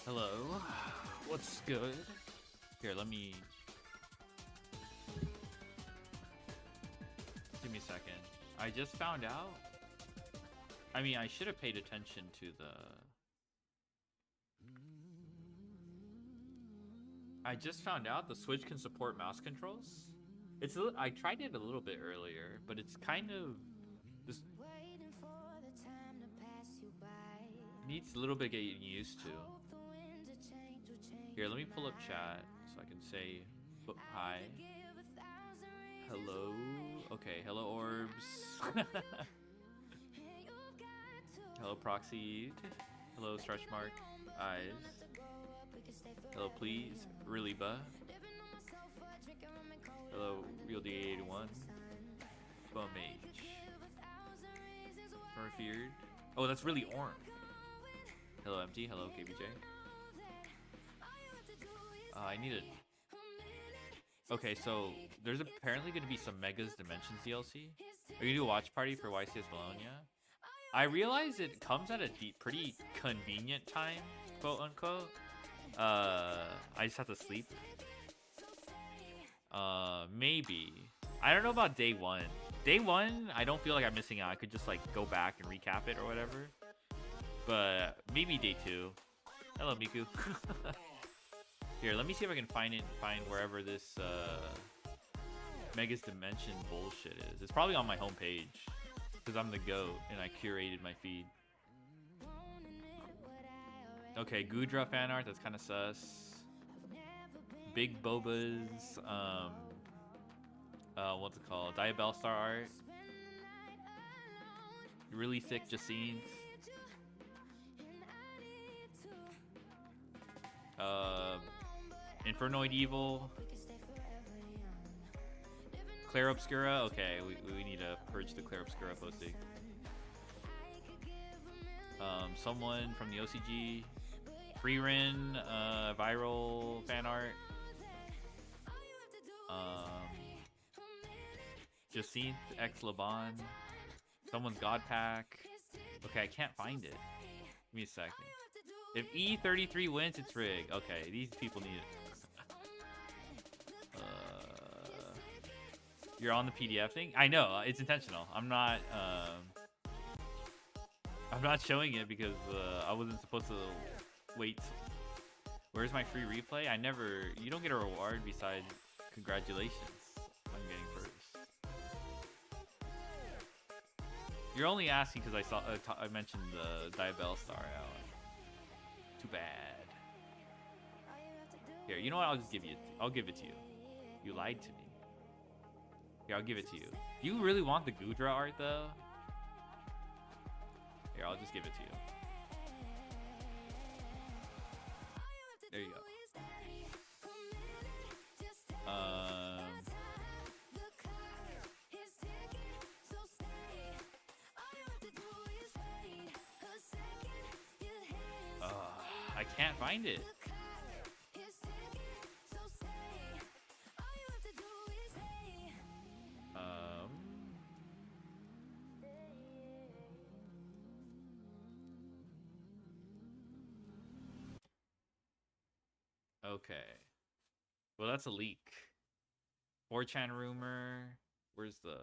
Hello. What's good? Here, let me... Give me a second. I just found out... I mean, I should have paid attention to the... I just found out the Switch can support mouse controls. I tried it a little bit earlier, but it's kind of... This needs a little bit getting used to. Here, let me pull up chat so I can say hi. Hello. Okay, hello orbs. Hello proxy. Hello stretch mark. Eyes. Hello please. Really buh. Hello real D81. Buhmage. Feared. Oh, that's really orange. Hello empty. Hello KBJ. I need it. Okay, so there's apparently going to be some Megas Dimensions DLC. Are you going to do a watch party for YCS Bologna? I realize it comes at a pretty convenient time, quote unquote. I just have to sleep. Maybe. I don't know about day one. Day one, I don't feel like I'm missing out. I could just like go back and recap it or whatever. But maybe day two. Hello, Miku. Here, let me see if I can find wherever this Megas Dimension bullshit is. It's probably on my homepage because I'm the GOAT and I curated my feed. Okay, Gudra fan art. That's kind of sus. Big Boba's what's it called? Diabell Star art. Really thick Jacines. Infernoid Evil. Clair Obscura. Okay, we need to purge the Clair Obscura posting. Someone from the OCG. Freerin, viral fan art. Jacinthe X Laban. Someone's God Pack. Okay, I can't find it. Give me a second. If E33 wins, it's rigged. Okay, these people need it. You're on the PDF thing? I know, it's intentional. I'm not showing it because I wasn't supposed to wait. Where's my free replay? You don't get a reward besides congratulations on getting first. You're only asking because I saw I mentioned the Diabell Star out. Too bad. Here, you know what? I'll give it to you. You lied to me. Here, I'll give it to you. You really want the Gudra art though? Here, I'll just give it to you. There you go. I can't find it. Okay. Well, that's a leak. 4chan rumor. Where's the...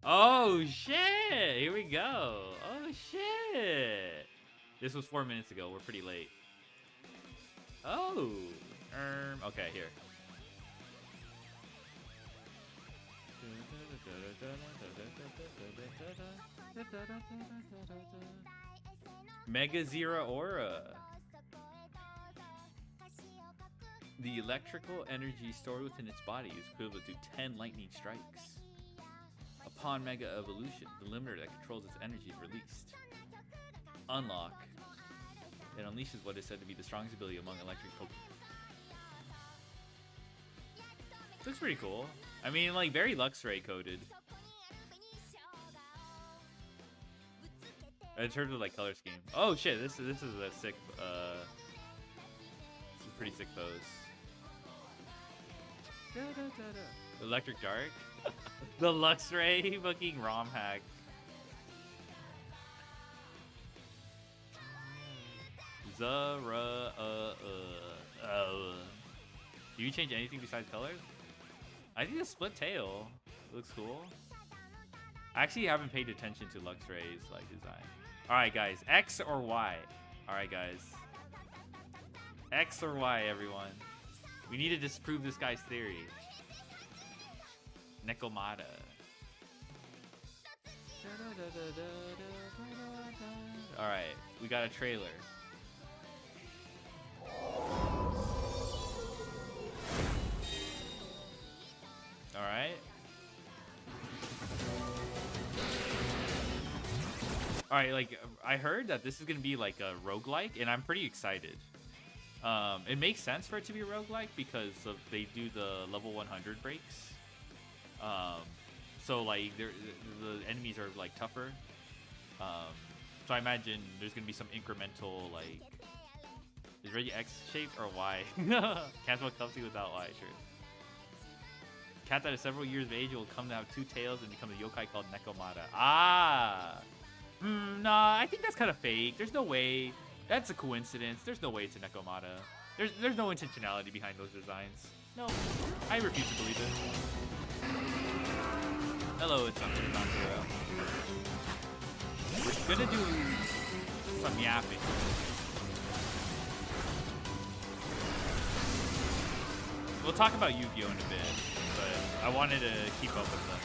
Oh, shit! Here we go. Oh, shit! This was 4 minutes ago. We're pretty late. Oh! Okay, here. Mega Zero Aura. The electrical energy stored within its body is equivalent to 10 lightning strikes. Upon Mega Evolution, the limiter that controls its energy is released. Unlock. It unleashes what is said to be the strongest ability among electric Pokemon. Looks pretty cool. I mean, like, very Luxray coded. In terms of, like, color scheme. Oh, shit, this is a sick, this is a pretty sick pose. Electric Dark. The Luxray fucking ROM hack. Zara. Do you change anything besides colors? I think the split tail looks cool. I actually haven't paid attention to Luxray's like design. All right, guys, X or Y? All right, guys, X or Y, everyone. We need to disprove this guy's theory. Nekomata. All right, we got a trailer. All right. All right, like I heard that this is gonna be like a roguelike, and I'm pretty excited. It makes sense for it to be a roguelike because they do the level 100 breaks. So like the enemies are like tougher. So I imagine there's gonna be some incremental like. Is Reggie X shaped or Y? Can't spell Clumsy without Y, sure. Cat that is several years of age will come to have two tails and become a yokai called Nekomata. Ah! Nah, I think that's kind of fake. There's no way. That's a coincidence. There's no way it's a Nekomata. There's no intentionality behind those designs. No, I refuse to believe it. Hello, it's Non-Zero. We're gonna do some yapping. We'll talk about Yu-Gi-Oh in a bit, but I wanted to keep up with them.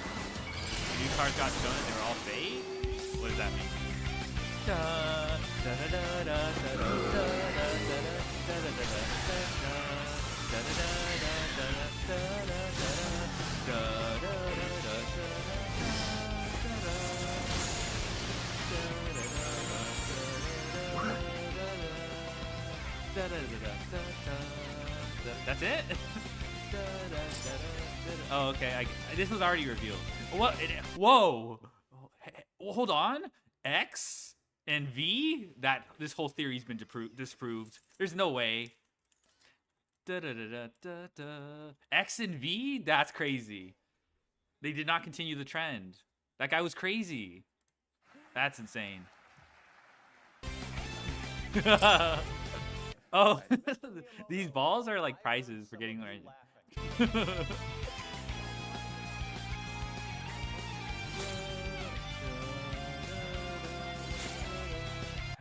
The new cards got shown and they were all fake? What does that mean? That's it? Oh, okay. This was already revealed. What? Whoa! Hold on. X and V? This whole theory's been disproved. There's no way. X and V? That's crazy. They did not continue the trend. That guy was crazy. That's insane. Oh, these balls are like prizes for getting right.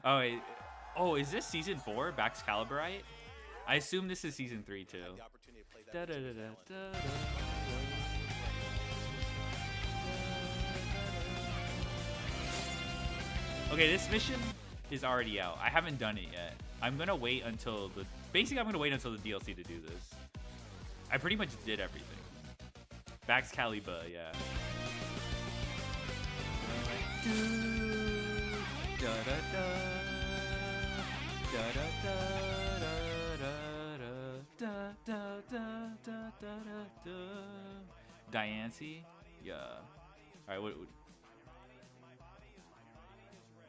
Oh wait. Oh, is this season 4? Baxcaliburite? I assume this is season 3 too. Okay, this mission is already out. I haven't done it yet. I'm gonna wait until the DLC to do this. I pretty much did everything. Baxcalibur, yeah. Diancie? Yeah. Alright, what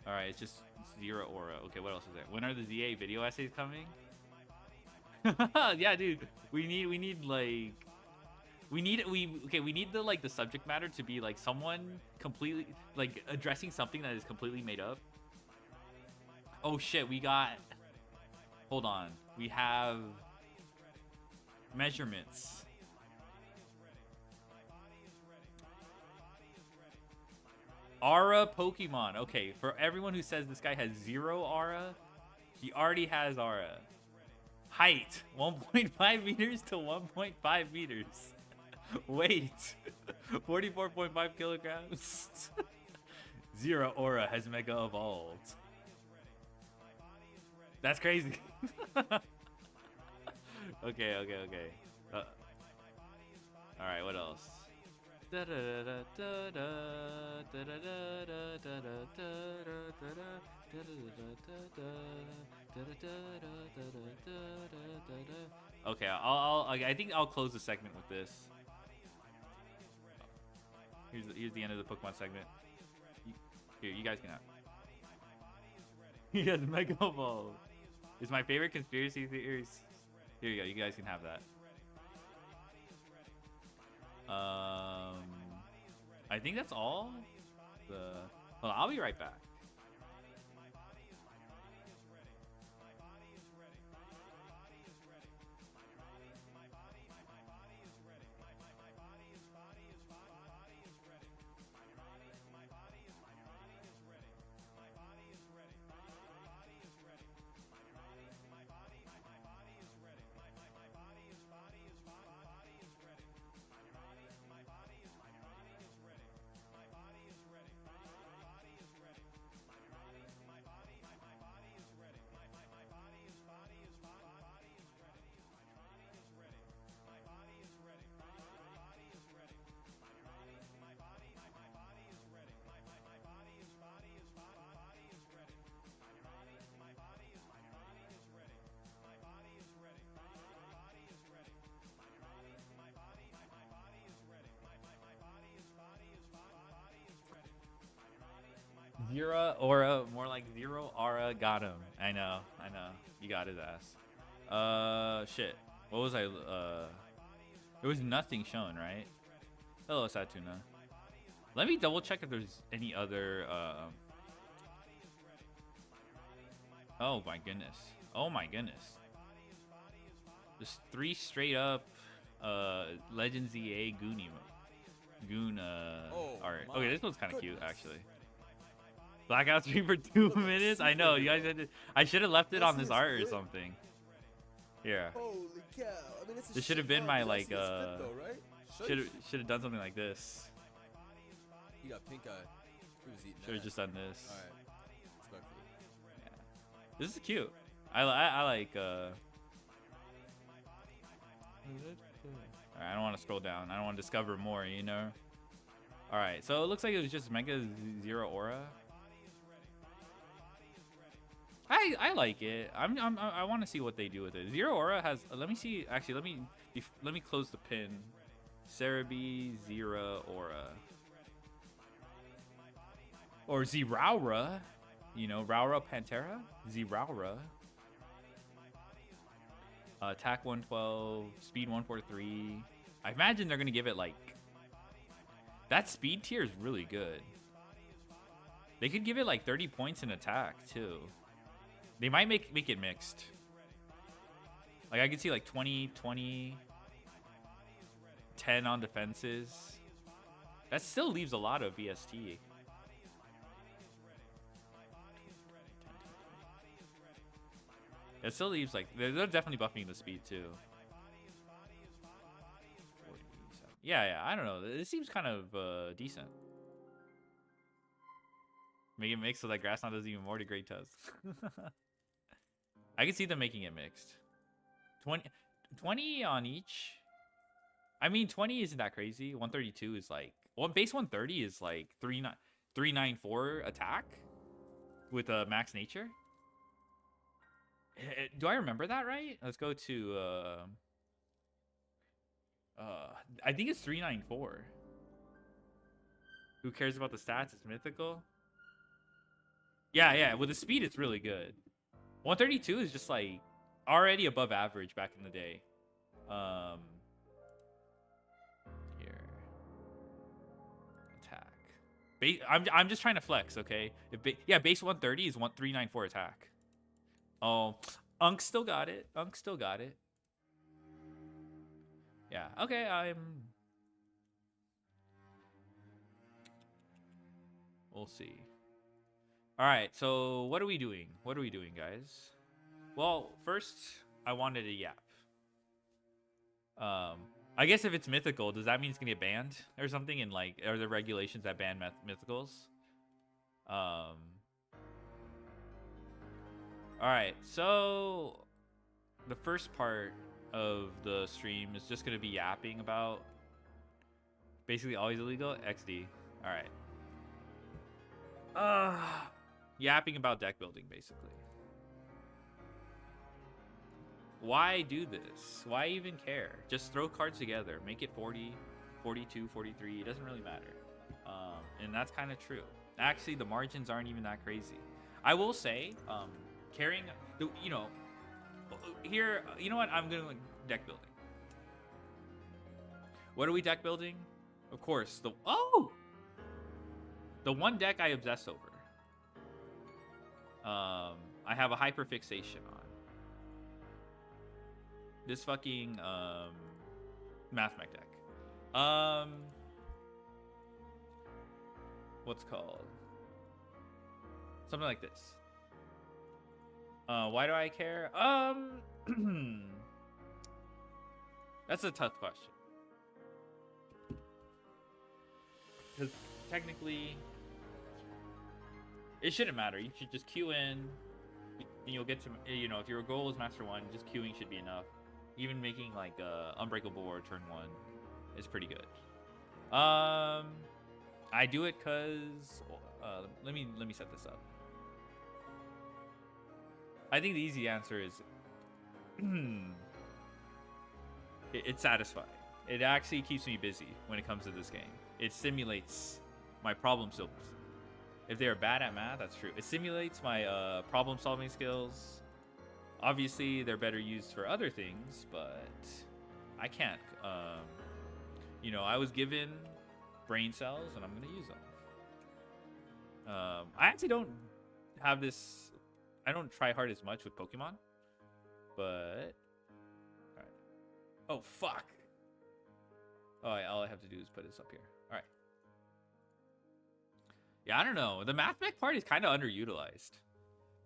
alright, it's just Zero Aura. Okay, what else is there? When are the ZA video essays coming? Yeah, dude. We need the subject matter to be like someone completely like addressing something that is completely made up. Oh shit, we got, hold on. We have measurements. Aura Pokemon. Okay, for everyone who says this guy has 0 aura, he already has aura. Height, 1.5 meters to 1.5 meters. Weight, 44.5 kilograms. 0 aura has mega evolved. That's crazy. Okay. Alright, what else? Okay, I think I'll close the segment with this. Here's the end of the Pokemon segment. Here, you guys can have. He has Mega Ball. It's my favorite conspiracy theories. Here you go. You guys can have that. I think that's all. Well, I'll be right back. Zero aura, more like zero aura. Got him. I know. You got his ass. Shit. What was I? There was nothing shown, right? Hello, Satuna. Let me double check if there's any other. Oh my goodness. Oh my goodness. Just 3 straight up, Legends EA Goon art. Okay, this one's kind of cute actually. Blackout stream for 2 minutes. I know you guys had to. I should have left it on this art or something. Here. Holy cow! I mean, this should have been my like right? should have done something like this. You got pink eye. Who's eating Should have just done this. All right. Respectfully. Yeah. This is cute. I like Alright, I don't want to scroll down. I don't want to discover more, you know. All right, so it looks like it was just Mega Zero Aura. I like it. I want to see what they do with it. Zero Aura has. Let me see. Actually, let me close the pin. Cerebi Zero Aura or Zeraura. You know, Raura Pantera. Zeraura. Attack 112, speed 143. I imagine they're gonna give it like that speed tier is really good. They could give it like 30 points in attack too. They might make it mixed. Like I could see like 20, 20, 10 on defenses. That still leaves a lot of VST. It still leaves like they're definitely buffing the speed too. Yeah, I don't know. It seems kind of decent. Make it mixed so that Grass Knot does even more to Great Tusk. I can see them making it mixed. 20 on each. I mean, 20 isn't that crazy. 132 is like base 130 is like 394 attack with a max nature. Do I remember that right? Let's go to I think it's 394. Who cares about the stats? It's mythical. Yeah, with the speed it's really good. 132 is just like already above average back in the day. Here. Attack. I'm just trying to flex, okay? Yeah, base 130 is 394 attack. Oh, Unk still got it. Yeah, okay, we'll see. All right, so what are we doing? Guys? Well, first, I wanted a yap. I guess if it's mythical, does that mean it's gonna get banned or something? And like, are there regulations that ban mythicals? All right, so the first part of the stream is just gonna be yapping about basically always illegal XD. All right. Yapping about deck building basically. Why do this? Why even care? Just throw cards together, make it 40, 42, 43. It doesn't really matter. And that's kind of true. Actually, the margins aren't even that crazy. I will say, carrying, you know, here, you know what? I'm going to deck building. What are we deck building? Of course, the one deck I obsess over. I have a hyper fixation on this fucking Mathmech deck. What's called? Something like this. Why do I care? That's a tough question. Because technically, it shouldn't matter. You should just queue in. You'll get to, you know, if your goal is Master 1, just queuing should be enough. Even making like Unbreakable or turn 1 is pretty good. I do it because let me set this up. I think the easy answer is it's satisfying. It actually keeps me busy when it comes to this game. It stimulates my problem skills. If they're bad at math, that's true. It stimulates my problem solving skills. Obviously, they're better used for other things, but I can't. You know, I was given brain cells, and I'm going to use them. I actually don't have this. I don't try hard as much with Pokemon, but all right. Oh fuck! Oh, all I have to do is put this up here. All right. Yeah, I don't know. The Mathmech part is kind of underutilized.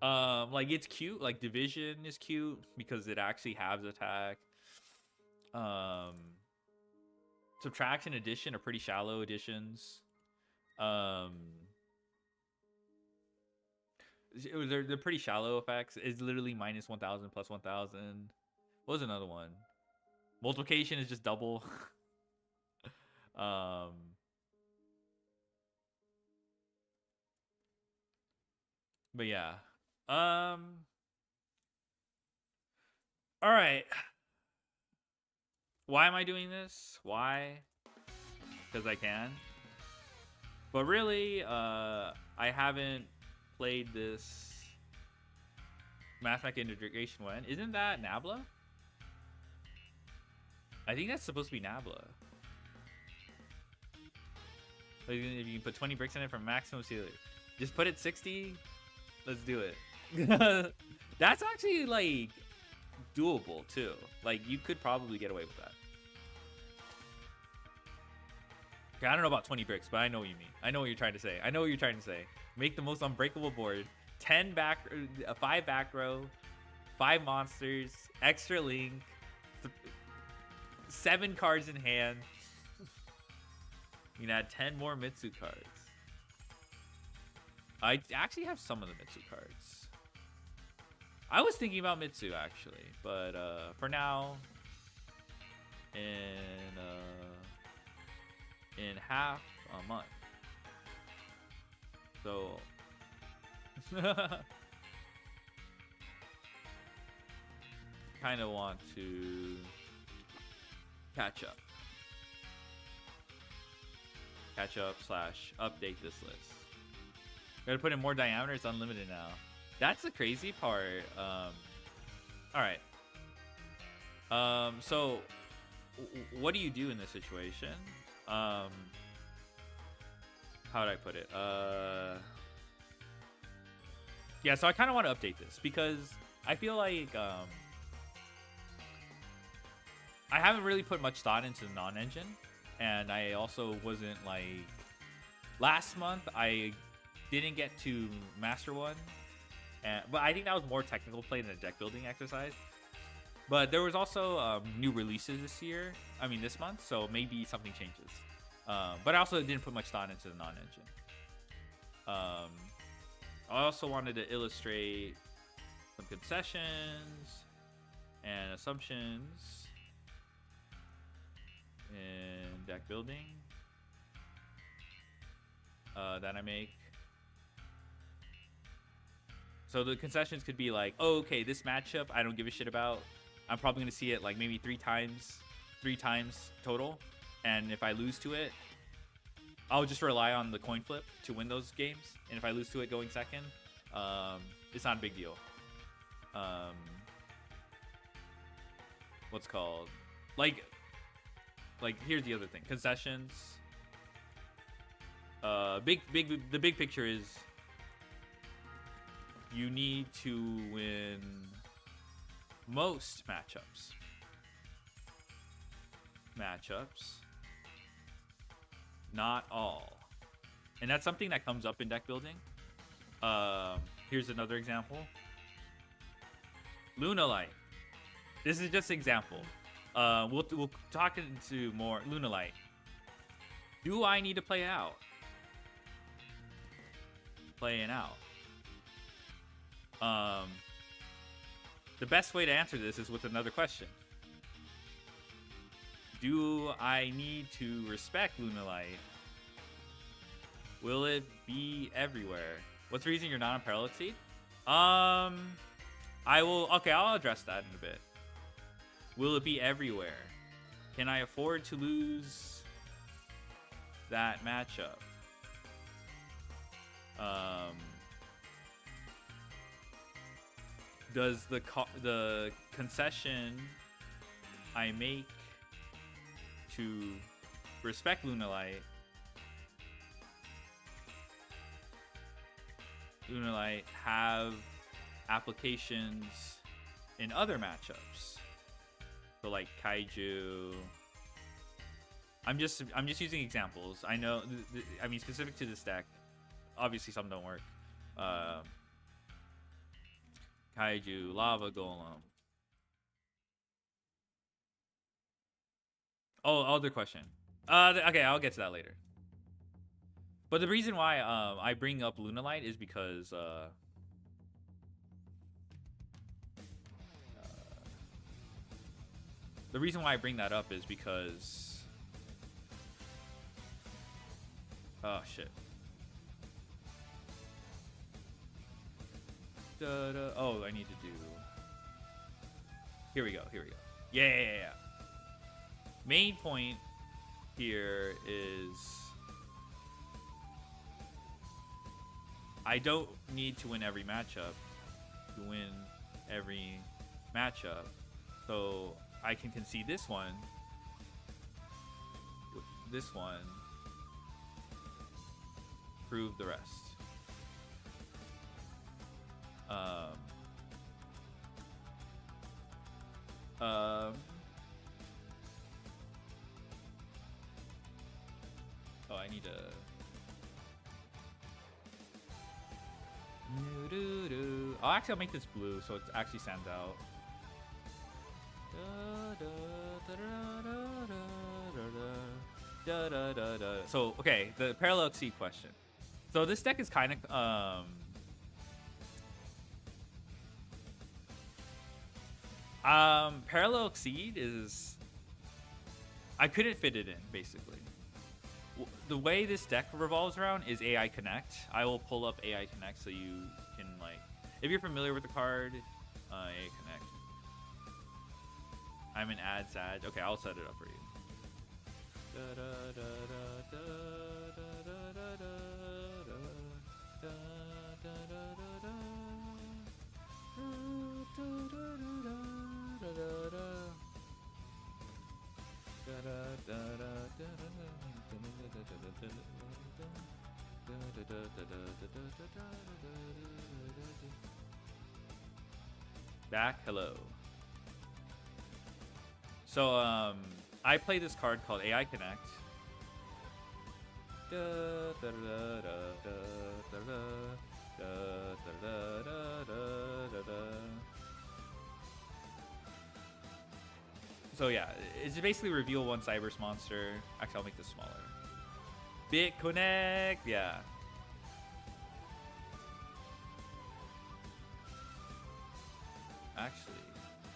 Like it's cute. Like Division is cute because it actually has attack. Subtraction, addition are pretty shallow additions. They're pretty shallow effects. It's literally minus 1,000 plus 1,000. What was another one? Multiplication is just double. But yeah. All right. Why am I doing this? Why? Because I can. But really, I haven't played this Mathmech Integration one. Isn't that Nabla? I think that's supposed to be Nabla. Like, if you can put 20 bricks in it for maximum ceiling. Just put it 60. Let's do it. That's actually like doable too. Like you could probably get away with that. Okay, I don't know about 20 bricks, but I know what you mean. I know what you're trying to say. I know what you're trying to say. Make the most unbreakable board. 5 back row, 5 monsters, extra link, 7 cards in hand. You can add 10 more Mitsu cards. I actually have some of the Mitsu cards. I was thinking about Mitsu actually, but for now, in half a month. So kind of want to catch up / update this list. Gotta put in more diameter. It's unlimited now. That's the crazy part. All right. So what do you do in this situation? How would I put it? Yeah, so I kind of want to update this because I feel like I haven't really put much thought into the non-engine, and I also wasn't like last month I didn't get to Master 1, but I think that was more technical play than a deck building exercise. But there was also new releases this month, so maybe something changes. But I also didn't put much thought into the non-engine. I also wanted to illustrate some concessions and assumptions in deck building that I make. So the concessions could be like, oh, okay, this matchup I don't give a shit about. I'm probably going to see it like maybe three times total. And if I lose to it, I'll just rely on the coin flip to win those games. And if I lose to it going second, it's not a big deal. What's called? Like, like here's the other thing: concessions. The big picture is you need to win most matchups. Not all. And that's something that comes up in deck building. Here's another example. Lunalight. This is just an example. We'll talk into more Lunalight. Do I need to play out? Playing out. The best way to answer this is with another question. Do I need to respect Lunalight? Will it be everywhere? What's the reason you're not on Parallel Seed? I will. Okay, I'll address that in a bit. Will it be everywhere? Can I afford to lose that matchup? Does the concession I make to respect Lunalight have applications in other matchups? So like Kaiju. I'm just using examples. I know. I mean, specific to this deck. Obviously, some don't work. Kaiju, Lava Golem. Oh, other question. Okay, I'll get to that later. But the reason why I bring up Lunalight is because the reason why I bring that up is because oh shit. Oh, I need to do. Here we go. Yeah. Main point here is I don't need to win every matchup to win every matchup. So I can concede this one. Prove the rest. Oh, I need to. Oh, actually, I'll make this blue so it actually stands out. So, okay, the Parallel Exceed question. So this deck is kind of Parallel Exceed is I couldn't fit it in basically. The way this deck revolves around is AI Connect. I will pull up AI Connect so you can like if you're familiar with the card, AI Connect. I'm an ad sad. Okay, I'll set it up for you. Back, hello. So I play this card called AI Connect. So yeah, it's basically reveal one Cyberse monster. Actually, I'll make this smaller. Bit Connect, yeah. Actually,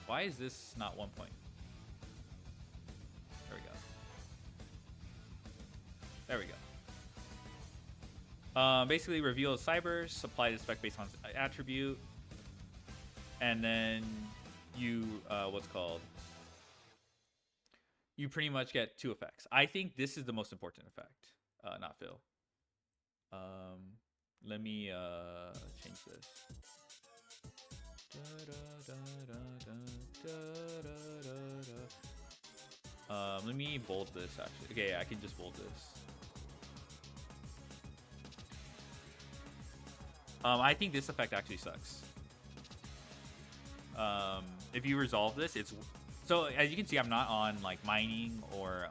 why is this not 1 point? There we go. Basically, reveal a Cyberse, apply the spec based on attribute, and then you you pretty much get 2 effects. I think this is the most important effect, not Phil. Let me change this. Let me bold this actually. Okay, yeah, I can just bold this. I think this effect actually sucks. If you resolve this, it's so as you can see, I'm not on like mining or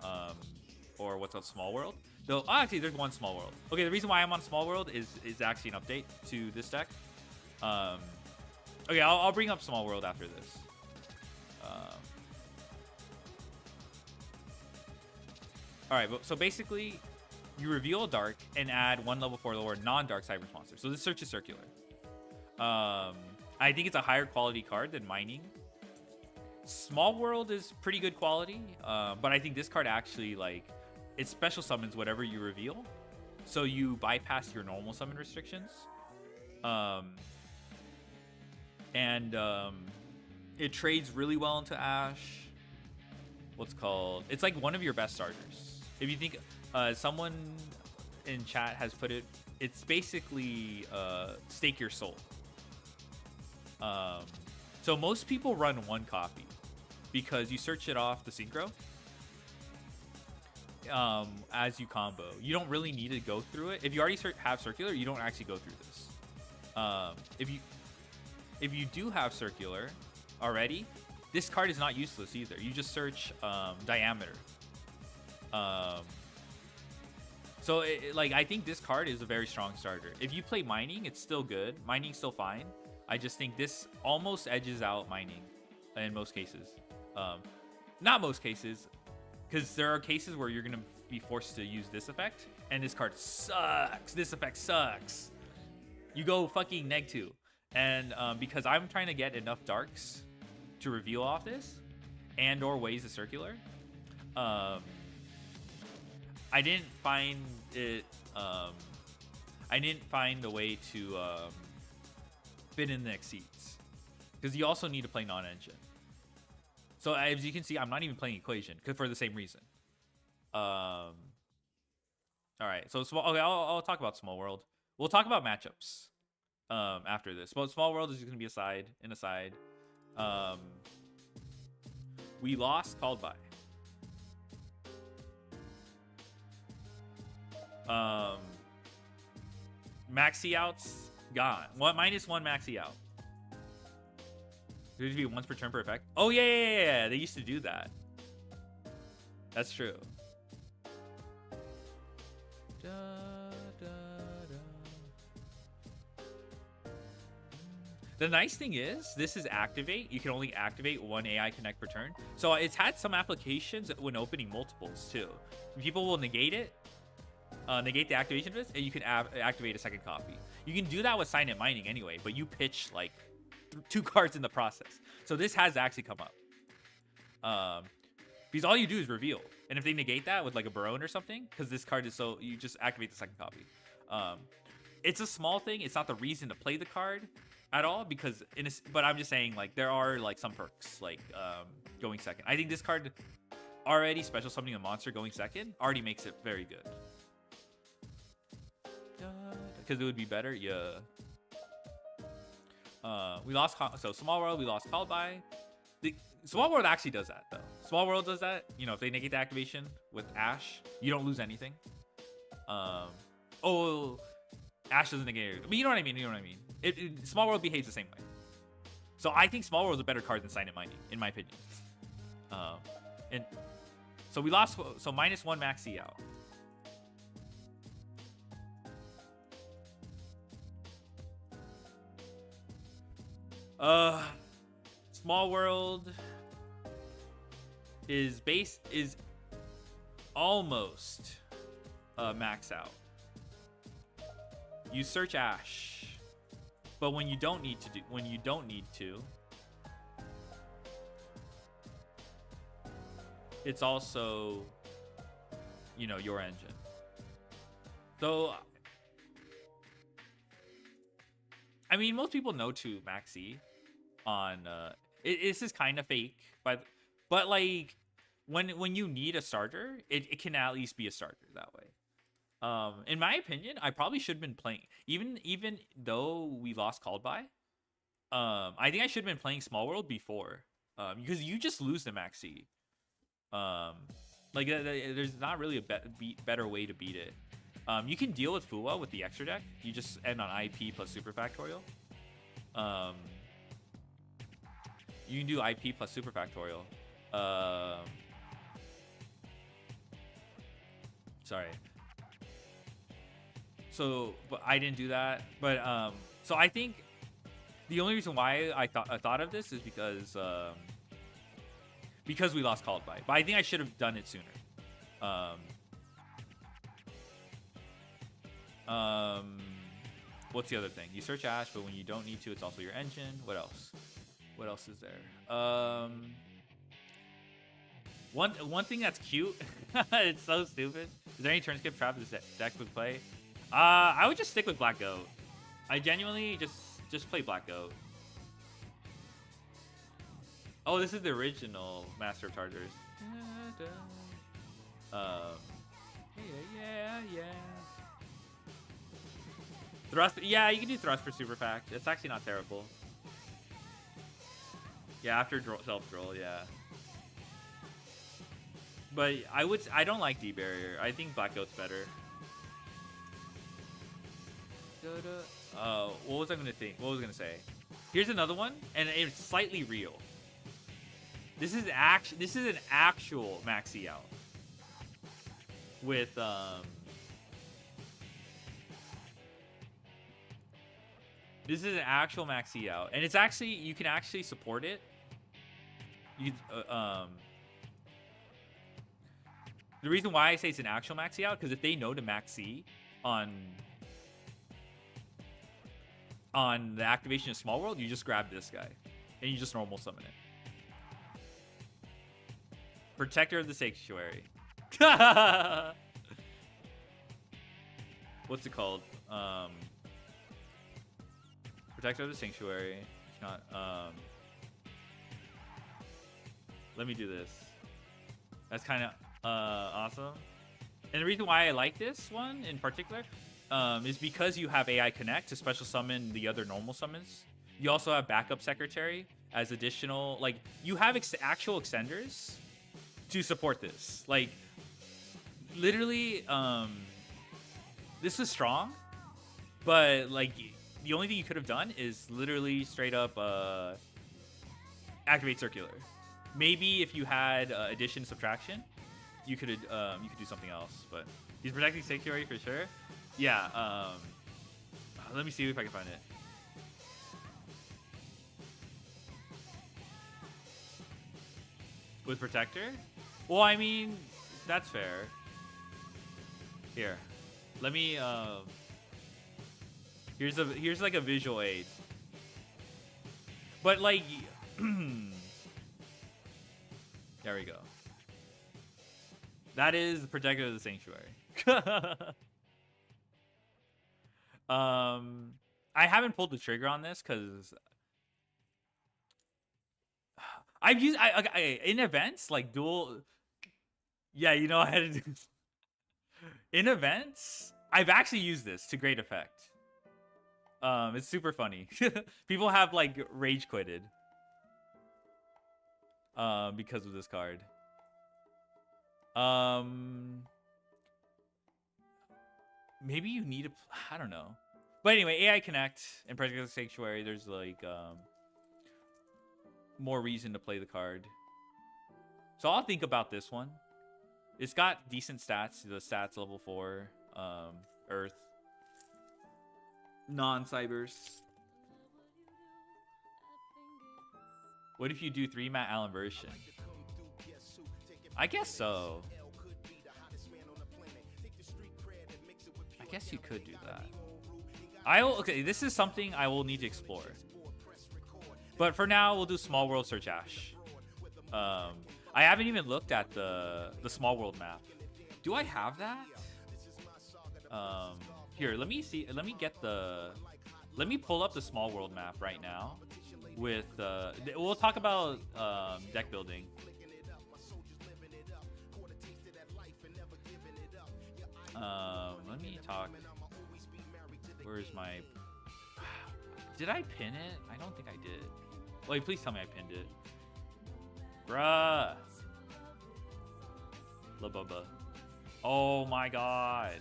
what's called small world. Though actually, there's one small world. Okay, the reason why I'm on small world is actually an update to this deck. Okay, I'll bring up small world after this. All right, so basically, you reveal a dark and add 1 level 4 lower non-dark Cyber monster. So this search is circular. I think it's a higher quality card than mining. Small world is pretty good quality, but I think this card actually like it special summons whatever you reveal, so you bypass your normal summon restrictions. It trades really well into Ash. What's called? It's like one of your best starters. If you think someone in chat has put it, it's basically stake your soul. So most people run 1 copy because you search it off the synchro as you combo. You don't really need to go through it. If you already have circular, you don't actually go through this. If you do have circular already, this card is not useless either. You just search diameter. So like I think this card is a very strong starter. If you play mining, it's still good. Mining's still fine. I just think this almost edges out mining in most cases. Not most cases, because there are cases where you're going to be forced to use this effect, and this card sucks. This effect sucks. You go fucking neg2. And because I'm trying to get enough darks to reveal off this, and or ways to circular, I didn't find it. I didn't find a way to fit in the exceeds, because you also need to play non-engine. So as you can see, I'm not even playing equation for the same reason. All right, so small. Okay, I'll talk about small world. We'll talk about matchups after this. But small world is just gonna be a side. We lost called by. Maxi outs gone. What -1 maxi out? There used to be once per turn per effect. Oh yeah. They used to do that. That's true. The nice thing is, this is activate. You can only activate 1 AI Connect per turn. So it's had some applications when opening multiples too. People will negate it, negate the activation of this, and you can activate a second copy. You can do that with Silent Mining anyway, but you pitch like 2 cards in the process. So this has actually come up. Because all you do is reveal. And if they negate that with like a Barone or something, because this card is so, you just activate the second copy. It's a small thing. It's not the reason to play the card at all, because but I'm just saying, like, there are like some perks, like going second. I think this card already special summoning a monster going second already makes it very good. Because it would be better, yeah. We lost, so Small World, we lost Called By. The Small World actually does that, though. Small World does that. You know, if they negate the activation with Ash, you don't lose anything. Oh, Ash doesn't negate it. But you know what I mean, Small World behaves the same way. So I think Small World is a better card than Silent Mining, in my opinion. And so we lost, so -1 maxi out. Small World is almost max out. You search Ash, but when you don't need to, it's also, you know, your engine. So I mean, most people know to maxi on this is kind of fake, but like when you need a starter, it can at least be a starter that way. In my opinion, I probably should have been playing, even though we lost Called By, I think I should have been playing Small World before, because you just lose the maxi Like there's not really a better way to beat it. You can deal with Fuwa with the extra deck. You just end on IP plus super factorial. You can do IP plus super factorial. Sorry. So, but I didn't do that. But so I think the only reason why I thought of this is because we lost Called By. But I think I should have done it sooner. What's the other thing? You search Ash, but when you don't need to, it's also your engine. What else? What else is there? One thing that's cute. It's so stupid. Is there any turn skip trap this deck would play? I would just stick with Black Goat. I genuinely just play Black Goat. Oh, this is the original Master of Tartars. Yeah. Thrust. Yeah, you can do Thrust for Super Fact. It's actually not terrible. Yeah, after self-draw, yeah. But I don't like D-Barrier. I think Black Goat's better. What was I gonna think? What was I gonna say? Here's another one, and it's slightly real. This is an actual maxi out with this is an actual maxi out, and it's actually you can actually support it. You the reason why I say it's an actual maxi out because if they know to maxi on the activation of Small World, you just grab this guy and you just normal summon it. Protector of the Sanctuary. What's it called? Protector of the Sanctuary. Not, let me do this. That's kind of awesome. And the reason why I like this one in particular is because you have AI Connect to special summon the other normal summons. You also have Backup Secretary as additional, like, you have actual extenders to support this. Like, literally, this is strong, but, like, the only thing you could have done is literally straight up activate Circular. Maybe if you had addition subtraction, you could do something else. But he's protecting Sanctuary for sure. Yeah. Let me see if I can find it. With Protector? Well, I mean, that's fair. Here, let me. Here's like a visual aid. But like, there we go. That is the Protector of the Sanctuary. I haven't pulled the trigger on this because I've used in events like Duel. Yeah, you know I had to do in events. I've actually used this to great effect. It's super funny. People have like rage quitted because of this card. Maybe you need I don't know. But anyway, AI Connect and Protector Sanctuary, there's like more reason to play the card. So I'll think about this one. It's got decent stats. The stats level 4, Earth, non-cybers. What if you do 3-mat Allen version? I guess so. I guess you could do that. Okay, this is something I will need to explore. But for now, we'll do Small World Search Ash. I haven't even looked at the Small World map. Do I have that? Here, let me see. Let me pull up the Small World map right now. With we'll talk about deck building. Let me talk. Where's my? Did I pin it? I don't think I did. Wait, please tell me I pinned it. Bruh. La Bubba. Oh my god.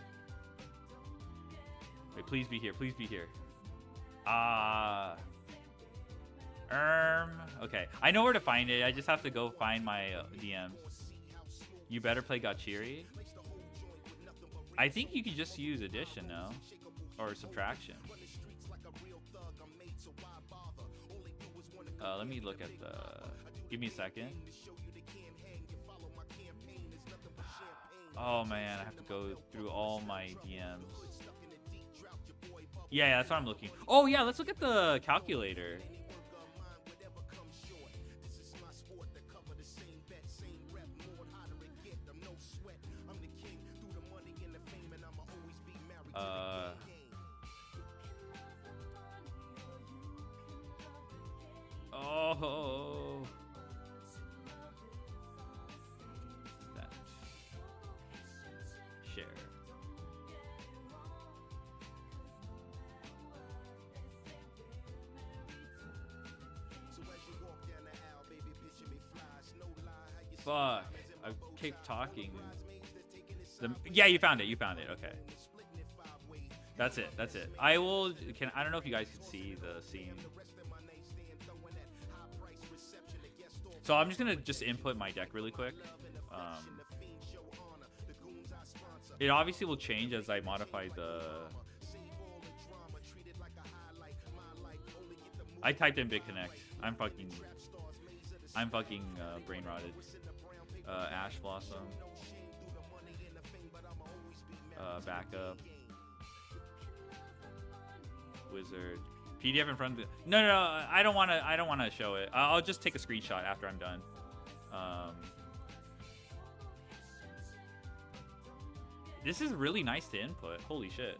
Wait, please be here. Please be here. Okay. I know where to find it. I just have to go find my DMs. You better play Gachiri. I think you could just use addition now. Or subtraction. Let me look at the... Give me a second. Oh man, I have to go through all my DMs. Yeah, that's what I'm looking. Oh yeah, let's look at the calculator. Oh. That. Share. Fuck. I keep talking. Yeah, you found it. You found it. Okay. That's it. That's it. I will. I don't know if you guys can see the scene. So I'm just gonna input my deck really quick. It obviously will change as I modify the. I typed in Big Connect. I'm fucking brain rotted. Ash Blossom. Backup. Wizard. PDF in front of the... No, I don't want to show it. I'll just take a screenshot after I'm done. This is really nice to input. Holy shit.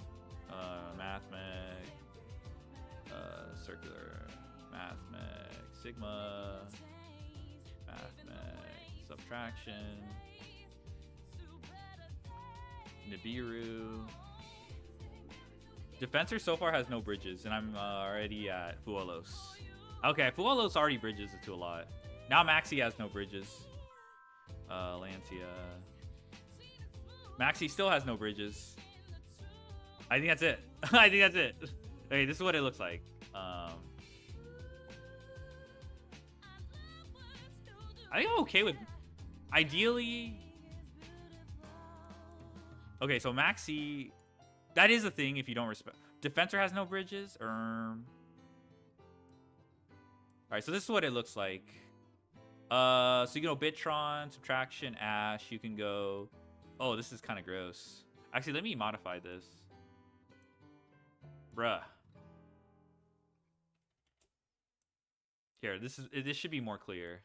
Mathmech. Circular. Mathmech. Sigma. Mathmech. Subtraction. Nibiru. Defensor so far has no bridges, and I'm already at Fuolos. Okay, Fuolos already bridges it to a lot. Now Maxi has no bridges. Lancia. Maxi still has no bridges. I think that's it. I think that's it. Okay, this is what it looks like. I think I'm okay with... Ideally... Okay, so Maxi... That is a thing if you don't respect. Defensor has no bridges. Alright, so this is what it looks like. So you can go Bitron, Subtraction, Ash. You can go... Oh, this is kind of gross. Actually, let me modify this. Bruh. Here, this should be more clear.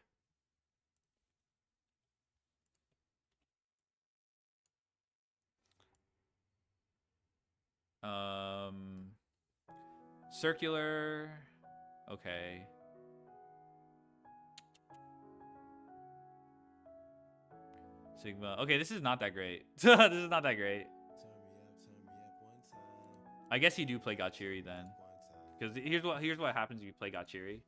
Circular. Okay. Sigma. Okay, this is not that great. This is not that great. I guess you do play Gachiri then. Because here's what happens if you play Gachiri.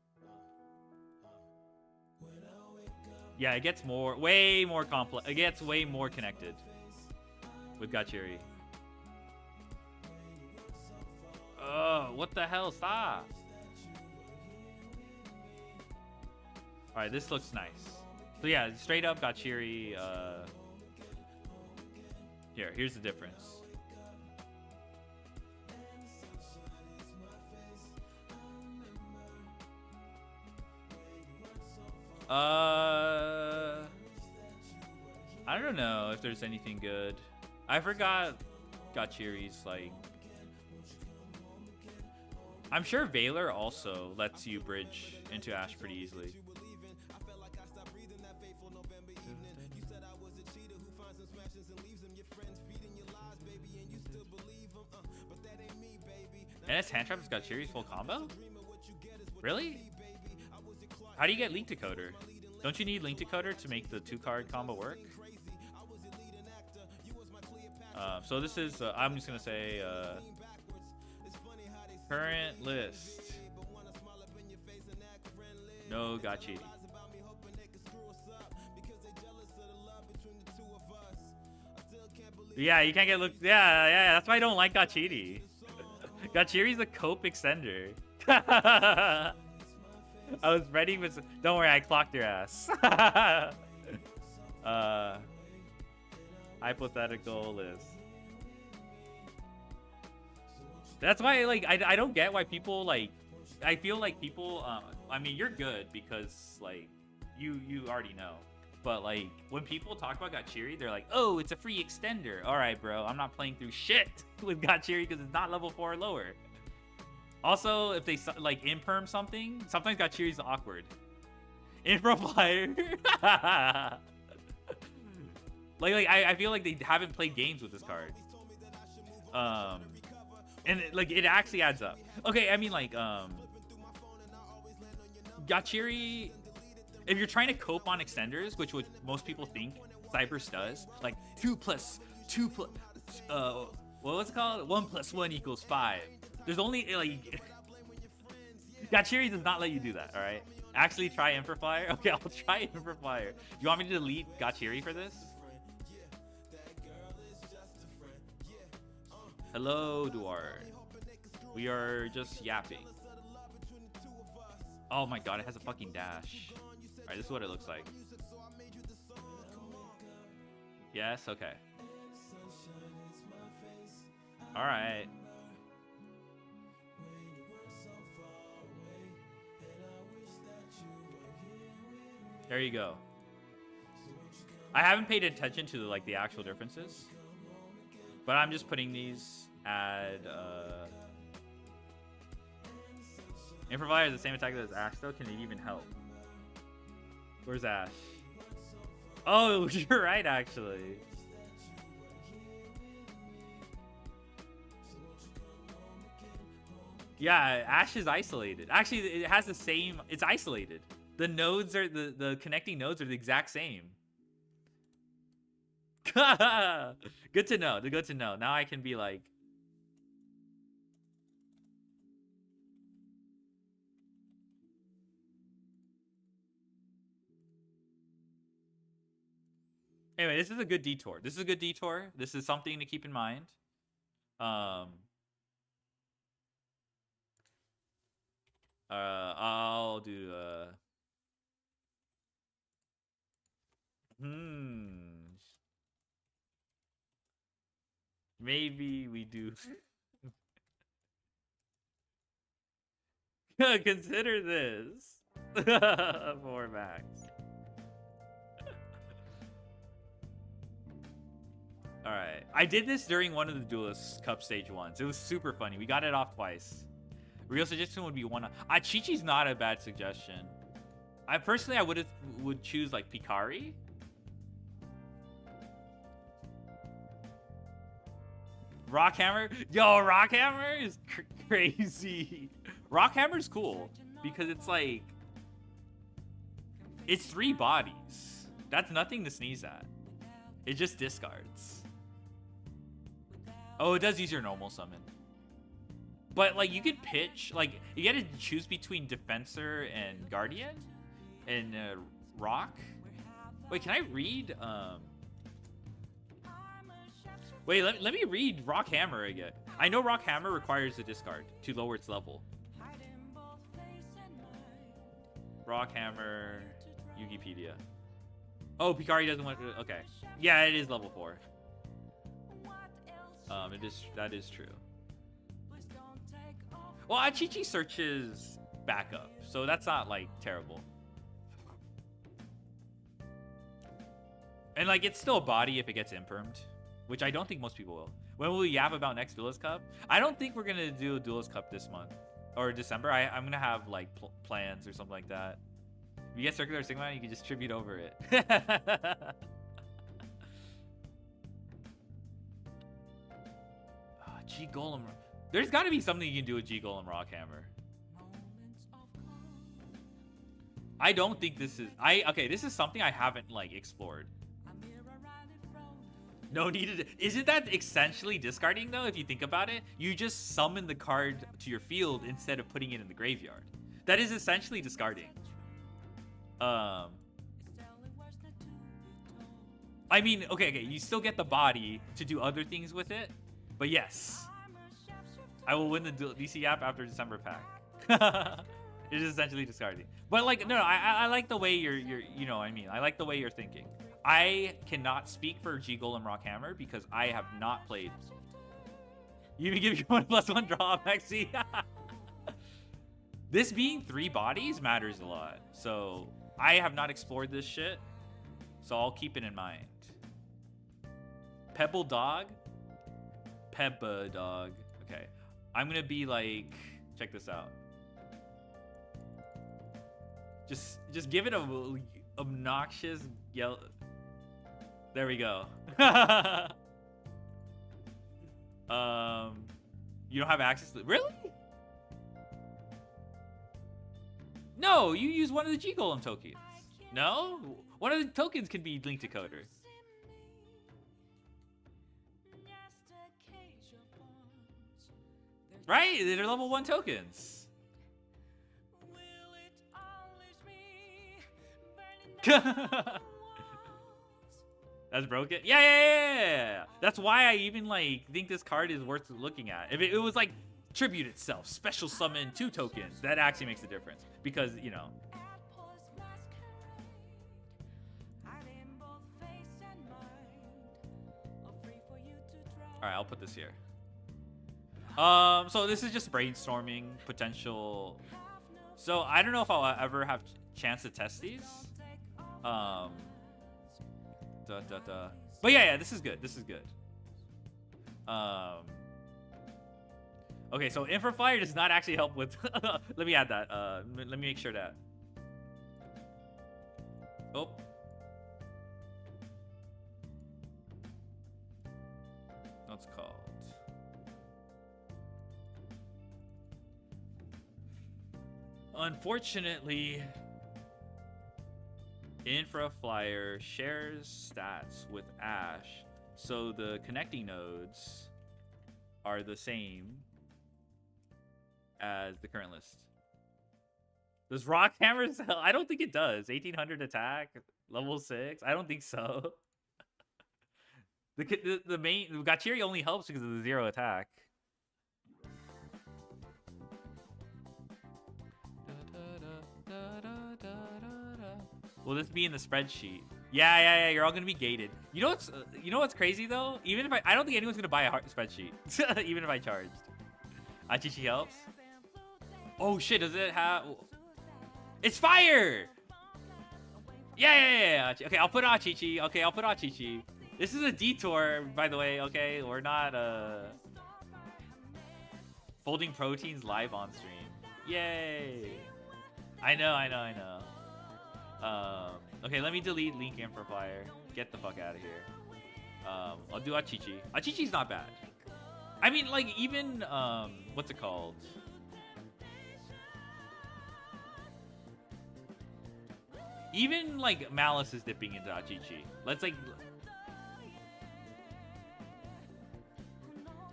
Yeah, it gets way more complex. It gets way more connected with Gachiri. Oh, what the hell? Stop. Alright, this looks nice. So yeah, straight up Gachiri. Here's the difference. I don't know if there's anything good. I forgot Gachiri's like... I'm sure Valor also lets you bridge into Ash pretty easily. NS Hand Trap's got Chiri's full combo? Really? How do you get Link Decoder? Don't you need Link Decoder to make the 2-card combo work? So this is, I'm just gonna say, current list. No Gachiri. Yeah, you can't get looked. Yeah. That's why I don't like Gachiri. Gachiri's a cope extender. I was ready with. Don't worry, I clocked your ass. Hypothetical list. That's why, like, I don't get why people, like, I feel like people, I mean, you're good because, like, you already know. But, like, when people talk about Gachiri, they're like, oh, it's a free extender. All right, bro, I'm not playing through shit with Gachiri because it's not level 4 or lower. Also, if they, like, imperm something, sometimes Gachiri's awkward. Improvier. I feel like they haven't played games with this card. And it actually adds up. Okay, I mean, like, Gachiri, if you're trying to cope on extenders, which what most people think Cypress does, like 2 plus 2 plus, what's it called? 1 plus 1 equals 5. There's only, like, Gachiri does not let you do that, all right? Actually, try Imperflyer. Okay, I'll try Imperflyer. Do you want me to delete Gachiri for this? Hello, Duarte. We are just yapping. Oh my god, it has a fucking dash. Alright, this is what it looks like. Yes, okay. Alright. There you go. I haven't paid attention to like the actual differences, but I'm just putting these at Improviser is the same attack as Ash though. Can it even help? Where's Ash? Oh, you're right actually. Yeah, Ash is isolated. Actually, it has the same. It's isolated. The nodes are the connecting nodes are the exact same. Good to know. Good to know. Now I can be like. Anyway, this is a good detour. This is a good detour. This is something to keep in mind. I'll do maybe we do consider this for Max. All right, I did this during one of the Duelist Cup stage ones. It was super funny. We got it off twice. Real suggestion would be one. Chi-Chi's not a bad suggestion. I personally would choose like Pikari. Rockhammer, yo, Rockhammer is crazy. Rockhammer's cool because it's like it's 3 bodies. That's nothing to sneeze at. It just discards. Oh, it does use your normal summon. But, like, you could pitch, like, you gotta choose between Defensor and Guardian and Rock. Wait, can I read, Wait, let me read Rockhammer again. I know Rockhammer requires a discard to lower its level. Rockhammer, Yugipedia. Oh, Pikari doesn't want to, okay. Yeah, it is level 4. That is true. Well, Chi-Chi searches backup, so that's not, like, terrible. And, like, it's still a body if it gets impermed, which I don't think most people will. When will we yap about next Duelist Cup? I don't think we're going to do a Duelist Cup this month. Or December. I'm going to have, like, plans or something like that. If you get Circular Sigma, you can just tribute over it. G-Golem. There's got to be something you can do with G-Golem Rockhammer. I don't think this is... Okay, this is something I haven't, like, explored. No needed... Isn't that essentially discarding, though, if you think about it? You just summon the card to your field instead of putting it in the graveyard. That is essentially discarding. I mean, okay, you still get the body to do other things with it, but yes, I will win the DC app after December pack. It is essentially discarding. But like, no, I like the way you're, you know what I mean? I like the way you're thinking. I cannot speak for G Golem Rockhammer because I have not played. You even give you 1+1 draw, Maxi. This being 3 bodies matters a lot. So I have not explored this shit. So I'll keep it in mind. Pebble Dog? Pebba Dog. Okay. I'm gonna be like, check this out. Just give it a obnoxious yell. There we go. You don't have access to, really? No, you use one of the G Golem tokens. No? One of the tokens can be linked to Coder. Right? They're level 1 tokens. That's broken? Yeah. That's why I even like think this card is worth looking at. If it was like tribute itself, special summon 2 tokens, that actually makes a difference. Because, you know. Alright, I'll put this here. So this is just brainstorming potential. So I don't know if I'll ever have chance to test these. But yeah, this is good. This is good. Okay, so Infra Flyer does not actually help with. Let me add that. Let me make sure that. Oh. What's it called? Unfortunately, Infra Flyer shares stats with Ash, so the connecting nodes are the same as the current list. Does Rockhammer sell? I don't think it does. 1800 attack, level 6. I don't think so. The main Gachiri only helps because of the 0 attack. Will this be in the spreadsheet? Yeah. You're all gonna be gated. You know what's crazy though? Even if I don't think anyone's gonna buy a spreadsheet, even if I charged. Achichi helps. Oh shit! Does it have? It's fire! Yeah. Okay, I'll put Achichi. Okay, I'll put Achichi. This is a detour, by the way. Okay, we're not folding proteins live on stream. Yay! I know. Okay, let me delete Link Amplifier. Get the fuck out of here. I'll do Achichi. Achichi's not bad. I mean, like, even, what's it called? Even, like, Malice is dipping into Achichi. Let's, like...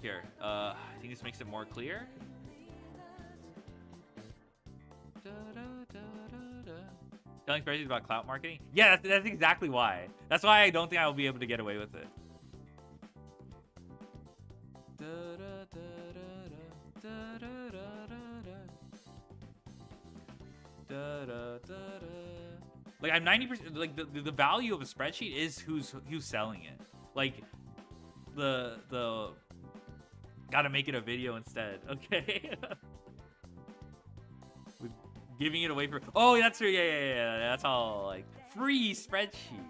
Here, I think this makes it more clear. Telling spreadsheets about clout marketing? Yeah, that's exactly why. That's why I don't think I will be able to get away with it. Like, I'm 90%. Like, the value of a spreadsheet is who's selling it. Like, the gotta make it a video instead. Okay. Giving it away for... Oh, that's true. Yeah. That's all, like, free spreadsheet.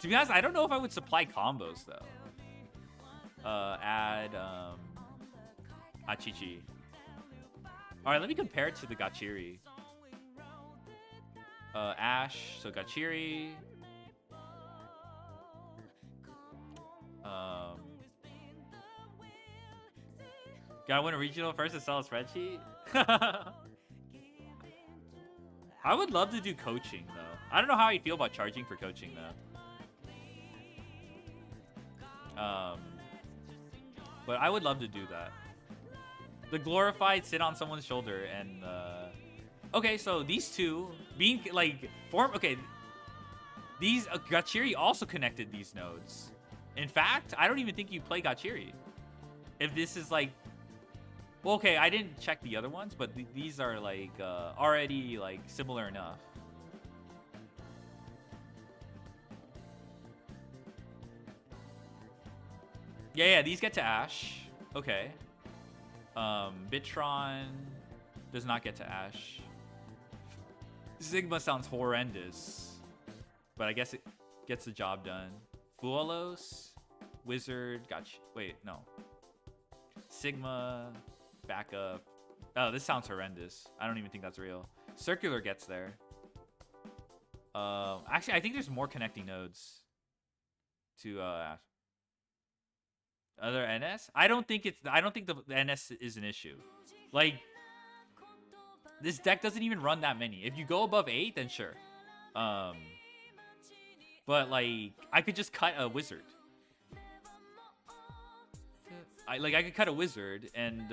To be honest, I don't know if I would supply combos, though. Add, Achichi. Alright, let me compare it to the Gachiri. Ash, so Gachiri. Gotta win a regional first to sell a spreadsheet? I would love to do coaching, though. I don't know how I feel about charging for coaching, though. But I would love to do that. The glorified sit on someone's shoulder and, Okay, so these two being, like, okay. These Gachiri also connected these nodes. In fact, I don't even think you play Gachiri. If this is like, well, okay, I didn't check the other ones, but these are like already like similar enough. Yeah, these get to Ash. Okay. Bitron does not get to Ash. Sigma sounds horrendous, but I guess it gets the job done. Fuolos, Wizard, gotcha. Wait, no. Sigma, backup. Oh, this sounds horrendous. I don't even think that's real. Circular gets there. Actually, I think there's more connecting nodes to other NS. I don't think the NS is an issue. Like, this deck doesn't even run that many. If you go above 8, then sure. But like, I could just cut a wizard. I could cut a wizard and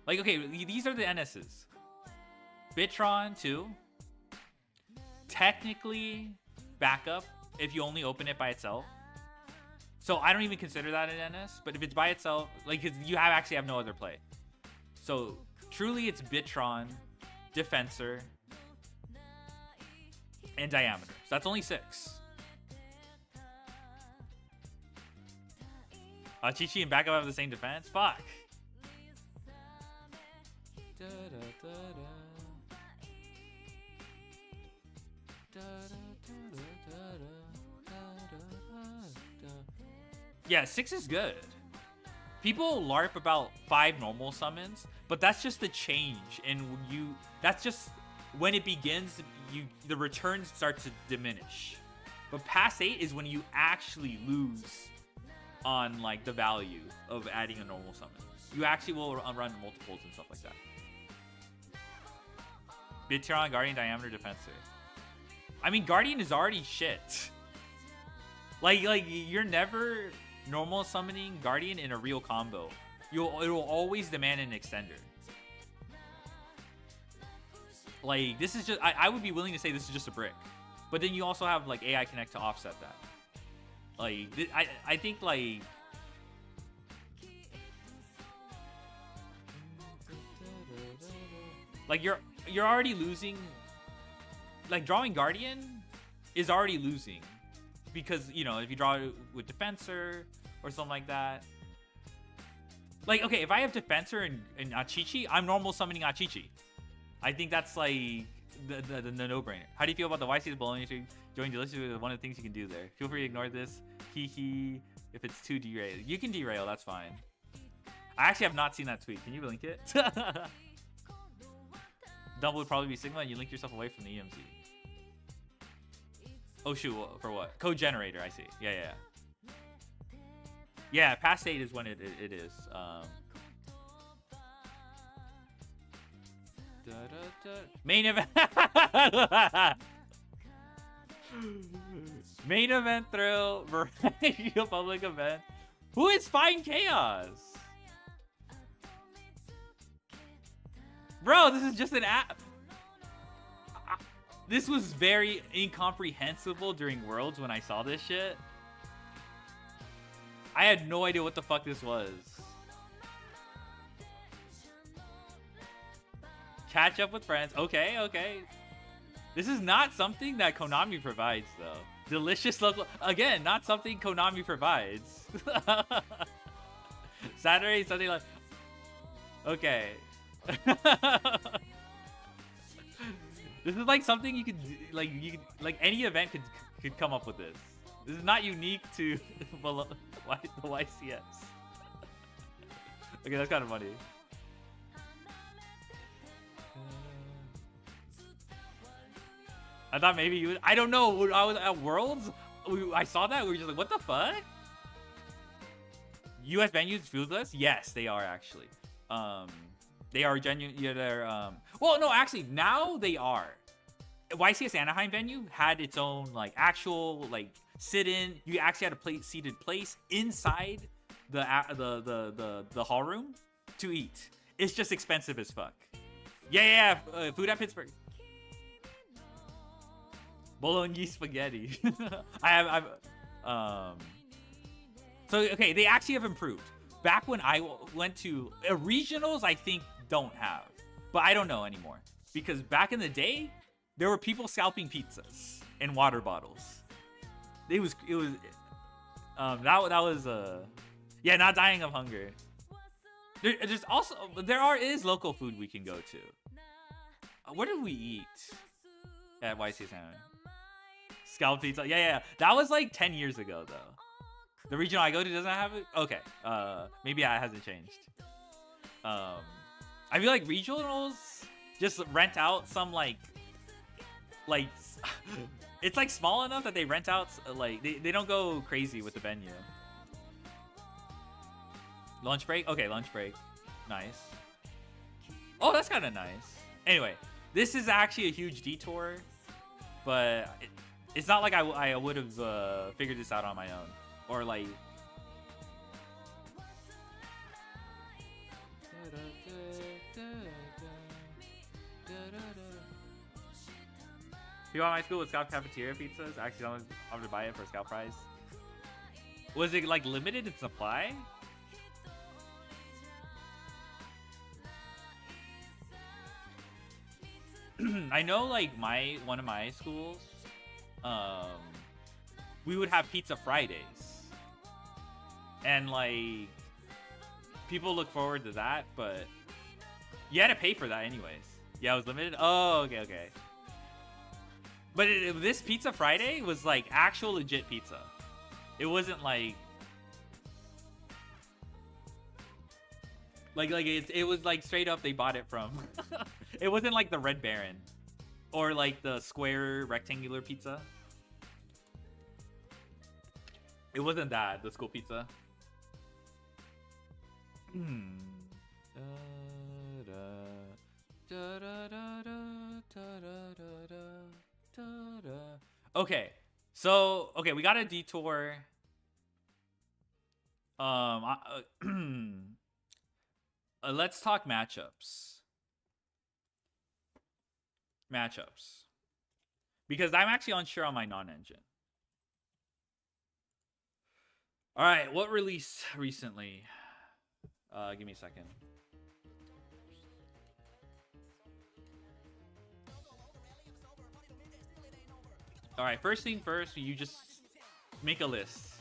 like, okay, these are the NSs. Bitron too. Technically backup if you only open it by itself. So I don't even consider that an NS, but if it's by itself, like, 'cause you actually have no other play. So truly it's Bitron, Defensor, and Diameter. So that's only 6. Chichi and backup have the same defense? Fuck. Yeah, 6 is good. People LARP about 5 normal summons, but that's just the change. And that's just when it begins, the returns start to diminish. But past 8 is when you actually lose on like the value of adding a normal summon. You actually will run multiples and stuff like that. Bitron, Guardian, Diameter, Defensor. I mean, Guardian is already shit. Like you're never normal summoning Guardian in a real combo. It will always demand an extender. Like, this is just, I would be willing to say this is just a brick. But then you also have like AI Connect to offset that. Like, I think like, you're already losing. Like, drawing Guardian is already losing because, you know, if you draw it with Defensor or something like that. Like, okay, if I have Defensor and Achichi, I'm normal summoning Achichi. I think that's like the no-brainer. How do you feel about the YC's Bologna stream? Join delicious with one of the things you can do there. Feel free to ignore this. Hee. If it's too derailed. You can derail, that's fine. I actually have not seen that tweet. Can you link it? Double would probably be Sigma and you link yourself away from the EMZ. Oh shoot, for what? Code generator, I see. Yeah. Yeah, past 8 is when it is. Main event. Main event thrill. Variety public event. Who is Fine Chaos? Bro, this is just an app. This was very incomprehensible during Worlds when I saw this shit. I had no idea what the fuck this was. Catch up with friends. Okay. This is not something that Konami provides, though. Delicious local. Again, not something Konami provides. Saturday, Sunday, like. Okay. This is like something you could like any event could come up with this. This is not unique to the YCS. Okay, that's kind of funny. I thought maybe you would, I don't know, when I was at Worlds, I saw that, we were just like, what the fuck? US venues foodless? Yes, they are actually. They are genuine. Yeah, they're well, no, actually, now they are. YCS Anaheim venue had its own like actual like sit-in. You actually had a seated place inside the hall room to eat. It's just expensive as fuck. Yeah. Food at Pittsburgh. Bologna spaghetti. I've so okay, they actually have improved. Back when I went to regionals, I think don't have, but I don't know anymore because back in the day, there were people scalping pizzas in water bottles. That was yeah, not dying of hunger. There is local food we can go to. What did we eat at YC's Hammer? Scalp pizza. Yeah. That was like 10 years ago though. The regional I go to doesn't have it? Okay. Maybe that hasn't changed. I feel like regionals just rent out some like it's like small enough that they rent out like they don't go crazy with the venue. Lunch break? Okay, lunch break. Nice. Oh, that's kind of nice. Anyway, this is actually a huge detour, but it's not like I would have figured this out on my own. Or like... People at my school would scalp cafeteria pizzas. I actually don't have to buy it for a scalp price. Was it like limited in supply? I know like one of my schools, we would have pizza Fridays, and like people look forward to that, but you had to pay for that anyways. Yeah, it was limited. Oh, okay. But this Pizza Friday was like actual legit pizza. It wasn't like it was like straight up they bought it from. It wasn't like the Red Baron or like the square rectangular pizza. It wasn't that, the school pizza. Okay, so we got a detour. Let's talk matchups. Because I'm actually unsure on my non-engine. All right, what released recently? Give me a second. All right, first thing first, you just make a list.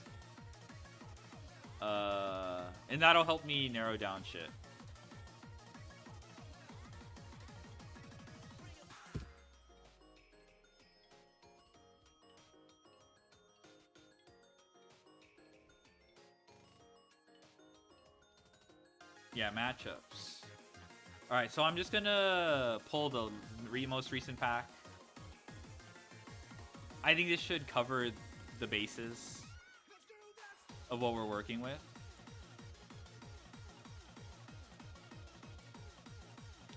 And that'll help me narrow down shit. Yeah, matchups. All right, so I'm just gonna pull the most recent pack. I think this should cover the bases of what we're working with.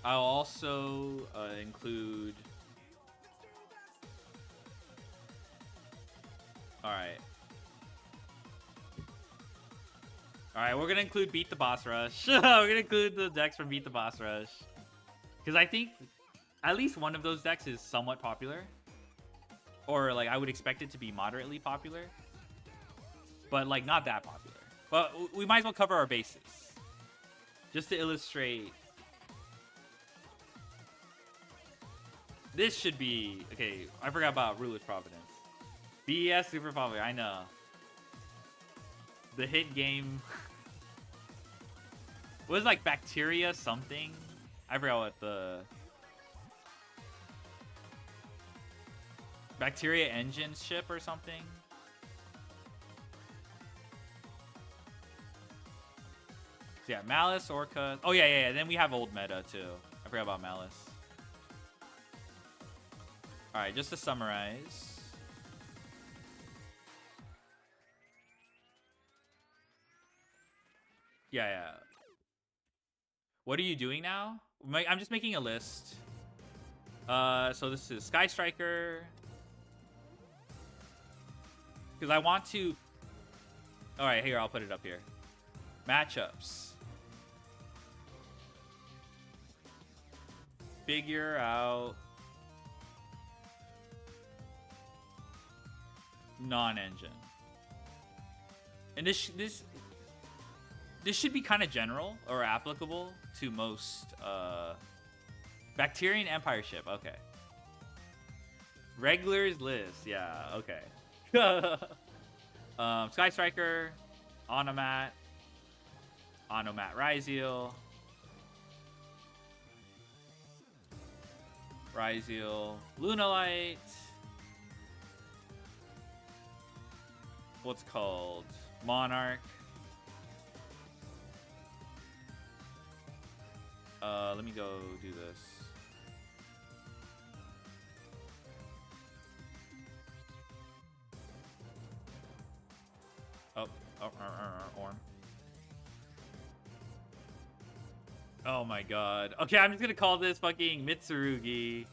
I'll also include... Alright, we're gonna include Beat the Boss Rush. We're gonna include the decks from Beat the Boss Rush. Because I think at least one of those decks is somewhat popular. Or like I would expect it to be moderately popular. But like not that popular. But we might as well cover our bases. Just to illustrate. This should be... Okay, I forgot about Ruler's Providence. BES super popular, I know. The hit game... What was like Bacteria something? I forgot what the... Bacteria engine ship or something? So yeah, Malice, Orca... Oh yeah, then we have old meta too. I forgot about Malice. Alright, just to summarize... Yeah. What are you doing now? I'm just making a list. So this is Sky Striker. Because I want to... Alright, here, I'll put it up here. Matchups. Figure out... non-engine. And this should be kind of general or applicable to most Bacterian Empire ship. Okay. Regulars list. Yeah. Okay. Sky Striker, Onomat, Ryzeal, Lunalite. What's called? Monarch. Let me go do this. Orm. Oh my god. Okay, I'm just gonna call this fucking Mitsurugi.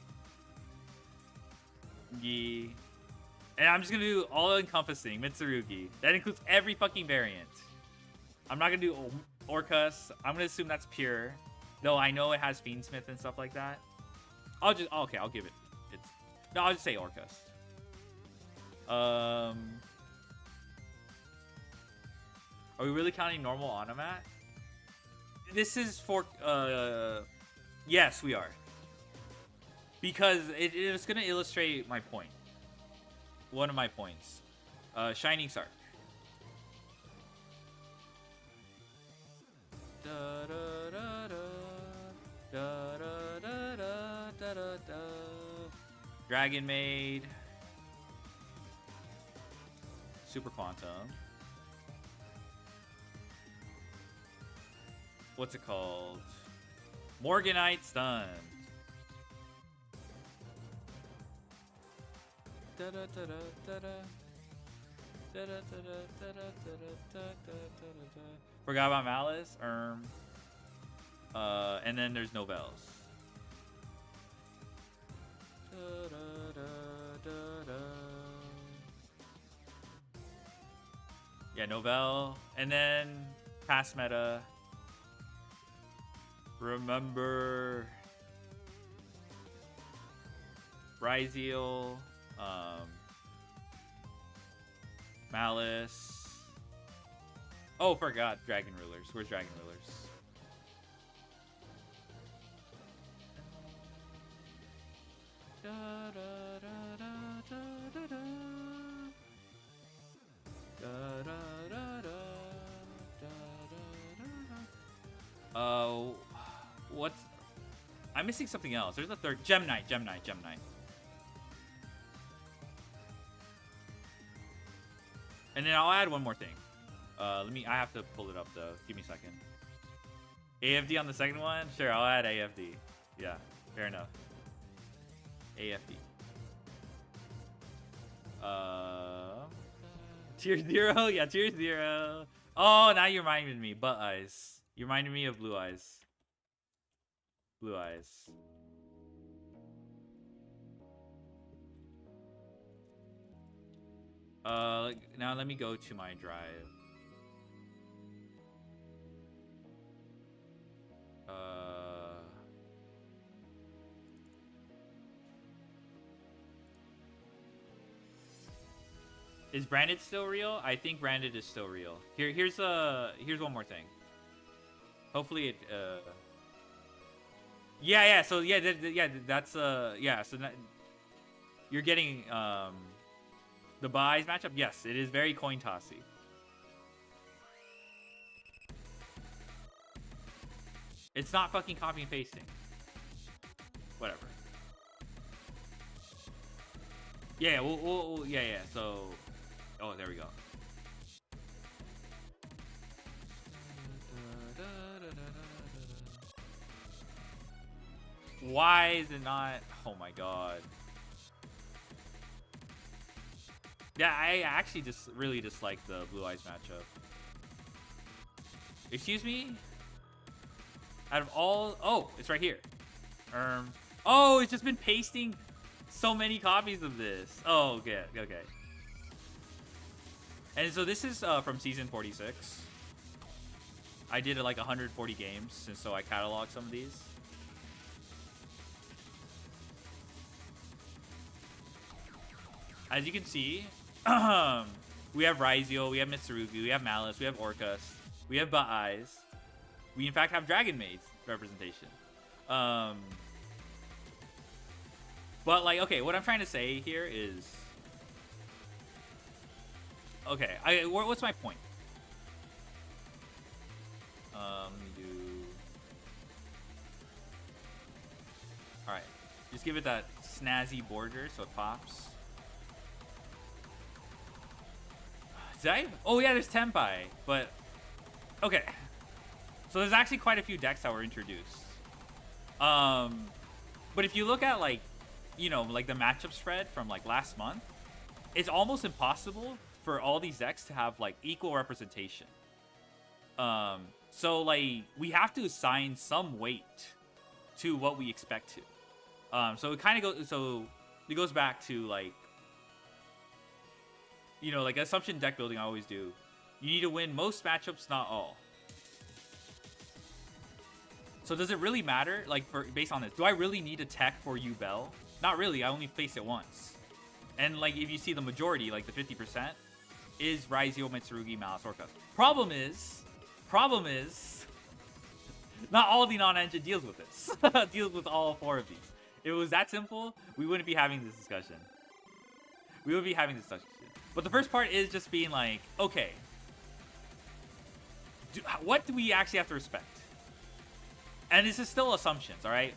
And I'm just gonna do all-encompassing Mitsurugi. That includes every fucking variant. I'm not gonna do Orcus. I'm gonna assume that's pure. Though I know it has Fiendsmith and stuff like that. I'll give it. I'll just say Orcus. Are we really counting normal Onomat? This is for, yes, we are. Because it is going to illustrate my point. One of my points. Shining Sark. Dragon Maid. Super Quantum. What's it called? Morganite Stunned. Forgot about Malice. And then there's Novels. Yeah, Novell. And then past meta. Remember Ryzeal, Malice. Oh, forgot Dragon Rulers. Where's Dragon Rulers? What's... I'm missing something else. There's a third. Gemini. And then I'll add one more thing. I have to pull it up though. Give me a second. AFD on the second one? Sure, I'll add AFD. Yeah, fair enough. AFD. Tier 0? Yeah, tier 0. Oh, now you reminded me. Butt Eyes. You reminded me of Blue Eyes. Blue Eyes. Now let me go to my drive. Is Branded still real? I think Branded is still real. Here's one more thing. Hopefully it yeah, so that's so you're getting the buys matchup. Yes, it is very coin tossy. It's not fucking copy and pasting. Whatever. Yeah, yeah. So, oh, there we go. Why is it not? Oh my god. Yeah, I actually just really dislike the Blue Eyes matchup. Excuse me? Out of all... Oh, it's right here. Oh, it's just been pasting so many copies of this. Oh, okay. And so this is from season 46. I did like 140 games, and so I cataloged some of these. As you can see, We have Raizio, we have Mitsurugi, we have Malice, we have Orcus, we have Butt Eyes. We in fact have Dragon Maid's representation. But like, okay, what I'm trying to say here is, okay, what's my point? Let me do. All right, just give it that snazzy border so it pops. Did I? Oh yeah, there's Tenpai, but okay. So there's actually quite a few decks that were introduced. But if you look at like, you know, like the matchup spread from like last month, it's almost impossible for all these decks to have like equal representation. So like we have to assign some weight to what we expect to. So it kind of goes. So it goes back to like, you know, like assumption deck building. I always do. You need to win most matchups, not all. So does it really matter? Like based on this, do I really need a tech for Bell? Not really. I only face it once. And like if you see the majority, like the 50%, is Raizio, Mitsurugi, Malice, Orcus. Problem is, not all the non-engine deals with this. Deals with all 4 of these. If it was that simple, we wouldn't be having this discussion. We would be having this discussion. But the first part is just being like, okay, what do we actually have to respect? And this is still assumptions, all right?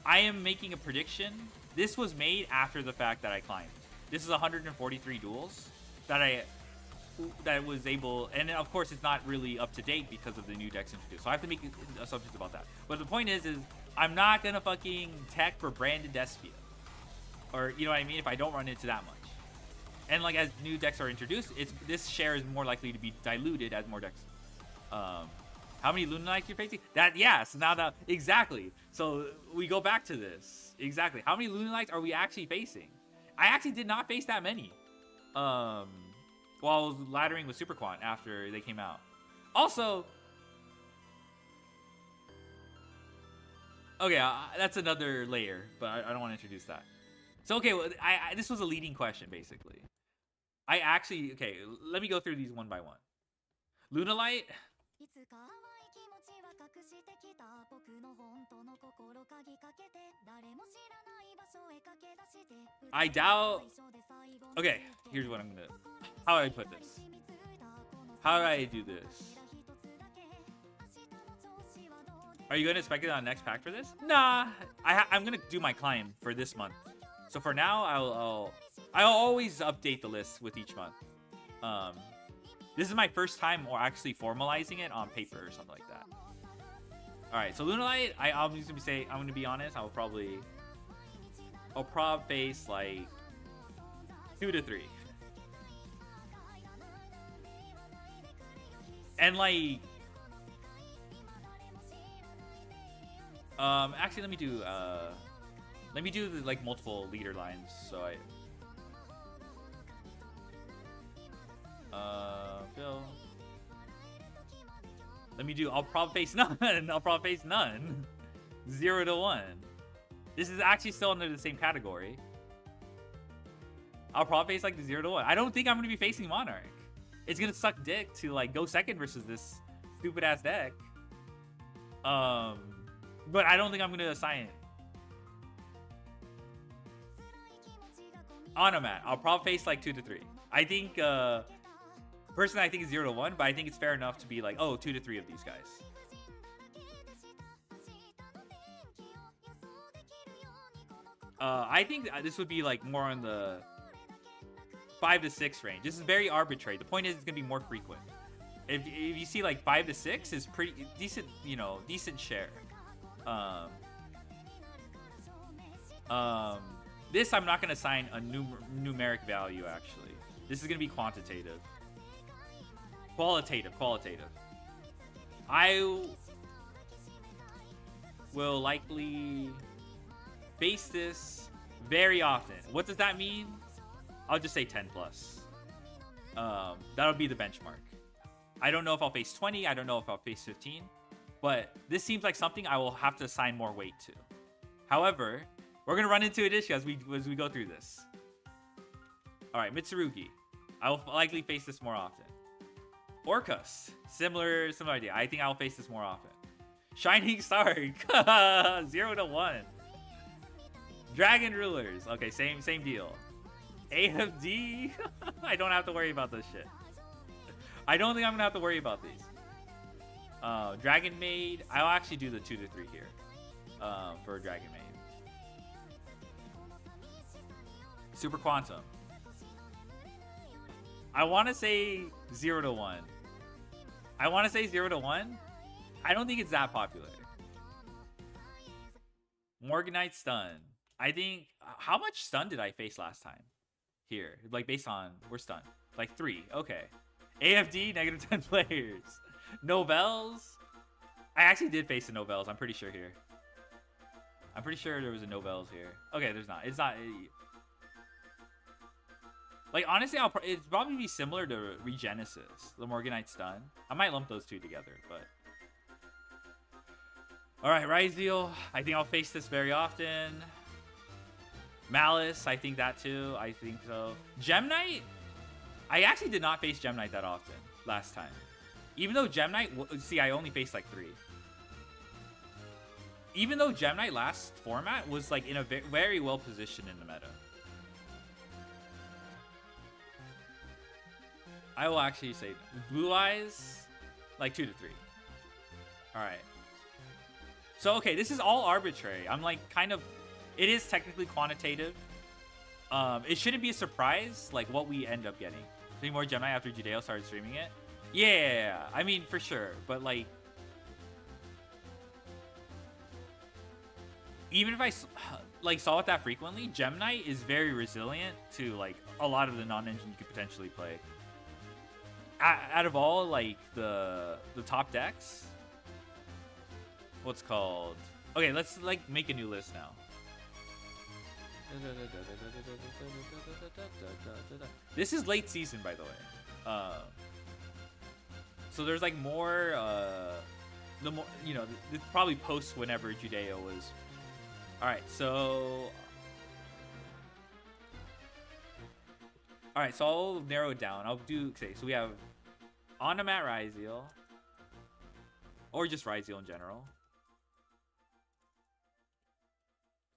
I am making a prediction. This was made after the fact that I climbed. This is 143 duels that was able, and of course it's not really up to date because of the new decks introduced. So I have to make assumptions about that. But the point is I'm not gonna fucking tech for Branded Despia, or you know what I mean? If I don't run into that much. And like as new decks are introduced, this share is more likely to be diluted as more decks. How many Luna Knights you're facing? Exactly. So we go back to this. Exactly. How many Luna Knights are we actually facing? I actually did not face that many. While I was laddering with Super Quant after they came out. Also, okay, that's another layer, but I don't want to introduce that. So okay, well, this was a leading question basically. Okay, let me go through these one by one. Lunalight. I doubt. Okay, here's what I'm gonna. How do I put this? How do I do this? Are you gonna spec it on next pack for this? Nah, I'm gonna do my climb for this month. So for now, I'll always update the list with each month. This is my first time or actually formalizing it on paper or something like that. All right, so Lunalight, I'm gonna be honest. I'll probably face like 2 to 3, and like, actually let me do the like multiple leader lines. So Phil. I'll probably face none. 0 to 1. This is actually still under the same category. I'll probably face like the 0 to 1. I don't think I'm gonna be facing Monarch. It's gonna suck dick to like go second versus this stupid ass deck. But I don't think I'm gonna assign it. Onomat, I'll probably face like 2 to 3. I think personally I think it's 0 to 1, but I think it's fair enough to be like, oh, 2 to 3 of these guys. I think this would be like more on the 5 to 6 range. This is very arbitrary. The point is it's gonna be more frequent. If you see like 5 to 6 is pretty decent, you know, decent share. This I'm not gonna assign a numeric value actually. This is gonna be quantitative. Qualitative. I will likely face this very often. What does that mean? I'll just say 10 plus. That'll be the benchmark. I don't know if I'll face 20. I don't know if I'll face 15. But this seems like something I will have to assign more weight to. However, we're gonna run into an issue as we go through this. All right, Mitsurugi. I will likely face this more often. Orcus, similar idea. I think I'll face this more often. Shining Star, 0 to 1. Dragon Rulers, okay, same deal. AFD, I don't have to worry about this shit. I don't think I'm gonna have to worry about these. Dragon Maid, I'll actually do the 2 to 3 here for Dragon Maid. Super Quantum. I want to say 0 to 1. I want to say 0 to 1. I don't think it's that popular. Morganite Stun. I think, how much stun did I face last time? Here, like based on, we're stunned. Like 3, okay. AFD, negative 10 players. Novels. I actually did face the Novels, I'm pretty sure here. I'm pretty sure there was a Novels here. Okay, there's not. It's not. Like, honestly, it'd probably be similar to Regenesis, the Morganite Stun. I might lump those two together, but... Alright, Ryzeal. I think I'll face this very often. Malice, I think that too. I think so. Gem Knight? I actually did not face Gem Knight that often last time. Even though Gem Knight... See, I only faced like 3. Even though Gem Knight last format was like in a very well positioned in the meta. I will actually say Blue Eyes, like 2 to 3. All right. So, okay, this is all arbitrary. I'm like kind of, it is technically quantitative. It shouldn't be a surprise, like what we end up getting. Any more Gemini after Judeo started streaming it? Yeah, I mean, for sure. But like, even if I like saw it that frequently, Gemini is very resilient to like a lot of the non-engine you could potentially play. Out of all like the top decks, what's called? Okay, let's like make a new list now. This is late season, by the way. So there's like more. The more, you know, it's probably post whenever Judeo was. All right, so. All right, so I'll narrow it down. I'll do, okay, so we have Onomat Ryzeal, or just Ryzeal in general.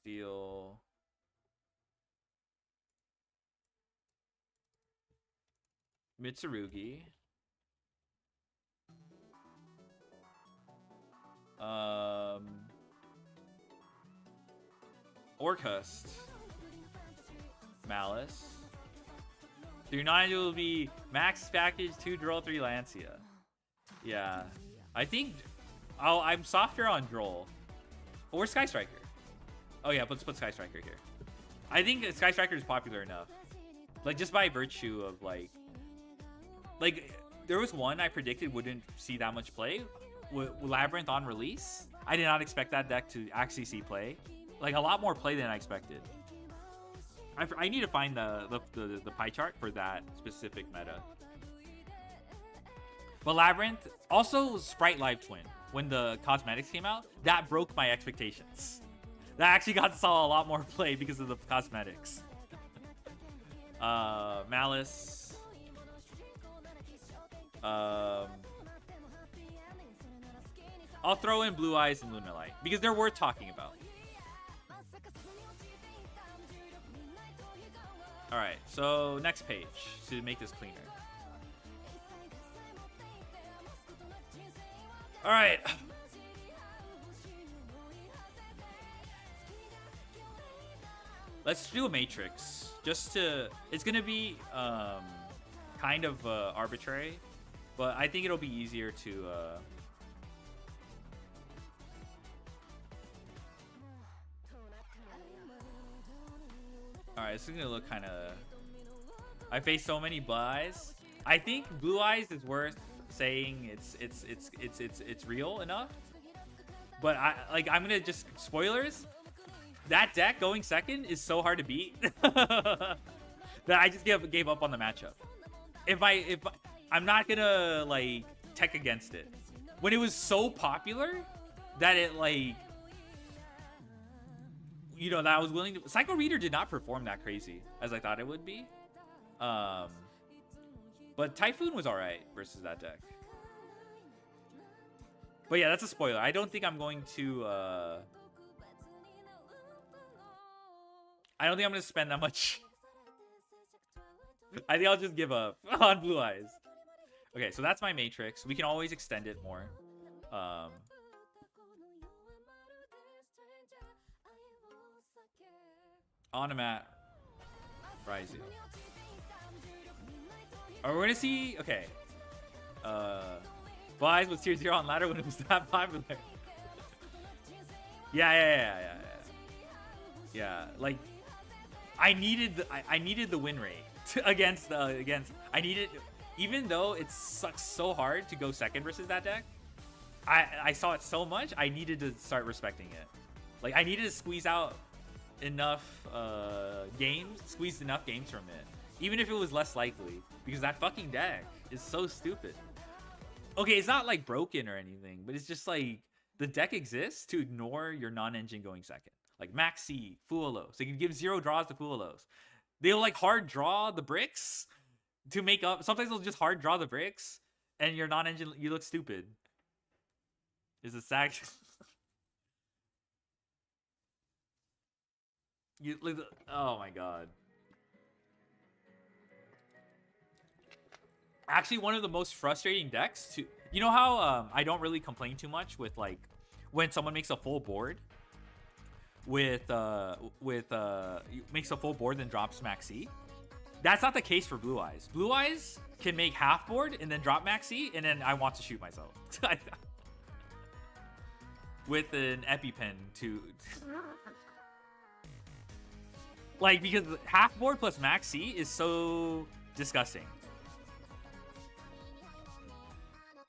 Zeal. Mitsurugi. Orcust. Malice. So your 9 will be max package 2 Droll 3 Lancia. Yeah. I think I'm softer on Droll. Or Sky Striker. Oh yeah, let's put Sky Striker here. I think Sky Striker is popular enough. Like just by virtue of like there was one I predicted wouldn't see that much play. Labyrinth on release. I did not expect that deck to actually see play. Like a lot more play than I expected. I need to find the pie chart for that specific meta. But Labyrinth, also Sprite Live Twin, when the cosmetics came out, that broke my expectations. That actually saw a lot more play because of the cosmetics. Malice. I'll throw in Blue Eyes and Lunalight because they're worth talking about. All right, so next page to make this cleaner. All right. Let's do a matrix. Just to, it's gonna be kind of arbitrary, but I think it'll be easier to. Alright, this is gonna look kind of. I face so many buys. I think Blue Eyes is worth saying it's real enough. But I'm gonna just spoilers. That deck going second is so hard to beat that I just gave up on the matchup. If I'm not gonna like tech against it when it was so popular that it like. You know, that I was willing to. Psycho Reader did not perform that crazy as I thought it would be. But Typhoon was alright versus that deck. But yeah, that's a spoiler. I don't think I'm going to... I don't think I'm going to spend that much. I think I'll just give up on Blue Eyes. Okay, so that's my Matrix. We can always extend it more. Onomat. Rising. Are we going to see... Okay. Blue Eyes was tier 0 on ladder when it was that popular. Yeah, like... I needed the win rate against I needed, even though it sucks so hard to go second versus that deck. I saw it so much, I needed to start respecting it. Like I needed to squeeze out enough squeeze enough games from it, even if it was less likely, because that fucking deck is so stupid. Okay, it's not like broken or anything, but it's just like the deck exists to ignore your non-engine going second. Like Maxi, Fuolo. So you can give 0 draws to Fuolos. They'll like hard draw the bricks to make up. Sometimes they'll just hard draw the bricks and you're non-engine, you look stupid. Is a sack. You look, oh my god. Actually, one of the most frustrating decks to, you know how I don't really complain too much with like when someone makes a full board makes a full board then drops Maxi. That's not the case for Blue Eyes. Blue Eyes can make half board and then drop Maxi, and then I want to shoot myself with an EpiPen to like, because half board plus Maxi is so disgusting.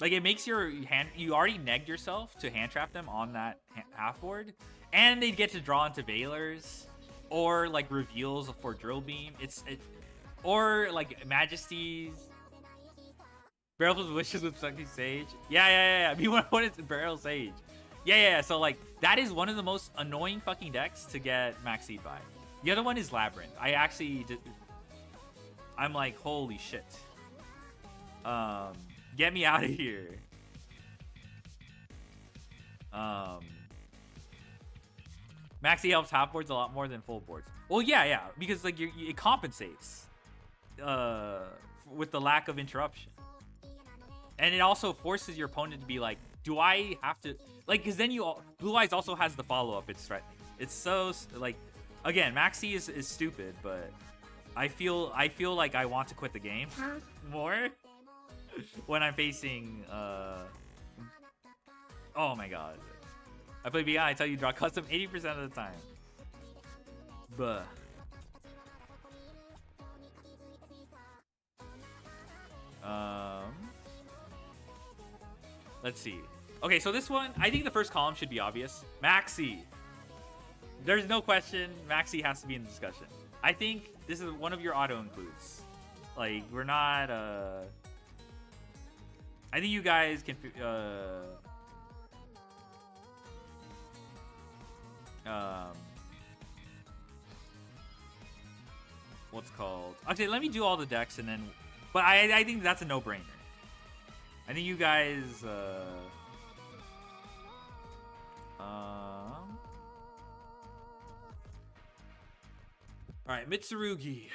Like it makes your hand, you already negged yourself to hand trap them on that half board. And they get to draw into Veilers or like reveals for Drill Beam. Or like Majesties. Barrels with Wishes with Sucking Sage. Yeah. B1 is Barrel Sage. Yeah. So like that is one of the most annoying fucking decks to get Maxi'd by. The other one is Labyrinth. I'm like, holy shit. Get me out of here. Maxi helps half boards a lot more than full boards. Well, yeah, because like it compensates with the lack of interruption, and it also forces your opponent to be like, do I have to like? Because then Blue Eyes also has the follow up. It's threatening. It's so like, again, Maxi is stupid, but I feel like I want to quit the game more when I'm facing. Oh my god. I play BI, I tell you draw custom 80% of the time. Buh. Let's see. Okay, so this one, I think the first column should be obvious. Maxi. There's no question, Maxi has to be in the discussion. I think this is one of your auto includes. Like, we're not, I think you guys can, what's called? Okay, let me do all the decks and then, but I think that's a no-brainer. I think you guys, all right, Mitsurugi.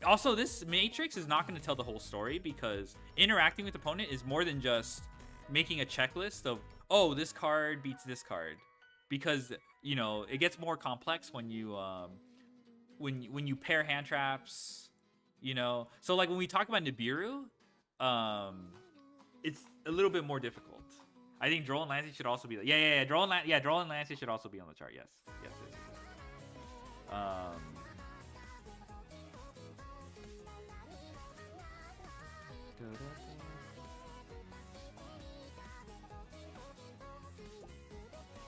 Also, this matrix is not going to tell the whole story because interacting with the opponent is more than just making a checklist of, oh, this card beats this card. Because, you know, it gets more complex when you when you pair hand traps, you know. So like when we talk about Nibiru, it's a little bit more difficult. I think Droll and Lancey should also be like, yeah, Droll and Lancey should also be on the chart. Yes.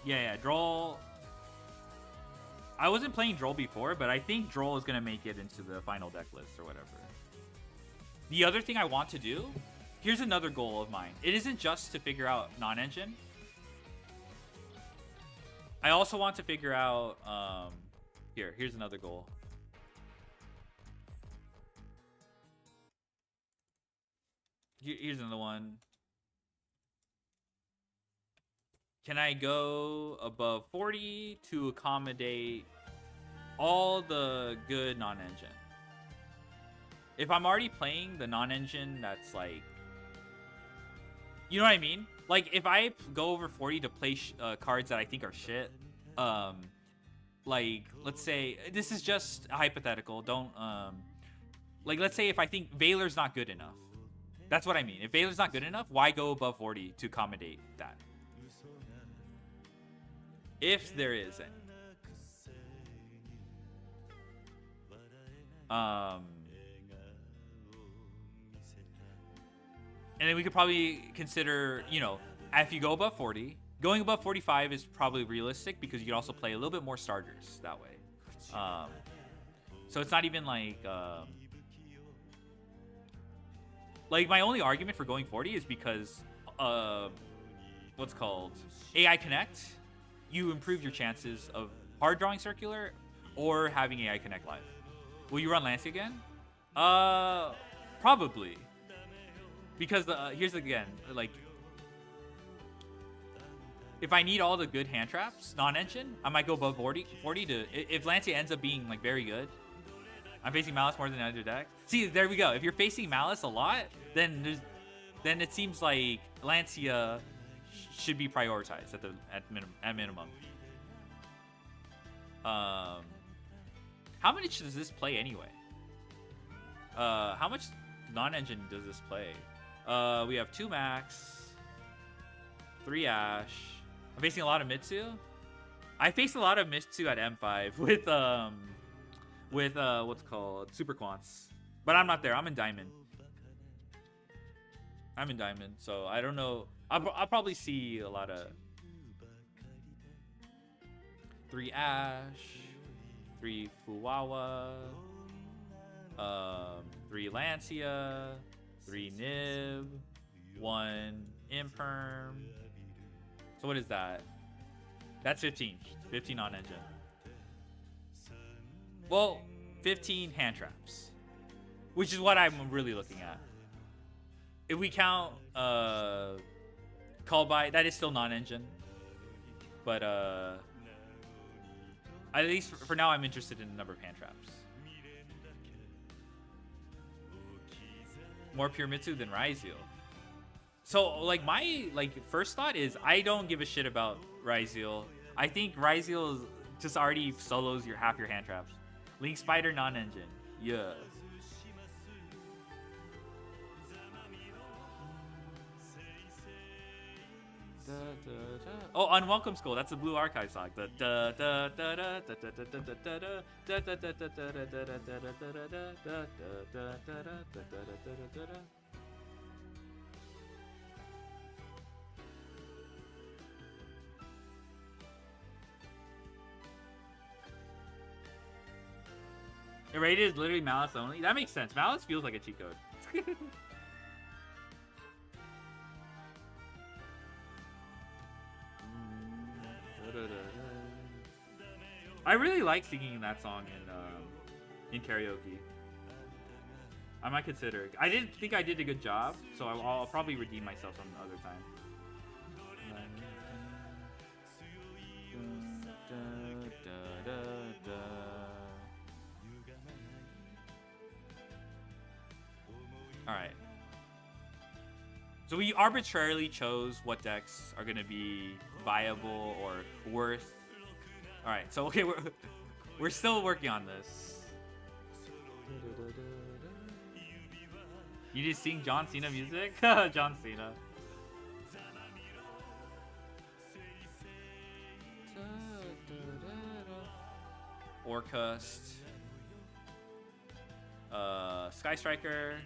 Yeah, Droll. I wasn't playing Droll before, but I think Droll is going to make it into the final deck list or whatever. The other thing I want to do, here's another goal of mine. It isn't just to figure out non-engine. I also want to figure out, Here's another goal. Here's another one. Can I go above 40 to accommodate all the good non-engine? If I'm already playing the non-engine that's like... You know what I mean? Like, if I go over 40 to play cards that I think are shit, like, let's say... This is just hypothetical. Don't... Like, let's say if I think Valor's not good enough. That's what I mean. If Valor's not good enough, why go above 40 to accommodate that? If there is any. And then we could probably consider, you know, if you go above 40, going above 45 is probably realistic because you can also play a little bit more starters that way. So it's not even like my only argument for going 40 is because what's called AI Connect. You improve your chances of hard drawing circular or having AI Connect live. Will you run Lancey again? Probably. Because here's again, like, if I need all the good hand traps, non-engine, I might go above 40 to, if Lancey ends up being like very good, I'm facing Malice more than another deck. See, there we go. If you're facing Malice a lot, then it seems like Lancia should be prioritized at minimum. How much does this play anyway? How much non-engine does this play? We have 2 Max, 3 Ash. I'm facing a lot of Mitsu. I faced a lot of Mitsu at M5 with what's called Super Quants, but I'm not there. I'm in Diamond. So I don't know. I'll probably see a lot of 3 Ash, 3 Fuwawa, 3 Lancia, 3 Nib, 1 Imperm. So what is that? That's 15. 15 on engine. Well, 15 hand traps, which is what I'm really looking at. If we count call by, that is still non-engine, but at least for now I'm interested in the number of hand traps. More pure Mitsu than Raizel. So like my first thought is I don't give a shit about Raizel. I think Raizel just already solos half your hand traps. Link Spider non-engine. Yeah. Oh, Unwelcome School. That's the Blue Archive song. Rated is literally Malice only. That makes sense. Malice feels like a cheat code. I really like singing that song in karaoke. I might consider it. I didn't think I did a good job, so I'll probably redeem myself some other time. Alright. So we arbitrarily chose what decks are going to be viable or worth. Alright, so okay, we're still working on this. You just sing John Cena music? John Cena. Orcust. Sky Striker.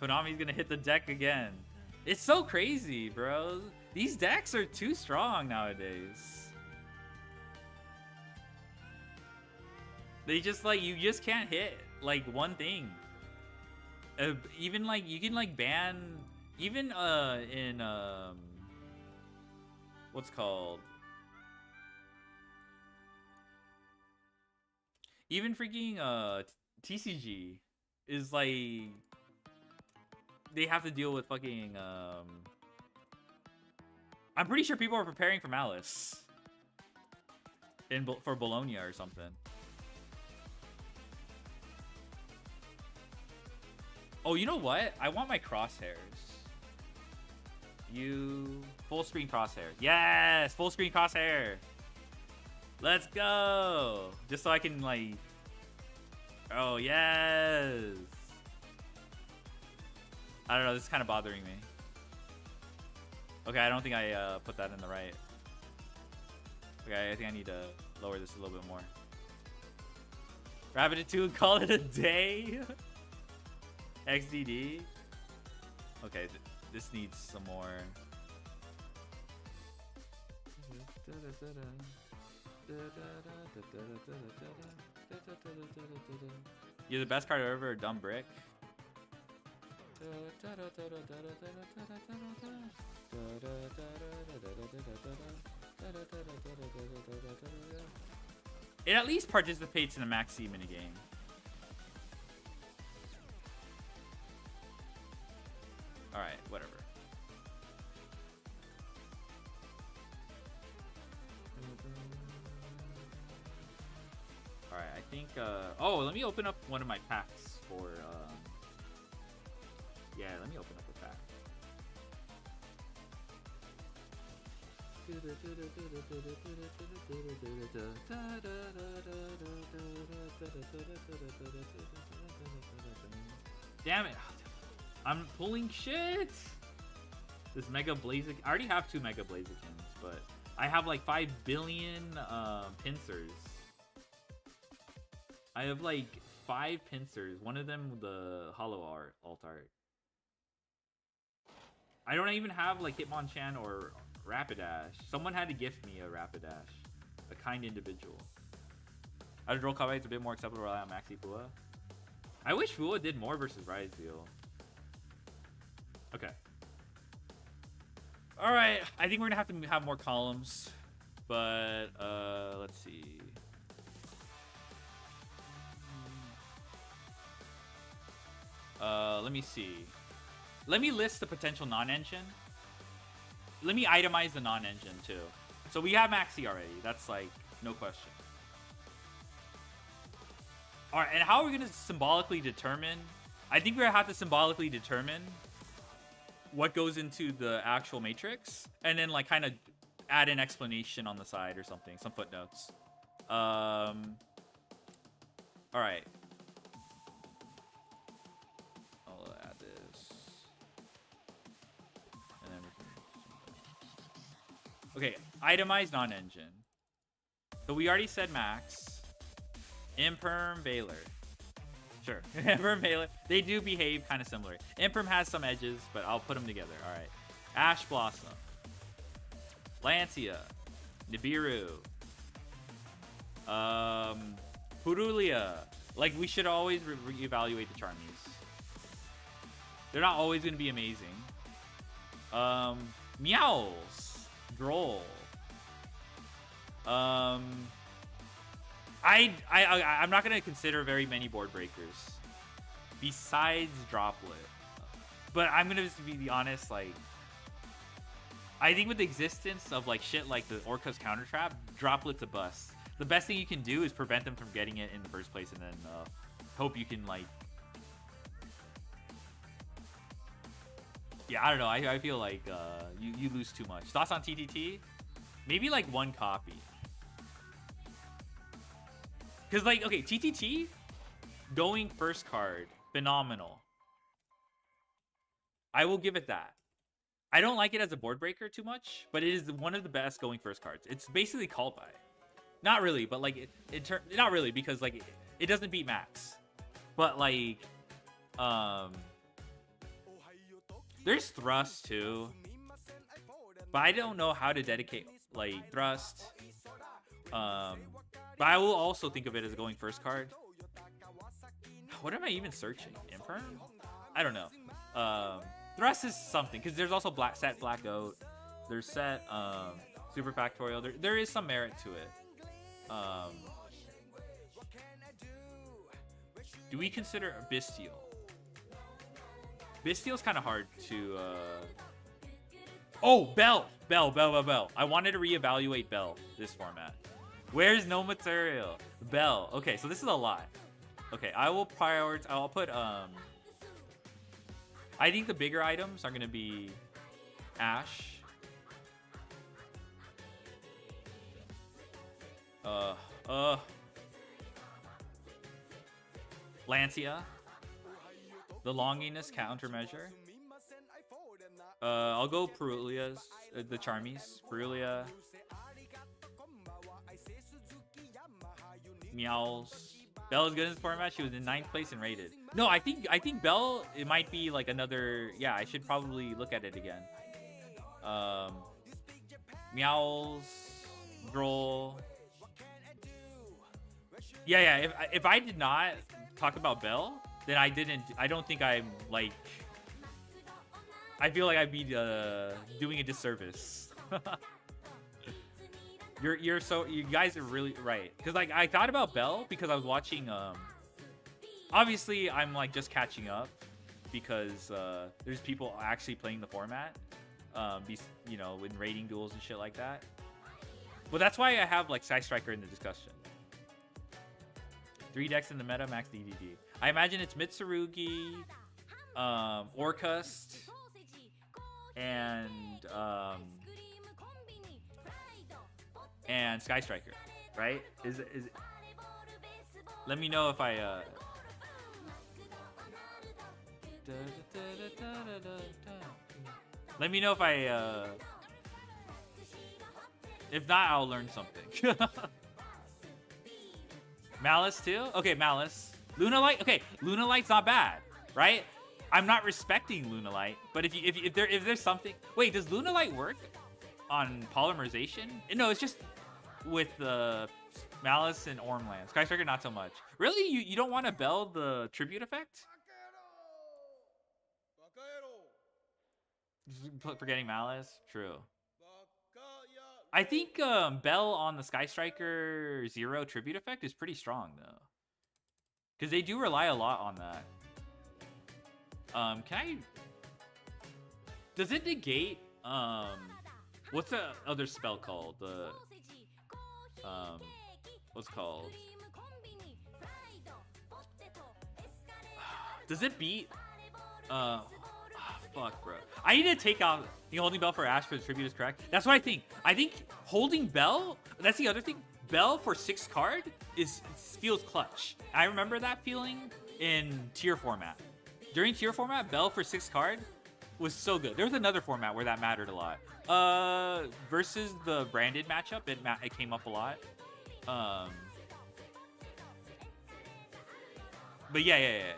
Konami's gonna hit the deck again. It's so crazy, bro. These decks are too strong nowadays. They just you just can't hit like one thing. Even like you can like ban even in what's called Even freaking TCG is like they have to deal with fucking I'm pretty sure people are preparing for Malice for Bologna or something. Oh, you know what? I want my crosshairs. Full screen crosshair. Yes, full screen crosshair. Let's go. Just so I can like. Oh yes. I don't know. This is kind of bothering me. Okay, I don't think I put that in the right. Okay, I think I need to lower this a little bit more. Wrap it in 2 and call it a day. XDD. Okay, this needs some more. You're the best card ever, dumb brick. It at least participates in a Max C minigame. Alright, whatever. Alright, I think, oh, let me open up one of my packs for, yeah, let me open up a pack. Damn it. I'm pulling shit. This Mega Blaziken. I already have 2 Mega Blazikens, but I have like 5 billion pincers. I have like 5 pincers. One of them the hollow alt art. I don't even have like Hitmonchan or Rapidash. Someone had to gift me a Rapidash. A kind individual. I would roll Kawaii's a bit more acceptable on Maxi Fua. I wish Fua did more versus Rise Deal. Okay. Alright, I think we're gonna have to have more columns. But let's see. Let me see. Let me list the potential non-engine. Let me itemize the non-engine too. So we have Maxi already. That's like no question. All right, and how are we gonna symbolically determine? I think we're gonna have to symbolically determine what goes into the actual matrix, and then like kind of add an explanation on the side or something, some footnotes. All right. I'll add this. And then okay, itemized non-engine. So we already said Max. Imperm, Valor. Sure. Imperm, Valor. They do behave kind of similar. Imperm has some edges, but I'll put them together. All right. Ash Blossom. Lancia. Nibiru. Purulia. Like, we should always reevaluate the Charmies. They're not always going to be amazing. Meowls. Droll. I'm not going to consider very many board breakers besides Droplet. But I'm going to just be honest, like, I think with the existence of like shit like the Orca's counter trap, Droplet's a bust. The best thing you can do is prevent them from getting it in the first place, and then hope you can like, yeah, I don't know. I feel like you lose too much. Thoughts on TTT? Maybe like 1 copy. Because, like, okay, TTT, going first card, phenomenal. I will give it that. I don't like it as a board breaker too much, but it is one of the best going first cards. It's basically called by. Not really, but, like, not really, because, like, it doesn't beat Max. But, like, there's Thrust, too. But I don't know how to dedicate, like, Thrust. But I will also think of it as a going first card. What am I even searching? Imperm? I don't know. Thrust is something, because there's also set Black Goat. There's set Super Factorial. There is some merit to it. Do we consider Bestial? Bestial's kind of hard to... Oh, Bell! Bell. I wanted to reevaluate Bell this format. Where's no material? Bell. Okay, so this is a lot. Okay, I will prioritize... I'll put... I think the bigger items are going to be Ash. Lancia. The Longinus countermeasure. I'll go Perulia's, the Charmies. Perulia. Meows. Bell is good in this format. She was in 9th place and rated. No, I think Bell, it might be like another... Yeah, I should probably look at it again. Meows. Droll. Yeah. If I did not talk about Bell, then I don't think I'm like... I feel like I'd be doing a disservice. You guys are really right. Because like I thought about Bell because I was watching obviously I'm like just catching up because there's people actually playing the format. You know, in rating duels and shit like that. But that's why I have like Sky Striker in the discussion. 3 decks in the meta, max DDD. I imagine it's Mitsurugi, Orcust, and Sky Striker, right? Is it? Let me know if I let me know if I if not, I'll learn something. Malice too? Okay, Malice. Lunalight? Okay, Lunalight's not bad, right? I'm not respecting Lunalight, but if there's something... Wait, does Lunalight work on polymerization? No, it's just with Malice and Ormland. Sky Striker, not so much. Really? You don't want to Bell the tribute effect? Forgetting Malice? True. I think Bell on the Sky Striker 0 tribute effect is pretty strong, though. Because they do rely a lot on that. Can I... Does it negate... What's the other spell called? The... What's it called? Does it beat... fuck, bro. I need to take out the holding Bell for Ash for the tribute is correct. That's what I think. I think holding Bell, that's the other thing. Bell for 6 card feels clutch. I remember that feeling in tier format. During tier format, Bell for 6 card was so good. There was another format where that mattered a lot. Versus the branded matchup, it came up a lot. But yeah.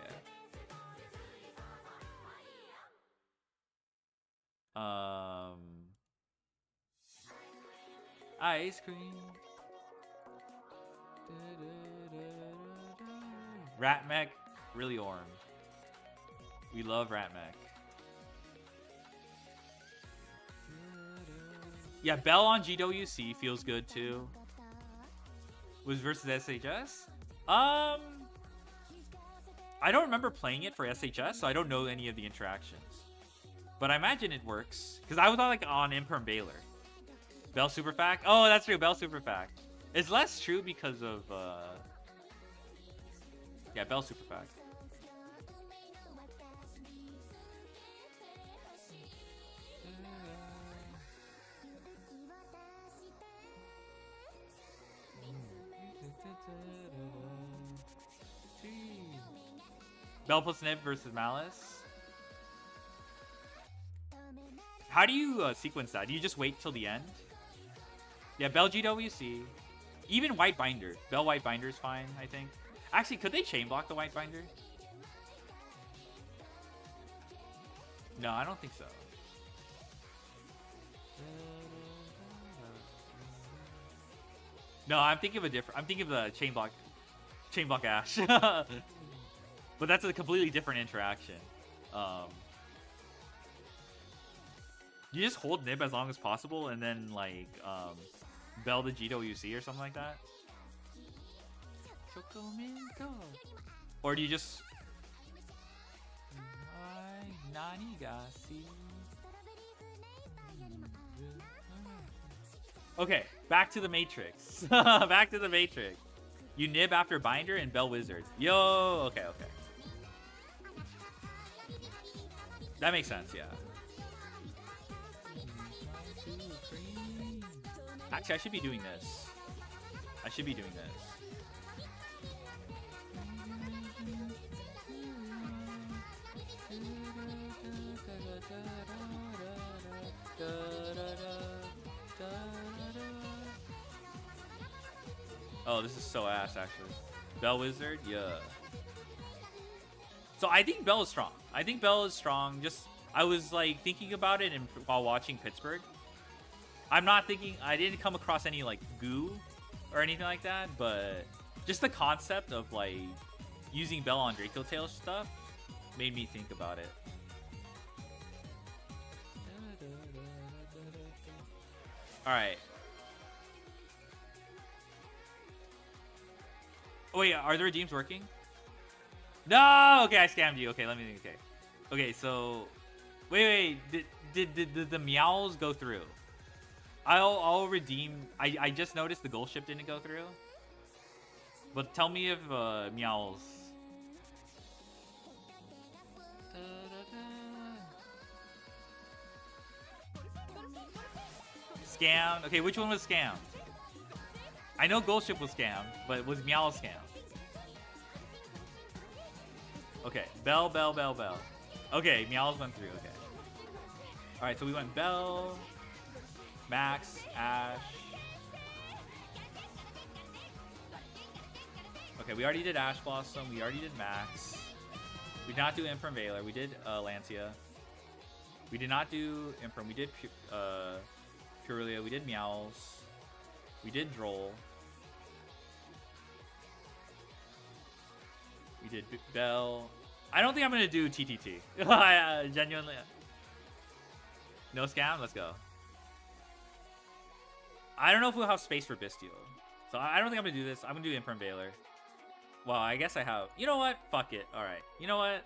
Ice cream. Rat Mech, really Orm. We love Rat Mech. Yeah, Bell on GWC feels good too. Was versus SHS? I don't remember playing it for SHS, so I don't know any of the interactions. But I imagine it works. Because I was on Imperm Baylor. Bell Super Fact? Oh, that's true. Bell Super Fact. It's less true because of... Yeah, Bell Super Fact. Bell plus Nib versus Malice. How do you sequence that? Do you just wait till the end? Yeah, Bell GWC. Even White Binder. Bell White Binder is fine, I think. Actually, could they chain block the White Binder? No, I don't think so. No, I'm thinking of a different... I'm thinking of the chain block Ash. But that's a completely different interaction. You just hold Nib as long as possible and then like Bell the GWC or something like that. Or do you just... Okay, back to the Matrix. Back to the Matrix. You nib after Binder and Bell Wizard. Yo, okay, okay. That makes sense, yeah. Actually, I should be doing this. I should be doing this. Oh, this is so ass, actually. Bell Wizard, yeah. So I think Bell is strong. I think Bell is strong. Just, I was like thinking about it while watching Pittsburgh. I'm not thinking, I didn't come across any like goo or anything like that, but just the concept of like using Bell on Draco Tail stuff made me think about it. Alright. Oh wait, are the redeems working? No! Okay, I scammed you. Okay, let me think. Okay. Okay, so... Wait. Did the meows go through? I'll redeem... I just noticed the goal ship didn't go through. But tell me if meows... Scammed? Okay, which one was scammed? I know goal ship was scammed, but was meow scammed? Okay, Bell. Okay, meows went through, okay. Alright, so we went Bell, Max, Ash. Okay, we already did Ash Blossom, we already did Max. We did not do Imperm Valor, we did Lancia. We did not do Imperm, we did Purelia, we did Meows. We did Droll. We did Bell. I don't think I'm gonna do TTT. Genuinely. No scam? Let's go. I don't know if we'll have space for Bistio. So I don't think I'm gonna do this. I'm gonna do Imperm Valor. Well, I guess I have. You know what? Fuck it. Alright. You know what?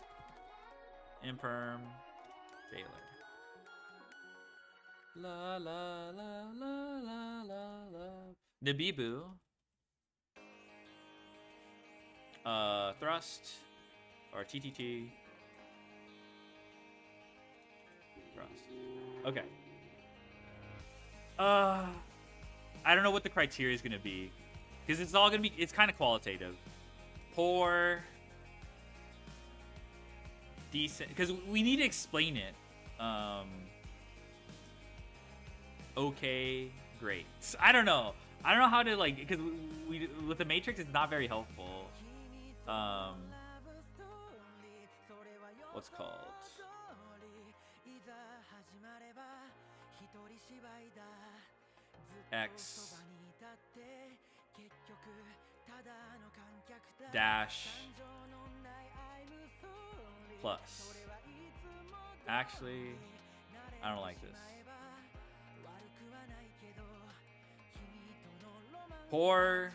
Imperm Valor. La la la la la la la. Nabibu. Thrust. Or TTT. Thrust. Okay. I don't know what the criteria is gonna be. Because it's all gonna be, it's kind of qualitative. Poor. Decent. Because we need to explain it. Okay, great. I don't know how to like, because we with the Matrix it's not very helpful. What's called? X dash plus. Actually, I don't like this. Poor.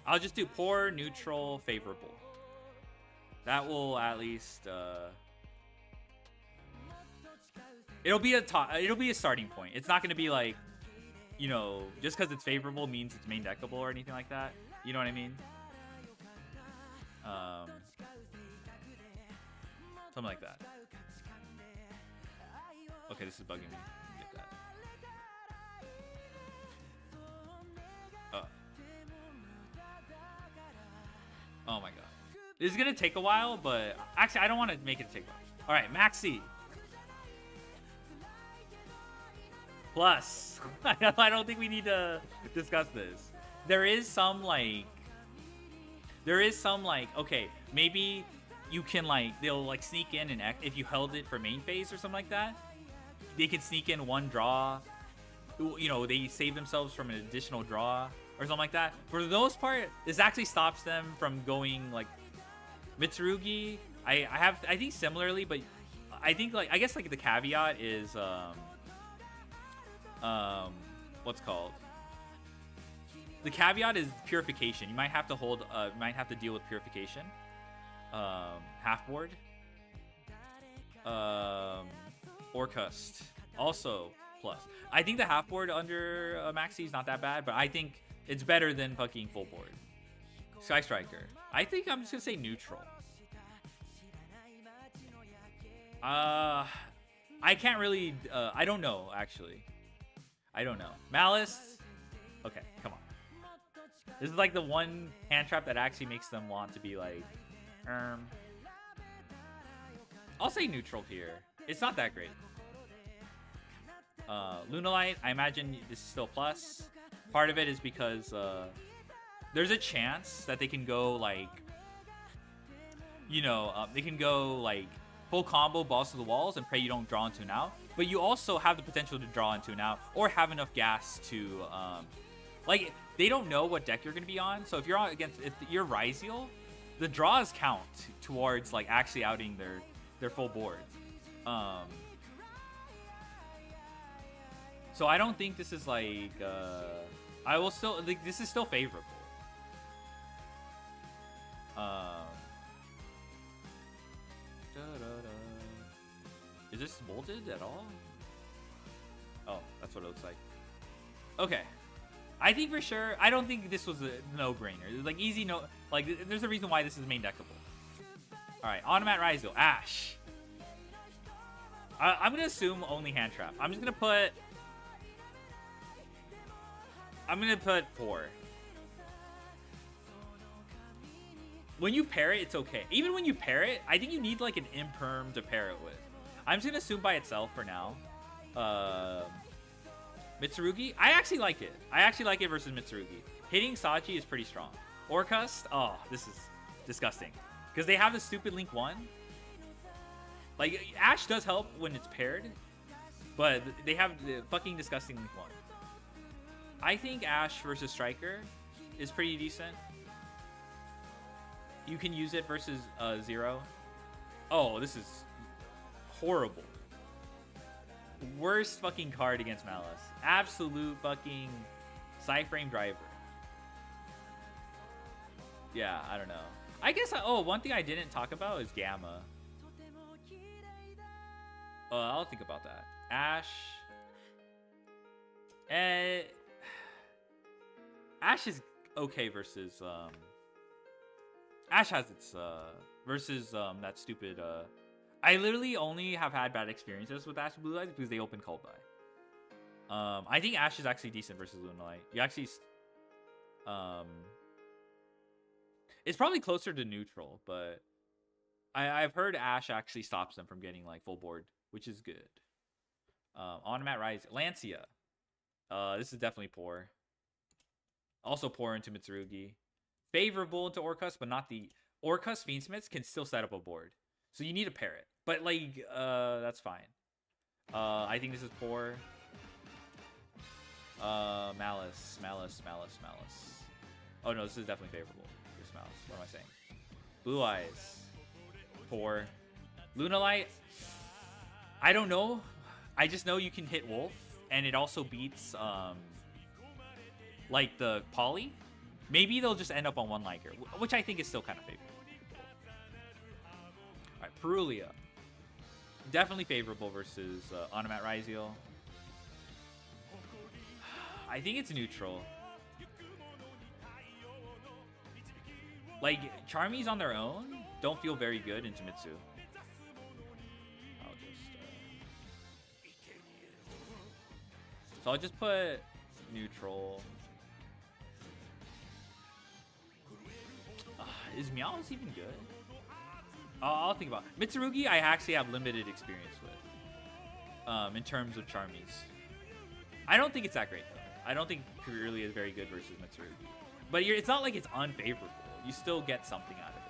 I'll just do poor, neutral, favorable. That will at least it'll be a starting point. It's not gonna be like, you know, just because it's favorable means it's main deckable or anything like that. You know what I mean? Something like that. Okay, this is bugging me. Get that. Oh my god. This is gonna take a while, but actually I don't want to make it take a while. Alright, Maxi. Plus. I don't think we need to discuss this. There is some like, okay, maybe you can like, they'll like sneak in and if you held it for main phase or something like that, they can sneak in one draw. You know, they save themselves from an additional draw or something like that. For the most part, this actually stops them from going like Mitsurugi. I think similarly, but I think like, I guess like the caveat is what's called The caveat is purification. You might have to hold. Might have to deal with purification. Half board. Orcust also plus. I think the half board under Maxi is not that bad, but I think it's better than fucking full board. Sky Striker. I think I'm just gonna say neutral. I can't really. I don't know actually. I don't know. Malice. Okay, come on. This is like the one hand trap that actually makes them want to be like, I'll say neutral here. It's not that great. Lunalight, I imagine this is still plus. Part of it is because there's a chance that they can go like, they can go like full combo balls to the walls and pray you don't draw into an out. But you also have the potential to draw into an out or have enough gas to, like, they don't know what deck you're going to be on. So if you're on against, if you're Ryziel, the draws count towards like actually outing their full board. So I don't think this is like, I will still, like, this is still favorable. Is this bolted at all? Oh, that's what it looks like. Okay. I think for sure, I don't think this was a no-brainer. Like, easy no, like, there's a reason why this is main deckable. Alright, Automat Ryzo, Ash. I'm gonna assume only hand trap. I'm just gonna put 4. When you pair it, it's okay. Even when you pair it, I think you need like an imperm to pair it with. I'm just gonna assume by itself for now. Mitsurugi, I actually like it. I actually like it versus Mitsurugi. Hitting Sachi is pretty strong. Orcust, oh, this is disgusting. Because they have the stupid Link 1. Like, Ash does help when it's paired, but they have the fucking disgusting Link 1. I think Ash versus Striker is pretty decent. You can use it versus Zero. Oh, this is horrible. Worst fucking card against Malice. Absolute fucking side frame driver. Yeah, I don't know. I guess, one thing I didn't talk about is Gamma. I'll think about that. Ash. Ash is okay versus, Ash has its, versus, that stupid, I literally only have had bad experiences with Ash and Blue Eyes because they open Cold Buy. I think Ash is actually decent versus Lunalight. You actually, it's probably closer to neutral, but I've heard Ash actually stops them from getting like full board, which is good. Automat Rise, Lancia. This is definitely poor. Also poor into Mitsurugi. Favorable into Orcust, but not the Orcust Fiendsmiths can still set up a board. So you need to pair it. But like, that's fine. I think this is poor. Malice. Oh no, this is definitely favorable. Here's Malice. What am I saying? Blue Eyes. Poor. Lunalight. I don't know. I just know you can hit Wolf, and it also beats like the Poly. Maybe they'll just end up on one liker, which I think is still kind of favorable. Alright, Perulia. Definitely favorable versus Automat Ryziel. I think it's neutral. Like, Charmies on their own don't feel very good into Mitsu. So I'll just put neutral. Is Meowth even good? I'll think about it. Mitsurugi, I actually have limited experience with. In terms of Charmies. I don't think it's that great, though. I don't think Perulia is very good versus Mitsurugi. But it's not like it's unfavorable. You still get something out of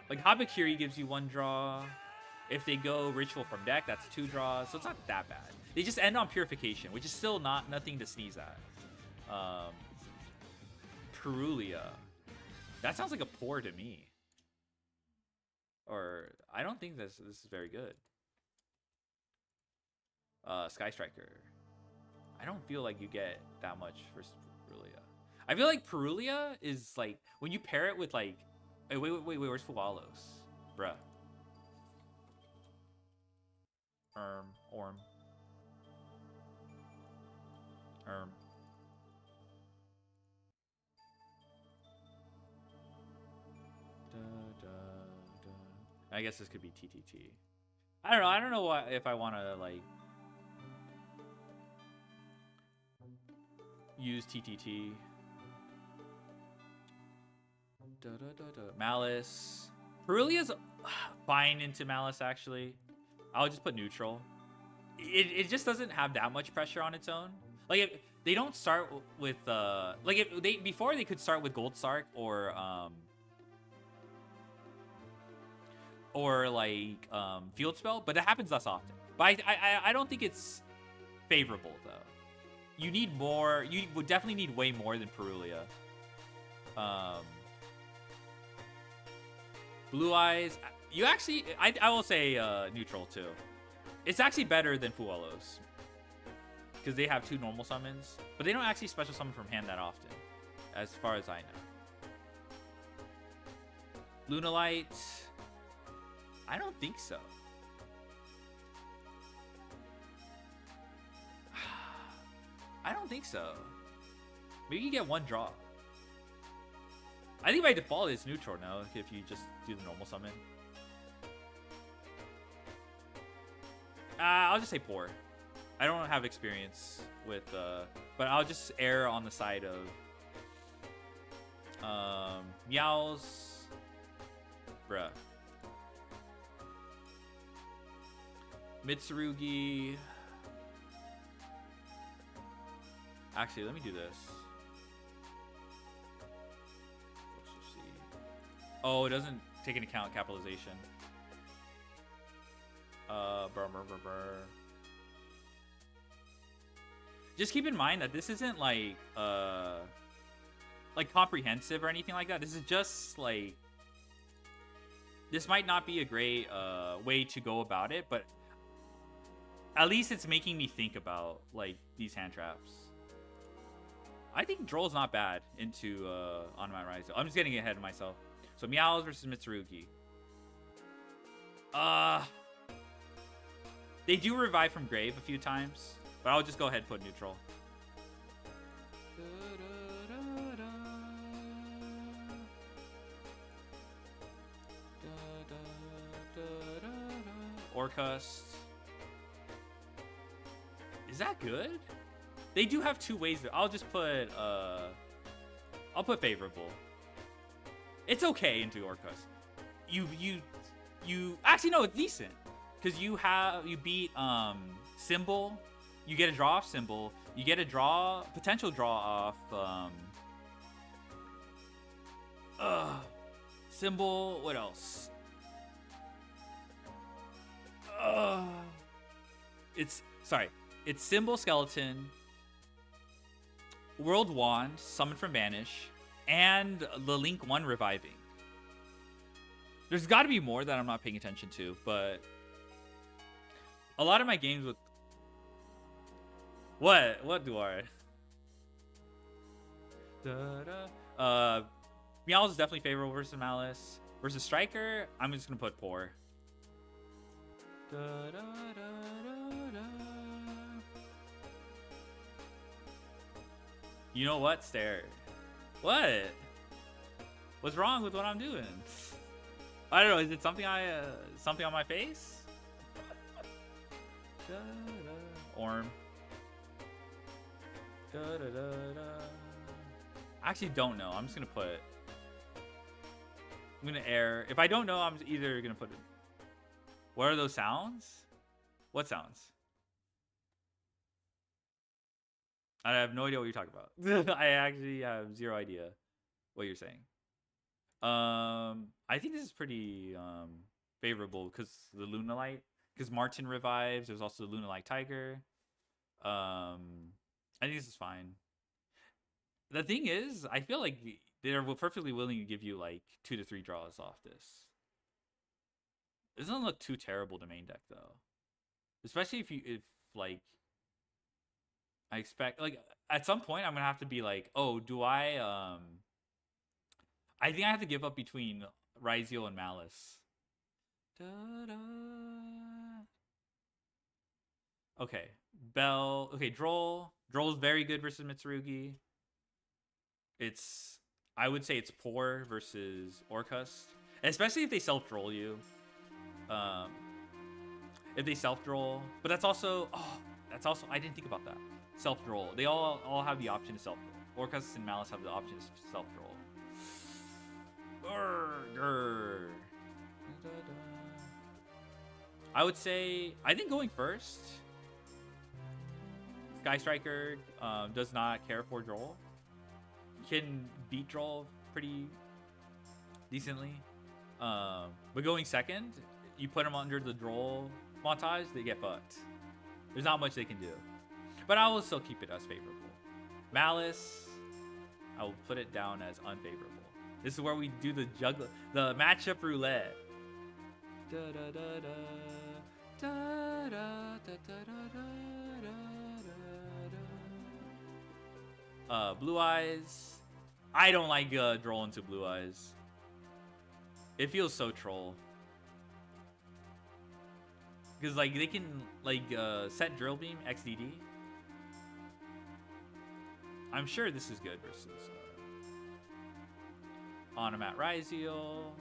it. Like, Habakiri gives you 1 draw. If they go Ritual from deck, that's 2 draws. So it's not that bad. They just end on Purification, which is still nothing to sneeze at. Perulia. That sounds like a poor to me. Or, I don't think this is very good. Sky Striker. I don't feel like you get that much for Perulia. I feel like Perulia is like when you pair it with like, wait, where's Fualos, bruh? Orm. I guess this could be TTT. I don't know. I don't know what if I want to like use TTT. Malice. Perulia's fine into Malice actually. I'll just put neutral. It just doesn't have that much pressure on its own. Like if they don't start with like if they before they could start with Gold Sark or like Field Spell, but that happens less often. But I don't think it's favorable though. You need more. You would definitely need way more than Perulia. Blue Eyes. You actually, I will say neutral too. It's actually better than Fualos because they have 2 normal summons, but they don't actually special summon from hand that often, as far as I know. Lunalight. I don't think so. I don't think so. Maybe you get 1 draw. I think by default it's neutral now if you just do the normal summon. I'll just say poor. I don't have experience with, but I'll just err on the side of Meows. Bruh. Mitsurugi. Actually, let me do this. Let's just see. Oh, it doesn't take into account capitalization. Just keep in mind that this isn't like comprehensive or anything like that. This is just like, this might not be a great way to go about it, but at least it's making me think about like these hand traps. I think Droll's not bad into on my rise. I'm just getting ahead of myself. So Meows versus Mitsurugi. They do revive from grave a few times, but I'll just go ahead and put neutral. Orcust. Is that good? They do have 2 ways. I'll just put I'll put favorable. It's okay into Orcust. You actually no, it's decent. Because you beat Symbol, you get a draw off Symbol, you get a potential draw off Symbol, what else? It's Symbol Skeleton, World Wand, Summon from Banish, and the Link 1 reviving. There's got to be more that I'm not paying attention to, but a lot of my games with... What do I... Meows is definitely favorable versus Malice. Versus Striker, I'm just going to put poor. You know what? Stare. What? What's wrong with what I'm doing? I don't know. Is it something something on my face? Orm. I actually don't know. I'm just gonna put. I'm gonna err. If I don't know, I'm either gonna put it. What are those sounds? What sounds? I have no idea what you're talking about. I actually have 0 idea what you're saying. I think this is pretty favorable because the Lunalight. Because Martin revives. There's also the Lunalight Tiger. I think this is fine. The thing is, I feel like they're perfectly willing to give you like 2 to 3 draws off this. It doesn't look too terrible to main deck though. Especially if like I expect like at some point I'm gonna have to be like, oh, do I think I have to give up between Raizio and Malice. Da-da. Okay, Bell. Okay, Droll. Droll's very good versus Mitsurugi. It's I would say it's poor versus Orcust, especially if they self droll you. Um, if they self droll, but that's also I didn't think about that. Self droll. They all have the option to self droll. Orcust and Malice have the option to self droll. I would say I think going first. Sky Striker does not care for Droll. Can beat Droll pretty decently. But going second, you put them under the Droll montage, they get fucked. There's not much they can do. But I will still keep it as favorable. Malice, I will put it down as unfavorable. This is where we do the matchup roulette. Da, da, da, da. Da, da, da, da, da, Blue Eyes. I don't like Droll into Blue Eyes. It feels so troll. Because like they can like set Drill Beam XDD. I'm sure this is good versus Onomat Raizio.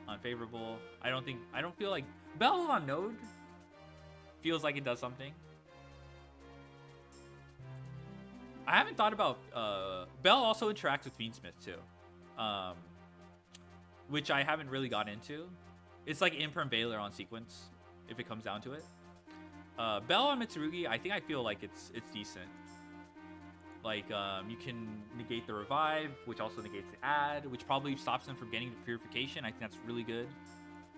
Unfavorable. I don't feel like Bell on Node feels like it does something. I haven't thought about Bell also interacts with Fiendsmith too. Which I haven't really got into. It's like Imperm Veiler on sequence, if it comes down to it. Bell on Mitsurugi, I feel like it's decent. Like you can negate the revive, which also negates the add, which probably stops them from getting the purification. I think that's really good.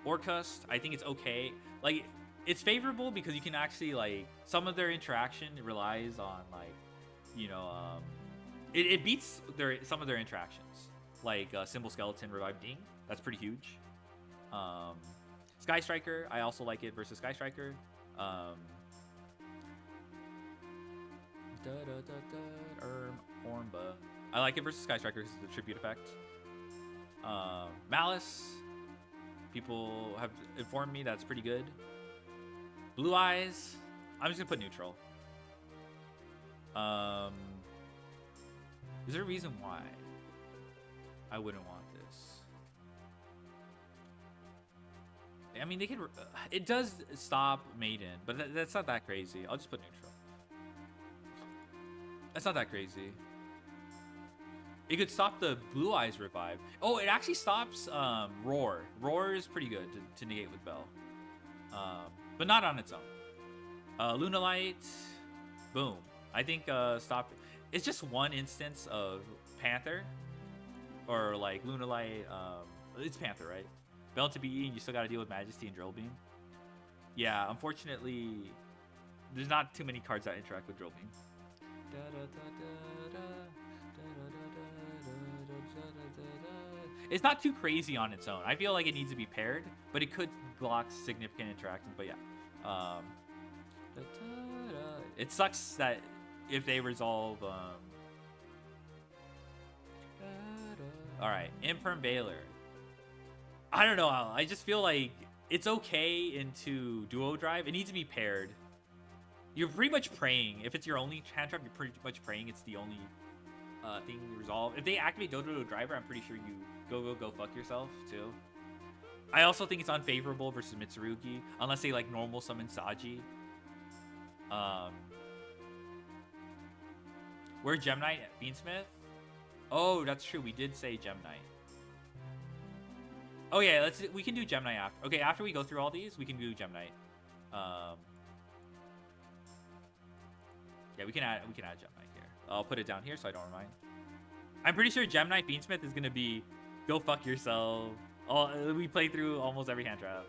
Orcust, I think it's okay. Like it's favorable because you can actually like some of their interaction relies on like, you know, it beats some of their interactions. Like Symbol Skeleton Revive Ding, that's pretty huge. Sky Striker, I also like it versus Sky Striker. Ormba. I like it versus Sky Striker because of the tribute effect. Malice, people have informed me that's pretty good. Blue Eyes, I'm just gonna put neutral. Is there a reason why I wouldn't want this? I mean, they can. It does stop Maiden, but that's not that crazy. I'll just put neutral. That's not that crazy. It could stop the Blue Eyes revive. Oh, it actually stops Roar. Roar is pretty good to negate with Bell. But not on its own. Lunalight, boom. I think stop. It's just one instance of Panther. Or like Lunalight, it's Panther, right? Bell to be eaten, you still gotta deal with Majesty and Drill Beam. Yeah, unfortunately, there's not too many cards that interact with Drill Beam. It's not too crazy on its own. I feel like it needs to be paired, but it could block significant interactions. But yeah, it sucks that if they resolve. All right, Imperm Veiler. I don't know. I just feel like it's okay into Duo Drive. It needs to be paired. You're pretty much praying. If it's your only hand trap, you're pretty much praying it's the only thing to resolve. If they activate Dodo Driver, I'm pretty sure you go fuck yourself too. I also think it's unfavorable versus Mitsurugi unless they like normal summon Saji. We're Gem Knight at Fiendsmith. Oh, that's true. We did say Gem Knight. Oh yeah, we can do Gem Knight after. Okay, after we go through all these, we can do Gem Knight. Yeah, we can add Gem Knight here. I'll put it down here so I don't remind. I'm pretty sure Gem Knight Fiendsmith is gonna be go fuck yourself. We play through almost every hand trap.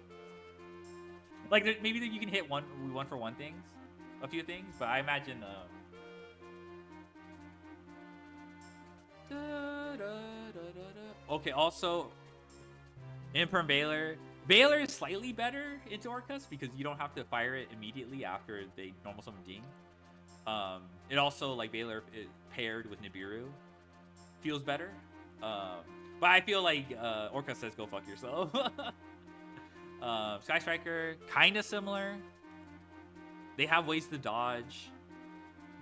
Like maybe you can hit one for one things, a few things, but I imagine. Okay, also Imperm Veiler. Veiler is slightly better into Orcust because you don't have to fire it immediately after they normal summon Ding. It also like Baylor paired with Nibiru feels better. But I feel like Orca says go fuck yourself. Sky Striker kind of similar. They have ways to dodge.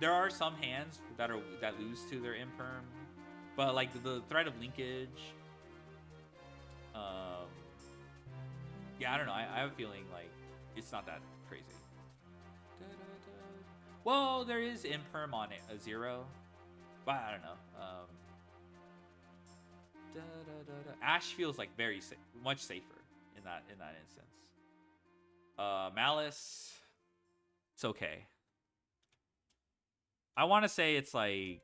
There are some hands that lose to their imperm, but like the threat of linkage. Yeah, I don't know. I have a feeling like it's not that crazy. Well, there is imperm on it, a 0, but I don't know. Ash feels like very much safer in that instance. Malice, it's okay. I want to say it's like,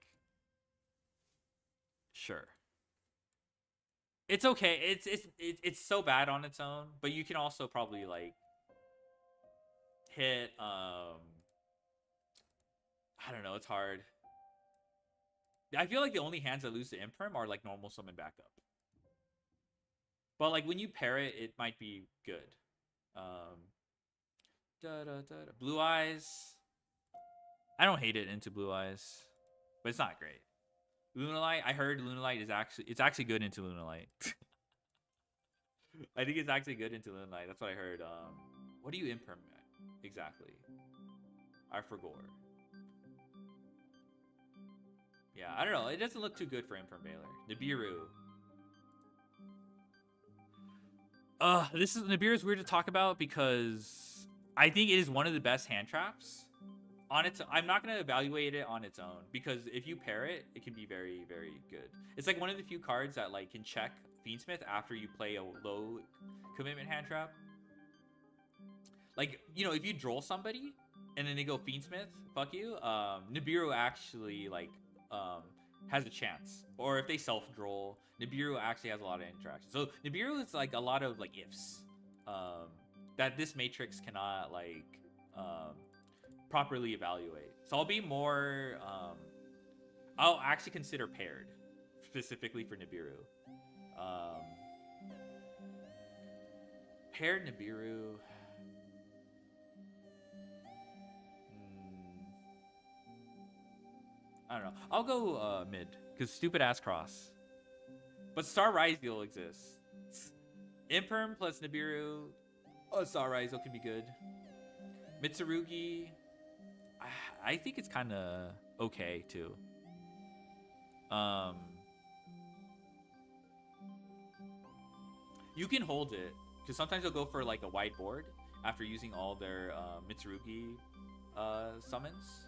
sure. It's okay. It's so bad on its own, but you can also probably like hit. I don't know. It's hard. I feel like the only hands that lose to imperm are like normal summon backup. But like when you pair it, it might be good. Blue Eyes. I don't hate it into Blue Eyes, but it's not great. Lunalight. I heard Lunalight is actually good into Lunalight. I think it's actually good into Lunalight. That's what I heard. What do you imperm exactly? I forgot. Yeah, I don't know. It doesn't look too good for imperm Baylor. Nibiru. Nibiru is weird to talk about because I think it is one of the best hand traps. I'm not going to evaluate it on its own because if you pair it, it can be very, very good. It's like one of the few cards that like can check Fiendsmith after you play a low commitment hand trap. Like, you know, if you droll somebody and then they go Fiendsmith, fuck you, Nibiru actually like has a chance. Or if they self-droll, Nibiru actually has a lot of interaction. So Nibiru is like a lot of like ifs that this matrix cannot like properly evaluate. So I'll be more I'll actually consider paired specifically for Nibiru. Paired Nibiru. I don't know. I'll go mid because stupid ass cross. But Star Ryzeal exists. Imperm plus Nibiru. Oh, Star Ryzeal can be good. Mitsurugi. I think it's kind of okay too. You can hold it because sometimes they'll go for like a wide board after using all their Mitsurugi summons,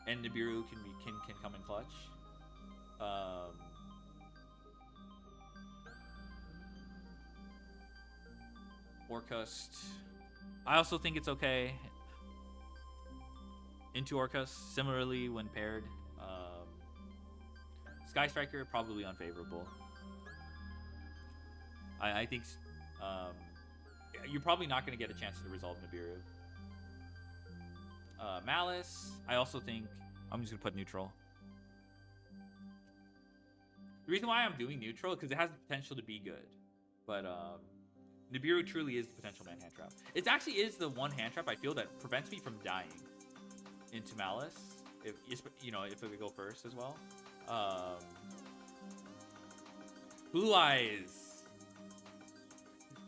and Nibiru can come in clutch. Orcust. I also think it's okay. Into Orcust, similarly when paired. Sky Striker, probably unfavorable. I think you're probably not going to get a chance to resolve Nibiru. Malice, I also think I'm just going to put neutral. The reason why I'm doing neutral is because it has the potential to be good. But Nibiru truly is the potential man hand trap. It actually is the one hand trap I feel that prevents me from dying into Malice. If we go first as well. Blue Eyes.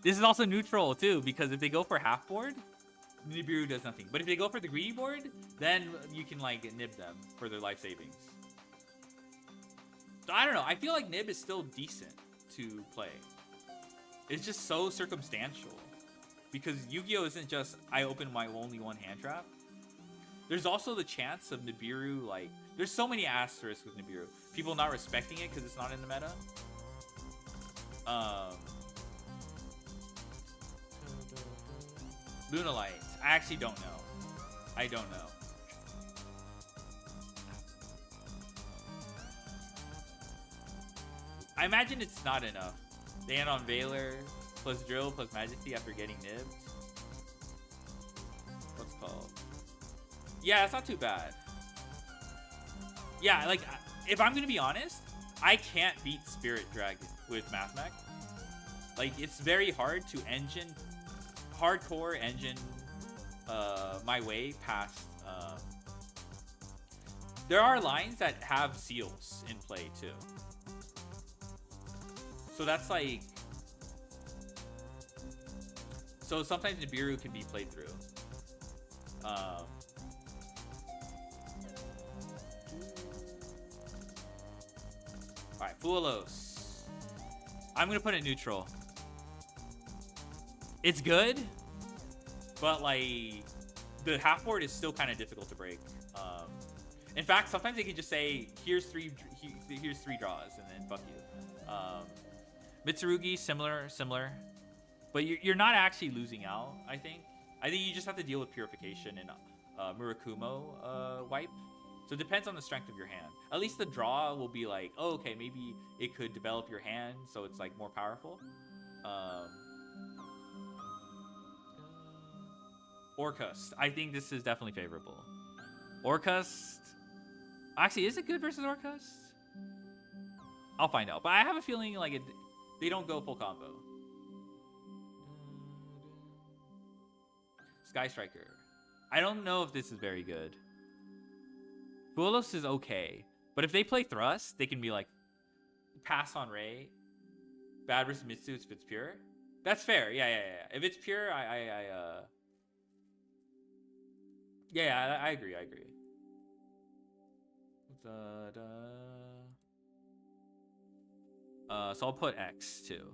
This is also neutral too, because if they go for half board, Nibiru does nothing. But if they go for the greedy board, then you can like nib them for their life savings. So I don't know. I feel like nib is still decent to play. It's just so circumstantial. Because Yu-Gi-Oh! Isn't just I open my only one hand trap. There's also the chance of Nibiru, like, there's so many asterisks with Nibiru. People not respecting it because it's not in the meta. Lunalight. I actually don't know. I don't know. I imagine it's not enough. They end on Valor plus Drill plus Majesty after getting nibbed. What's it called? Yeah, it's not too bad. Yeah, like, if I'm gonna be honest, I can't beat Spirit Dragon with Mathmech. Like, it's very hard to hardcore engine my way past There are lines that have seals in play too. So that's like... So sometimes Nibiru can be played through. Alright, Fuelos. I'm gonna put it neutral. It's good, but like the half board is still kind of difficult to break. In fact, sometimes they could just say, "Here's three draws," and then fuck you. Mitsurugi, similar, but you're not actually losing out. I think you just have to deal with Purification and Murakumo wipe. So it depends on the strength of your hand. At least the draw will be like, oh, okay, maybe it could develop your hand so it's like more powerful. Orcust. I think this is definitely favorable. Orcust. Actually, is it good versus Orcust? I'll find out. But I have a feeling like they don't go full combo. Sky Striker. I don't know if this is very good. Fuelos is okay. But if they play Thrust, they can be like, pass on Ray. Bad versus Mitsu if it's pure. That's fair. Yeah. If it's pure, I agree. So I'll put X too.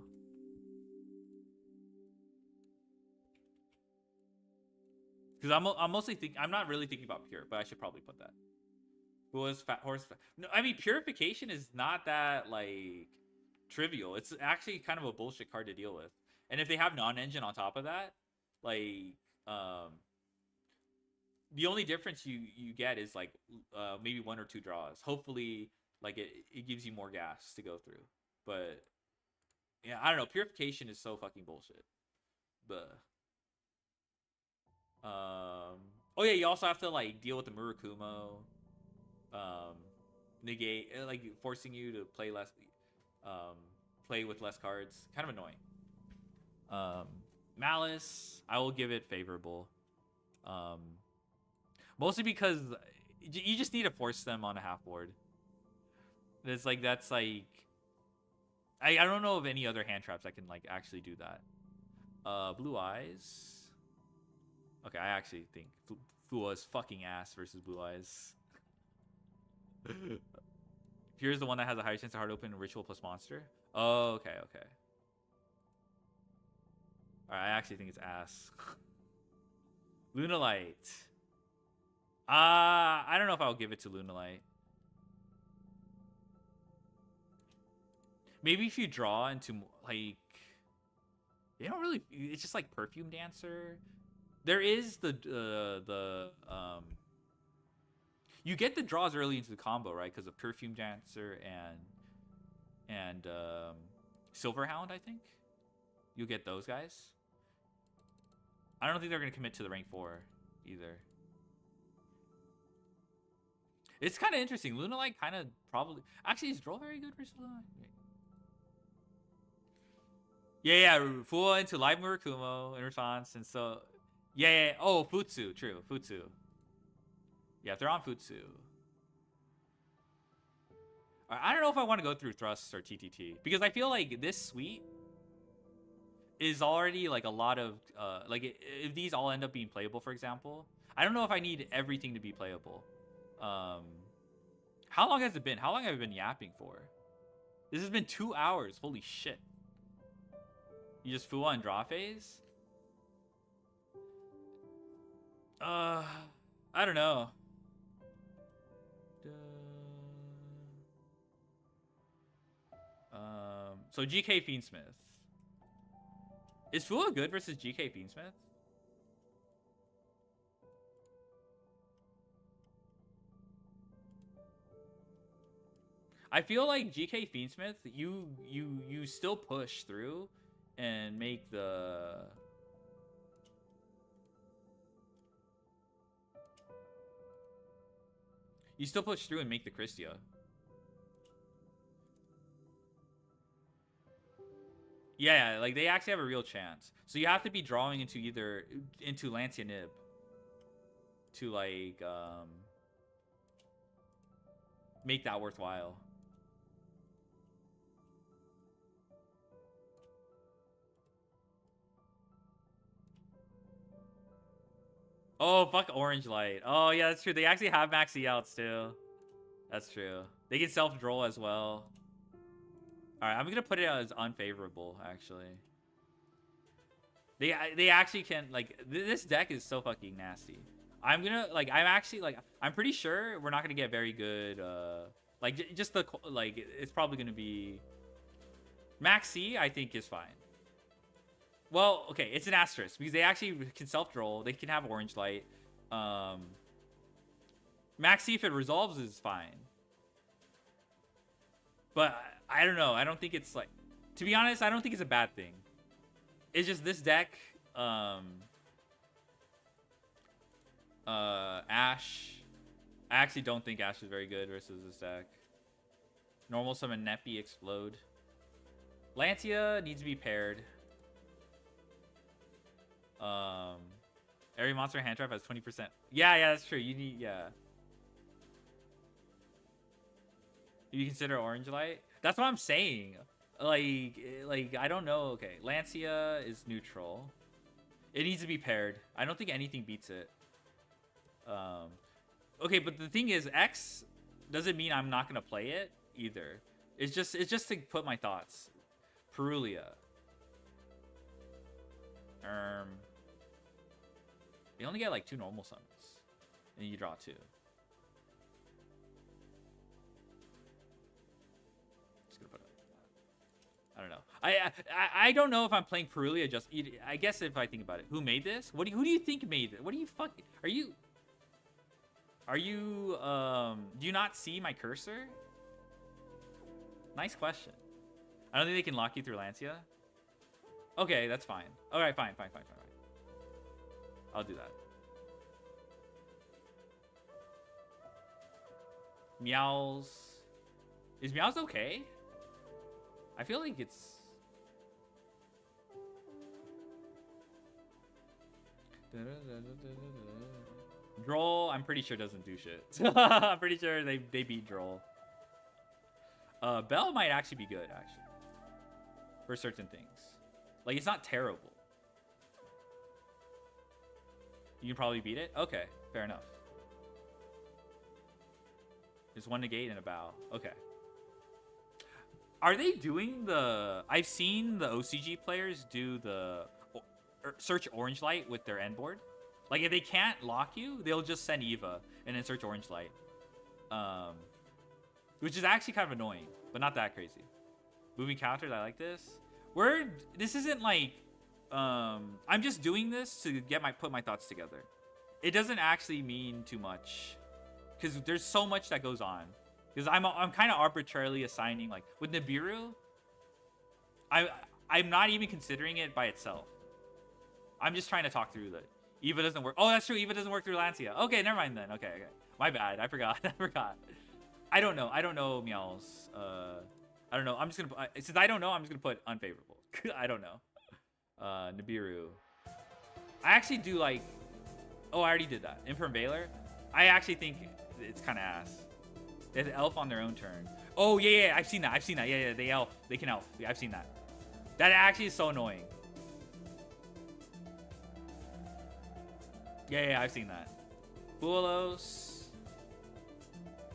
Because I'm mostly thinking, I'm not really thinking about pure, but I should probably put that. Who was fat horse? No, I mean Purification is not that like trivial. It's actually kind of a bullshit card to deal with. And if they have non-engine on top of that, like the only difference you get is like maybe 1 or 2 draws. Hopefully, like it gives you more gas to go through. But yeah, I don't know. Purification is so fucking bullshit. But oh yeah, you also have to like deal with the Murakumo, negate, like forcing you to play less, play with less cards. Kind of annoying. Malice, I will give it favorable. Mostly because you just need to force them on a half board. It's like that's like I don't know of any other hand traps that can like actually do that. Blue Eyes. Okay, I actually think Fua is fucking ass versus Blue Eyes. Here's the one that has a higher chance of hard open Ritual plus Monster. Oh, okay. Alright, I actually think it's ass. Lunalight. I don't know if I'll give it to Lunalight. Maybe if you draw into like, they don't really. It's just like Perfume Dancer. There is you get the draws early into the combo, right? Because of Perfume Dancer and Silverhound, I think. You'll get those guys. I don't think they're gonna commit to the rank 4 either. It's kind of interesting. Lunalight kind of probably... Actually, is Droll very good versus Lunalight? Yeah. Fua into Live Murakumo in response. And so... Yeah. Oh, Futsu. True. Futsu. Yeah, if they're on Futsu. I don't know if I want to go through Thrusts or TTT. Because I feel like this suite is already like a lot of... like, if these all end up being playable, for example... I don't know if I need everything to be playable. How long has it been? How long have I been yapping for? This has been 2 hours. Holy shit. You just Fua and draw phase? I don't know. So GK Fiendsmith. Is Fua good versus GK Fiendsmith? I feel like GK Fiendsmith, you still push through and make the... You still push through and make the Christia. Yeah, like they actually have a real chance. So you have to be drawing into into Lancia Nib to like make that worthwhile. Oh, fuck Orange Light. Oh, yeah, that's true. They actually have maxi outs, too. That's true. They can self-droll as well. Alright, I'm gonna put it as unfavorable, actually. They actually can, like, this deck is so fucking nasty. I'm gonna, like, I'm actually, like, I'm pretty sure we're not gonna get very good, like, just the, like, it's probably gonna be... Maxi, I think, is fine. Well, okay, it's an asterisk because they actually can self-droll. They can have Orange Light. Maxi, if it resolves, is fine. But I don't know. I don't think it's like... To be honest, I don't think it's a bad thing. It's just this deck... Ash... I actually don't think Ash is very good versus this deck. Normal summon Neppy Explode. Lancia needs to be paired. Every monster hand trap has 20%. Yeah, that's true. You need, yeah. You consider Orange Light? That's what I'm saying. Like I don't know. Okay, Lancia is neutral. It needs to be paired. I don't think anything beats it. Okay, but the thing is, X doesn't mean I'm not gonna play it either. It's just to put my thoughts. Perulia. You only get like 2 normal summons, and you draw 2. Just gonna put it. I don't know. I don't know if I'm playing Perulia. Just I guess if I think about it, who made this? Who do you think made it? What do you fucking are you? Do you not see my cursor? Nice question. I don't think they can lock you through Lancia. Okay, that's fine. All right, fine. I'll do that. Meows. Is Meows okay? I feel like it's... Droll, I'm pretty sure doesn't do shit. I'm pretty sure they beat Droll. Bell might actually be good, actually. For certain things. Like, it's not terrible. You can probably beat it? Okay, fair enough. It's 1 negate and a bow. Okay. Are they doing the... I've seen the OCG players do the search Orange Light with their end board. Like, if they can't lock you, they'll just send Eva and then search Orange Light. Which is actually kind of annoying, but not that crazy. Moving counters, I like this. This isn't like... I'm just doing this to put my thoughts together. It doesn't actually mean too much. Because there's so much that goes on. Because I'm kind of arbitrarily assigning, like, with Nibiru, I'm not even considering it by itself. I'm just trying to talk through that. Eva doesn't work. Oh, that's true. Eva doesn't work through Lancia. Okay, never mind then. Okay. My bad. I forgot. I don't know, Meows. I don't know. I'm just gonna since I don't know, I'm just gonna put unfavorable. I don't know. Nibiru. I actually do like... Oh, I already did that. Imperm Veiler. I actually think it's kind of ass. They have elf on their own turn. Oh, yeah. I've seen that. Yeah. They elf. They can elf. Yeah, I've seen that. That actually is so annoying. Yeah, I've seen that. Fuelos.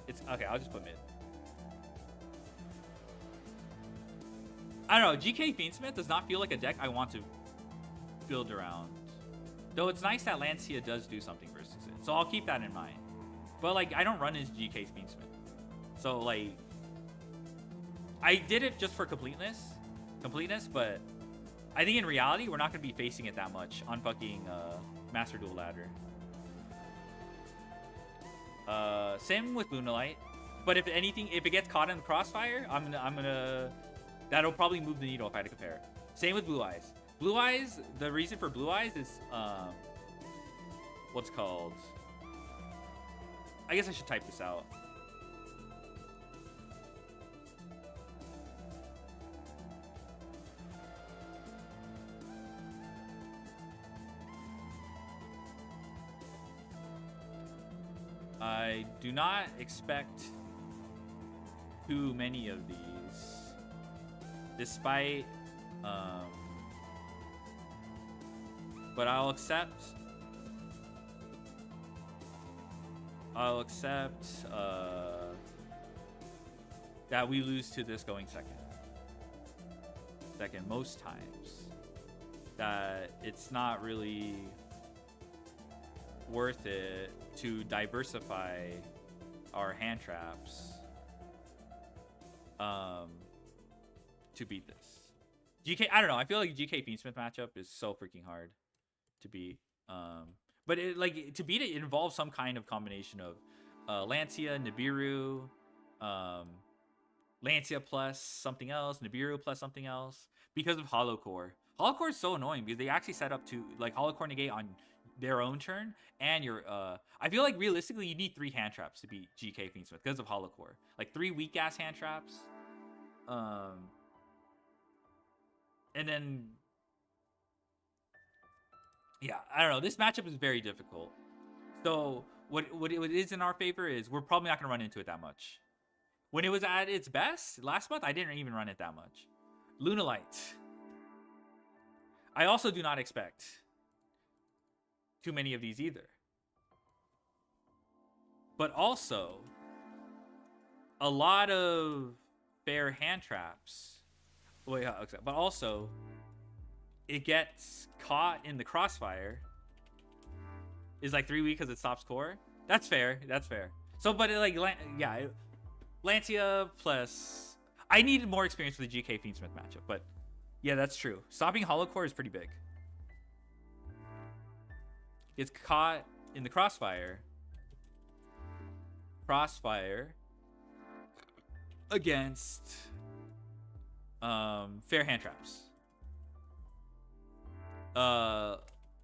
It's... Okay, I'll just put mid. I don't know. GK Fiendsmith does not feel like a deck I want to build around. Though it's nice that Lancia does do something versus it. So I'll keep that in mind. But, like, I don't run his GK Fiendsmith. So, like... I did it just for completeness, but I think in reality, we're not going to be facing it that much on fucking Master Duel Ladder. Same with Lunalight. But if anything, if it gets caught in the crossfire, I'm gonna... That'll probably move the needle if I had to compare. Same with Blue Eyes. Blue Eyes, the reason for Blue Eyes is, what's called? I guess I should type this out. I do not expect too many of these. Despite, but I'll accept that we lose to this going second most times. That it's not really worth it to diversify our hand traps to beat this. GK, I don't know. I feel like GK Fiendsmith matchup is so freaking hard to beat. But it, like, to beat it, it involves some kind of combination of Lancia, Nibiru, Lancia plus something else, Nibiru plus something else, because of Hollow Core. Hollow Core is so annoying because they actually set up to like Hollow Core negate on their own turn, and your I feel like realistically you need 3 hand traps to beat GK Fiendsmith because of Hollow Core. Like 3 weak ass hand traps. And then yeah, I don't know. This matchup is very difficult. So what it is in our favor is we're probably not gonna run into it that much. When it was at its best last month, I didn't even run it that much. Lunalight. I also do not expect too many of these either. But also, a lot of fair hand traps. Wait, but also, it gets caught in the crossfire. Is like 3 weeks because it stops core. That's fair. That's fair. So, but it, like, yeah, Lancia plus. I needed more experience with the GK Fiendsmith matchup, but yeah, that's true. Stopping Hollow Core is pretty big. It's caught in the crossfire. Against fair hand traps.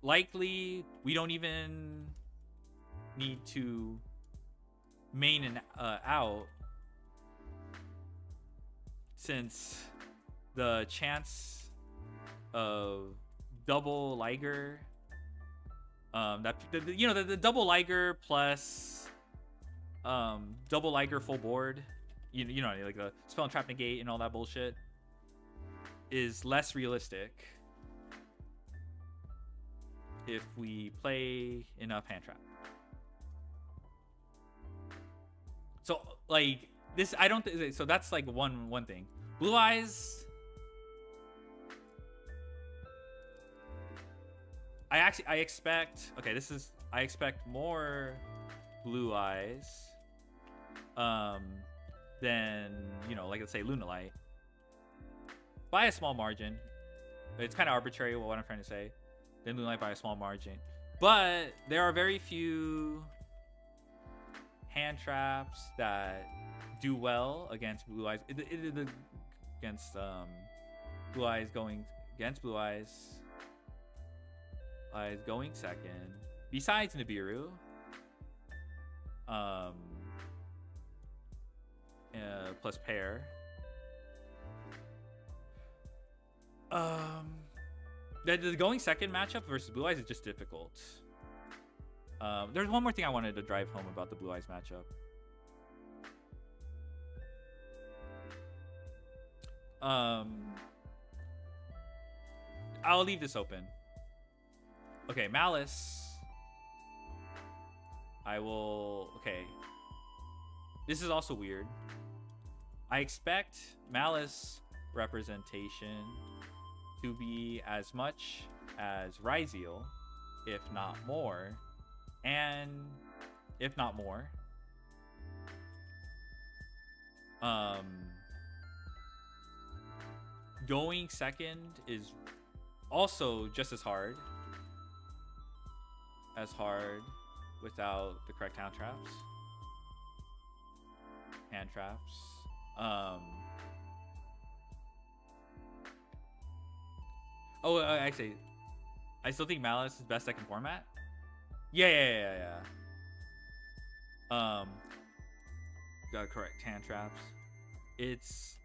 Likely we don't even need to main and out, since the chance of double Liger, the double Liger plus double Liger full board, you know, like the spell and trap negate and all that bullshit, is less realistic if we play enough hand trap. So like this, I don't think so. That's like one thing. Blue Eyes, I expect, okay, I expect more Blue Eyes than, you know, like let's say Lunalight, by a small margin. It's kind of arbitrary what I'm trying to say. Then Lunalight by a small margin, but there are very few hand traps that do well against Blue Eyes. Against Blue Eyes going against Blue Eyes. Eyes going second. Besides Nibiru, plus pair. The going second matchup versus Blue Eyes is just difficult. There's one more thing I wanted to drive home about the Blue Eyes matchup. I'll leave this open. Okay, Malice. Okay. This is also weird. I expect Malice representation to be as much as Ryzeal, if not more. And if not more, going second is also just as hard without the correct hand traps. Actually, I still think Malice is best second format. Yeah. Got correct hand traps. It's,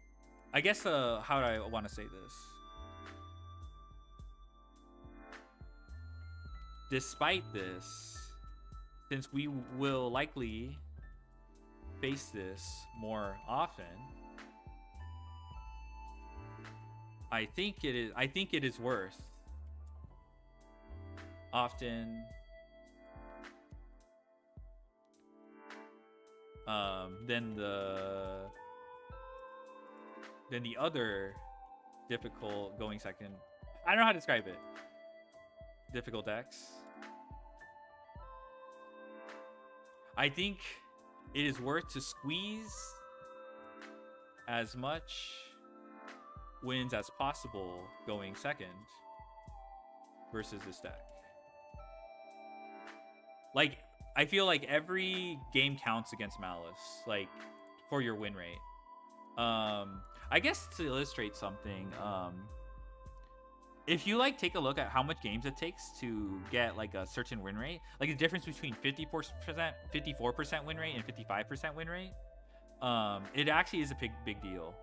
I guess, how do I want to say this? Despite this, since we will likely face this more often, I think it is worth often than the other difficult going second. I don't know how to describe it. Difficult decks. I think it is worth to squeeze as much wins as possible going second versus this deck. Like, I feel like every game counts against Malice, like, for your win rate. I guess to illustrate something, if you like take a look at how much games it takes to get like a certain win rate, like the difference between 54% win rate and 55% win rate, it actually is a big deal.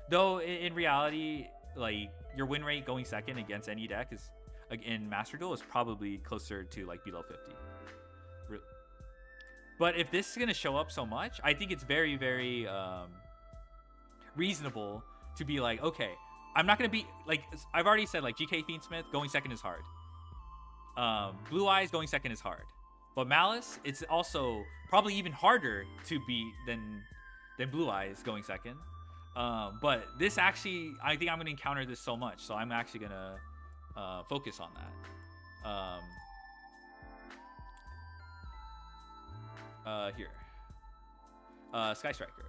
Though in reality, like your win rate going second against any deck is in Master Duel is probably closer to like below 50. But if this is gonna show up so much, I think it's very, very reasonable to be like, okay, I'm not gonna be like, I've already said, like GK Fiendsmith going second is hard. Blue Eyes going second is hard, but Malice, it's also probably even harder to beat than Blue Eyes going second. But this actually, I think I'm gonna encounter this so much, so I'm actually gonna focus on that. Here, Sky Striker.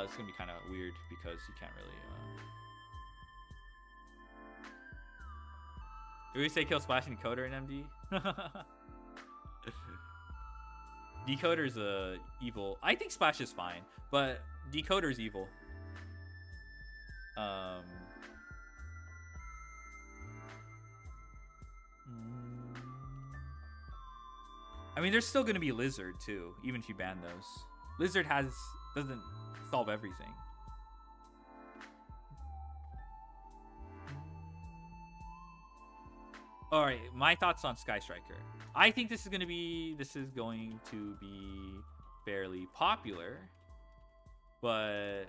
It's gonna be kind of weird because you can't really. Do we say kill Splash and Decoder in MD? Decoder's evil. I think Splash is fine, but Decoder's evil. I mean, there's still gonna be Lizard too, even if you ban those. Lizard doesn't solve everything. All right, my thoughts on Sky Striker. I think this is going to be fairly popular, but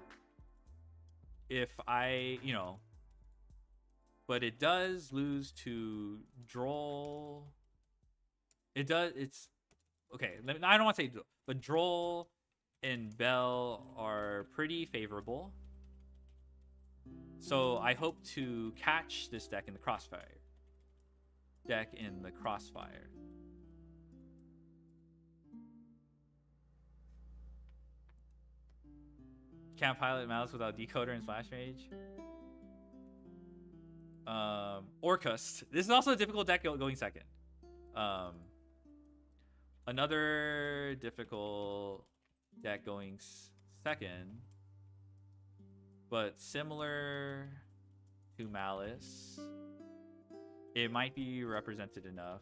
if but it does lose to Droll. It's okay. I don't want to say Droll, but Droll and Bell are pretty favorable. So I hope to catch this deck in the crossfire. Can't pilot Malice without Decoder and Splash Mage. Orcust. This is also a difficult deck going second. Another difficult deck going second, but similar to Malice. It might be represented enough.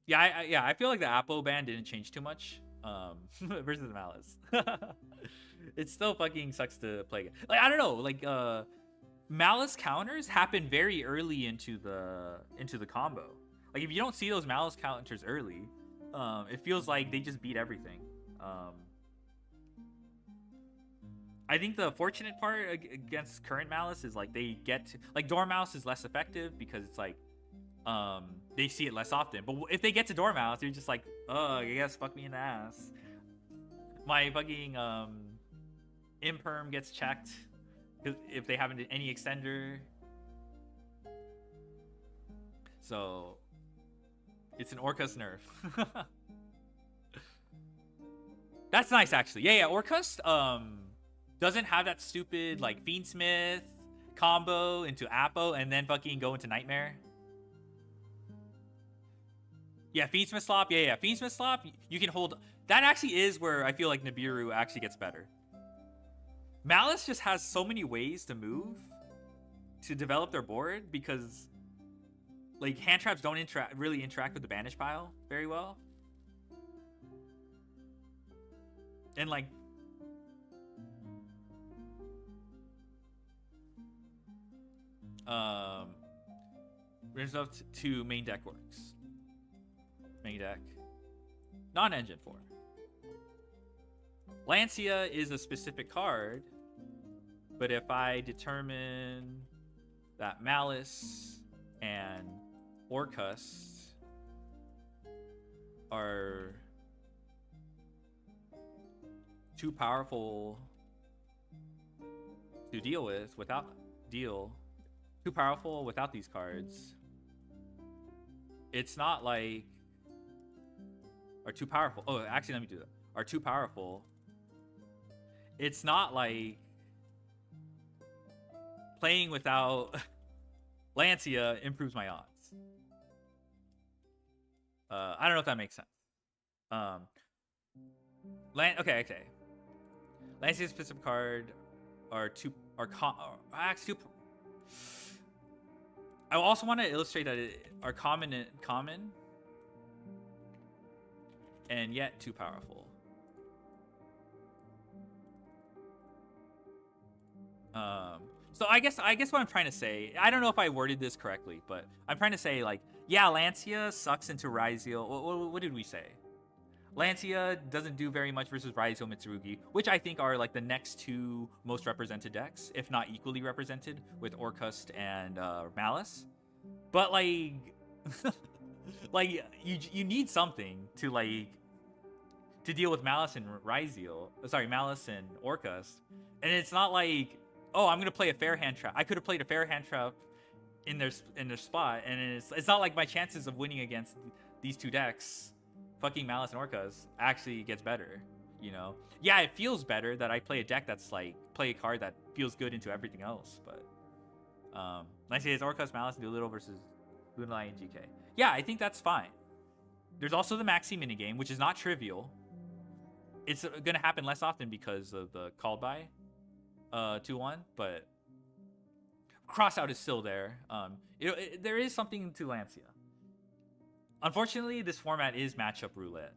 Yeah, I feel like the Apo ban didn't change too much versus Malice. It still fucking sucks to play. Like, I don't know, like Malice counters happen very early into the combo. Like, if you don't see those Malice counters early, it feels like they just beat everything. I think the fortunate part against current Malice is like they get to, like, Dormouse is less effective because it's like they see it less often. But if they get to Dormouse, you're just like, oh, I guess fuck me in the ass. My fucking Imperm gets checked if they haven't did any extender. So it's an Orcust nerf. That's nice, actually. Yeah, Orcust doesn't have that stupid like Fiendsmith combo into Apo and then fucking go into Nightmare. Yeah, Fiendsmith Slop. Yeah, Fiendsmith Slop. You can hold. That actually is where I feel like Nibiru actually gets better. Malice just has so many ways to move to develop their board because like hand traps don't really interact with the banish pile very well. And like, brings up to main deck works. Main deck, non-engine 4. Lancia is a specific card, but if I determine that Malice and Orcust are too powerful to deal with too powerful without these cards, it's not like are too powerful. Oh, actually, let me do that. Are too powerful. It's not like playing without Lancia improves my odds. I don't know if that makes sense. Okay. Lancia's specific card actually. I also want to illustrate that are common and yet too powerful. So I guess what I'm trying to say, I don't know if I worded this correctly, but I'm trying to say, like, yeah, Lancia sucks into Ryzeal. What did we say? Lancia doesn't do very much versus Ryzeal Mitsurugi, which I think are like the next two most represented decks, if not equally represented, with Orcust and Malice. But like, like you need something to deal with Malice and Ryzeal. Sorry, Malice and Orcust, and it's not like, oh, I'm gonna play a fair hand trap. I could have played a fair hand trap in their spot, and it's not like my chances of winning against these two decks, fucking Malice and Orcust, actually gets better. You know? Yeah, it feels better that I play a deck that's like play a card that feels good into everything else. But let's say it's Orcust, Malice, and Doolittle versus Lunalight and GK. Yeah, I think that's fine. There's also the Maxi minigame, which is not trivial. It's gonna happen less often because of the called by 2-1, but crossout is still there. There is something to Lancia. Unfortunately, this format is matchup roulette.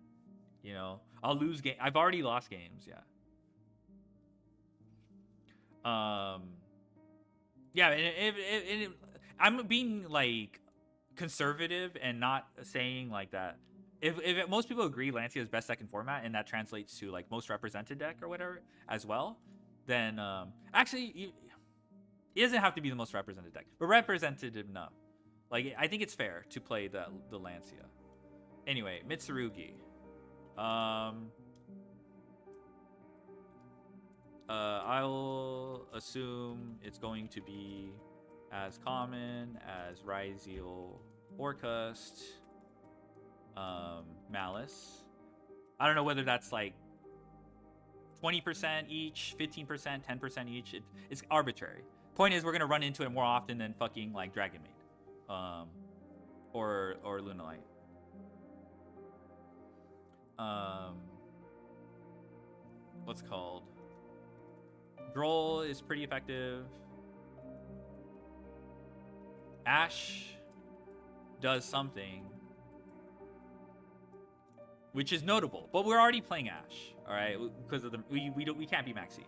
You know, I'll lose game. I've already lost games. Yeah. Yeah. And I'm being like conservative and not saying like that. If most people agree Lancia is best deck in format, and that translates to like most represented deck or whatever as well, then actually it doesn't have to be the most represented deck, but representative enough. Like, I think it's fair to play the Lancia. Anyway, Mitsurugi. I'll assume it's going to be as common as Ryzeal, Orcust, Malice. I don't know whether that's like 20% each, 15%, 10% each. It's arbitrary. Point is, we're gonna run into it more often than fucking like Dragon Maid, or Lunalight. What's it called? Droll is pretty effective. Ash does something, which is notable, but we're already playing Ash, all right? Because of the we can't be Maxi.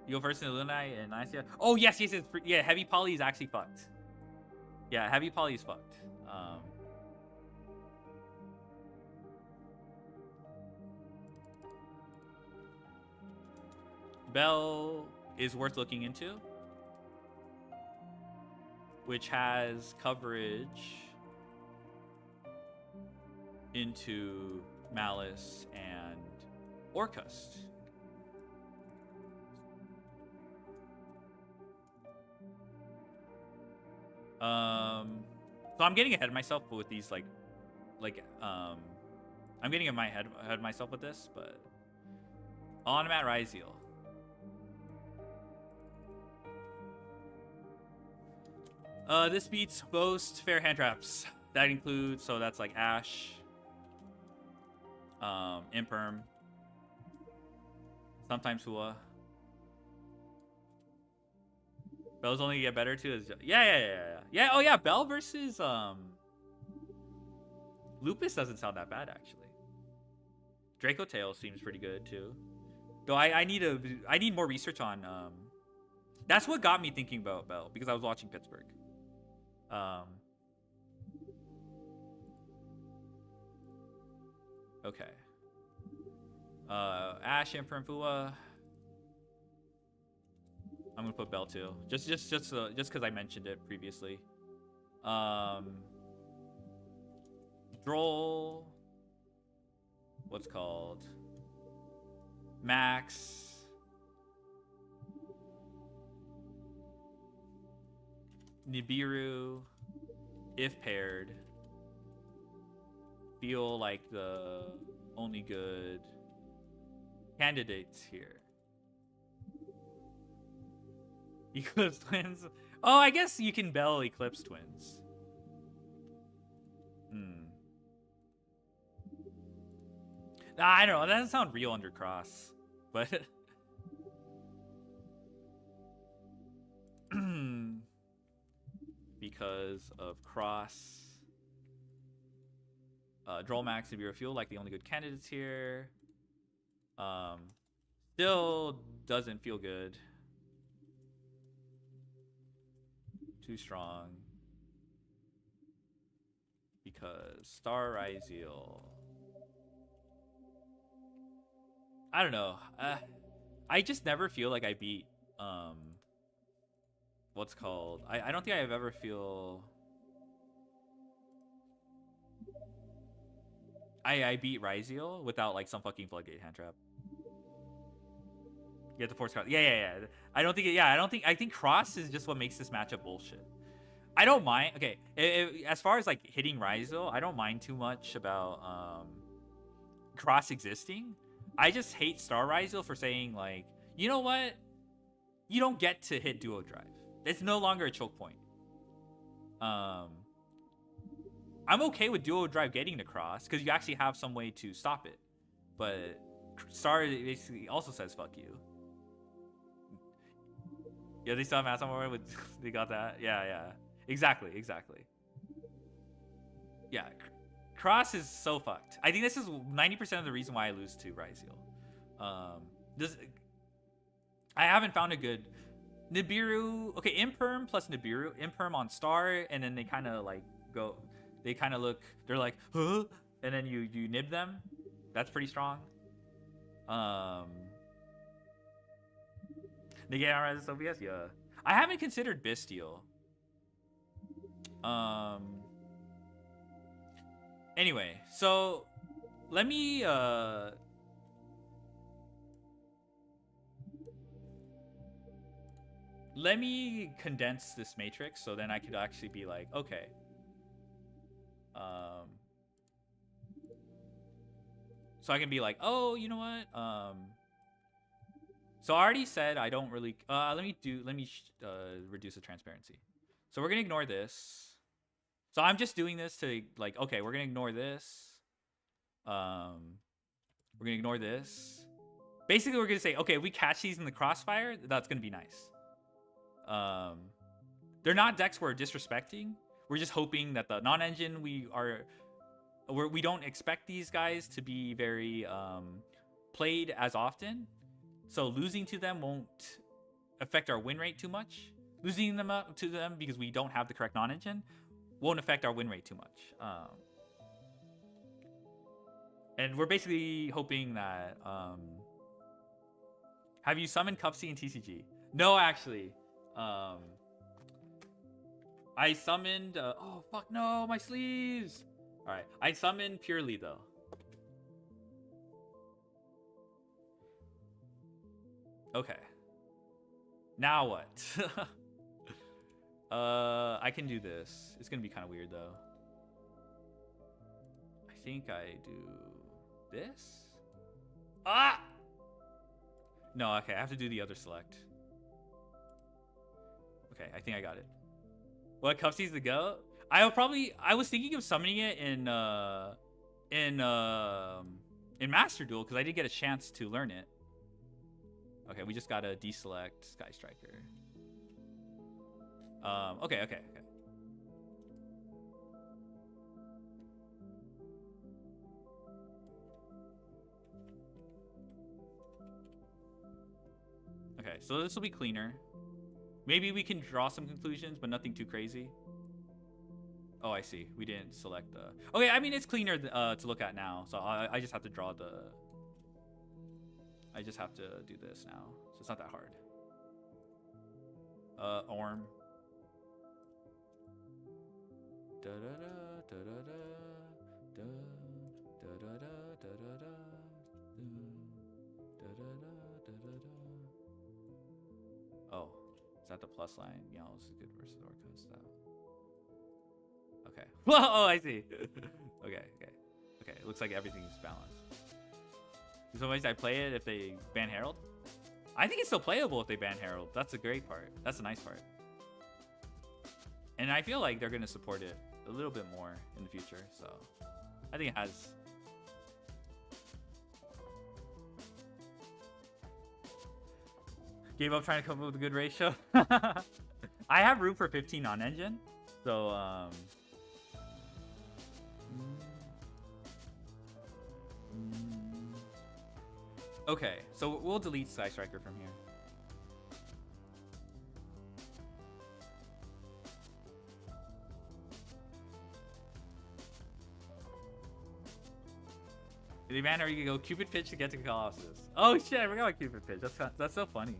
You go first in the Lunai and Lancia. Oh yes, yeah. Heavy Poly is actually fucked. Yeah, Heavy Poly is fucked. Bell is worth looking into, which has coverage into Malice and Orcust. So I'm getting ahead of myself with these I'm getting ahead of myself with this, but on Matt Ryzeal. This beats most fair hand traps. That includes, so that's like Ash, Imperm, sometimes Hua. Bell's only get better too. Yeah. Oh yeah, Bell versus Lupus doesn't sound that bad actually. Draco Tail seems pretty good too. Though I need more research on. That's what got me thinking about Bell because I was watching Pittsburgh. Okay. Ash, Emperor, and Fua. I'm gonna put Bell too, just because I mentioned it previously. Droll. What's called? Max. Nibiru. If paired. Feel like the only good candidates here. Eclipse Twins. Oh, I guess you can Bell Eclipse Twins. I don't know. That doesn't sound real under Cross. But... because of Cross. Droll, Max, and Nibiru feel like the only good candidates here. Still doesn't feel good. Too strong. Because Star Ryzeal. I don't know. I just never feel like I beat what's called. I don't think I've ever feel I beat Ryzeal without like some fucking floodgate hand trap. You have to force card. Yeah. I don't think I think Cross is just what makes this matchup bullshit. I don't mind. Okay, as far as like hitting Ryzeal, I don't mind too much about Cross existing. I just hate Star Ryzeal for saying like, you know what? You don't get to hit Duo Drive. It's no longer a choke point. I'm okay with Duo Drive getting to Cross because you actually have some way to stop it. But Star basically also says fuck you. Yeah, they still have Mass on with they got that. Yeah. Exactly. Yeah, Cross is so fucked. I think this is 90% of the reason why I lose to Ryzeal. I haven't found a good Nibiru. Okay, Imperm plus Nibiru. Imperm on Star, and then they kind of like go. They kind of look. They're like, huh? And then you nib them. That's pretty strong. Negate on Resist OBS. Yeah, I haven't considered Bestial. Anyway, so let me condense this matrix so then I could actually be like, okay. So I can be like, oh, you know what? So I already said I don't really let me reduce the transparency. So we're gonna ignore this. So I'm just doing this to like, okay, we're gonna ignore this. We're gonna ignore this. Basically, we're gonna say, okay, if we catch these in the crossfire, that's gonna be nice. They're not decks we're disrespecting. We're just hoping that the non-engine we don't expect these guys to be very played as often. So losing to them won't affect our win rate too much. Losing them up to them because we don't have the correct non-engine won't affect our win rate too much. And we're basically hoping that... have you summoned Cupsy and TCG? No, actually. I summoned... oh, fuck, no, my sleeves! Alright, I summoned Purely, though. Okay. Now what? I can do this. It's gonna be kind of weird though. I think I do this. Ah! No, okay, I have to do the other select. Okay, I think I got it. What, Cupsy's the go? I was thinking of summoning it in Master Duel because I did get a chance to learn it. Okay, we just gotta deselect Sky Striker. Okay. so this will be cleaner. Maybe we can draw some conclusions, but nothing too crazy. Oh, I see. We didn't select the... Okay, I mean, it's cleaner to look at now. So I just have to draw the... I just have to do this now. So it's not that hard. Orm. Oh, is that the plus line? Yeah, this is good versus Orcus. Okay. Whoa, oh, I see. Okay. It looks like everything's balanced. In some ways, I play it if they ban Herald. I think it's still playable if they ban Herald. That's a great part. That's a nice part. And I feel like they're going to support it a little bit more in the future. So I think it has... Gave up trying to come up with a good ratio. I have room for 15 on engine. So, okay, so we'll delete Sky Striker from here. The man, are you gonna go Cupid Pitch to get to Colossus? Oh shit, I forgot about Cupid Pitch. That's so funny.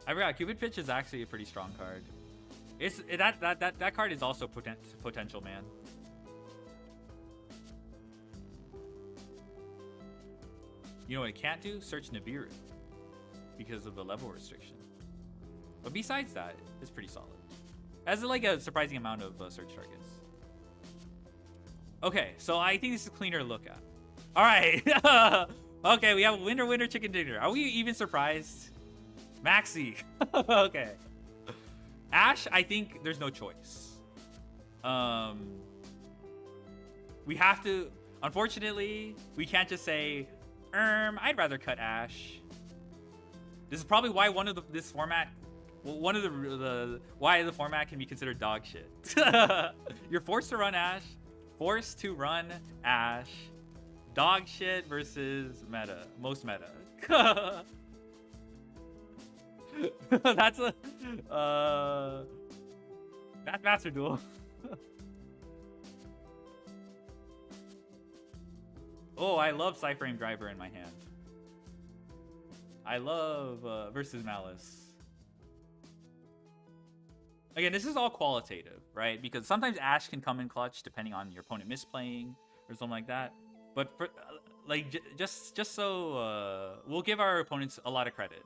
I forgot Cupid Pitch is actually a pretty strong card. It's that card is also potential, man. You know what it can't do? Search Nibiru because of the level restriction. But besides that, it's pretty solid. Has like a surprising amount of search targets. Okay, so I think this is a cleaner to look at. All right. Okay, we have a winner, chicken dinner. Are we even surprised? Maxi. Okay. Ash, I think there's no choice. We have to, unfortunately, we can't just say, I'd rather cut Ash. This is probably why why the format can be considered dog shit. You're forced to run Ash, forced to run Ash, dog shit versus meta, most meta. That's a that's Master Duel. Oh, I love Cyframe Driver in my hand. I love versus Malice. Again, this is all qualitative, right? Because sometimes Ash can come in clutch depending on your opponent misplaying or something like that. But for just so we'll give our opponents a lot of credit.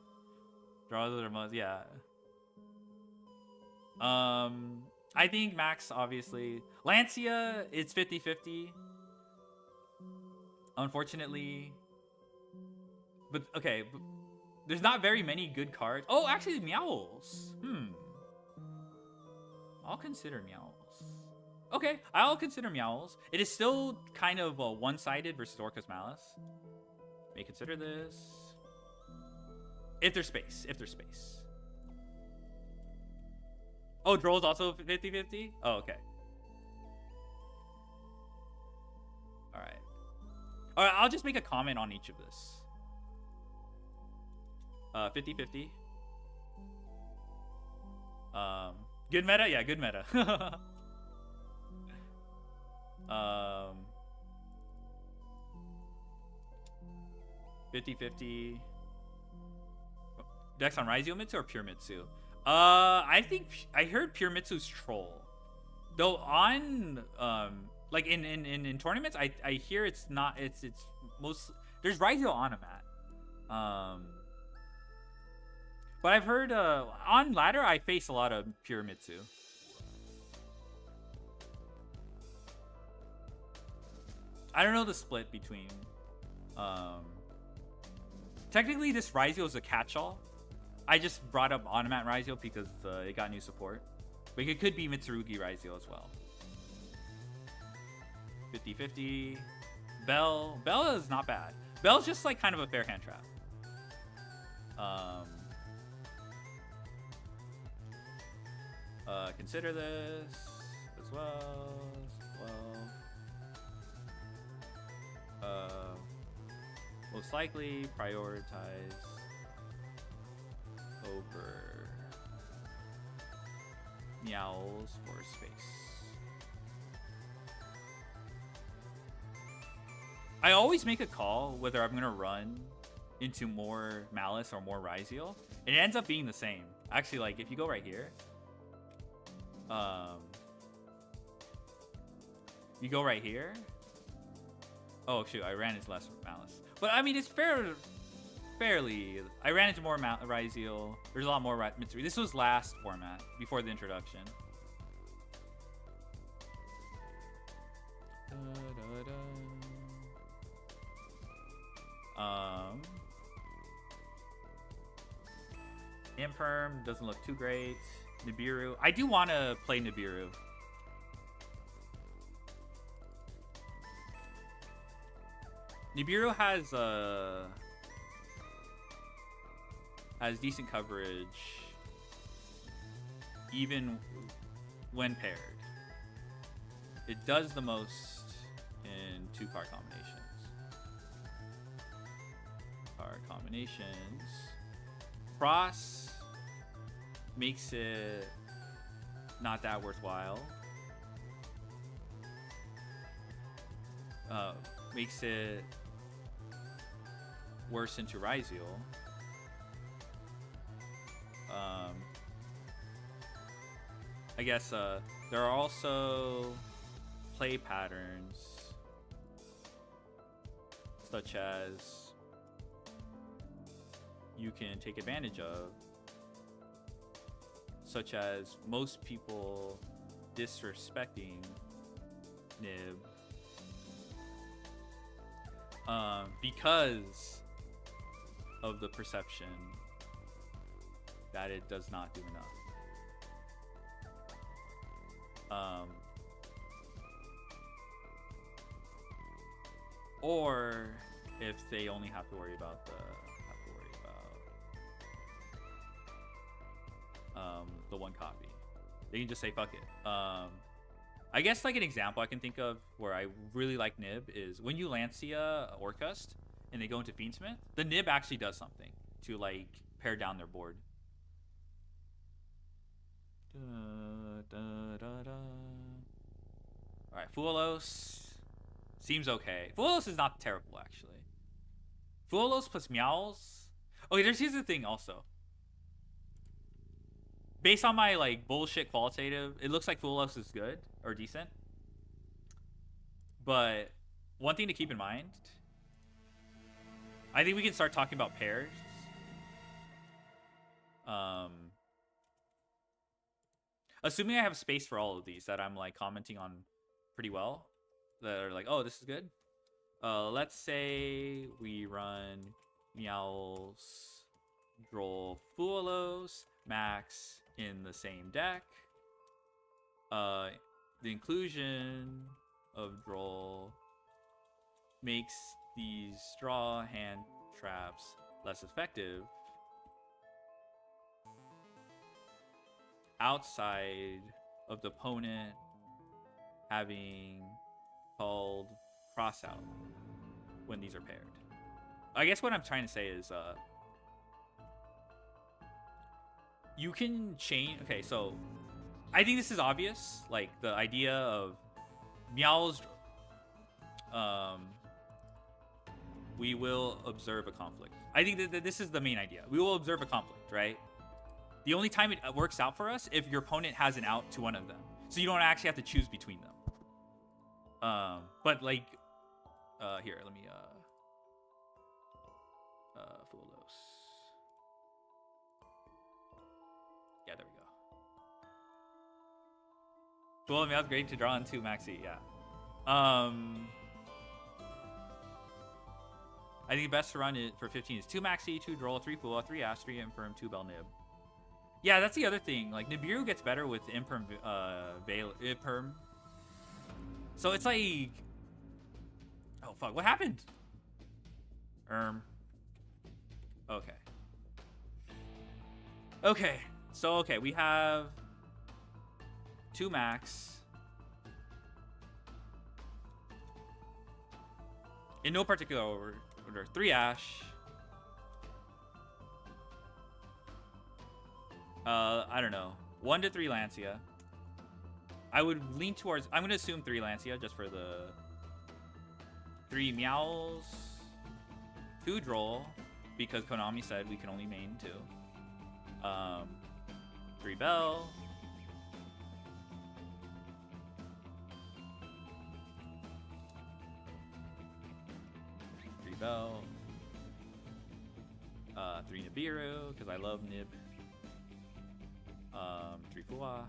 Draw the most, yeah. I think Max, obviously. Lancia, it's 50-50. Unfortunately. But, okay. But there's not very many good cards. Oh, actually, Meowls. I'll consider Meowls. Okay, I'll consider Meowls. It is still kind of one-sided versus Orcus Malice. May consider this. If there's space. Oh, Droll's also 50-50? Oh, okay. Alright, I'll just make a comment on each of this. 50-50. Good meta? Yeah, good meta. 50-50. Dex on Raizio Mitsu or Pure Mitsu? I think I heard Pure Mitsu's troll. Though on like in tournaments, I hear it's not, it's most, there's Raizio Onomat. But I've heard on ladder I face a lot of Pure Mitsu. I don't know the split between technically this Raizio is a catch-all. I just brought up Onomat Raizio because it got new support. But it could be Mitsurugi Raizio as well. 50-50. Bell is not bad. Bell's just like kind of a fair hand trap. Consider this as well. Most likely prioritize for meows for space. I always make a call whether I'm gonna run into more Malice or more Ryzeal. It ends up being the same. Actually, like if you go right here, you go right here. Oh shoot, I ran into less Malice, but I mean it's fairly. I ran into more Ryzeal. There's a lot more Mitsuri. This was last format before the introduction. Imperm doesn't look too great. Nibiru. I do want to play Nibiru. Nibiru has decent coverage even when paired. It does the most in 2-card combinations. Cross makes it not that worthwhile. Makes it worse into Ryzeal. I guess there are also play patterns such as you can take advantage of, such as most people disrespecting Nib because of the perception that it does not do enough. Or if they only have to worry about the one copy, they can just say fuck it. I guess like an example I can think of where I really like Nib is when you Lancia Orcust and they go into Fiendsmith, the Nib actually does something to like pare down their board. Alright, Fuelos seems okay. Fuelos is not terrible actually. Fuelos plus Meows. Okay, here's the thing also. Based on my like bullshit qualitative, it looks like Fuelos is good or decent. But one thing to keep in mind, I think we can start talking about pairs. Assuming I have space for all of these that I'm like commenting on pretty well, that are like, oh, this is good. Let's say we run Meows, Droll, Fuelos, Max in the same deck. The inclusion of Droll makes these straw hand traps less effective outside of the opponent having called cross out when these are paired. I guess what I'm trying to say is you can change. Okay, so I think this is obvious, like the idea of Meows, we will observe a conflict. I think that this is the main idea. We will observe a conflict, right? The only time it works out for us if your opponent has an out to one of them. So you don't actually have to choose between them. But like, here, let me, Fuelos. Yeah, there we go. Well, Meow's great to draw into Maxi, yeah. I think the best to run it for 15 is 2 Maxi, 2 Droll, 3 Fuel, 3 Ash, 3 Infirm, 2 Bell Nib. Yeah, that's the other thing. Like, Nibiru gets better with Imperm, Imperm. So it's like... Oh, fuck. What happened? Okay. Okay. So, okay. We have 2 Max. In no particular order. 3 Ash. I don't know. 1 to 3 Lancia. I would lean towards. I'm gonna assume 3 Lancia just for the 3 Meows, 2 Droll, because Konami said we can only main 2. 3 Bell. 3 Bell. 3 Nibiru, because I love Nib. 3 Fua.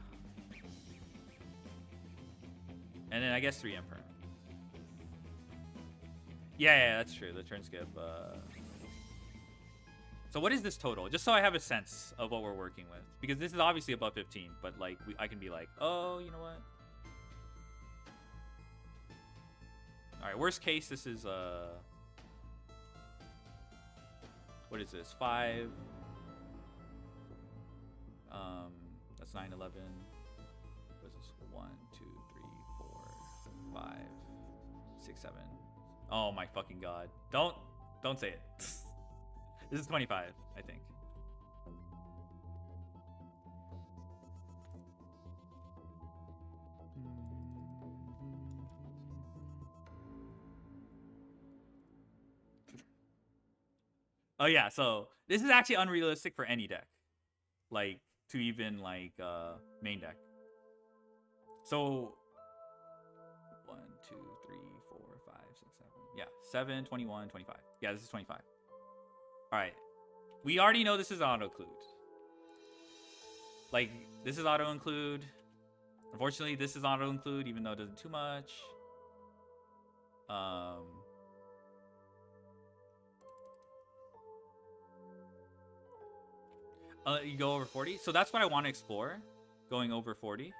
And then I guess 3 Emperor. Yeah, that's true. The turn skip. So what is this total? Just so I have a sense of what we're working with. Because this is obviously above 15, but like I can be like, oh, you know what? Alright, worst case, this is what is this? 5. That's 9, 11. What is this? 1, 2, 3, 4, 5, 6, 7. Oh my fucking god. Don't say it. This is 25, I think. Oh yeah, so this is actually unrealistic for any deck. Like, to even like main deck. So 1, 2, 3, 4, 5, 6, 7. Yeah, 7, 21, 25. Yeah, this is 25. Alright. We already know this is auto-include. Like, this is auto-include. Unfortunately, this is auto-include, even though it doesn't too much. You go over 40. So that's what I want to explore. Going over 40.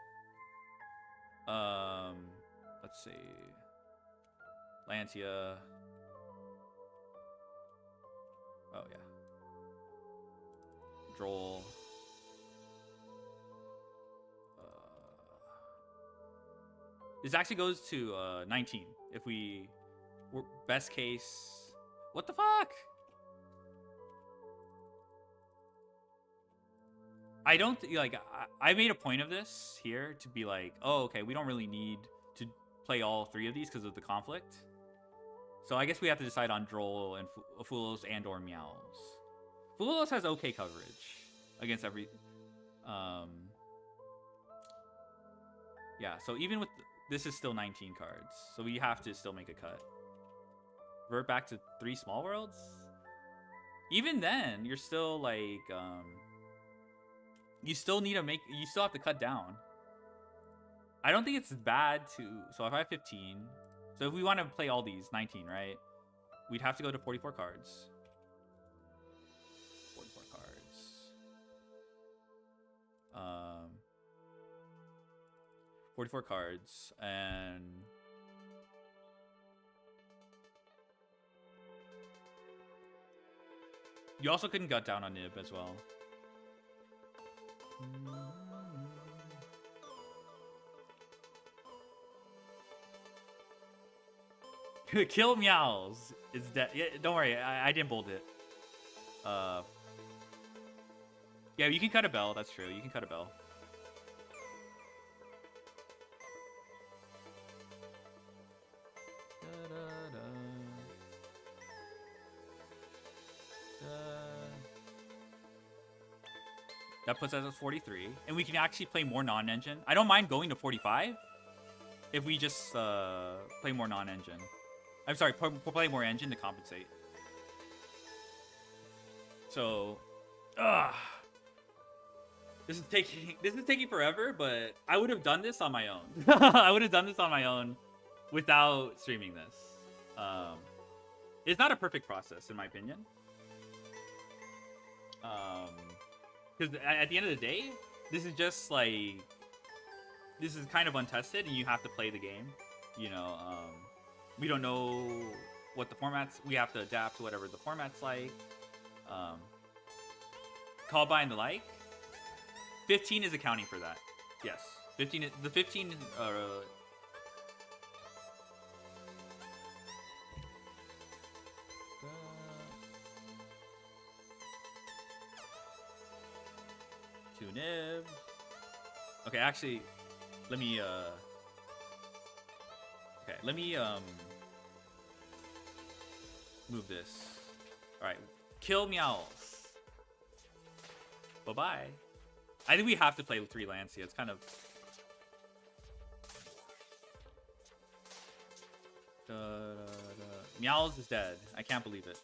Let's see. Lancia. Oh yeah. Droll. This actually goes to 19 if we best case. What the fuck? I don't like. I made a point of this here to be like, oh, okay, we don't really need to play all 3 of these because of the conflict. So I guess we have to decide on Droll and Fulos and or Meows. Fulos has okay coverage against every. Yeah, so even with this is still 19 cards, so we have to still make a cut. Revert back to 3 small worlds. Even then, you're still like. You still need to make. You still have to cut down. I don't think it's bad to. So if I have 15, so if we want to play all these 19, right? We'd have to go to 44 cards. 44 cards. 44 cards, and you also couldn't gut down on Nib as well. Kill Meows is dead. Yeah, don't worry, I didn't bold it. Yeah, you can cut a bell. That's true. You can cut a bell. That puts us at 43. And we can actually play more non-engine. I don't mind going to 45 if we just play more non-engine. I'm sorry, play more engine to compensate. So, this is taking forever, but I would have done this on my own. I would have done this on my own without streaming this. It's not a perfect process, in my opinion. Because at the end of the day, this is just like, this is kind of untested, and you have to play the game. You know, we don't know what the format's. We have to adapt to whatever the format's like. Call by and the like. 15 is accounting for that. Yes, 15. The 15. nib. Okay, actually, let me move this. All right, kill Meowls. Bye bye. I think we have to play with 3 Lancia. It's kind of. Meowls is dead. I can't believe it.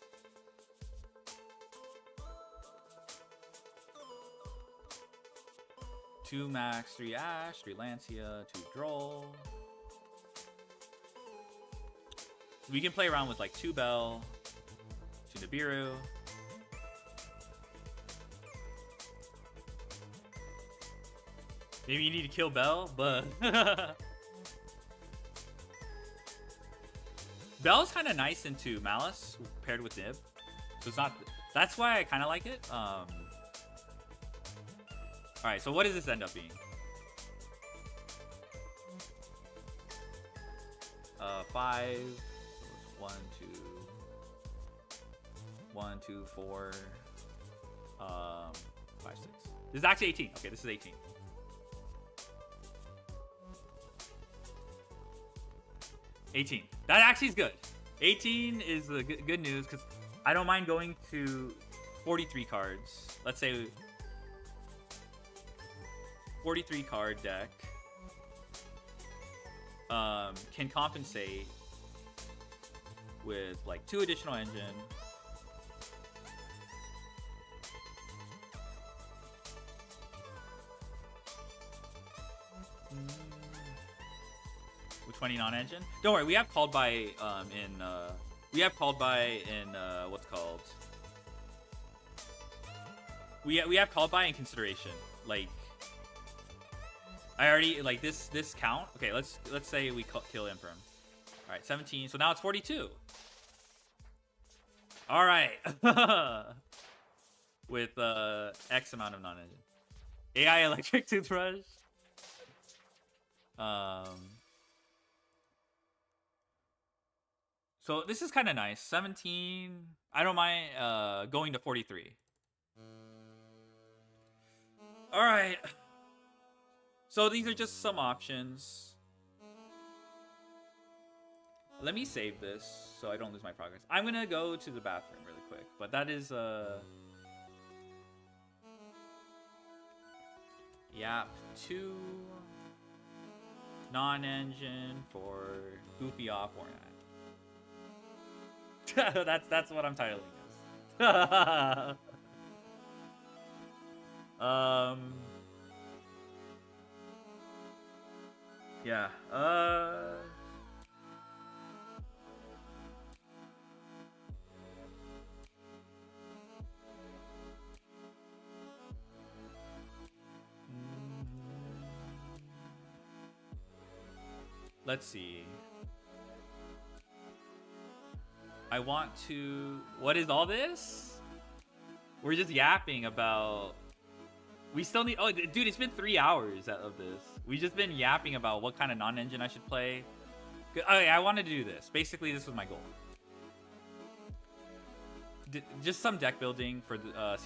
Two Max, 3 Ash, 3 Lancia, 2 Droll. We can play around with like 2 Bell, 2 Nibiru. Maybe you need to kill Bell, but Bell's kind of nice into Malice paired with Nib, so it's not. That's why I kind of like it. All right, so what does this end up being? 5. So it's 1, 2, 1, 2, 4, 5, 6. This is actually 18. Okay, this is 18. That actually is good. 18 is the good news because I don't mind going to 43 cards. Let's say 43 card deck can compensate with like 2 additional engine. With 20 non-engine. Don't worry, we have called by in what's called. We have called by in consideration. Like I already like this count. Okay, let's say we kill Infirm. All right, 17. So now it's 42. All right. With X amount of non-engine. AI electric toothbrush. So this is kind of nice. 17. I don't mind going to 43. All right. So these are just some options. Let me save this so I don't lose my progress. I'm gonna go to the bathroom really quick, but that is Yap 2 non-engine for Goofy off Fortnite. that's what I'm titling this. Yeah. Let's see. I want to. What is all this? We're just yapping about. We still need. Oh, dude, it's been 3 hours of this. We've just been yapping about what kind of non-engine I should play. Okay, I wanted to do this. Basically, this was my goal. Just some deck building for the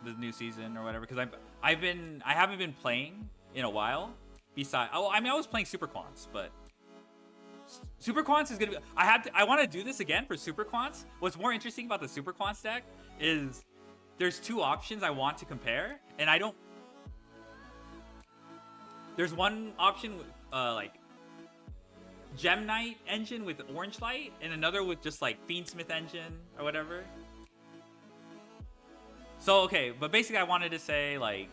the new season or whatever. Because I haven't been playing in a while. Besides, I was playing Super Quants, but Super Quants is gonna be. I want to do this again for Super Quants. What's more interesting about the Super Quants deck is there's 2 options I want to compare, and I don't. There's one option with like Gem Knight engine with Orange Light, and another with just like Fiendsmith engine or whatever. So okay, but basically I wanted to say like,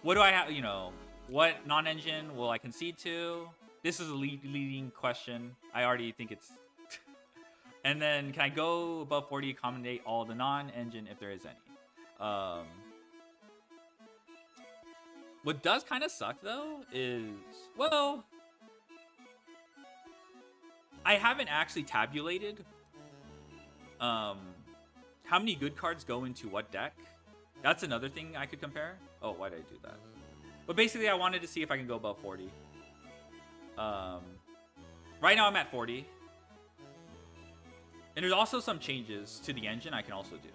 what do I have? You know, what non-engine will I concede to? This is a leading question. I already think it's. And then can I go above 40, accommodate all the non-engine if there is any? What does kind of suck though is, well, I haven't actually tabulated how many good cards go into what deck. That's another thing I could compare. Oh, why did I do that? But basically I wanted to see if I can go above 40. Right now I'm at 40. And there's also some changes to the engine I can also do.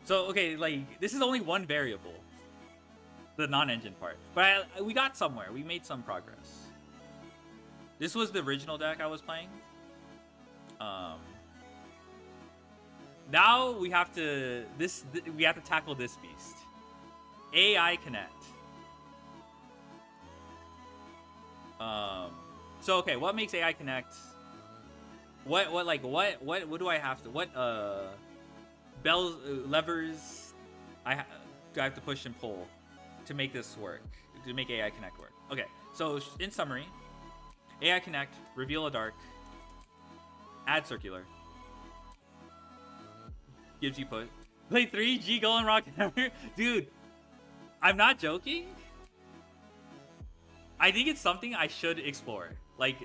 So okay, like this is only one variable, the non-engine part, but we got somewhere. We made some progress. This was the original deck I was playing. Now we have to tackle this beast. AI Connect. So okay, what makes AI Connect? What do I have to bells levers do I have to push and pull to make this work, to make AI Connect work? Okay, so in summary, AI Connect, reveal a dark, add circular, gives you put, play 3 Golden Rock Hammer. Dude, I'm not joking. I think it's something I should explore. Like,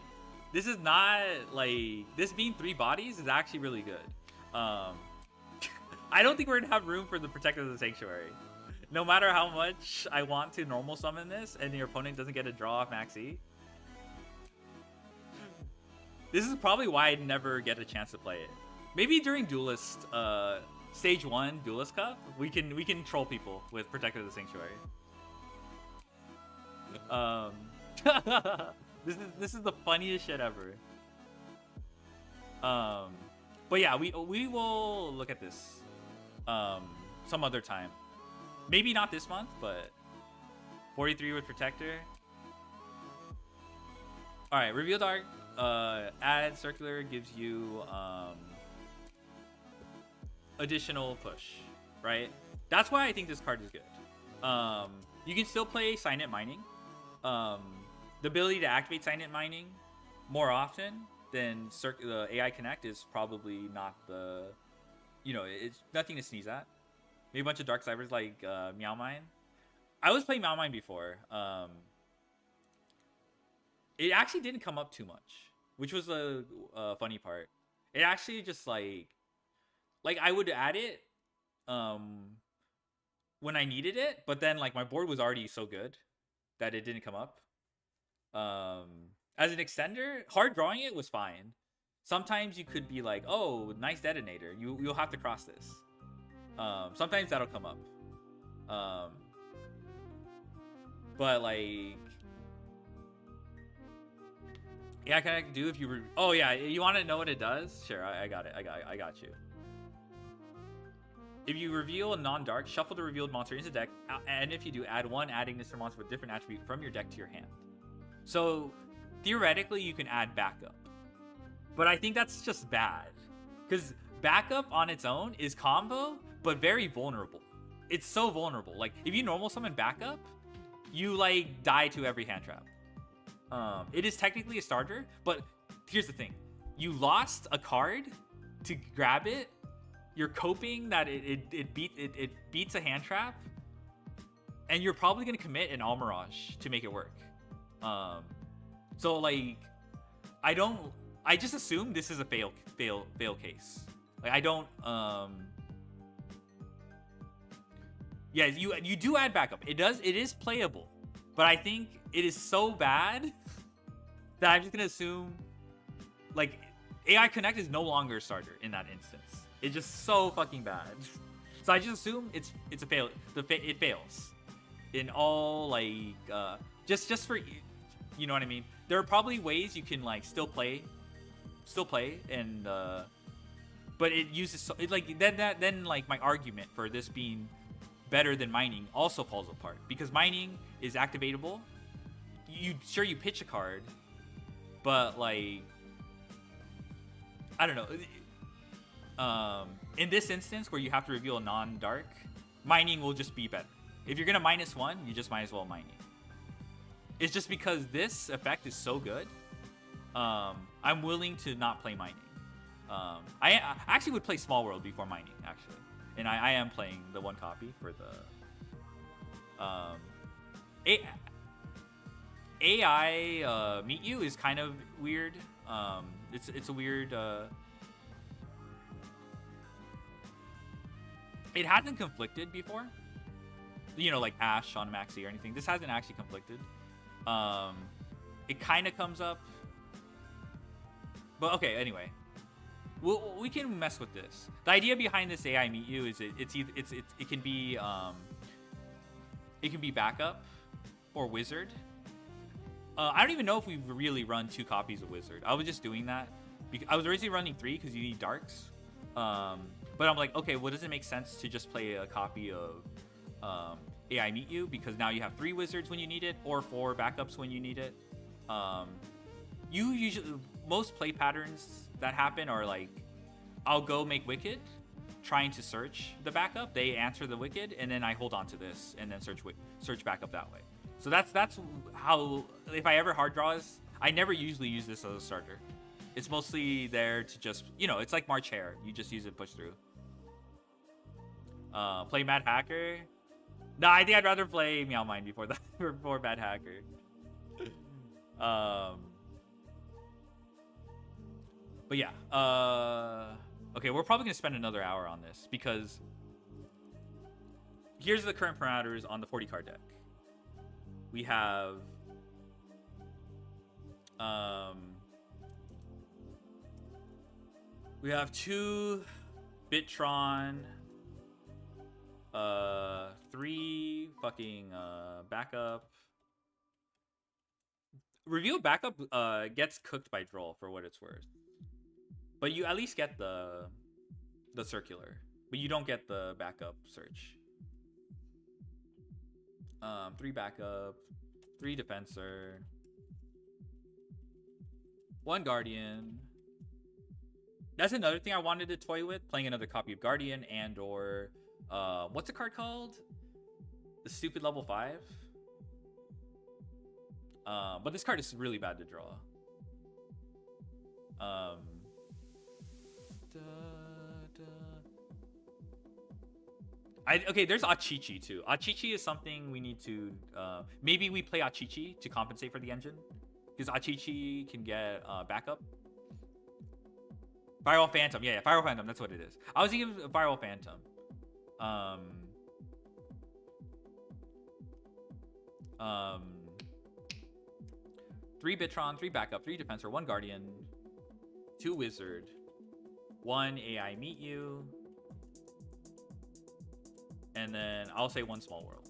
this is not, like, this being 3 bodies is actually really good. I don't think we're gonna have room for the Protector of the Sanctuary. No matter how much I want to normal summon this and your opponent doesn't get a draw off Max E. This is probably why I never get a chance to play it. Maybe during Duelist, Stage 1 Duelist Cup, we can troll people with Protector of the Sanctuary. This is the funniest shit ever. But yeah, we will look at this some other time. Maybe not this month, but 43 with Protector. All right, reveal dark. Add circular gives you additional push, right? That's why I think this card is good. You can still play Silent Mining. The ability to activate Silent Mining more often than the AI Connect is probably not the, it's nothing to sneeze at. Maybe a bunch of Dark Cybers like Meow Mine. I was playing Meow Mine before. It actually didn't come up too much, which was a funny part. It actually just like I would add it when I needed it, but then like my board was already so good that it didn't come up. As an extender, hard drawing it was fine. Sometimes you could be like, oh, nice detonator. You'll have to cross this. Sometimes that'll come up. But like, yeah, can I do if you? Oh yeah, you want to know what it does? Sure, I got it. I got you. If you reveal a non-dark, shuffle the revealed monster into the deck, and if you do, add 1 adding this monster with a different attribute from your deck to your hand. So theoretically, you can add backup, but I think that's just bad because backup on its own is combo, but very vulnerable. It's so vulnerable. Like if you normal summon backup, you like die to every hand trap. It is technically a starter, but here's the thing: you lost a card to grab it. You're coping that it beats a hand trap, and you're probably gonna commit an Almirage to make it work. So like, I just assume this is a fail case. Like I don't. Yeah, you do add backup. It is playable, but I think it is so bad that I'm just gonna assume like AI Connect is no longer a starter in that instance. It's just so fucking bad. So I just assume it's a fail. It fails in all like just for, you know what I mean. There are probably ways you can like still play and but it uses then like my argument for this being better than mining also falls apart because mining is activatable. You pitch a card, but like I don't know. In this instance where you have to reveal a non-dark, mining will just be better. If you're gonna -1, you just might as well mining. It's just because this effect is so good. I'm willing to not play mining. I actually would play Small World before mining, actually, and I am playing the 1 copy for the AI Meet You is kind of weird. It's a weird. It hasn't conflicted before, like Ash on Maxi or anything. This hasn't actually conflicted. It kind of comes up, but okay. Anyway, we can mess with this. The idea behind this AI meet you is it can be backup or wizard. I don't even know if we've really run 2 copies of wizard. I was just doing that because I was originally running 3 because you need darks. But I'm like, okay, well, does it make sense to just play a copy of AI meet you, because now you have 3 wizards when you need it, or 4 backups when you need it. You usually, most play patterns that happen are like, I'll go make wicked, trying to search the backup. They answer the wicked, and then I hold on to this and then search backup that way. So that's how, if I ever hard draws, I never usually use this as a starter. It's mostly there to just, you know, it's like March Hare. You just use it, push through. Play Mad Hacker. No, I think I'd rather play Meow Mine before that, before Mad Hacker. But yeah. Okay, we're probably gonna spend another hour on this because here's the current parameters on the 40 card deck. We have we have 2 Bitron, 3 fucking backup. Reveal backup gets cooked by Droll for what it's worth. But you at least get the circular. But you don't get the backup search. 3 backup, 3 defensor, 1 guardian. That's another thing I wanted to toy with, playing another copy of Guardian and or what's the card called? The stupid level 5. But this card is really bad to draw. Okay, there's Achichi too. Achichi is something we need to maybe we play Achichi to compensate for the engine, because Achichi can get backup. Firewall Phantom, yeah, Firewall Phantom, that's what it is. I was thinking of Firewall Phantom. 3 Bitron, 3 backup, 3 defensor, 1 guardian, 2 wizard, 1 AI meet you, and then I'll say 1 small world.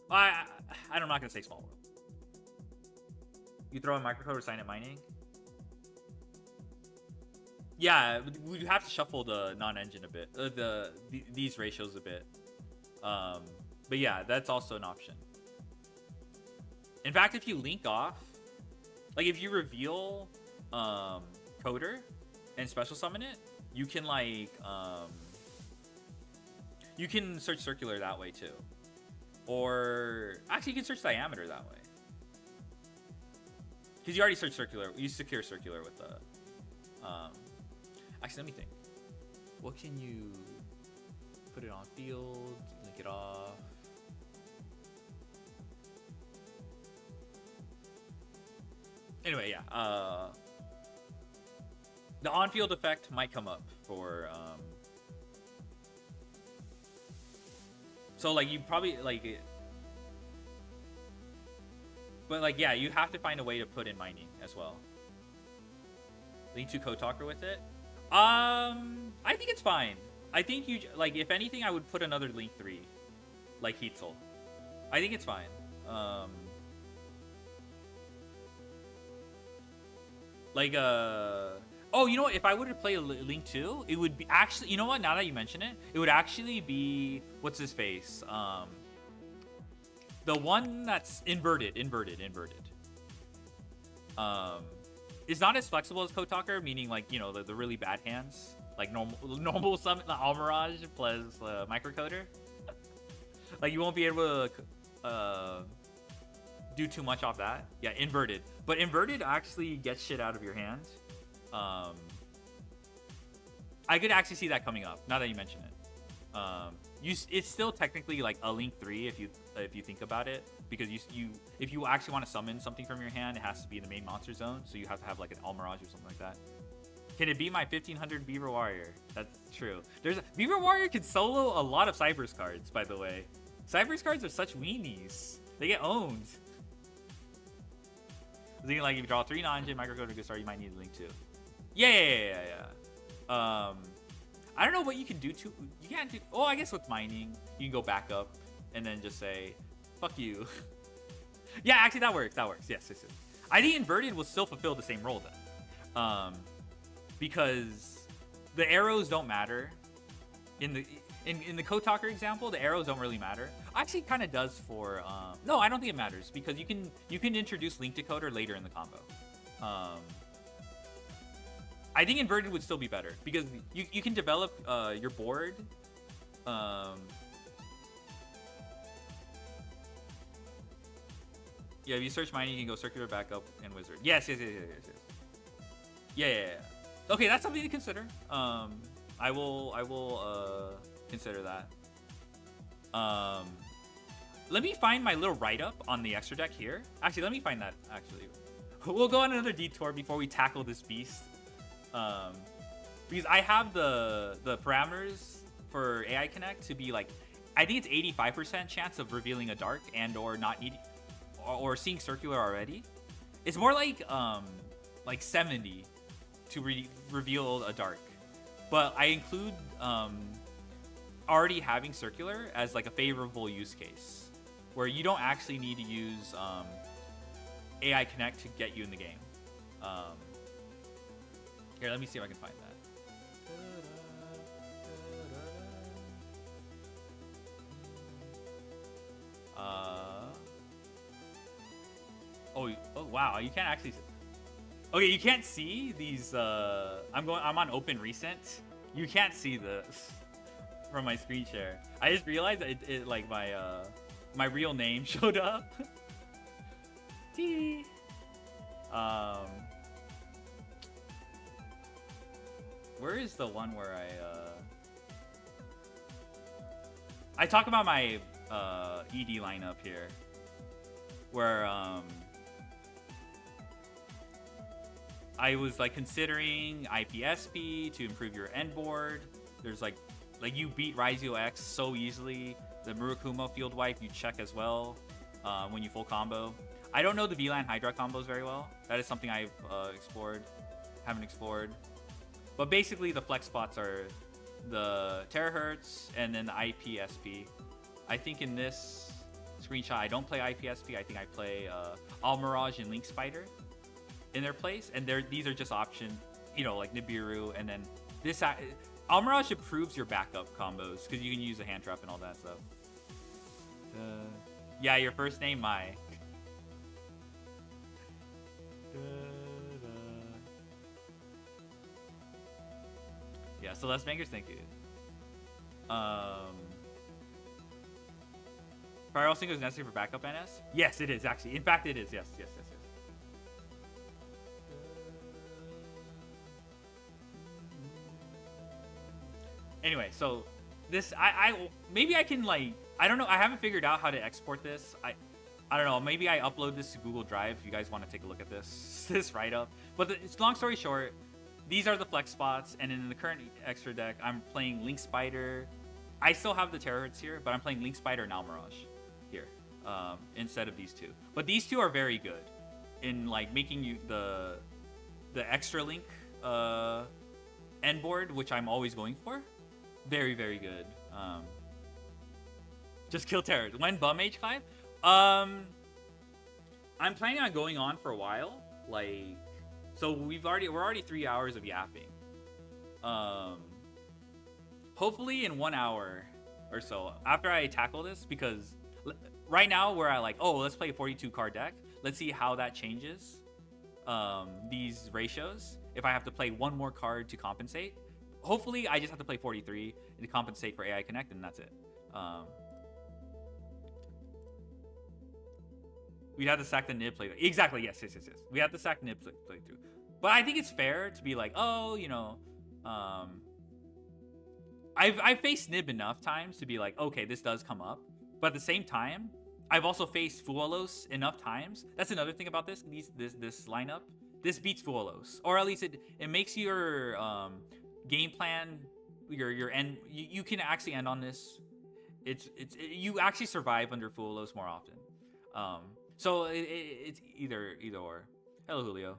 I'm not gonna say small world. You throw in microcode or sign it mining. Yeah, we have to shuffle the non-engine a bit, these ratios a bit. But yeah, that's also an option. In fact, if you link off, like if you reveal Coder and special summon it, you can like you can search circular that way too. Or actually you can search diameter that way. Because you already searched circular, you secure circular with the actually let me think. What can you put it on field, link it off? Anyway, yeah. The on-field effect might come up for so like you probably like it, but like yeah, you have to find a way to put in mining as well. Link to Code Talker with it. I think it's fine. I think you like, if anything, I would put another Link 3, like Heatzel. I think it's fine. Like oh, you know what? If I were to play a Link 2, it would be actually, you know what? Now that you mention it, it would actually be what's his face? The one that's inverted. It's not as flexible as Code Talker, meaning like, you know, the really bad hands, like normal summon, the Almirage plus microcoder. Like you won't be able to do too much off that. Yeah, inverted, but inverted actually gets shit out of your hand. I could actually see that coming up now that you mention it. It's still technically like a Link 3 if you think about it, because if you actually want to summon something from your hand, it has to be in the main monster zone, so you have to have like an Almirage or something like that. Can it be my 1500 Beaver Warrior? That's true. Beaver Warrior can solo a lot of Cyber's cards, by the way. Cyber's cards are such weenies. They get owned. I was thinking like if you draw 3 non-engine microcoder good start, you might need a Link 2. Yeah. I don't know what you can do to. You can't do. Oh, I guess with mining, you can go back up and then just say, "Fuck you." Yeah, actually, that works. That works. Yes. I think inverted will still fulfill the same role then, because the arrows don't matter in the code talker example. The arrows don't really matter. Actually, kind of does for. No, I don't think it matters because you can introduce link decoder later in the combo. I think inverted would still be better because you can develop your board. Yeah, if you search mining, you can go circular, backup, and wizard. Yes. Yeah. Okay, that's something to consider. I will consider that. Let me find my little write-up on the extra deck here. Actually, let me find that. Actually, we'll go on another detour before we tackle this beast. Because I have the parameters for AI Connect to be like, I think it's 85% chance of revealing a dark and or not need or seeing circular already. It's more like 70 to reveal a dark, but I include already having circular as like a favorable use case where you don't actually need to use AI Connect to get you in the game. Here, let me see if I can find that. Oh wow, you can't actually. Okay, you can't see these. I'm on open recent. You can't see this from my screen share. I just realized that it like my real name showed up. Tee. Where is the one where I talk about my ED lineup here, where I was like considering IPSP to improve your end board. There's like you beat Raizio X so easily. The Murakumo field wipe you check as well when you full combo. I don't know the VLAN Hydra combos very well. That is something I've haven't explored. But basically the flex spots are the terahertz and then the IPSP. I think in this screenshot I don't play IPSP. I think I play Almirage and Link Spider in their place, and these are just options, like Nibiru, and then this Almirage improves your backup combos because you can use a hand trap and all that stuff. Yeah, your first name Mai. Yeah, Celeste Bangers, thank you. Prior sync is necessary for backup NS? Yes, it is actually. In fact, it is. Yes. Anyway, so this maybe I can I don't know. I haven't figured out how to export this. I don't know. Maybe I upload this to Google Drive if you guys want to take a look at this write up. But it's long story short. These are the flex spots, and in the current extra deck, I'm playing Link Spider. I still have the terahertz here, but I'm playing Link Spider and Almirage here instead of these two. But these two are very good in making you the extra Link end board, which I'm always going for. Very, very good. Just kill terahertz. When buhmage climb? I'm planning on going on for a while. So we're already 3 hours of yapping. Hopefully in 1 hour or so after I tackle this, because right now we're at let's play a 42 card deck. Let's see how that changes these ratios. If I have to play one more card to compensate, hopefully I just have to play 43 to compensate for AI Connect, and that's it. We'd have to sack the nib playthrough. Exactly, yes. We have to sack nib playthrough. But I think it's fair to be I've faced nib enough times to be okay, this does come up. But at the same time, I've also faced Fuolos enough times. That's another thing about this lineup. This beats Fuolos, or at least it makes your game plan, your end. You can actually end on this. You actually survive under Fuolos more often. So it's either or. Hello, Julio.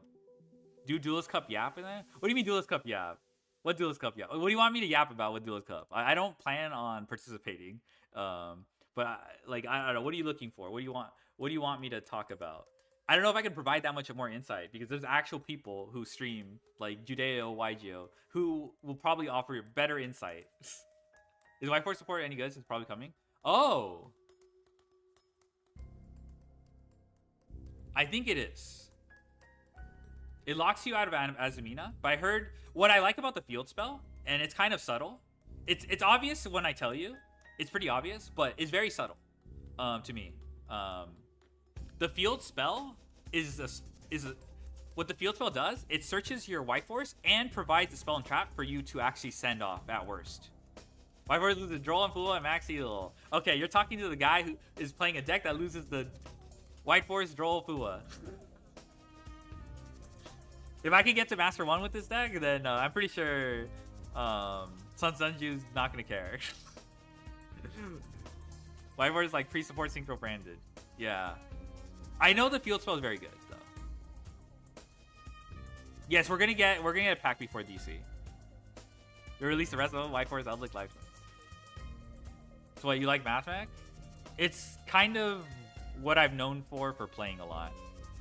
Do Duelist Cup yap in there? What do you mean Duelist Cup yap? What Duelist Cup yap? What do you want me to yap about with Duelist Cup? I don't plan on participating. But I don't know. What are you looking for? What do you want? What do you want me to talk about? I don't know if I can provide that much more insight because there's actual people who stream like Judeo, YGO, who will probably offer better insight. Is Y4 support any good? It's probably coming. Oh, I think it is. It locks you out of Azumina, but I heard what I like about the field spell, and it's kind of subtle. It's obvious when I tell you. It's pretty obvious, but it's very subtle to me. The field spell what the field spell does. It searches your white force and provides a spell and trap for you to actually send off at worst. White force loses Droll and Fool and Max Heal. Okay, you're talking to the guy who is playing a deck that loses the white force Droll Fua. If I can get to Master 1 with this deck, then I'm pretty sure Sun Sunju's not gonna care. Whiteboard is like pre-support synchro branded. Yeah. I know the field spell is very good though. Yes, we're gonna get a pack before DC. They release the rest of them, Whiteboard's Outlook Life. So what, you like Mathmech? It's kind of what I've known for playing a lot.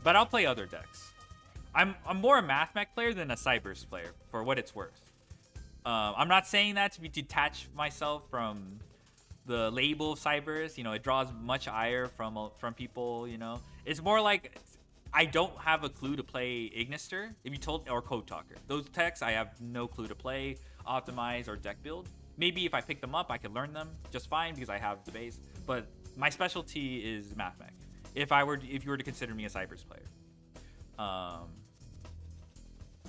But I'll play other decks. I'm more a Mathmech player than a Cybers player, for what it's worth. I'm not saying that to detach myself from the label of Cybers. You know, it draws much ire from people, you know. It's more like I don't have a clue to play Ignister, if you told, or Code Talker. Those techs I have no clue to play, optimize, or deck build. Maybe if I pick them up, I could learn them just fine because I have the base. But my specialty is Mathmech. If you were to consider me a Cybers player.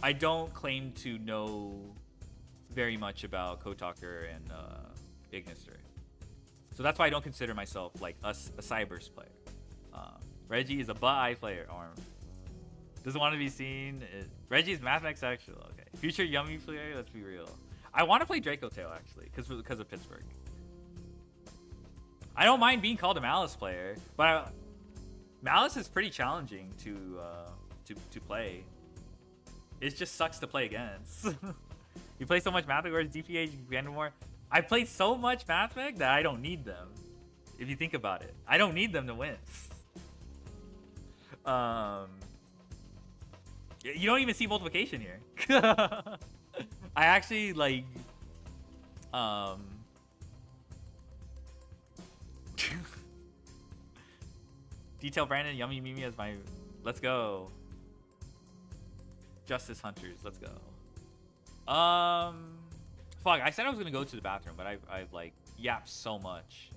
I don't claim to know very much about Code Talker and Ignister. So that's why I don't consider myself like a Cybers player. Reggie is a butt-eye player. Arm doesn't want to be seen. Reggie's Mathmech sexual. Okay. Future Yummy player. Let's be real. I want to play Draco Tail actually, because of Pittsburgh. I don't mind being called a Malice player, but Malice is pretty challenging to play. It just sucks to play against. You play so much Mathmech, whereas DPH, Vandemore. I played so much Mathmech that I don't need them. If you think about it, I don't need them to win. You don't even see multiplication here. I actually like. Detail Brandon, Yummy Mimi as my. Let's go. Justice Hunters, let's go. Fuck, I said I was gonna go to the bathroom, but I've like yapped so much.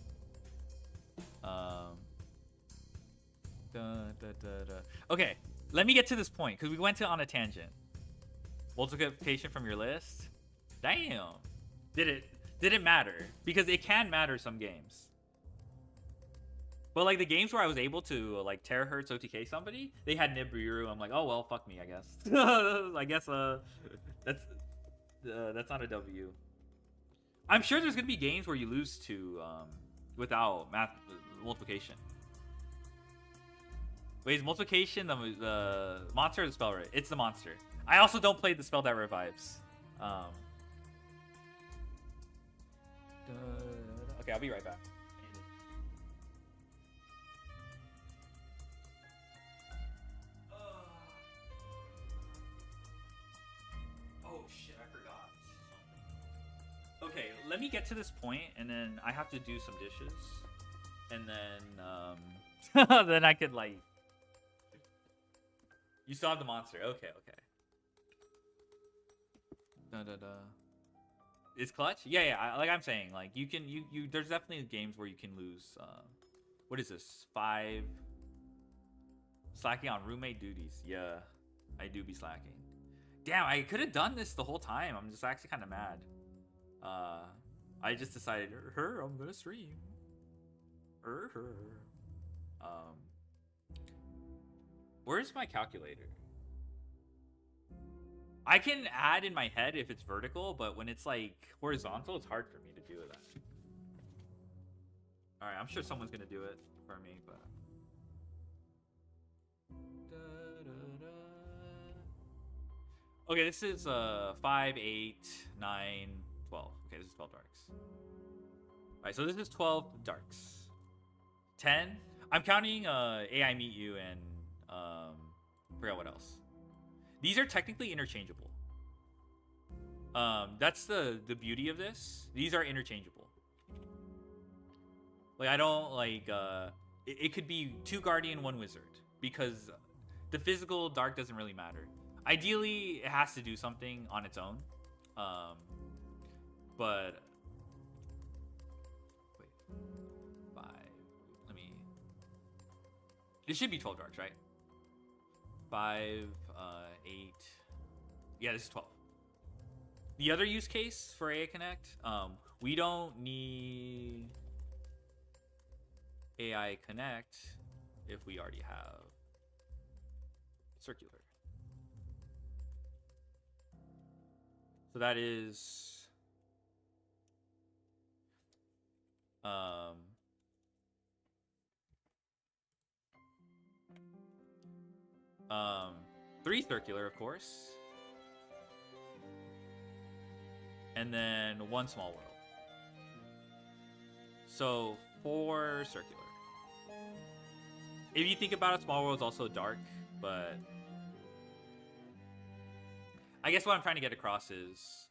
Okay, let me get to this point because we went on a tangent. Multiplication from your list. Damn. Did it matter? Because it can matter some games. But like the games where I was able to like terahertz OTK somebody, they had Nibiru. I'm like, oh well, fuck me, I guess. I guess that's not a W. I'm sure there's gonna be games where you lose to without multiplication. Wait, is multiplication the monster or the spell, right? It's the monster. I also don't play the spell that revives. Okay, I'll be right back. Oh shit, I forgot. Okay, let me get to this point, and then I have to do some dishes, and then then I could like. You still have the monster. Okay. Is clutch? Yeah. Like I'm saying, like you can you. There's definitely games where you can lose. What is this? 5. Slacking on roommate duties. Yeah, I do be slacking. Damn, I could have done this the whole time. I'm just actually kind of mad. I just decided, I'm gonna stream. Where's my calculator? I can add in my head if it's vertical, but when it's like horizontal, it's hard for me to do that. All right, I'm sure someone's gonna do it for me, but. Okay, this is 5, 8, 9, 12. Okay, this is 12 darks. Alright, so this is 12 darks. 10. I'm counting AI Meet You and forgot what else. These are technically interchangeable. That's the beauty of this. These are interchangeable. Like I don't like it could be 2 guardian, 1 wizard because the physical dark doesn't really matter. Ideally, it has to do something on its own. But wait, 5. Let me. This should be 12 darks, right? 5, 8. Yeah, this is 12. The other use case for AI Connect, we don't need AI Connect if we already have circular. So that is 3 circular, of course. And then 1 small world. So 4 circular. If you think about it, small world is also dark, but I guess what I'm trying to get across is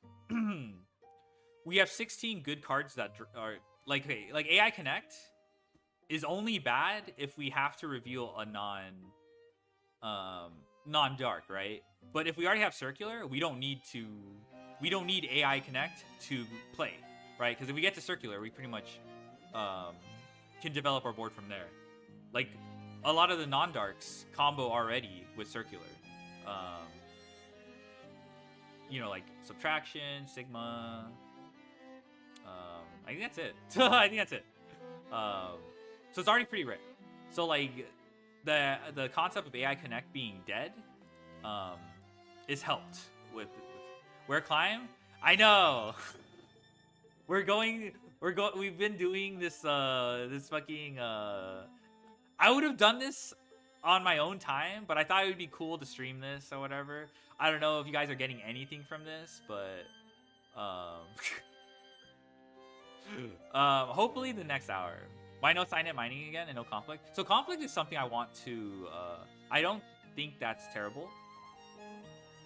we have 16 good cards that are like, okay, like AI Connect is only bad if we have to reveal a non-dark, right? But if we already have circular, we don't need AI Connect to play, right? Because if we get to circular, we pretty much can develop our board from there. Like a lot of the non-darks combo already with circular. You know, like subtraction, sigma. I think that's it. I think that's it. So it's already pretty rare. So like the concept of AI Connect being dead is helped with where climb. I know. We've been doing this this fucking I would have done this on my own time, but I thought it would be cool to stream this or whatever. I don't know if you guys are getting anything from this, but hopefully the next hour. Why no sign-up mining again and no conflict? So conflict is something I want to I don't think that's terrible.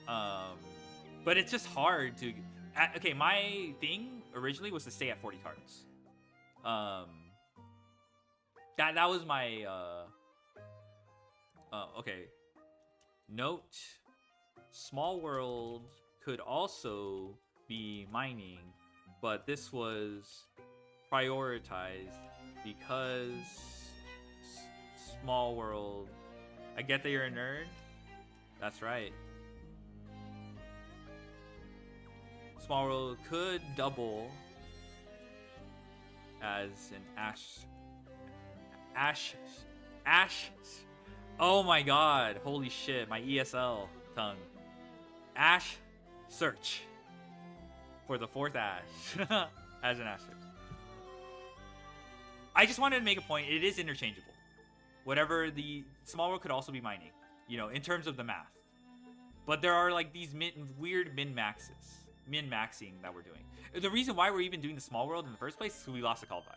But it's just hard to okay, my thing originally was to stay at 40 cards. That was my okay. Note, small world could also be mining, but this was prioritized because small world. I get that you're a nerd. That's right. Small world could double as an ash. Oh my god! Holy shit! My ESL tongue. Ash search for the 4th ash as an ash search. I just wanted to make a point. It is interchangeable. Whatever the small world could also be mining, you know, in terms of the math. But there are like these weird min-maxing that we're doing. The reason why we're even doing the small world in the first place is because we lost the call by.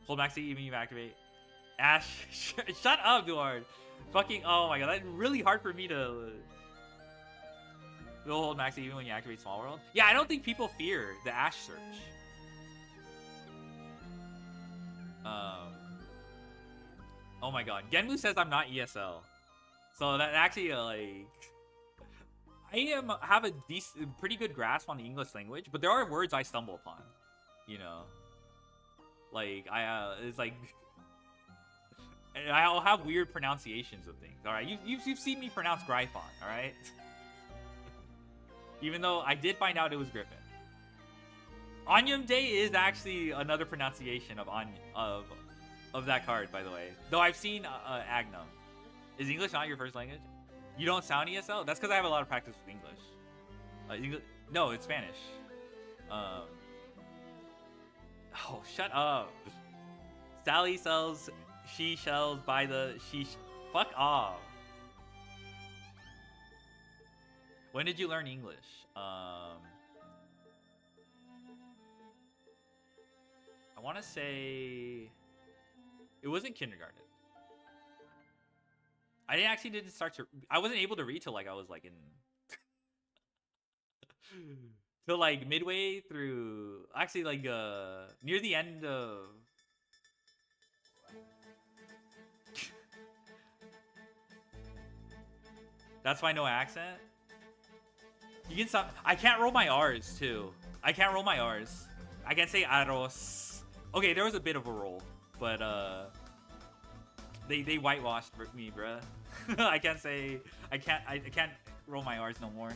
Hold max even you activate. Ash, shut up, Duard. Fucking, oh my god, that's really hard for me to. We'll hold max even when you activate small world. Yeah, I don't think people fear the Ash search. Oh my god, Genmu says I'm not ESL, so that actually like. I have a pretty good grasp on the English language, but there are words I stumble upon. You know, like it's like I'll have weird pronunciations of things. All right, you've seen me pronounce Gryphon. All right, even though I did find out it was Griffin. Onyum Day is actually another pronunciation of that card, by the way. Though I've seen Agnum. Is English not your first language? You don't sound ESL? That's because I have a lot of practice with English. No, it's Spanish. Oh, shut up. Sally sells she shells by the she. Fuck off. When did you learn English? I want to say it wasn't kindergarten. Didn't start to. I wasn't able to read till like I was like in. Till like midway through. Actually, like near the end of. That's why no accent. You can stop. I can't roll my R's too. I can't roll my R's. I can't say arroz. Okay, there was a bit of a roll, but they whitewashed me, bruh. I can't say. I can't roll my R's no more.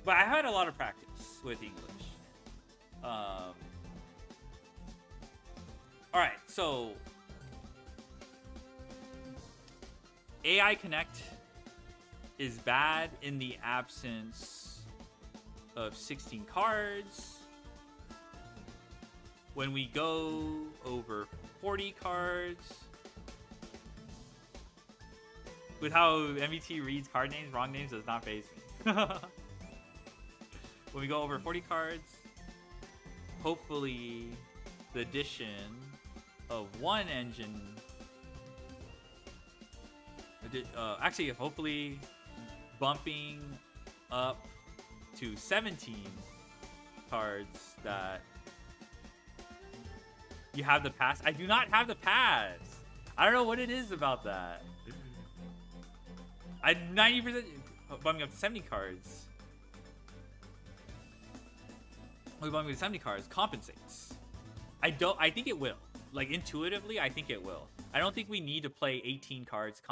But I had a lot of practice with English. All right, so. AI Connect is bad in the absence of 16 cards. When we go over 40 cards, with how MVT reads card names, wrong names does not faze me. When we go over 40 cards, hopefully the addition of one engine actually, hopefully bumping up to 17 cards that you have the pass. I do not have the pass. I don't know what it is about that. I 90% bumping up to 70 cards. Bumping to 70 cards compensates. I think it will. Like intuitively, I think it will. I don't think we need to play 18 cards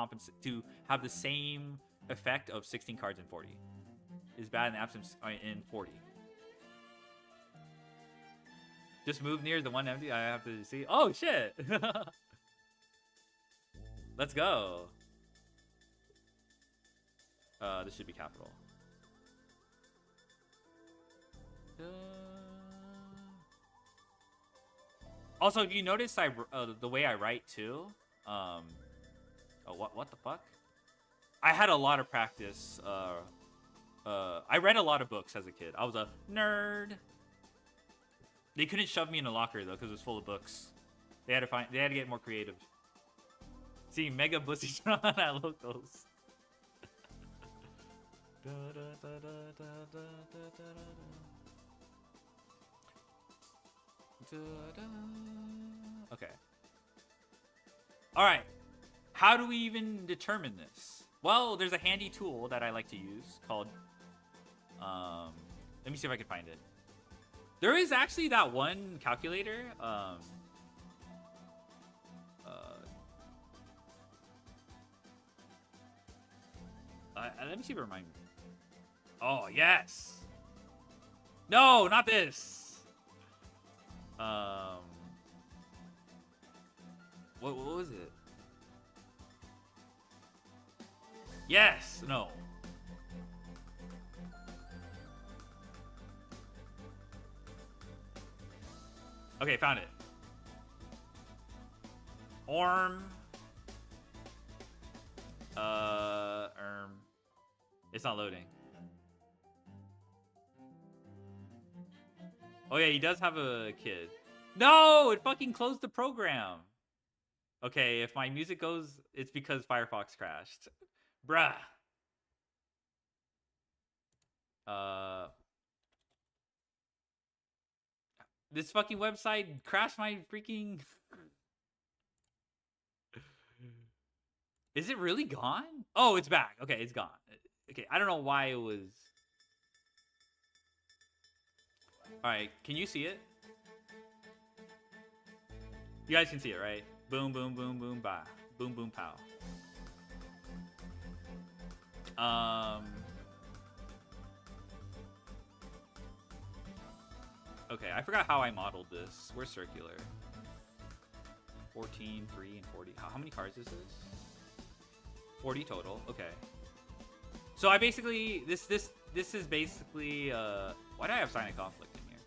to have the same effect of 16 cards in 40. Is bad in the absence in 40. Just move near the one empty. I have to see. Oh shit! Let's go. This should be capital. Also, if you notice, the way I write too. Oh, what the fuck? I had a lot of practice. I read a lot of books as a kid. I was a nerd. They couldn't shove me in a locker though because it was full of books. They had to get more creative. See, Mega Bussitron at locals. Okay. All right. How do we even determine this? Well, there's a handy tool that I like to use called. Let me see if I can find it. There is actually that one calculator. Let me see if it reminds me. Oh yes. No, not this. What was it? Yes. No. Okay, found it. Orm. It's not loading. Oh yeah, he does have a kid. No, it fucking closed the program. Okay, if my music goes, it's because Firefox crashed. Bruh. This fucking website crashed my freaking... Is it really gone? Oh, it's back. Okay, it's gone. Okay, I don't know why it was... Alright, can you see it? You guys can see it, right? Boom, boom, boom, boom, bah. Boom, boom, pow. Okay, I forgot how I modeled this. We're circular. 14, 3, and 40. How many cards is this? 40 total. Okay. So I basically this is basically why do I have Sign of Conflict in here?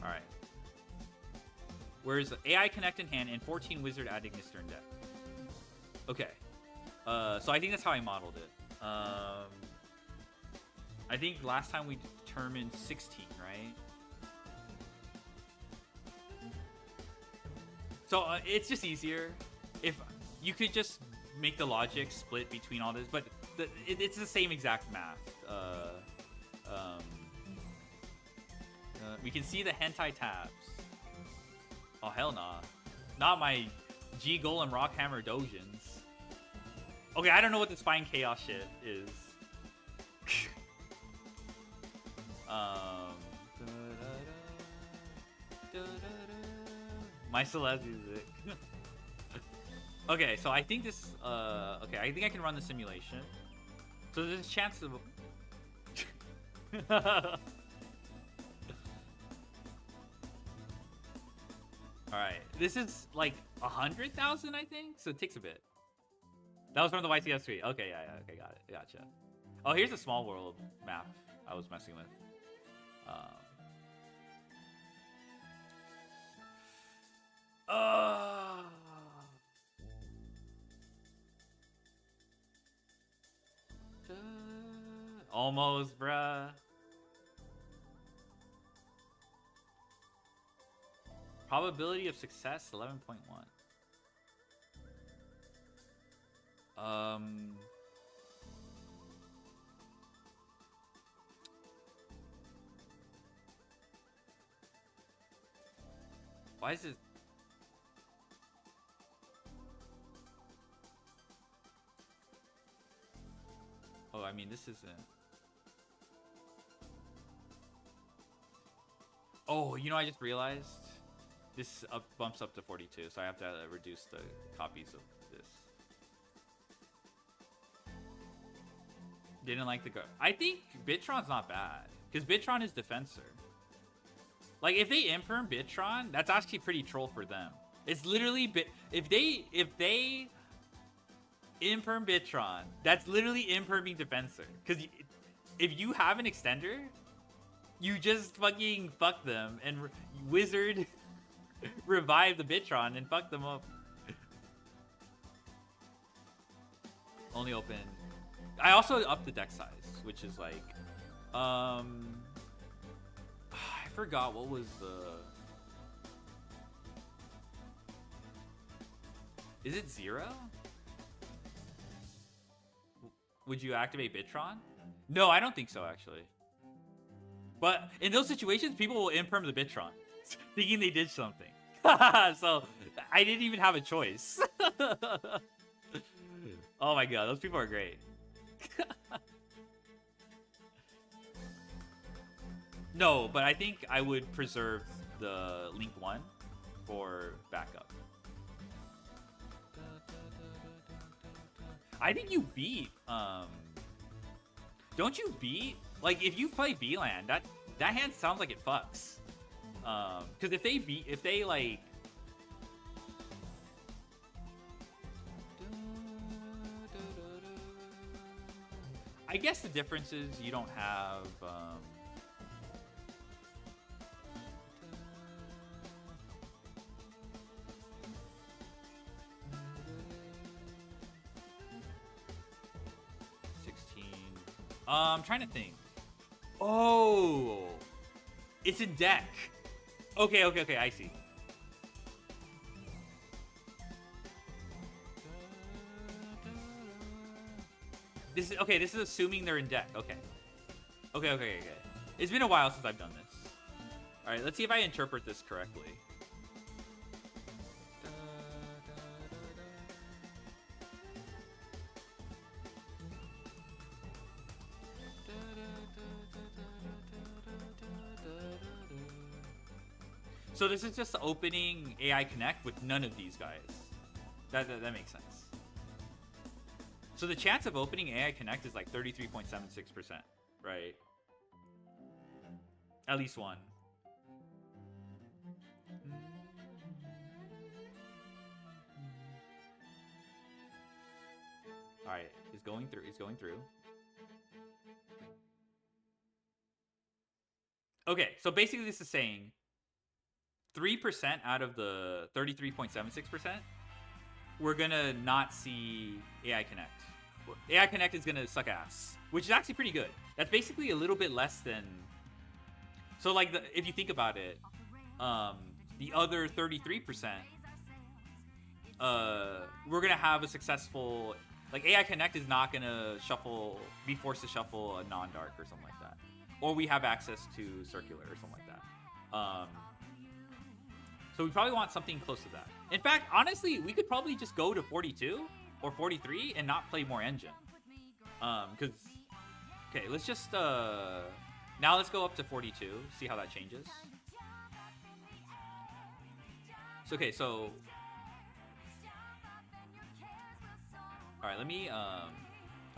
All right. Where's AI Connect in hand and 14 Wizard adding this turn deck? Okay. So I think that's how I modeled it. I think last time we determined 16, right? So it's just easier if you could just make the logic split between all this, but it's the same exact math. We can see the hentai tabs. Oh, hell nah. Not my G Golem Rockhammer Dojins. Okay, I don't know what the Spine Chaos shit is. My Celeste music. Okay, so I think this. Okay, I think I can run the simulation. So there's a chance of. All right, this is like 100,000, I think. So it takes a bit. That was from the YCS3. Okay, yeah, okay, got it, gotcha. Oh, here's a small world map I was messing with. Almost, bruh. Probability of success 11.1. Why is it? Oh, I mean, this isn't. Oh, you know, I just realized this bumps up to 42, so I have to reduce the copies of this. Didn't like the go. I think Bitron's not bad because Bitron is Defensor. Like if they imperm Bitron, that's actually pretty troll for them. It's literally if they imperm Bitron, that's literally imperming Defensor. Because if you have an extender, you just fucking fuck them and wizard revive the Bitron and fuck them up. Only open. I also upped the deck size, which is like, I forgot what was the. Is it 0? Would you activate Bitron? No, I don't think so, actually. But in those situations, people will imperm the Bitron, thinking they did something. So I didn't even have a choice. Oh my god, those people are great. No, but I think I would preserve the Link 1 for backup. I think you beat, don't you beat, like if you play B-Land, that hand sounds like it fucks. Because if they like, I guess the difference is you don't have, I'm trying to think. Oh, it's in deck. Okay, I see. This is assuming they're in deck. Okay. It's been a while since I've done this. All right, let's see if I interpret this correctly. So this is just opening AI Connect with none of these guys. That makes sense. So the chance of opening AI Connect is like 33.76%, right? At least one. All right, he's going through. Okay, so basically this is saying 3% out of the 33.76% we're gonna not see AI Connect. AI Connect is gonna suck ass, which is actually pretty good. That's basically a little bit less than. So like if you think about it, the other 33%, we're gonna have a successful. Like AI Connect is not gonna be forced to shuffle a non-dark or something like that, or we have access to circular or something like that. So we probably want something close to that. In fact, honestly, we could probably just go to 42 or 43 and not play more engine. Because okay, let's just now let's go up to 42, see how that changes. So okay, so all right, let me all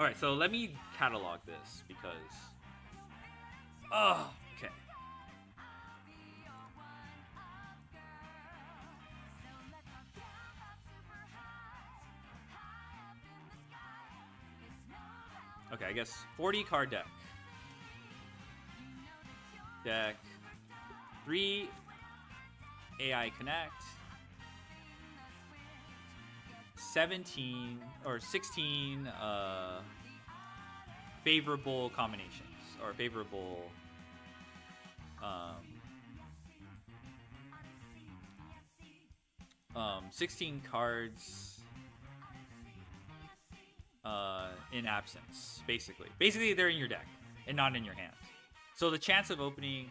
right, so let me catalog this because okay. Okay, I guess 40 card deck. Deck 3 AI Connect. 17 or 16 favorable combinations or favorable 16 cards in absence, basically they're in your deck and not in your hand, so the chance of opening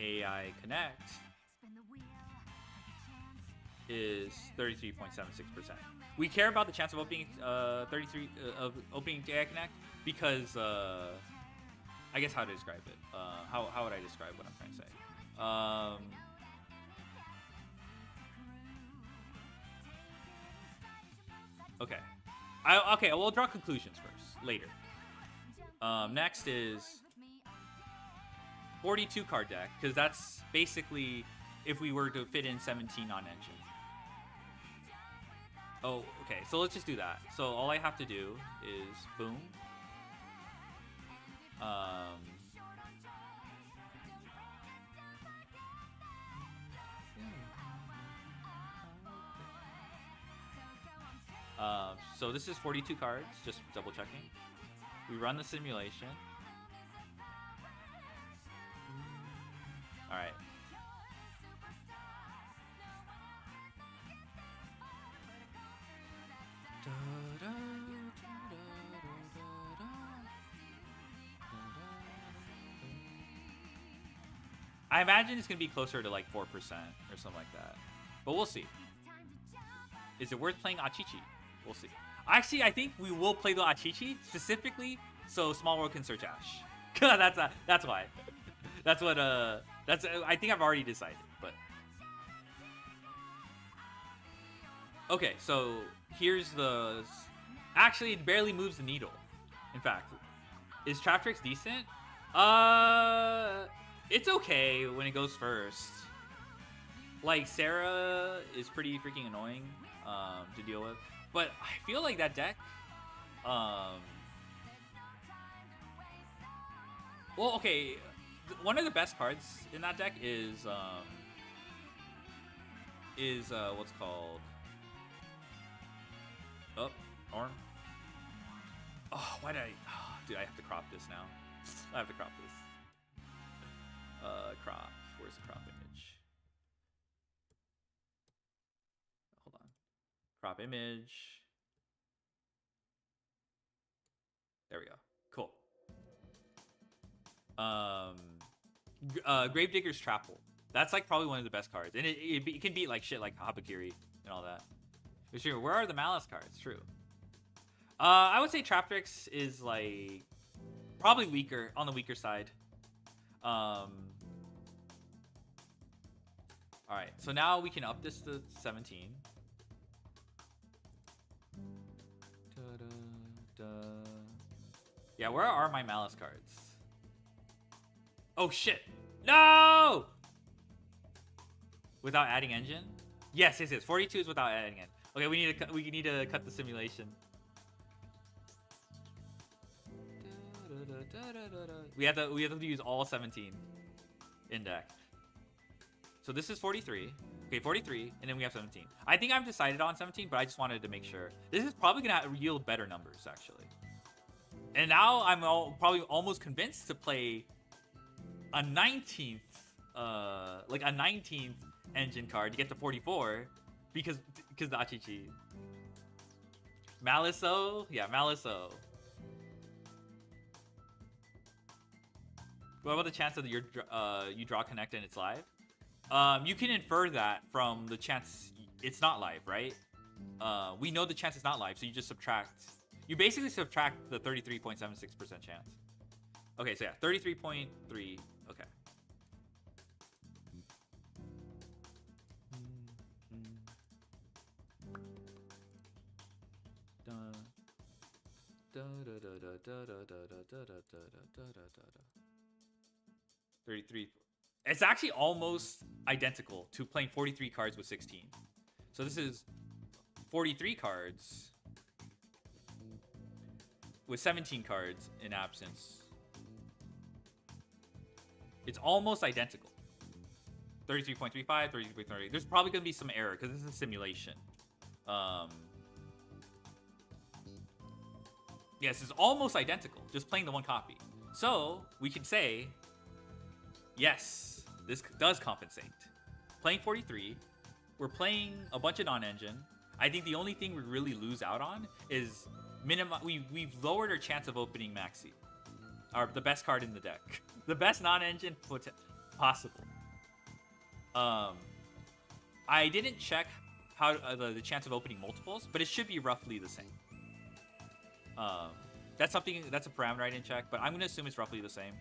AI Connect is 33.76%. We care about the chance of opening opening AI Connect because I guess how to describe it. How would I describe what I'm trying to say? Okay, we'll draw conclusions first later. Next is 42 card deck, because that's basically if we were to fit in 17 on engine. Oh, okay, so let's just do that. So all I have to do is boom. So this is 42 cards, just double checking. We run the simulation. All right. I imagine it's gonna be closer to like 4% or something like that, but we'll see. Is it worth playing Achichi? We'll see. Actually, I think we will play the Achichi specifically so Small World can search Ash. That's why. That's what I think I've already decided, but okay, so here's the actually it barely moves the needle. In fact, is Traptrix decent? It's okay when it goes first. Like Sarah is pretty freaking annoying to deal with, but I feel like that deck well, okay, one of the best cards in that deck is what's called Orm. Oh, why did dude, I have to crop this now. I have to crop this. Crop. Where's the crop image? Hold on. Crop image. There we go. Cool. Gravedigger's Trapple. That's like probably one of the best cards, and it can beat like shit like Habakiri and all that. But sure, where are the Malice cards? True. I would say Traptrix is like probably weaker, on the weaker side. All right, so now we can up this to 17. Yeah, where are my Malice cards? Oh shit! No! Without adding engine? Yes. 42 is without adding it. Okay, we need to cut the simulation. We have to use all 17. in deck. So this is 43. Okay, 43, and then we have 17. I think I've decided on 17, but I just wanted to make sure. This is probably going to yield better numbers, actually. And now I'm probably almost convinced to play a 19th, like a 19th engine card to get to 44 because the Achichi. Maliso? Yeah, Maliso. What about the chance of you draw connect and it's live? You can infer that from the chance it's not live, right? We know the chance it's not live, so you just subtract. You basically subtract the 33.76% chance. Okay, so yeah, 33.3. Okay. Da, da, da, da, da, da, da, da, da, da, da, da. 33. It's actually almost identical to playing 43 cards with 16. So this is 43 cards with 17 cards in absence. It's almost identical. 33.35, 33.30. There's probably going to be some error because this is a simulation. Yes, it's almost identical, just playing the one copy. So we can say, yes, this does compensate. Playing 43, we're playing a bunch of non-engine. I think the only thing we really lose out on is we've lowered our chance of opening Maxi, the best card in the deck, the best non-engine possible. I didn't check how the chance of opening multiples, but it should be roughly the same. That's a parameter I didn't check, but I'm gonna assume it's roughly the same.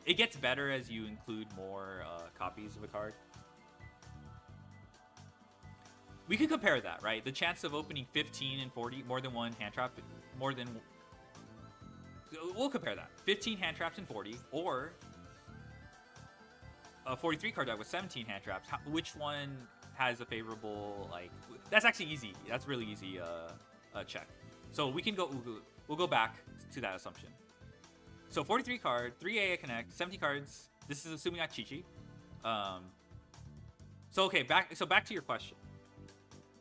It gets better as you include more copies of a card. We could compare that, right? The chance of opening 15 and 40, more than one hand trap, we'll compare that. 15 hand traps and 40, or a 43 card deck with 17 hand traps. Which one has a favorable, like, that's actually easy. That's really easy check. So we'll go back to that assumption. So 43 card, 3 AA Connect, 70 cards. This is assuming I Chi-Chi. So back to your question.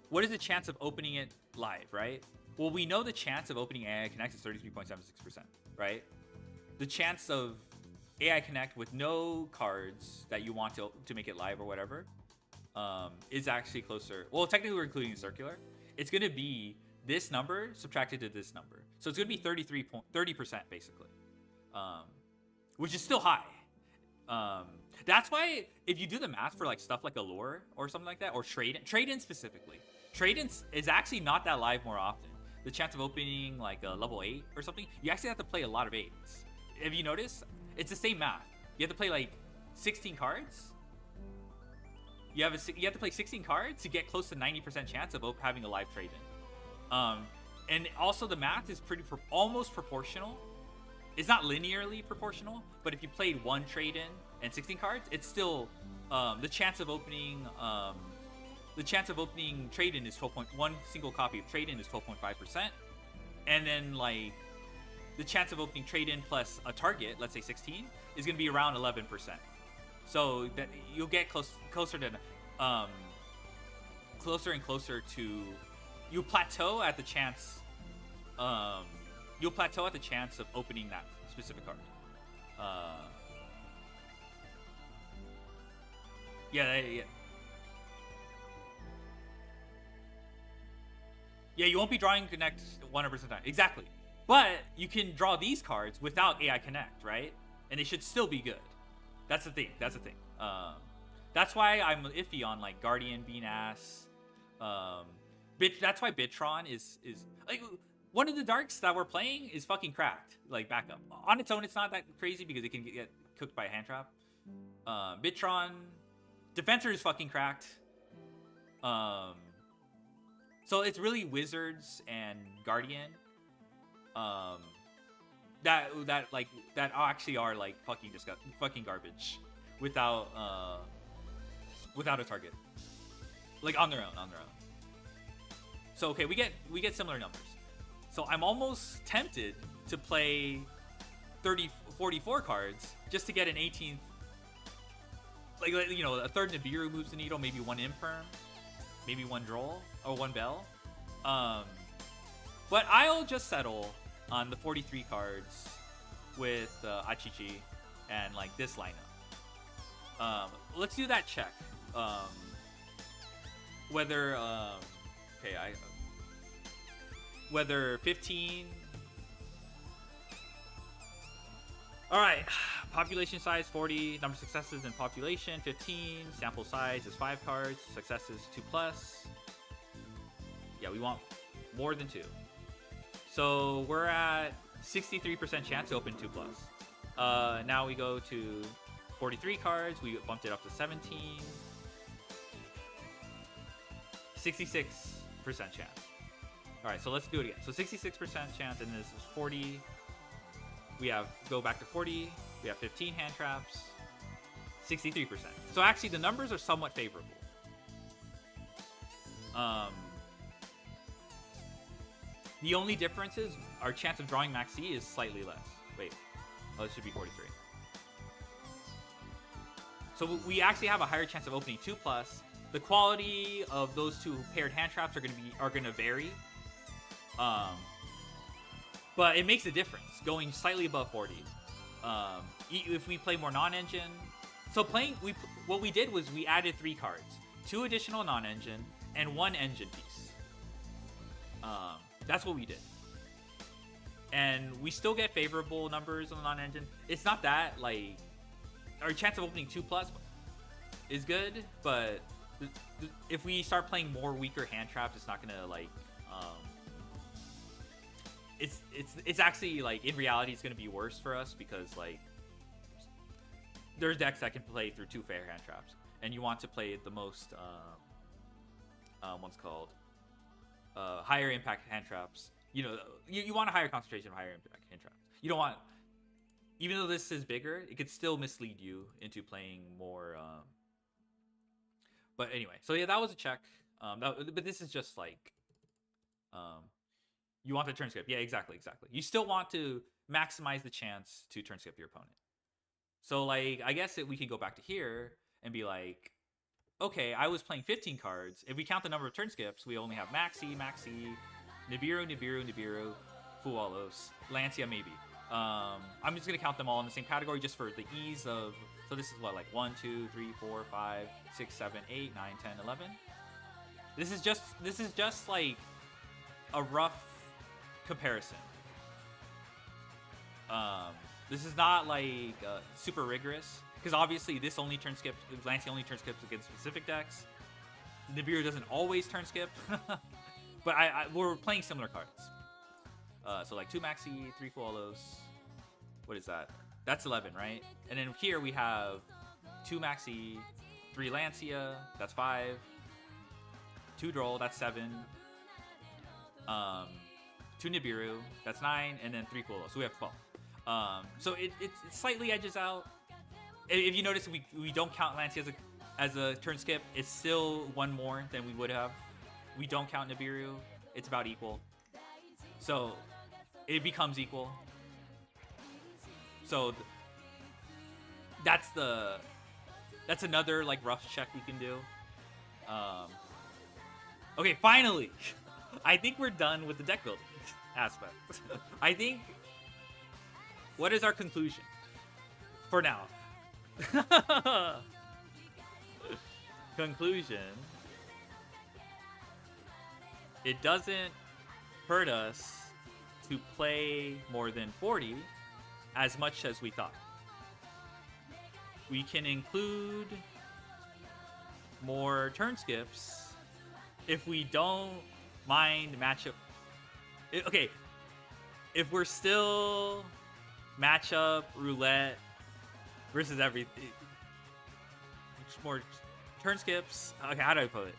What is the chance of opening it live, right? Well, we know the chance of opening AI Connect is 33.76%, right? The chance of AI Connect with no cards that you want to make it live or whatever is actually closer. Well, technically we're including the circular. It's going to be this number subtracted to this number. So it's going to be 30% basically, which is still high. That's why if you do the math for like stuff like Allure or something like that, or trade-in specifically, trade-in is actually not that live more often. The chance of opening like a level 8 or something, you actually have to play a lot of 8s. If you notice, it's the same math. You have to play like 16 cards. You have to play 16 cards to get close to 90% chance of having a live trade-in. And also the math is almost proportional. It's not linearly proportional, but if you played one trade-in and 16 cards, it's still the chance of opening trade-in is 12.1 single copy of trade-in is 12.5%, and then like the chance of opening trade-in plus a target, let's say 16, is going to be around 11%. So that you'll get closer and closer to. You plateau at the chance. You'll plateau at the chance of opening that specific card. Yeah. Yeah, you won't be drawing Connect 100% of the time. Exactly. But you can draw these cards without AI Connect, right? And they should still be good. That's the thing. That's why I'm iffy on like Guardian being ass. That's why Bitron is like one of the darks that we're playing is fucking cracked. Like backup on its own, it's not that crazy because it can get cooked by a hand trap. Bitron, Defensor is fucking cracked. So it's really Wizards and Guardian. That actually are like fucking garbage without a target, like on their own. So okay, we get similar numbers. So I'm almost tempted to play 44 cards just to get an 18th like you know, a third Nibiru moves the needle, maybe one Imperm, maybe one Droll or one Bell. But I'll just settle on the 43 cards with Achichi and like this lineup. Let's do that check. Whether whether 15. All right, population size 40, number of successes in population 15, sample size is 5 cards, successes 2+. Yeah, we want more than 2. So we're at 63% chance to open 2+. Now we go to 43 cards, we bumped it up to 17. 66% chance. All right, so let's do it again. So 66% chance, and this is 40. We have go back to 40. We have 15 hand traps. 63%. So actually, the numbers are somewhat favorable. The only difference is our chance of drawing Max C is slightly less. Wait, oh, it should be 43. So we actually have a higher chance of opening 2+. The quality of those two paired hand traps are gonna vary. But it makes a difference going slightly above 40. If we play more non-engine, so what we did was we added 3 cards, 2 additional non-engine and 1 engine piece. That's what we did, and we still get favorable numbers on the non-engine. It's not that like our chance of opening 2+ is good, but if we start playing more weaker hand traps, it's not gonna like. It's actually like in reality it's gonna be worse for us because like there's decks that can play through 2 fair hand traps, and you want to play the most what's called higher impact hand traps. You know, you want a higher concentration of higher impact hand traps. You don't want, even though this is bigger, it could still mislead you into playing more. But anyway, so yeah, that was a check. But this is just like. You want the turn skip. Yeah, exactly. You still want to maximize the chance to turn skip your opponent. So, like, I guess we could go back to here and be like, okay, I was playing 15 cards. If we count the number of turn skips, we only have Maxi, Nibiru, Fualos, Lancia maybe. I'm just going to count them all in the same category just for the ease of... So this is what, like 1, 2, 3, 4, 5, 6, 7, 8, 9, 10, 11? This is just like a rough comparison. This is not like super rigorous because obviously this only turn skips. Lancia only turn skips against specific decks. Nibiru doesn't always turn skip, but we're playing similar cards. So like 2 Maxi, 3 Fualos. What is that? That's 11, right? And then here we have 2 Maxi, 3 Lancia. That's 5. 2 Droll. That's 7. 2 Nibiru, that's 9, and then 3 Fualos, so we have 12. So it slightly edges out. If you notice, we don't count Lancia as a turn skip. It's still 1 more than we would have. We don't count Nibiru. It's about equal. So it becomes equal. So that's another like rough check we can do. Okay, finally. I think we're done with the deck building aspect. I think. What is our conclusion for now? Conclusion. It doesn't hurt us to play more than 40 as much as we thought. We can include more turn skips if we don't mind matchup. Okay, if we're still matchup roulette versus everything, more turn skips. Okay, how do I put it?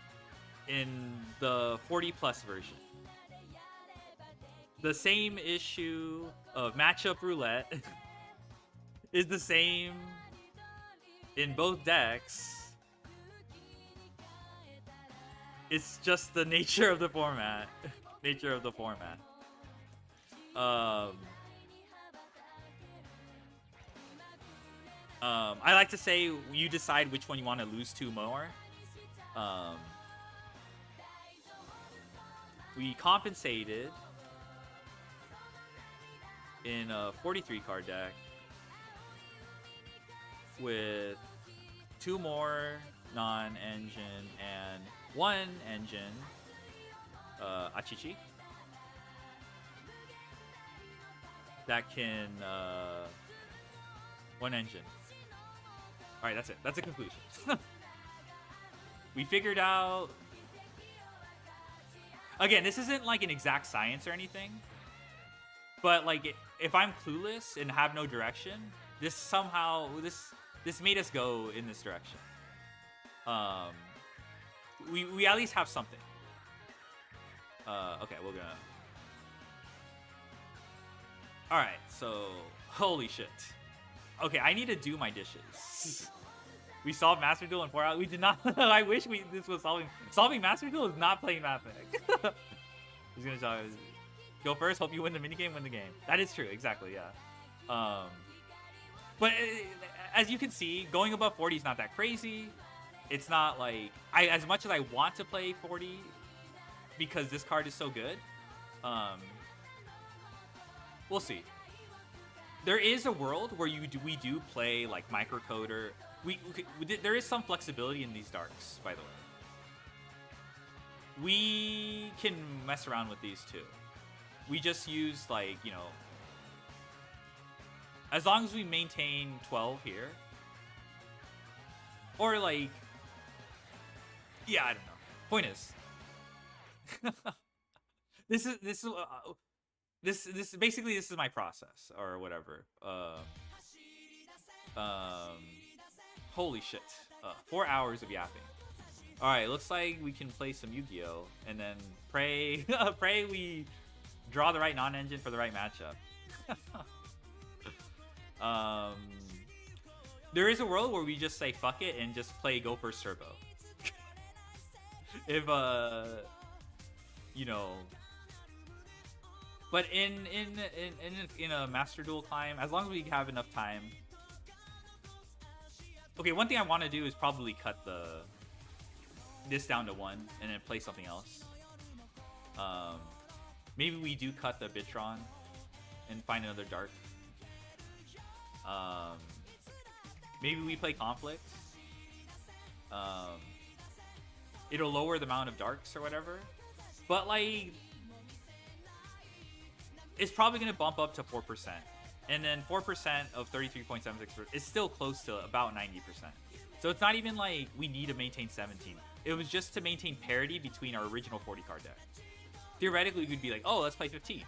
In the 40+ version, the same issue of matchup roulette is the same in both decks. It's just the nature of the format. I like to say you decide which one you want to lose to more. We compensated in a 43 card deck with 2 more non-engine and 1 engine Achichi that can 1 engine. All right, that's it. That's a conclusion. We figured out. Again, this isn't like an exact science or anything, but like if I'm clueless and have no direction, this somehow this made us go in this direction. We at least have something. Okay, we're gonna. All right, so holy shit. Okay, I need to do my dishes. We solved Master Duel in 4 hours. We did not. I wish this was solving Master Duel is not playing Mathematic. He's gonna go first. Hope you win the minigame. Win the game. That is true. Exactly. Yeah. But as you can see, going above 40 is not that crazy. It's not like as much as I want to play 40 because this card is so good. We'll see. There is a world where we do play like microcoder. There is some flexibility in these darks, by the way. We can mess around with these too. We just use like, you know, as long as we maintain 12 here, or like, yeah, I don't know. Point is, basically this is my process or whatever. Holy shit. 4 hours of yapping. Alright, looks like we can play some Yu-Gi-Oh! And then pray we draw the right non-engine for the right matchup. There is a world where we just say fuck it and just play Go First Turbo. If you know, but in a Master Duel climb, as long as we have enough time. Okay, one thing I want to do is probably cut this down to 1 and then play something else. Maybe we do cut the Bitron and find another dark. Maybe we play Conflict. It'll lower the amount of darks or whatever. But like, it's probably going to bump up to 4%. And then 4% of 33.76 is still close to about 90%. So it's not even like we need to maintain 17. It was just to maintain parity between our original 40 card deck. Theoretically, we could be like, oh, let's play 15.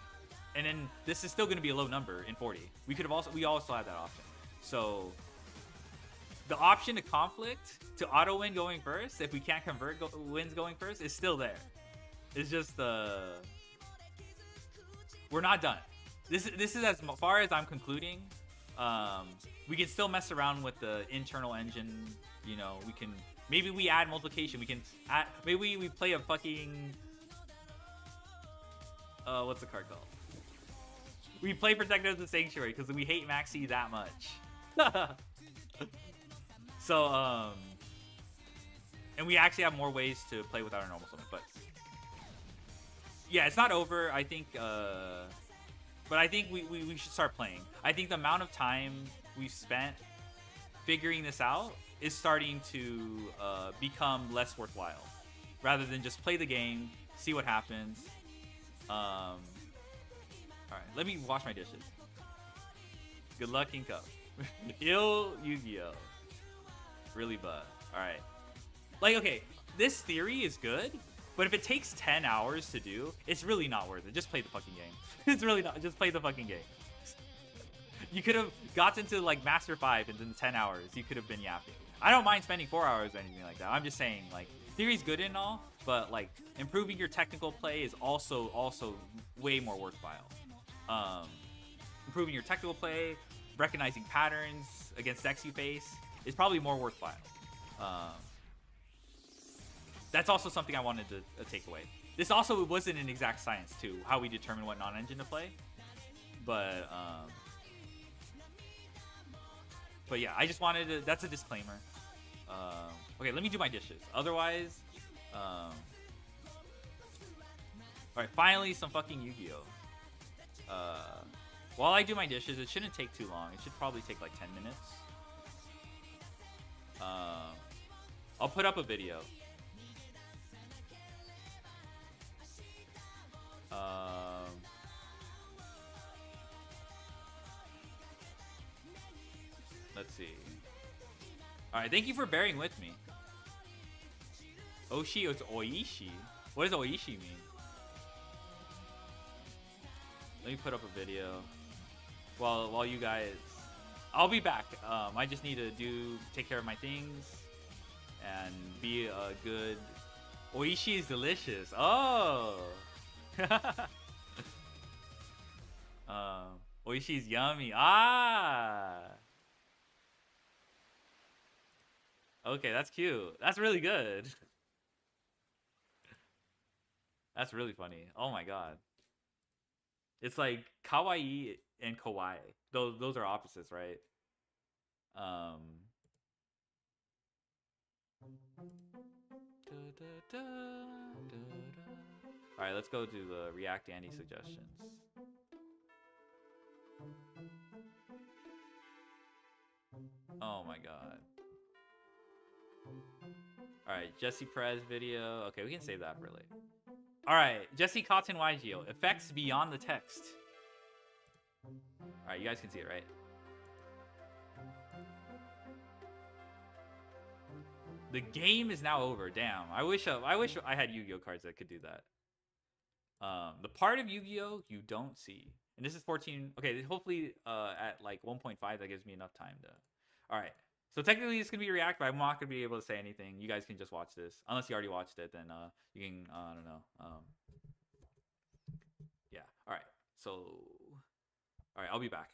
And then this is still going to be a low number in 40. We also had that option. So the option to Conflict, to auto win going first, if we can't convert wins going first, is still there. It's just we're not done. This is as far as I'm concluding. We can still mess around with the internal engine. You know, maybe we add multiplication. We can add, maybe we play a fucking what's the card called? We play Protector of the Sanctuary because we hate Maxi that much. So and we actually have more ways to play without our normal summon. But yeah, it's not over. I think. But I think we should start playing. I think the amount of time we've spent figuring this out is starting to become less worthwhile. Rather than just play the game, see what happens. Alright, let me wash my dishes. Good luck, King Cup. Ill Yu-Gi-Oh! Really bad. Alright. Like, okay, this theory is good. But if it takes 10 hours to do, it's really not worth it. Just play the fucking game. It's really not. Just play the fucking game. You could have gotten to like Master 5 in 10 hours. You could have been yapping. I don't mind spending 4 hours or anything like that. I'm just saying, like, theory's good and all, but like improving your technical play is also way more worthwhile. Improving your technical play, recognizing patterns against decks you face is probably more worthwhile. That's also something I wanted to take away. This also wasn't an exact science, too, how we determine what non-engine to play. But, But yeah, I just wanted to. That's a disclaimer. Okay, let me do my dishes. Otherwise, all right. Finally, some fucking Yu-Gi-Oh. While I do my dishes, it shouldn't take too long. It should probably take like 10 minutes. I'll put up a video. Let's see. All right, thank you for bearing with me. Oshi, it's Oishi. What does Oishi mean? Let me put up a video. While you guys, I'll be back. I just need to take care of my things and be a good. Oishi is delicious. Oh. Oishi is yummy. Ah. Okay, that's cute. That's really good. That's really funny. Oh my god. It's like kawaii and kawaii. Those are opposites, right? All right, let's go to the React Andy suggestions. Oh my god. All right, Jesse Perez video. Okay, we can save that for later. All right, Jesse Cotton YGO. Effects beyond the text. All right, you guys can see it, right? The game is now over. Damn. I wish I had Yu-Gi-Oh cards that could do that. The part of Yu-Gi-Oh you don't see. And this is 14. Okay, hopefully at like 1.5 that gives me enough time to. All right. So technically it's going to be React, but I'm not going to be able to say anything. You guys can just watch this. Unless you already watched it, then you can, I don't know. Yeah. All right. So, all right, I'll be back.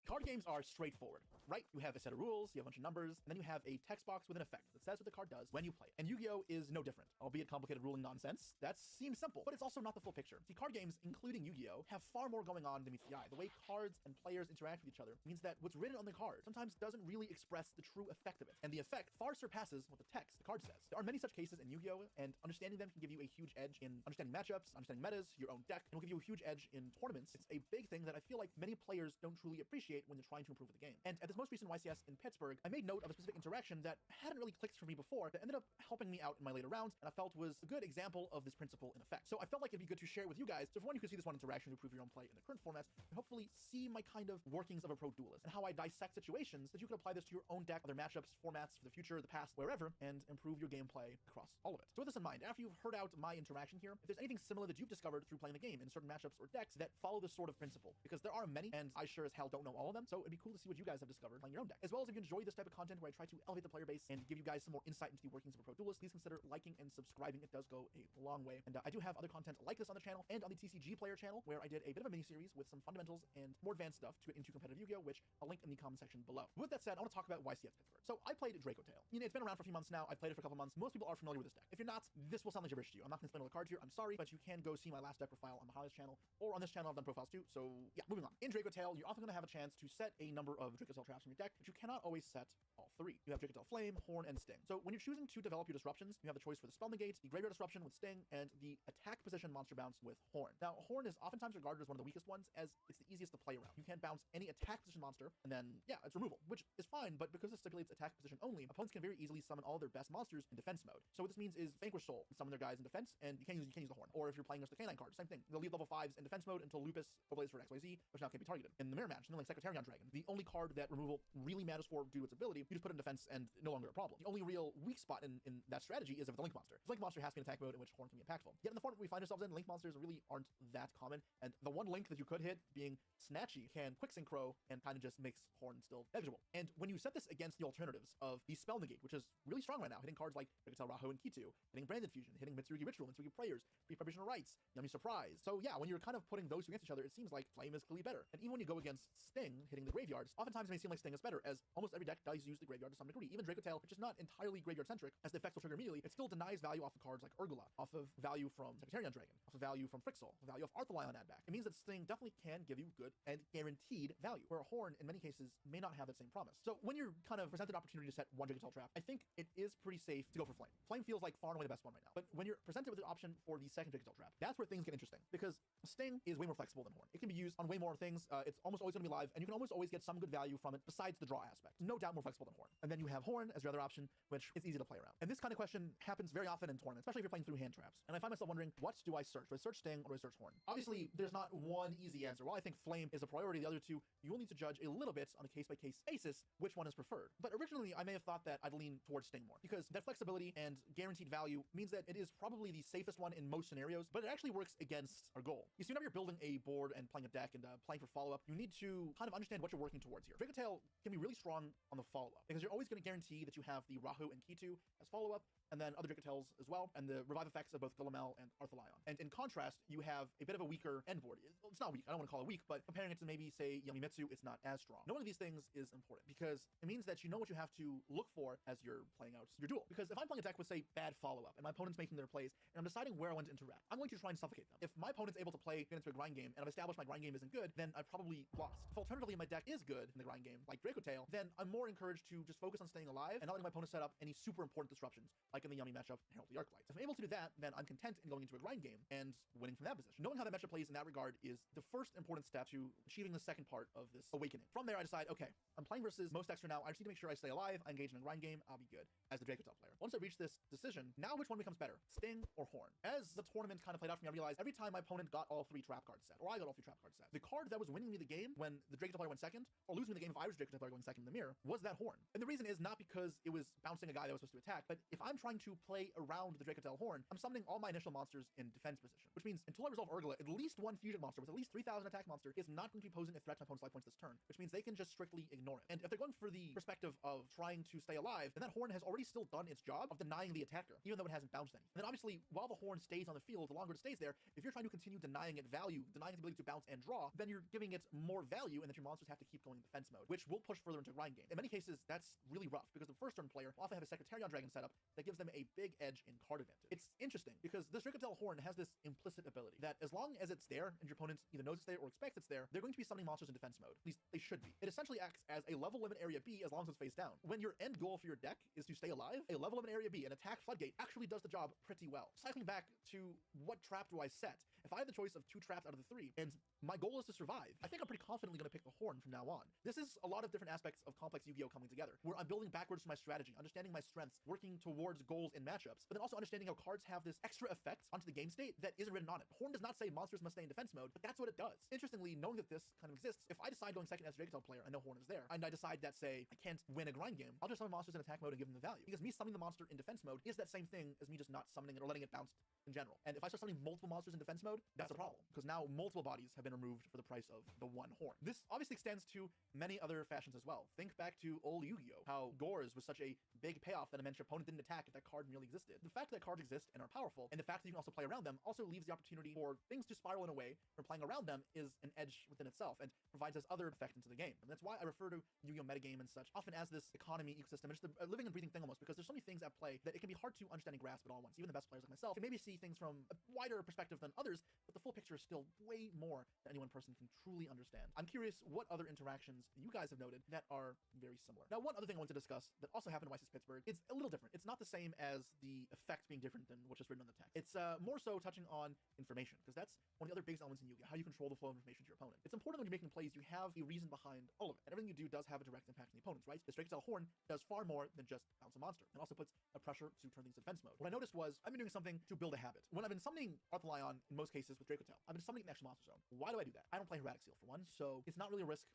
Card games are straightforward, right? You have a set of rules, you have a bunch of numbers, and then you have a text box with an effect that says what the card does when you play it. And Yu-Gi-Oh! Is no different. Albeit complicated ruling nonsense, that seems simple, but it's also not the full picture. See, card games, including Yu-Gi-Oh! Have far more going on than meets the eye. The way cards and players interact with each other means that what's written on the card sometimes doesn't really express the true effect of it. And the effect far surpasses what the text, the card says. There are many such cases in Yu-Gi-Oh! And understanding them can give you a huge edge in understanding matchups, understanding metas, your own deck, and will give you a huge edge in tournaments. It's a big thing that I feel like many players don't truly appreciate when they're trying to improve the game. And at this most recent YCS in Pittsburgh, I made note of a specific interaction that hadn't really clicked for me before that ended up helping me out in my later rounds, and I felt was a good example of this principle in effect. So I felt like it'd be good to share it with you guys. So for one, you can see this one interaction to improve your own play in the current formats, and hopefully see my kind of workings of a pro duelist and how I dissect situations that you could apply this to your own deck, other matchups, formats for the future, the past, wherever, and improve your gameplay across all of it. So with this in mind, after you've heard out my interaction here, if there's anything similar that you've discovered through playing the game in certain matchups or decks that follow this sort of principle, because there are many, and I sure as hell don't know all of them, so it'd be cool to see what you guys have discovered playing your own deck. As well as if you enjoy this type of content where I try to elevate the player base and give you guys some more insight into the workings of a pro duelist, please consider liking and subscribing. It does go a long way. And I do have other content like this on the channel and on the TCG player channel, where I did a bit of a mini-series with some fundamentals and more advanced stuff to get into competitive Yu-Gi-Oh!, which I'll link in the comment section below. With that said, I want to talk about YCS Pittsburgh. So I played Draco Tail. You know, it's been around for a few months now. I've played it for a couple months. Most people are familiar with this deck. If you're not, this will sound like gibberish to you. I'm not going to explain all the cards here. I'm sorry, but you can go see my last deck profile on the Highest channel, or on this channel I've done profiles too. So yeah, moving on. In Draco Tail, you're often going to have a chance to set a number of Draco Tail traps in your deck, but you cannot always set all three. You have Draco Tail Flame, Horn, and Sting. So when you're choosing to develop your disruptions, you have the choice for the Spell Negate, the Graveyard Disruption with Sting, and the Attack Position Monster Bounce with Horn. Now, Horn is oftentimes regarded as one of the weakest ones, as it's the easiest to play around. You can't bounce any attack position monster, and then, yeah, it's removal, which is fine, but because it stipulates attack position only, opponents can very easily summon all their best monsters in defense mode. So what this means is Vanquish Soul can summon their guys in defense, and you can't use the Horn. Or if you're playing against the Canine card, same thing. They'll leave level 5s in defense mode until Lupus overlays for XYZ, which now can't be targeted. In the mirror match, something like Secretarian Dragon, the only card that removal really matters for due to its ability, you just put it in defense and no longer a problem. The only real weak spot in that strategy is if it's a Link Monster. The Link Monster has to be in attack mode in which Horn can be impactful. Yet in the format we find ourselves in, Link Monsters really aren't that common, and the one Link that you could hit, being Snatchy, can quick synchro and kind of just makes Horn still negligible. And when you set this against the alternatives of the Spell Negate, which is really strong right now, hitting cards like Rikatel Raho and Kitu, hitting Branded Fusion, hitting Mitsurugi Ritual, Mitsurugi Prayers, Preparation of Rites, Yummy Surprise. So yeah, when you're kind of putting those two against each other, it seems like Flame is clearly better. And even when you go against Sting, hitting the graveyards, oftentimes it may seem like like Sting is better, as almost every deck does use the graveyard to some degree. Even Draco Tail, which is not entirely graveyard-centric, as the effects will trigger immediately, it still denies value off of cards like Urgula, off of value from Secretarian Dragon, off of value from Frixel, value of Arthalion add back. It means that Sting definitely can give you good and guaranteed value, where a Horn, in many cases, may not have that same promise. So when you're kind of presented an opportunity to set one Draco Tail trap, I think it is pretty safe to go for Flame. Flame feels like far and away the best one right now. But when you're presented with an option for the second Draco Tail trap, that's where things get interesting, because Sting is way more flexible than Horn. It can be used on way more things. It's almost always going to be live, and you can almost always get some good value from it besides the draw aspect. No doubt more flexible than Horn. And then you have Horn as your other option, which is easy to play around. And this kind of question happens very often in tournaments, especially if you're playing through hand traps. And I find myself wondering, what do I search? Do I search Sting or do I search Horn? Obviously, there's not one easy answer. While I think Flame is a priority, the other two, you will need to judge a little bit on a case-by-case basis which one is preferred. But originally, I may have thought that I'd lean towards Sting more, because that flexibility and guaranteed value means that it is probably the safest one in most scenarios, but it actually works against our goal. You see, whenever you're building a board and playing a deck and playing for follow-up, you need to kind of understand what you're working towards here. Draco Tail can be really strong on the follow-up, because you're always going to guarantee that you have the Rahu and Kitu as follow-up, and then other Draco Tails as well, and the revive effects of both Gulamel and Arthalion. And in contrast, you have a bit of a weaker end board. It's not weak, I don't want to call it weak, but comparing it to maybe, say, Yamimitsu, it's not as strong. Knowing these things is important, because it means that you know what you have to look for as you're playing out your duel. Because if I'm playing a deck with, say, bad follow-up, and my opponent's making their plays, and I'm deciding where I want to interact, I'm going to try and suffocate them. If my opponent's able to get into a grind game, and I've established my grind game isn't good, then I've probably lost. If alternatively my deck is good in the grind game, like Draco Tail, then I'm more encouraged to just focus on staying alive and not letting my opponent set up any super important disruptions, like in the Yummy matchup, Herald the Arclight. If I'm able to do that, then I'm content in going into a grind game and winning from that position. Knowing how that matchup plays in that regard is the first important step to achieving the second part of this awakening. From there, I decide, okay, I'm playing versus most extra now. I just need to make sure I stay alive, I engage in a grind game, I'll be good as the Draco Tail player. Once I reach this decision, now which one becomes better, Sting or Horn? As the tournament kind of played out for me, I realized every time my opponent got all three trap cards set, or I got all three trap cards set, the card that was winning me the game when the Draco Tail player went second, or losing me the game if I was Draco Tail player going second in the mirror, was that Horn. And the reason is not because it was bouncing a guy that was supposed to attack, but if I'm trying to play around the Draco Tail Horn, I'm summoning all my initial monsters in defense position, which means until I resolve Urgula, at least one fusion monster with at least 3,000 attack monster is not going to be posing a threat to my opponent's life points this turn, which means they can just strictly ignore it. And if they're going for the perspective of trying to stay alive, then that Horn has already still done its job of denying the attacker, even though it hasn't bounced any. And then obviously, while the Horn stays on the field, the longer it stays there, if you're trying to continue denying it value, denying its ability to bounce and draw, then you're giving it more value, and that your monsters have to keep going in defense mode, which will push further into grind game. In many cases, that's really rough, because the first turn player will often have a Secretarian Dragon setup that gives them a big edge in card advantage. It's interesting, because this Draco Tail Horn has this implicit ability that as long as it's there, and your opponent either knows it's there or expects it's there, they're going to be summoning monsters in defense mode. At least they should be. It essentially acts as a level limit area B as long as it's face down. When your end goal for your deck is to stay alive, a level limit area B, an attack floodgate, actually does the job pretty well. Cycling back to what trap do I set? If I have the choice of 2 traps out of the 3, and my goal is to survive, I think I'm pretty confidently going to pick the Horn from now on. This is a lot of different aspects of complex Yu-Gi-Oh coming together, where I'm building backwards to my strategy, understanding my strengths, working towards goals in matchups, but then also understanding how cards have this extra effect onto the game state that isn't written on it. Horn does not say monsters must stay in defense mode, but that's what it does. Interestingly, knowing that this kind of exists, if I decide going second as a Draco Tail player, I know Horn is there, and I decide that, say, I can't win a grind game, I'll just summon monsters in attack mode and give them the value. Because me summoning the monster in defense mode is that same thing as me just not summoning it or letting it bounce in general. And if I start summoning multiple monsters in defense mode, that's a problem, because now multiple bodies have been removed for the price of the one Horn. This obviously extends to many other fashions as well. Think back to old Yu-Gi-Oh! How Gores was such a big payoff that it meant your opponent didn't attack if that card merely existed. The fact that cards exist and are powerful, and the fact that you can also play around them, also leaves the opportunity for things to spiral in a way where playing around them is an edge within itself and provides this other effect into the game. And that's why I refer to Yu-Gi-Oh! Metagame and such often as this economy ecosystem. It's just a living and breathing thing almost, because there's so many things at play that it can be hard to understand and grasp at all at once. Even the best players like myself can maybe see things from a wider perspective than others, but the full picture is still way more than any one person can truly understand. I'm curious what other interactions you guys have noted that are very similar. Now, one other thing I want to discuss that also happened in YCS Pittsburgh, it's a little different. It's not the same as the effect being different than what's just written on the text. It's more so touching on information, because that's one of the other big elements in Yu-Gi-Oh! How you control the flow of information to your opponent. It's important when you're making plays, you have a reason behind all of it. And everything you do does have a direct impact on the opponents, right? The Draco Tail Horn does far more than just bounce a monster. It also puts a pressure to turn things to defense mode. What I noticed was I've been doing something to build a habit. When I've been summoning Arthalion in most cases with Draco Tail, I've been summoning in the actual monster zone. Why do I do that? I don't play Hermetic Seal for one, so it's not really a risk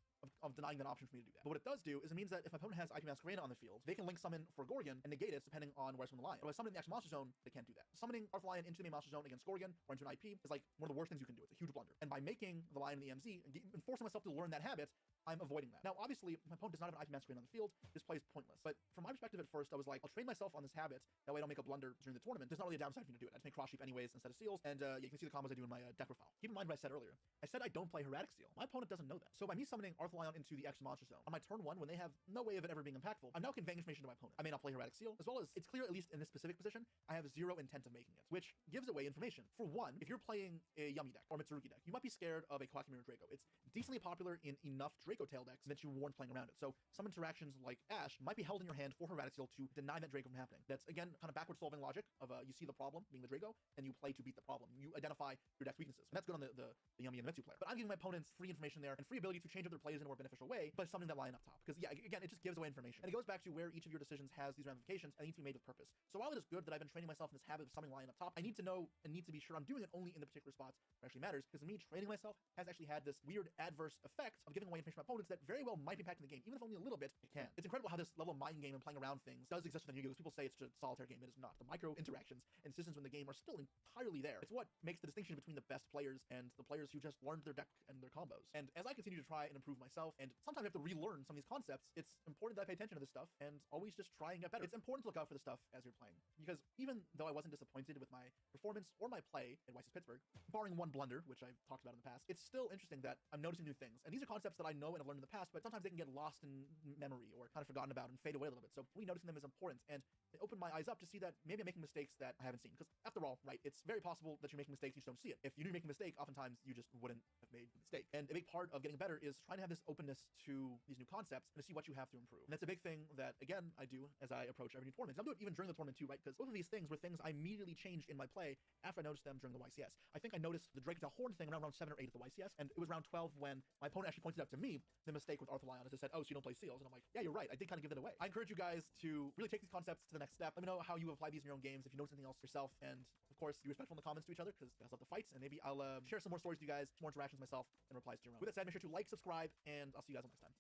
of denying that option for me to do that. But what it does do is it means that if my opponent has IP Masquerade on the field, they can link summon for Gorgon and negate it depending on where I summon the lion. But if I summon in the actual monster zone, they can't do that. Summoning Arthalion into the main monster zone against Gorgon or into an IP is like one of the worst things you can do. It's a huge blunder. And by making the lion in the MZ and forcing myself to learn that habit, I'm avoiding that. Now, obviously, if my opponent does not have an IP Masquerade on the field, this play is pointless. But from my perspective at first, I was like, I'll train myself on this habit. That way I don't make a blunder during the tournament. There's not really a downside for me to do it. I just make cross sheep anyways instead of seals. And yeah, you can see the combos I do in my deck profile. Keep in mind what I said earlier. I said I don't play Hermetic Seal. My opponent doesn't know that. So by me summoning Arthalion Arthalion into the extra monster zone. On my turn 1, when they have no way of it ever being impactful, I'm now conveying information to my opponent. I may not play Heretic Seal, as well as it's clear, at least in this specific position, I have zero intent of making it, which gives away information. For one, if you're playing a Yummy deck or Mitsurugi deck, you might be scared of a Quackmere Draco. It's decently popular in enough Draco tail decks that you warn playing around it. So some interactions like Ash might be held in your hand for Heretic Seal to deny that Draco from happening. That's, again, kind of backward solving logic of you see the problem being the Draco, and you play to beat the problem. You identify your deck's weaknesses. And that's good on the Yummy and the Mitsu player. But I'm giving my opponents free information there and free ability to change up their plays in a more beneficial way, but something that line up top. Because, yeah, again, it just gives away information. And it goes back to where each of your decisions has these ramifications and need to be made with purpose. So while it is good that I've been training myself in this habit of something lying up top, I need to know and need to be sure I'm doing it only in the particular spots where it actually matters. Because me training myself has actually had this weird adverse effect of giving away information to my opponents that very well might be impacting the game. Even if only a little bit, it can. It's incredible how this level of mind game and playing around things does exist within Yu-Gi-Oh! People say it's just a solitaire game. It is not. The micro interactions and systems in the game are still entirely there. It's what makes the distinction between the best players and the players who just learned their deck and their combos. And as I continue to try and improve myself, and sometimes I have to relearn some of these concepts, it's important that I pay attention to this stuff and always just try and get better. It's important to look out for the stuff as you're playing, because even though I wasn't disappointed with my performance or my play at YCS Pittsburgh, barring one blunder, which I've talked about in the past, it's still interesting that I'm noticing new things. And these are concepts that I know and have learned in the past, but sometimes they can get lost in memory or kind of forgotten about and fade away a little bit. So re-noticing them is important, and it opened my eyes up to see that maybe I'm making mistakes that I haven't seen. Because after all, right, it's very possible that you're making mistakes, you just don't see it. If you knew you're making a mistake, oftentimes you just wouldn't have made the mistake. And a big part of getting better is trying to have this openness to these new concepts and to see what you have to improve. And that's a big thing that, again, I do as I approach every new tournament. And I'll do it even during the tournament too, right? Because both of these things were things I immediately changed in my play after I noticed them during the YCS. I think I noticed the Drake to Horn thing around round 7 or 8 at the YCS, and it was round 12 when my opponent actually pointed out to me the mistake with Arthalion, as I said, oh, so you don't play Seals. And I'm like, yeah, you're right. I did kind of give it away. I encourage you guys to really take these concepts to the next step. Let me know how you apply these in your own games, if you notice anything else yourself, and of course, be respectful in the comments to each other, because guys love the fights, and maybe I'll share some more stories with you guys, some more interactions myself, and replies to your own. With that said, make sure to like, subscribe, and I'll see you guys next time.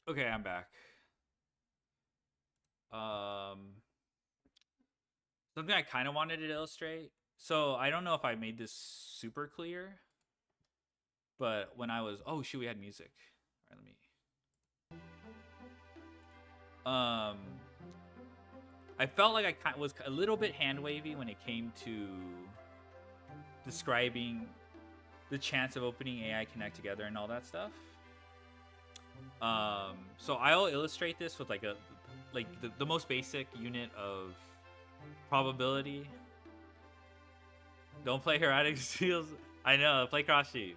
Okay, I'm back. Um, Something I kind of wanted to illustrate. So I don't know if I made this super clear, but when I was, oh shoot, we had music. All right, let me. I felt like I was a little bit hand wavy when it came to describing the chance of opening AI Connect together and all that stuff. So I'll illustrate this with the most basic unit of probability. Don't play Heretic Seals. I know, play cross sheet.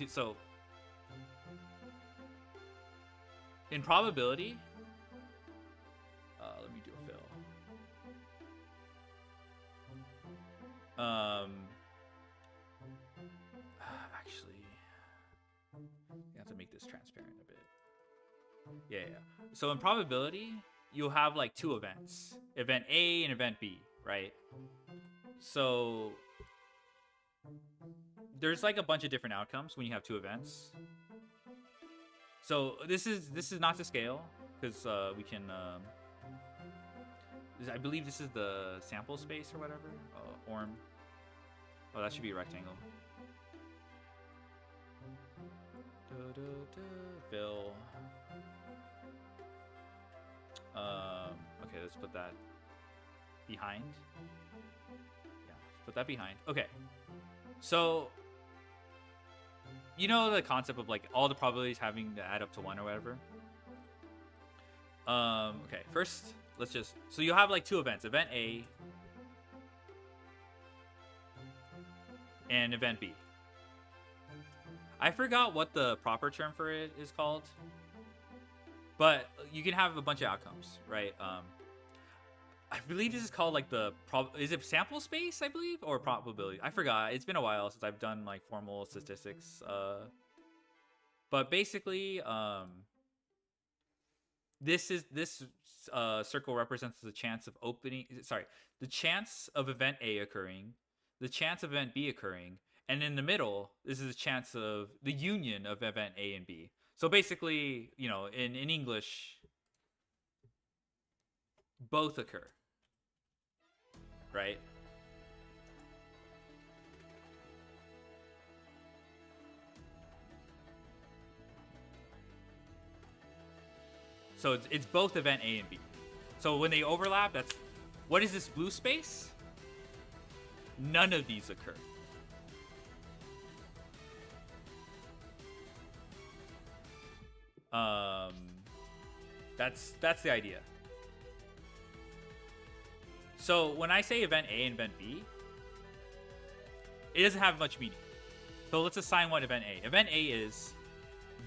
So in probability, let me do a fill. Actually, you have to make this transparent a bit. Yeah. So in probability, you'll have like two events, event A and event B, right? So there's like a bunch of different outcomes when you have two events. So this is not to scale, because we can I believe this is the sample space or whatever. Orm. Oh, that should be a rectangle. Fill. Okay, let's put that behind. Yeah, put that behind. Okay. So, you know the concept of like all the probabilities having to add up to 1 or whatever? Okay, first, let's just... So you have like 2 events. Event A and Event B. I forgot what the proper term for it is called. But you can have a bunch of outcomes, right? I believe this is called like the is it sample space, I believe, or probability? I forgot. It's been a while since I've done like formal statistics. But basically, this circle represents the chance of the chance of event A occurring, the chance of event B occurring, and in the middle, this is a chance of the union of event A and B. So basically, you know, in English, both occur, right? So it's both event A and B. So when they overlap, that's... What is this blue space? None of these occur. That's the idea. So when I say event A and event B, it doesn't have much meaning. So let's assign one event A. Event A is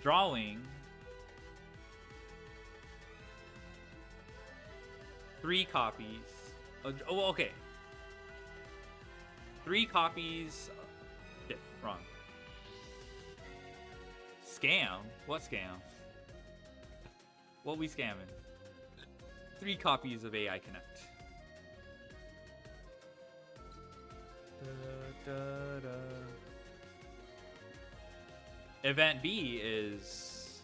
drawing 3 copies. Oh, okay. 3 copies. Shit, wrong. Scam? What scam? What we scamming? 3 copies of AI Connect. Event B is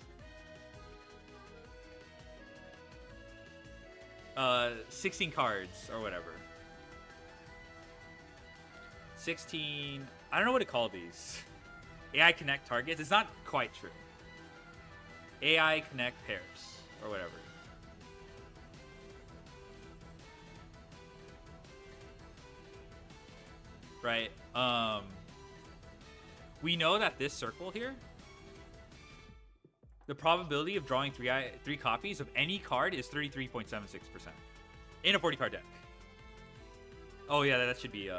16 cards or whatever. 16. I don't know what to call these. AI Connect targets. It's not quite true. AI Connect pairs or whatever. Right. We know that this circle here, the probability of drawing 3 copies of any card is 33.76% in a 40 card deck. Oh yeah, that should be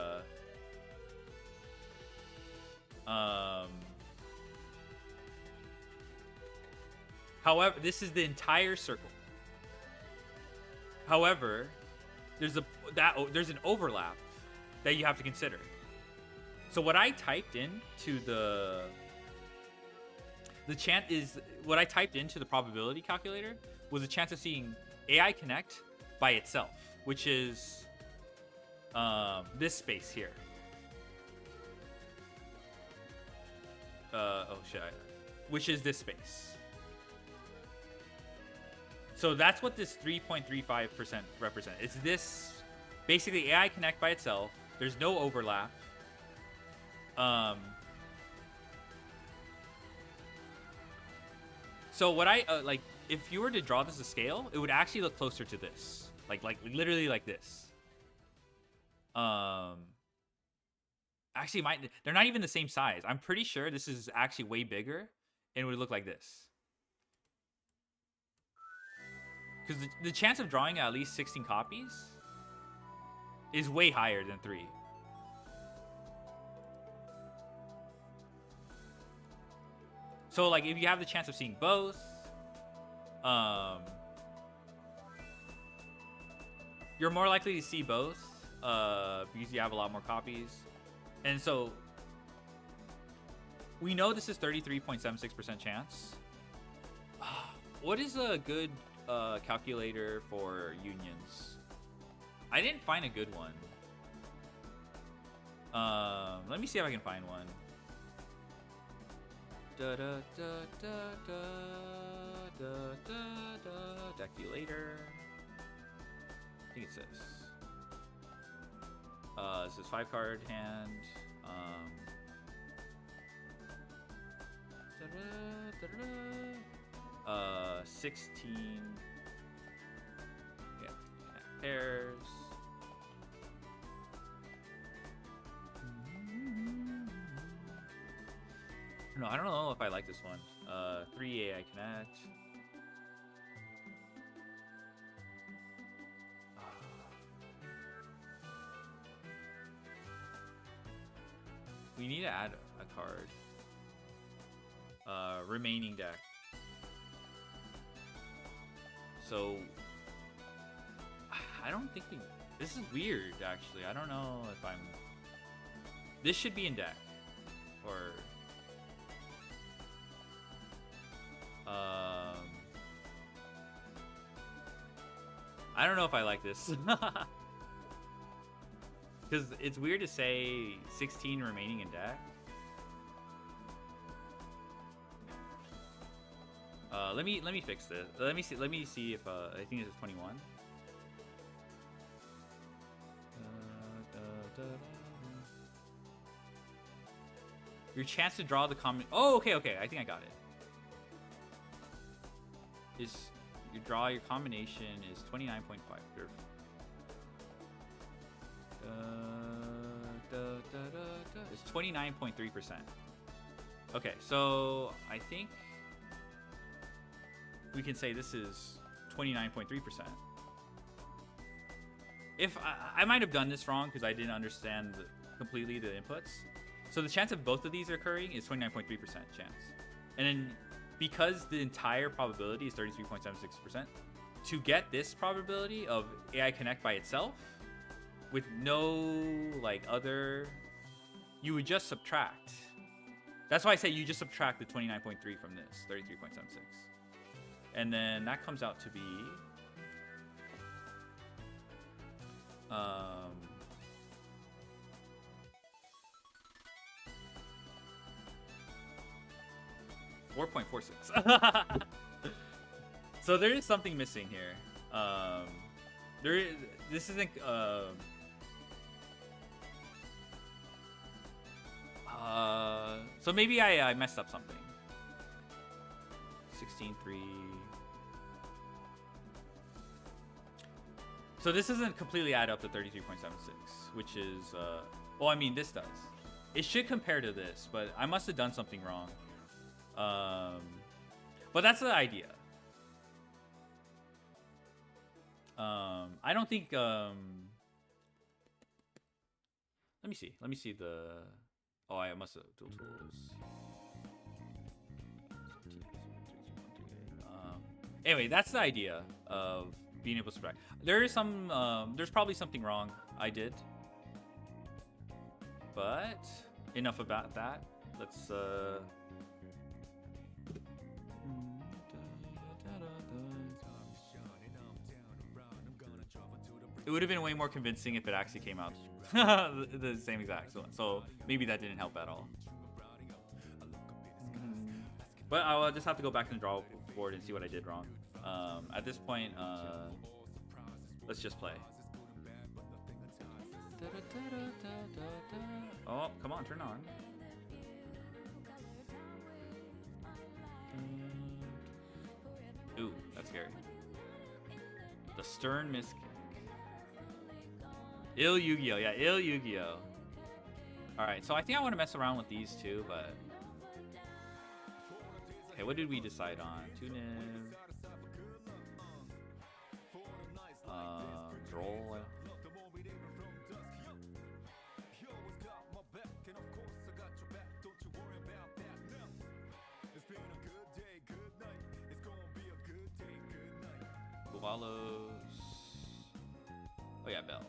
however, this is the entire circle. However, there's an overlap that you have to consider. So what I typed into the probability calculator was a chance of seeing AI Connect by itself, which is this space here. Which is this space. So that's what this 3.35% represents. It's this, basically AI Connect by itself. There's no overlap. So what I like, if you were to draw this to scale, it would actually look closer to this, like literally like this. Actually, they're not even the same size. I'm pretty sure this is actually way bigger, and it would look like this. Because the chance of drawing at least 16 copies is way higher than 3. So, like, if you have the chance of seeing both, you're more likely to see both because you have a lot more copies. And so, we know this is 33.76% chance. What is a good calculator for unions? I didn't find a good one. Let me see if I can find one. Deckulator. I think it's this. This is 5 card hand. 16. Yeah, pairs. No, I don't know if I like this one. 3 AI connect. We need to add a card. Remaining deck. So I don't think we. This is weird, actually. I don't know if I'm. This should be in deck, or. I don't know if I like this. Because it's weird to say 16 remaining in deck. Let me fix this. Let me see if I think it's 21. Your chance to draw the common. Oh, okay. I think I got it. Is you draw your combination is 29.5. It's 29.3%. Okay, so I think we can say this is 29.3%. If I might have done this wrong because I didn't understand completely the inputs. So the chance of both of these occurring is 29.3% chance. And then because the entire probability is 33.76%, to get this probability of AI Connect by itself with no like other, you would just subtract. That's why I say you just subtract the 29.3 from this 33.76, and then that comes out to be 4.46. So there is something missing here. This isn't. So maybe I messed up something. 16.3. So this doesn't completely add up to 33.76, which is well, I mean this does. It should compare to this, but I must have done something wrong. But that's the idea. I don't think. Let me see. Let me see the. Oh, I must have dual tools. Anyway, that's the idea of being able to subtract. There is some. There's probably something wrong I did. But enough about that. Let's. It would have been way more convincing if it actually came out the same exact one. So maybe that didn't help at all. But I'll just have to go back to the draw board and see what I did wrong. At this point, let's just play. Oh, come on, turn on. Ooh, that's scary. The Stern Miss Kick. Ill Yu-Gi-Oh! Yeah, Ill Yu-Gi-Oh! Alright, so I think I want to mess around with these two, but... Okay, what did we decide on? Tuniv. Droll. Wallows. Oh yeah, Bell.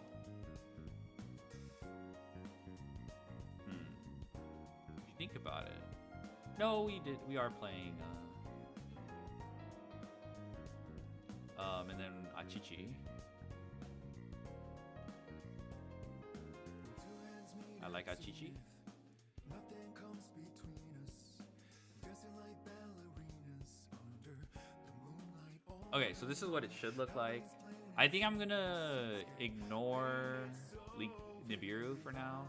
If you think about it. No, we are playing and then Achichi. I like Achichi. Okay, so this is what it should look like. I think I'm gonna ignore Nibiru for now.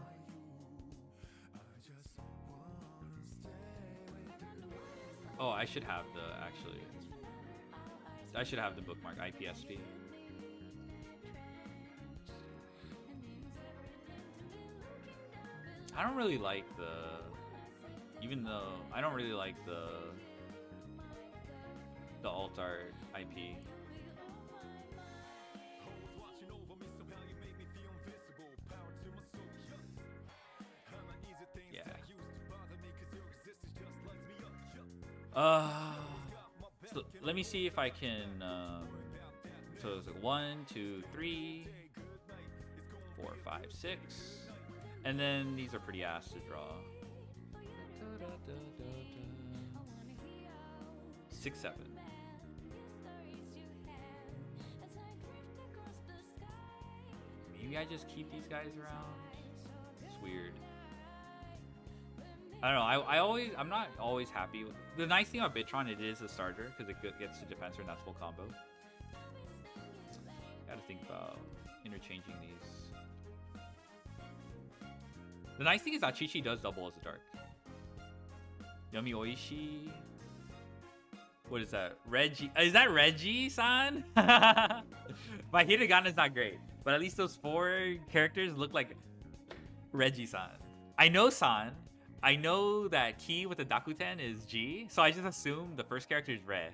Oh, I should have the actually. I should have the bookmark IPSP. I don't really like even though I don't really like the alt art IP. Yeah. So let me see if I can. So it's like 1, 2, 3, 4, 5, 6, and then these are pretty ass to draw. 6, 7. Maybe I just keep these guys around. It's weird. I don't know. I'm not always happy with the nice thing about Bitron. It is a starter because it gets to defense and that's full combo. Gotta think about interchanging these. The nice thing is that Chi-Chi does double as a dark. Yummy Oishi. What is that? Reggie. Is that Reggie-san? My hiragana is not great, but at least those 4 characters look like Reggie-san. I know San. I know that Ki with the Dakuten is G, so I just assume the first character is Re.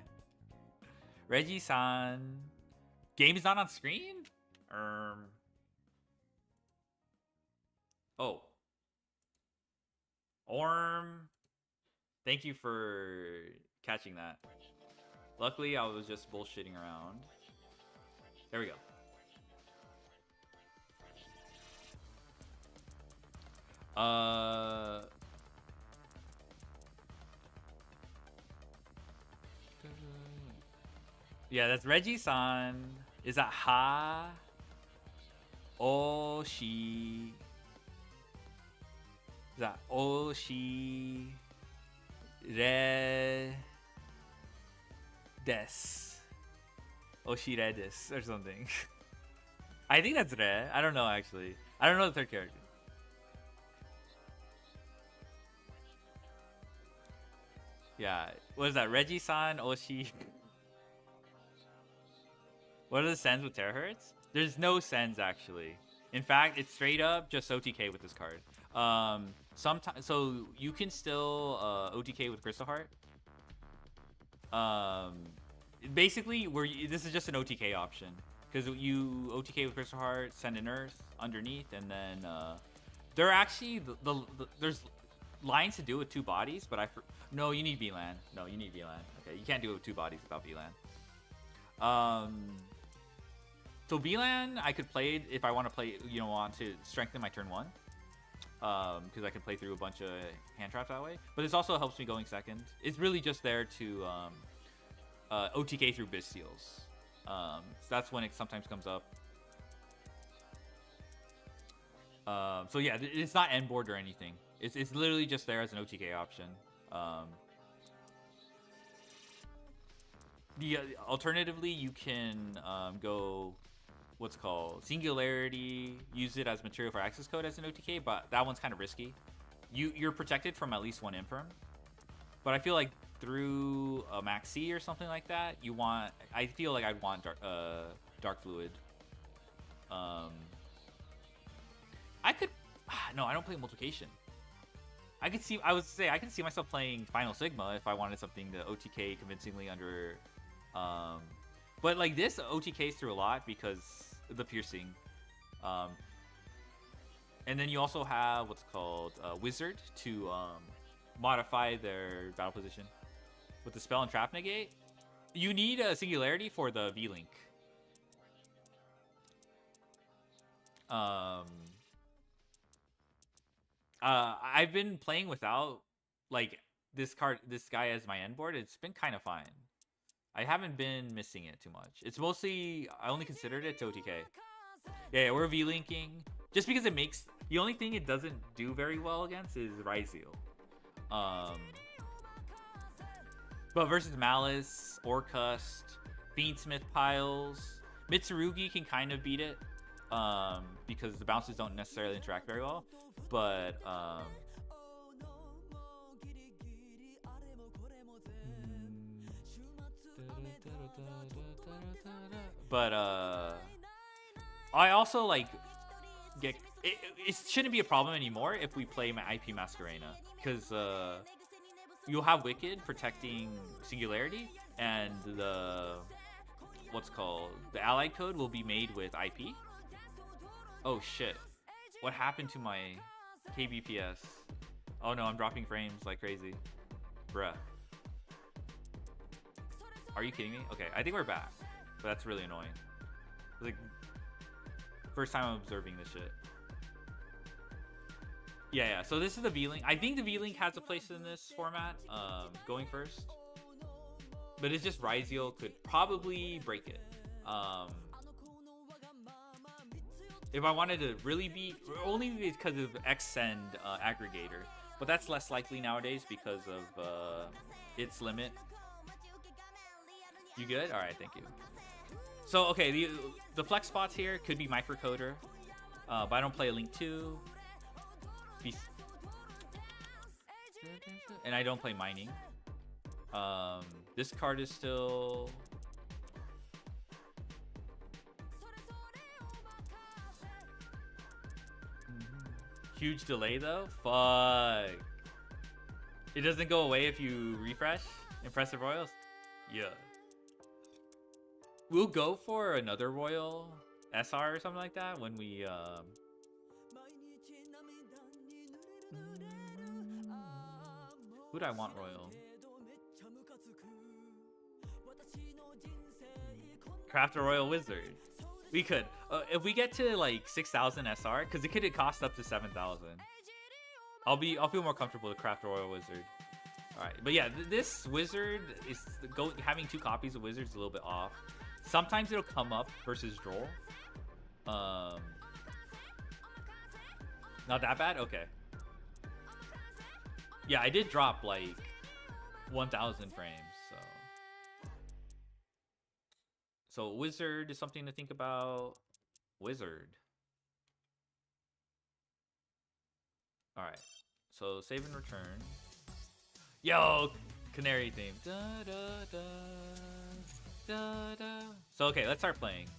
Reggie-san. Game is not on screen? Oh. Orm. Thank you for catching that. Luckily, I was just bullshitting around. There we go. Yeah, that's Reggie-san. Is that Ha? Oshi. Is that Oshi? Re. Des. Oshire des or something. I think that's Re. I don't know actually. I don't know the third character. Yeah. What is that? Reggie-san, Oshi. What are the sends with terahertz? There's no sends actually. In fact, it's straight up just OTK with this card. Sometimes, so you can still OTK with Crystal Heart. Basically, this is just an OTK option because you OTK with Crystal Heart, send an Earth underneath, and then there are actually there's lines to do with 2 bodies, but no, you need VLAN. No, you need VLAN. Okay, you can't do it with 2 bodies without VLAN. So VLAN, I could play it if I want to play, want to strengthen my turn 1. Because I can play through a bunch of hand traps that way. But this also helps me going second. It's really just there to OTK through Bystials. So that's when it sometimes comes up. So yeah, it's not end board or anything. It's literally just there as an OTK option. Alternatively, you can go what's called Singularity, use it as material for access code as an OTK, but that one's kind of risky. You're protected from at least 1 imperm, but I feel like through a Maxi or something like that, I feel like I'd want dark fluid. I don't play multiplication. I can see myself playing Final Sigma if I wanted something to OTK convincingly under. But like this OTKs through a lot because the piercing. And then you also have what's called Wizard to modify their battle position. With the spell and trap negate, you need a Singularity for the V-Link. I've been playing without like this guy as my end board. It's been kind of fine. I haven't been missing it too much. It's mostly I only considered it to OTK. Yeah, we're V-linking just because the only thing it doesn't do very well against is Ryzeal. But versus Malice, Orcust, Fiendsmith piles, Mitsurugi can kind of beat it because the bounces don't necessarily interact very well. But But I also like get it shouldn't be a problem anymore if we play my IP Masquerena, because you'll have Wicked protecting Singularity, and the allied code will be made with IP. Oh shit, what happened to my kbps? Oh no, I'm dropping frames like crazy, bruh. Are you kidding me? Okay, I think we're back, but that's really annoying. Like, first time I'm observing this shit. Yeah, so this is the V-Link. I think the V-Link has a place in this format, going first. But it's just Ryziel could probably break it. If I wanted to really be, only because of Xsend aggregator. But that's less likely nowadays because of its limit. You good? All right, thank you. So, okay, the flex spots here could be microcoder. But I don't play a Link 2. And I don't play mining. This card is still... Huge delay though? Fuck. It doesn't go away if you refresh? Impressive Royals? Yeah. We'll go for another Royal SR or something like that when we... Who do I want Royal? Craft a Royal Wizard. We could. If we get to like 6,000 SR, because it could cost up to 7,000. I'll feel more comfortable to craft a Royal Wizard. All right, but yeah, this Wizard is having 2 copies of Wizard is a little bit off. Sometimes it'll come up versus Droll. Not that bad. Okay. Yeah, I did drop like 1,000 frames, so Wizard is something to think about. Wizard. All right, so save and return. Yo, Canary theme. Da, da, da, da, da. So okay, let's start playing.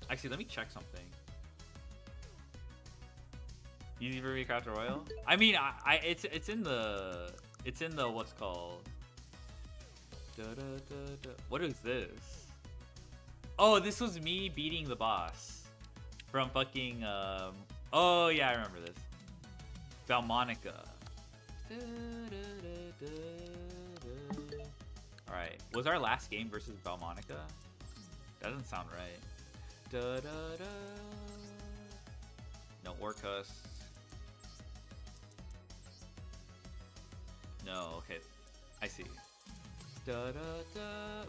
Actually, let me check something. Easy for me to craft a Royal? I mean, it's in the what's called. What is this? Oh, this was me beating the boss from fucking oh yeah, I remember this. Valmonica. Alright, was our last game versus Valmonica? Doesn't sound right. No, Orcus. No, okay. I see.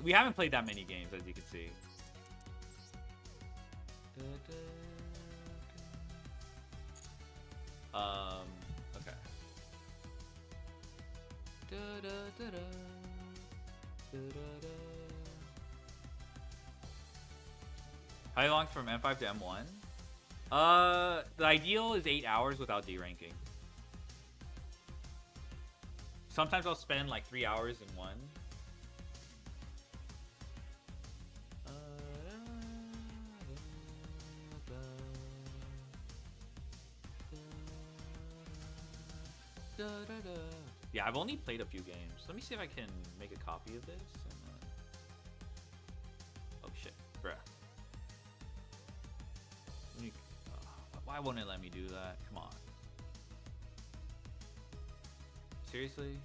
We haven't played that many games, as you can see. Okay. How long from M5 to M1? The ideal is 8 hours without deranking. Sometimes I'll spend like 3 hours in one. Yeah, I've only played a few games. Let me see if I can make a copy of this. And, oh shit, bruh. Why won't it let me do that? Come on. Seriously?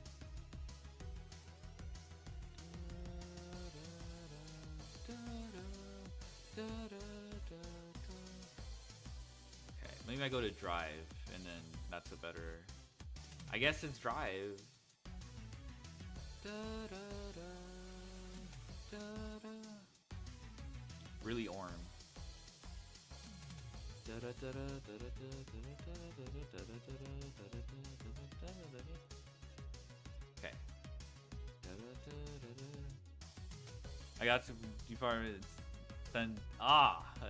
Okay, maybe I go to drive, and then that's a better... I guess it's drive. Really orm. Okay. I got to Then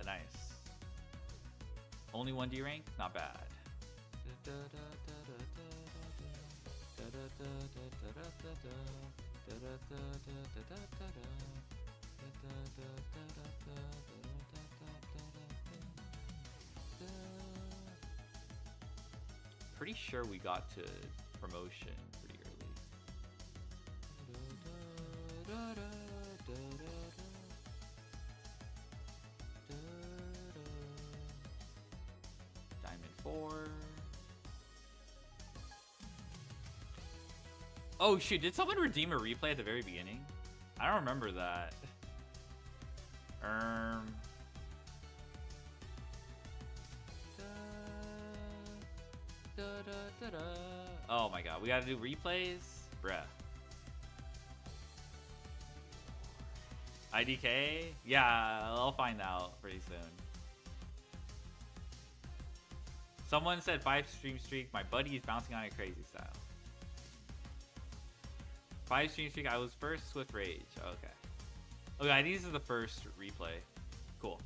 nice. Only 1D rank, not bad. Pretty sure we got to promotion pretty early. Diamond 4. Oh shoot, did someone redeem a replay at the very beginning? I don't remember that. Oh my god, we gotta do replays? Bruh. IDK? Yeah, I'll find out pretty soon. Someone said 5 stream streak. My buddy is bouncing on it crazy style. 5 stream streak. I was first with Rage. Okay. Okay, these are the first replay. Cool.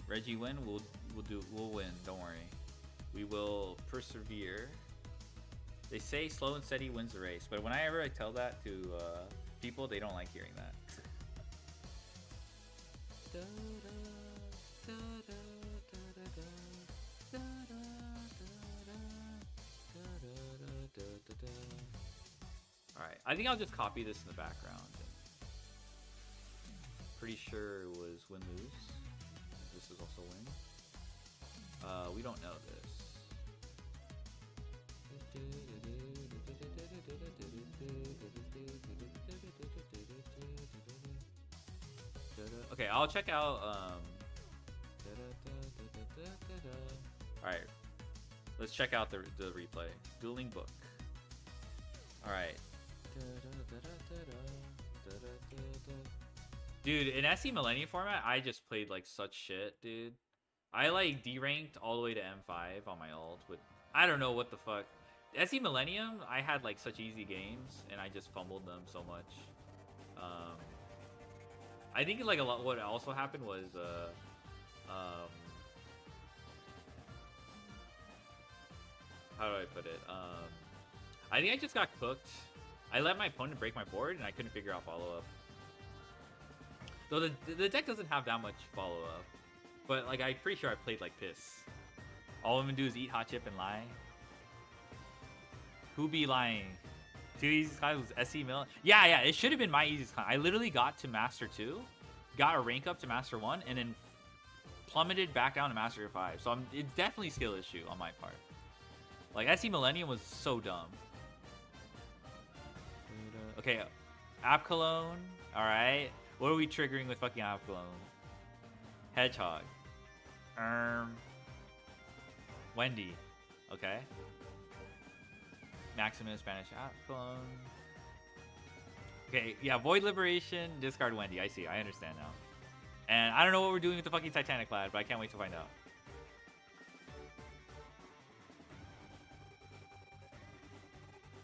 Reggie win. We'll win. Don't worry. We will persevere. They say slow and steady wins the race, but whenever I tell that to people, they don't like hearing that. Alright, I think I'll just copy this in the background. Pretty sure it was win-lose. This is also win. We don't know this. Okay, I'll check out alright. Let's check out the replay. Dueling book. Alright. Dude, in SE Millennium format, I just played like such shit, dude. I like D-ranked all the way to M5 on my ult with I don't know what the fuck. SE Millennium, I had like such easy games and I just fumbled them so much. I think like a lot what also happened was how do I put it? I think I just got cooked. I let my opponent break my board and I couldn't figure out follow-up. Though the deck doesn't have that much follow-up. But like I'm pretty sure I played like piss. All I'm gonna do is eat hot chip and lie. Who be lying? Two easiest climbs was SE Mill. Yeah, it should have been my easiest climb. I literally got to Master 2, got a rank up to Master 1, and then plummeted back down to Master 5. So it's definitely a skill issue on my part. Like SE Millennium was so dumb. Okay, App Cologne. Alright. What are we triggering with fucking App Cologne? Hedgehog. Wendy. Okay. Maximus, Spanish App Cologne. Okay, yeah, Void Liberation, discard Wendy. I see, I understand now. And I don't know what we're doing with the fucking Titanic Lad, but I can't wait to find out.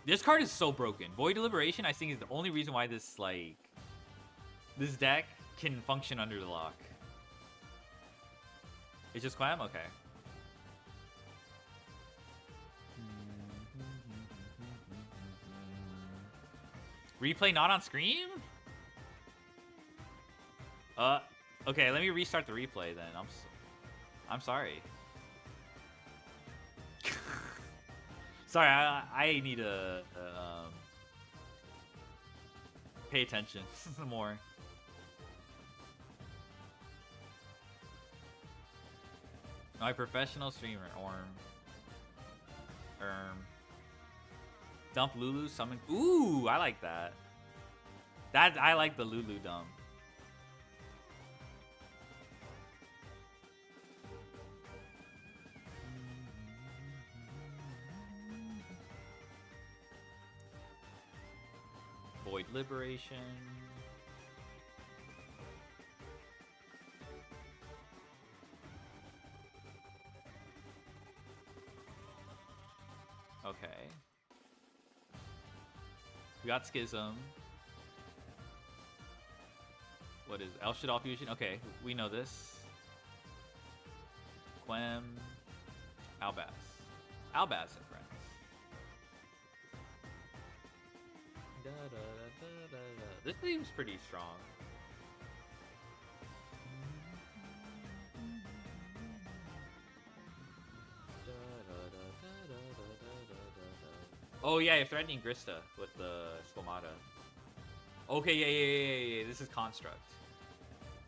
This card is so broken. Void Liberation, I think, is the only reason why this, like... this deck can function under the lock. It's just Clam? Okay. Replay not on Scream? Okay, let me restart the replay then. I'm sorry. Sorry, I need to pay attention more. My professional streamer, Dump Lulu, summon. Ooh, I like that. I like the Lulu dump. Void Liberation. Okay. We got Schism. What is El Shaddai Fusion? Okay, we know this. Quem. Albaz. Albaz and friends. This seems pretty strong. Oh yeah, you're threatening Grista with the Squamata. Okay, yeah. This is Construct.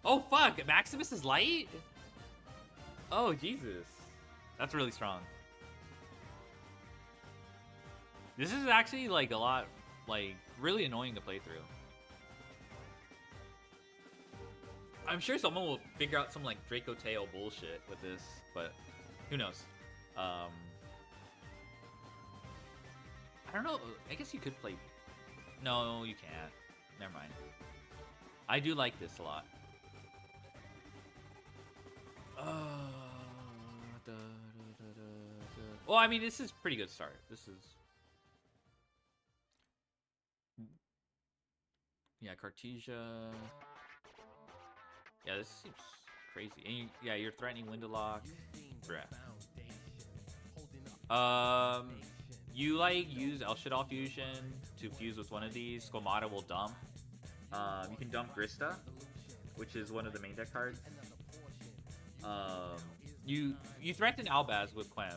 Oh fuck, Maximus is light? Oh Jesus. That's really strong. This is actually like a lot, like really annoying to play through. I'm sure someone will figure out some like Draco Tail bullshit with this, but who knows? I don't know. I guess you could play. No, you can't. Never mind. I do like this a lot. Well, I mean, this is pretty good start. This is. Yeah, Cartesia. Yeah, this seems crazy. And you, yeah, you're threatening Window Lock. Bruh. You like use El Shaddai Fusion to fuse with one of these. Squamata will dump. You can dump Grista, which is one of the main deck cards. You threaten Albaz with Quem.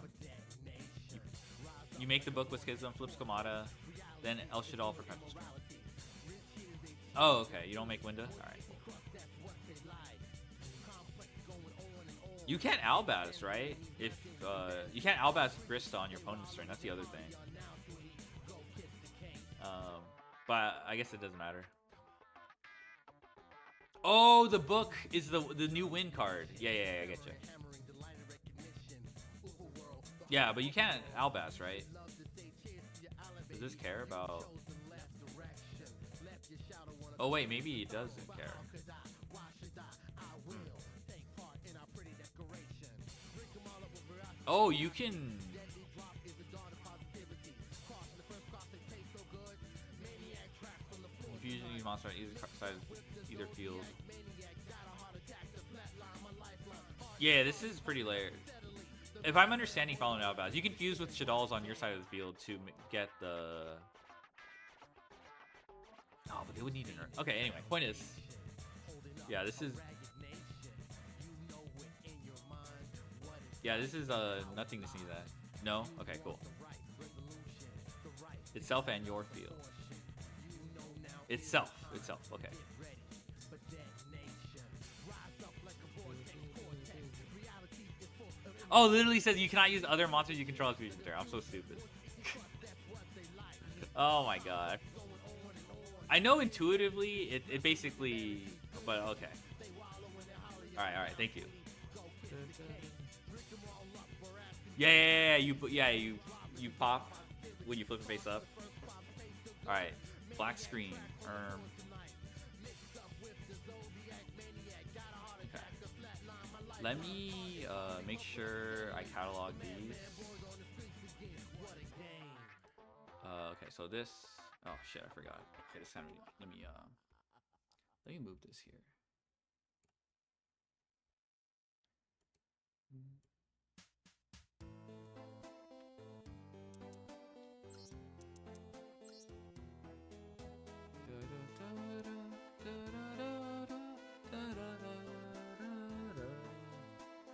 You make the book with Schism, flip Squamata, then El Shaddai for Pencil String. Oh, okay. You don't make Winda? Alright. You can't Albaz, right? If you can't Albaz Grista on your opponent's turn. That's the other thing. But I guess it doesn't matter. Oh, the book is the new win card. Yeah, I get you. Yeah, but you can't Albaz, right? Does this care about? Oh wait, maybe he doesn't care. Oh, you can. Fusion these monsters on either side of either field. Yeah, this is pretty layered. If I'm understanding following Albaz, you can fuse with Shaddolls on your side of the field to get the. Oh, but they would need an Earth. Okay, anyway, point is. Yeah, this is. Yeah, this is nothing to see that. No? Okay, cool. Itself and your field. Itself, okay. Oh, literally says you cannot use other monsters you control as fusion turn. I'm so stupid. Oh my god. I know intuitively it basically, but okay. Alright, thank you. Yeah, you pop when you flip it face up. Alright, black screen. Okay. Let me make sure I catalog these. Okay, so this. Oh shit, I forgot. Okay, this time let me move this here.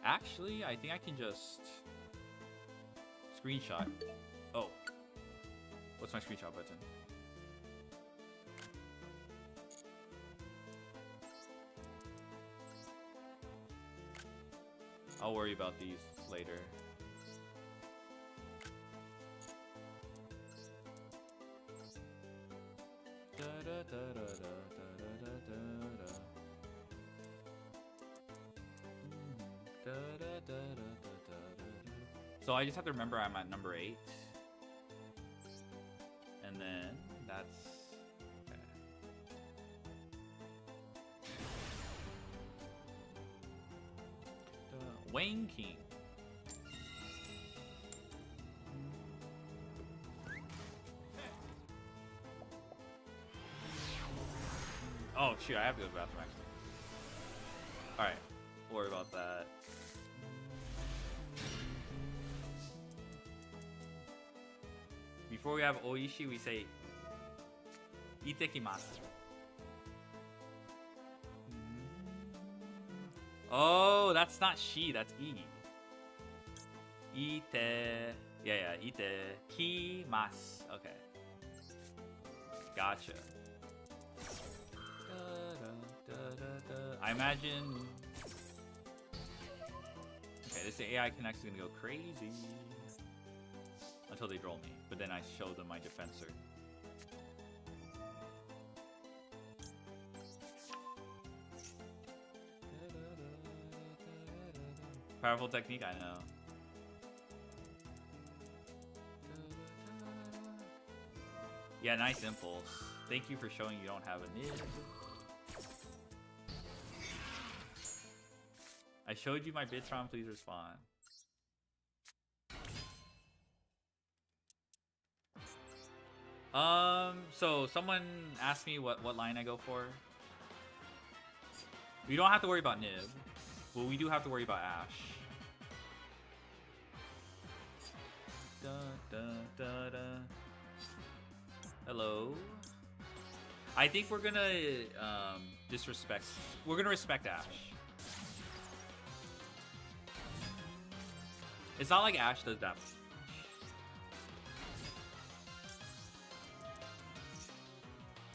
Actually, I think I can just screenshot. Oh, what's my screenshot button? I'll worry about these later. So I just have to remember I'm at number 8. And then that's... Okay. Wayne King. Oh shoot, I have to go to the bathroom actually. Alright, don't worry about that. Before we have oishi, we say itekimasu. Oh, that's not she, that's e. Ite. Yeah, itekimasu. Okay. Gotcha. I imagine. Okay, this AI Connect's gonna go crazy until they troll me, but then I show them my defensor. Powerful technique, I know. Yeah, nice impulse. Thank you for showing you don't have a nib. I showed you my Bitron, please respond. So someone asked me what line I go for. We don't have to worry about Nib, but we do have to worry about Ashe. Da, da, da, da. Hello. I think we're gonna disrespect. We're gonna respect Ashe. It's not like Ashe does that.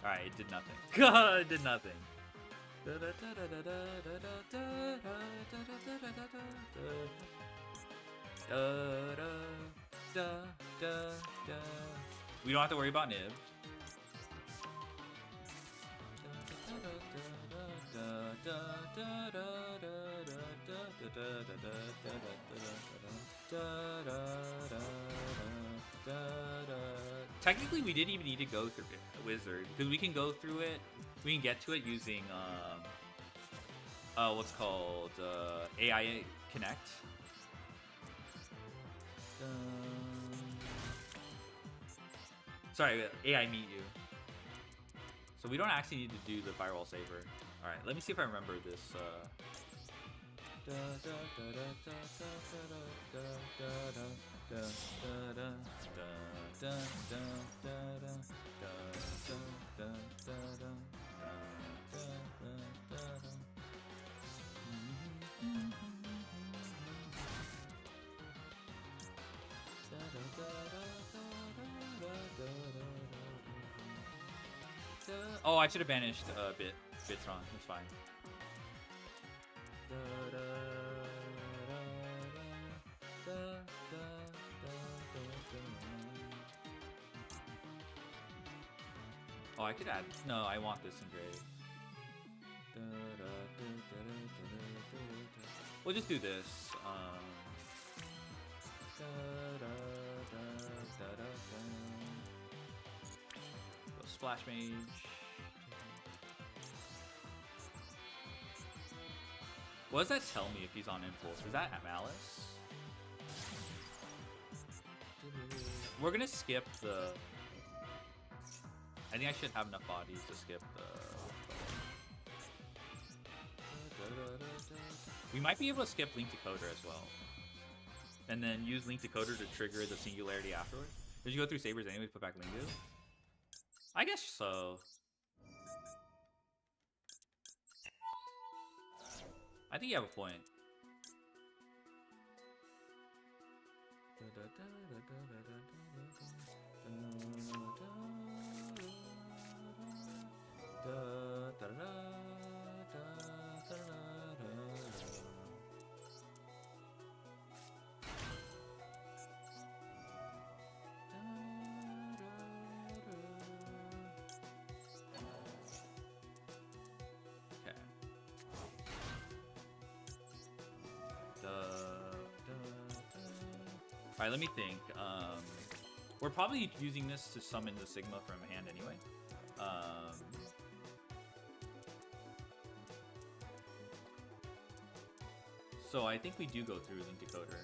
Alright, it did nothing. It did nothing. We don't have to worry about Nib. Technically, we didn't even need to go through it, Wizard, because we can go through it. We can get to it using what's called AI Connect. Sorry, AI Meet You. So we don't actually need to do the firewall saver. All right, let me see if I remember this. Oh, I should have banished Bitron. It's fine. Oh, I could add. No, I want this engraved. We'll just do this. Go Splash Mage. What does that tell me if he's on Impulse? Is that Malice? We're gonna skip the... I think I should have enough bodies to skip the... We might be able to skip Link Decoder as well. And then use Link Decoder to trigger the Singularity afterwards. Did you go through Sabers anyway to put back Lingu? I guess so. I think you have a point. Alright, let me think. We're probably using this to summon the Sigma from hand anyway. So I think we do go through Link Decoder.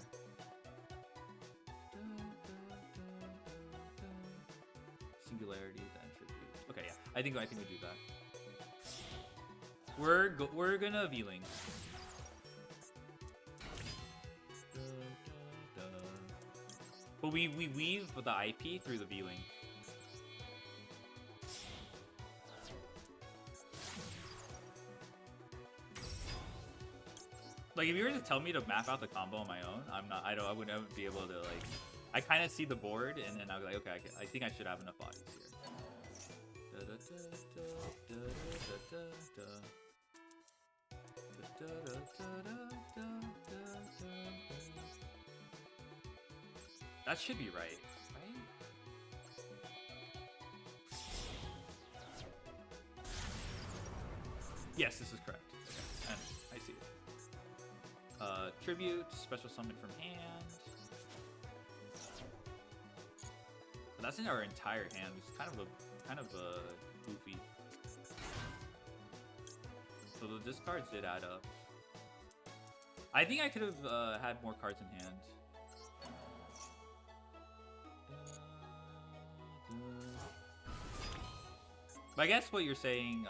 Singularity, the entropy. Okay, yeah. I think we do that. We're gonna V-Link. But we weave the IP through the V-Link. Like if you were to tell me to map out the combo on my own, I wouldn't be able to like. I kind of see the board and then I'll be like, okay, I think I should have enough bodies here. That should be right, right? Yes, this is correct. Okay, and I see it. Tribute, special summon from hand. But that's in our entire hand, which is kind of a goofy. So the discards did add up. I think I could have had more cards in hand. But I guess what you're saying,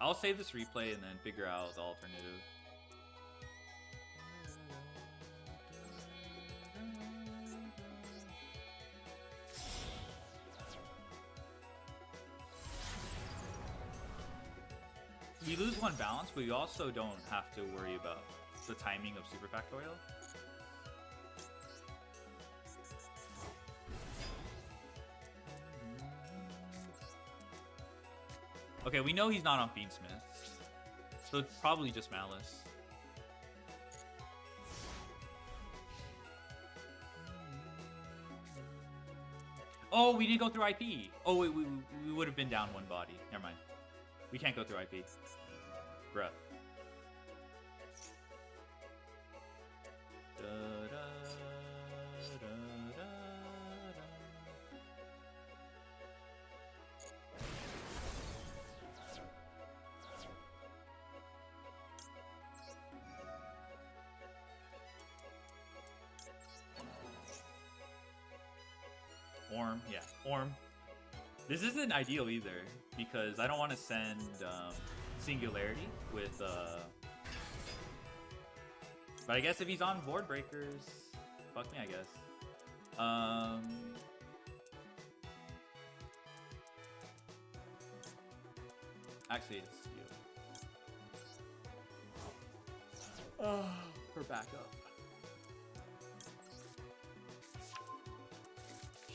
I'll save this replay and then figure out the alternative. We lose one balance, but we also don't have to worry about the timing of Super Factorial. Okay, we know he's not on Fiendsmith, so it's probably just Malice. Oh, we didn't go through IP. Oh, wait, we would have been down one body. Never mind. We can't go through IP. Bruh. Orm, yeah, Orm. This isn't ideal either, because I don't want to send Singularity with, but I guess if he's on Board Breakers, fuck me, I guess. Actually, it's you. For backup.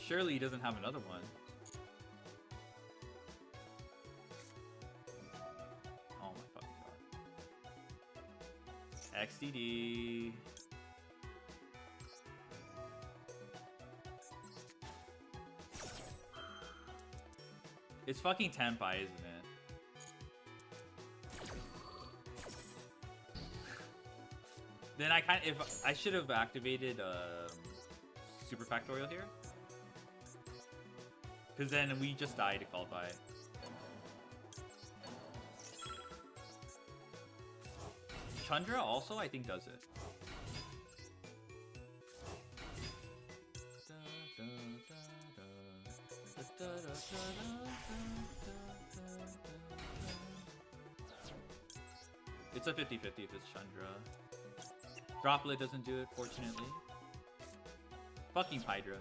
Surely he doesn't have another one. Oh my fucking god. XDD. It's fucking Tenpai, isn't it? Then if I should have activated Super Factorial here. Because then we just die to qualify. Chandra also, I think, does it. It's a 50-50 if it's Chandra. Droplet doesn't do it, fortunately. Fucking Hydra.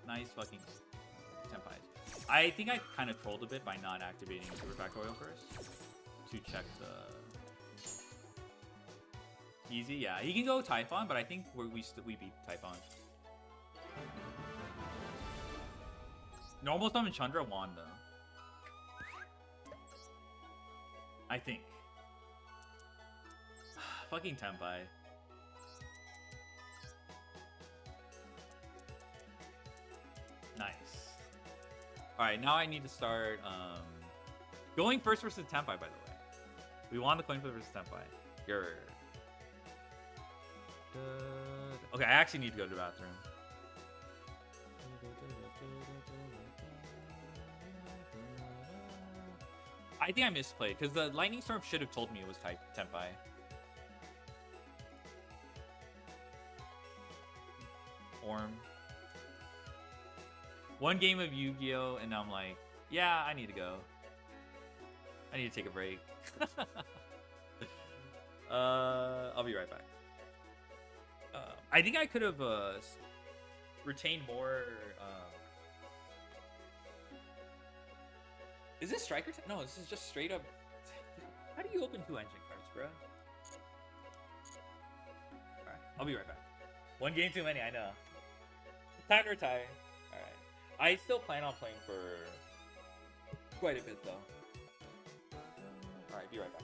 Nice fucking Tenpai. I think I kind of trolled a bit by not activating Super Factorial first to check the easy. Yeah, he can go Typhon, but I think we beat Typhon. Normal summon Chandra won though. I think. Fucking Tenpai. Nice. Alright, now I need to start going first versus Tenpai, by the way. We won the coin flip versus Tenpai. Grr. Okay, I actually need to go to the bathroom. I think I misplayed, because the Lightning Storm should have told me it was type Tenpai. Orm. One game of Yu-Gi-Oh! And I'm like, yeah, I need to go. I need to take a break. I'll be right back. I think I could have retained more. Is this striker? No, this is just straight up. How do you open 2 engine cards, bro? Alright, I'll be right back. One game too many, I know. Time to retire. Alright. I still plan on playing for quite a bit, though. Alright, be right back.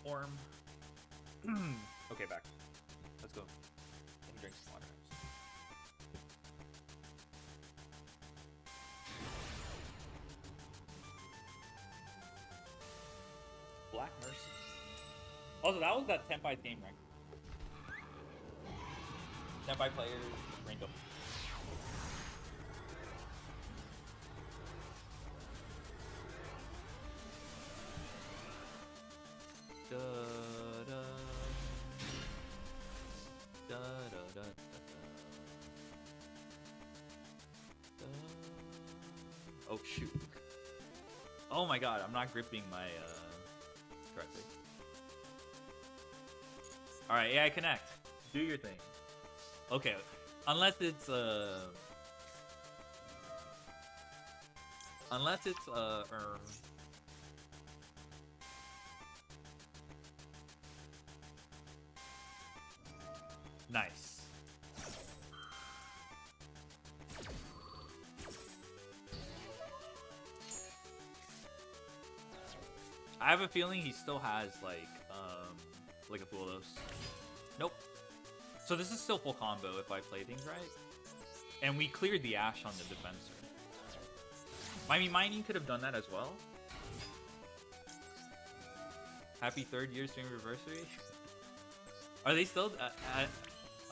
Orm. Okay, back. Let's go. Let me drink some water. Black Mercy. Also, that was that Tenpai game rank. Tenpai players rank up. Da, da, da, da, da, da, da. Oh shoot. Oh my god, I'm not gripping my correctly. Alright, AI Connect. Do your thing. Okay. Unless it's nice. I have a feeling he still has like a full dose. Nope. So this is still full combo if I play things right. And we cleared the Ash on the Defensor. I mean, Mining could have done that as well. Happy 3rd year stream anniversary. Are they still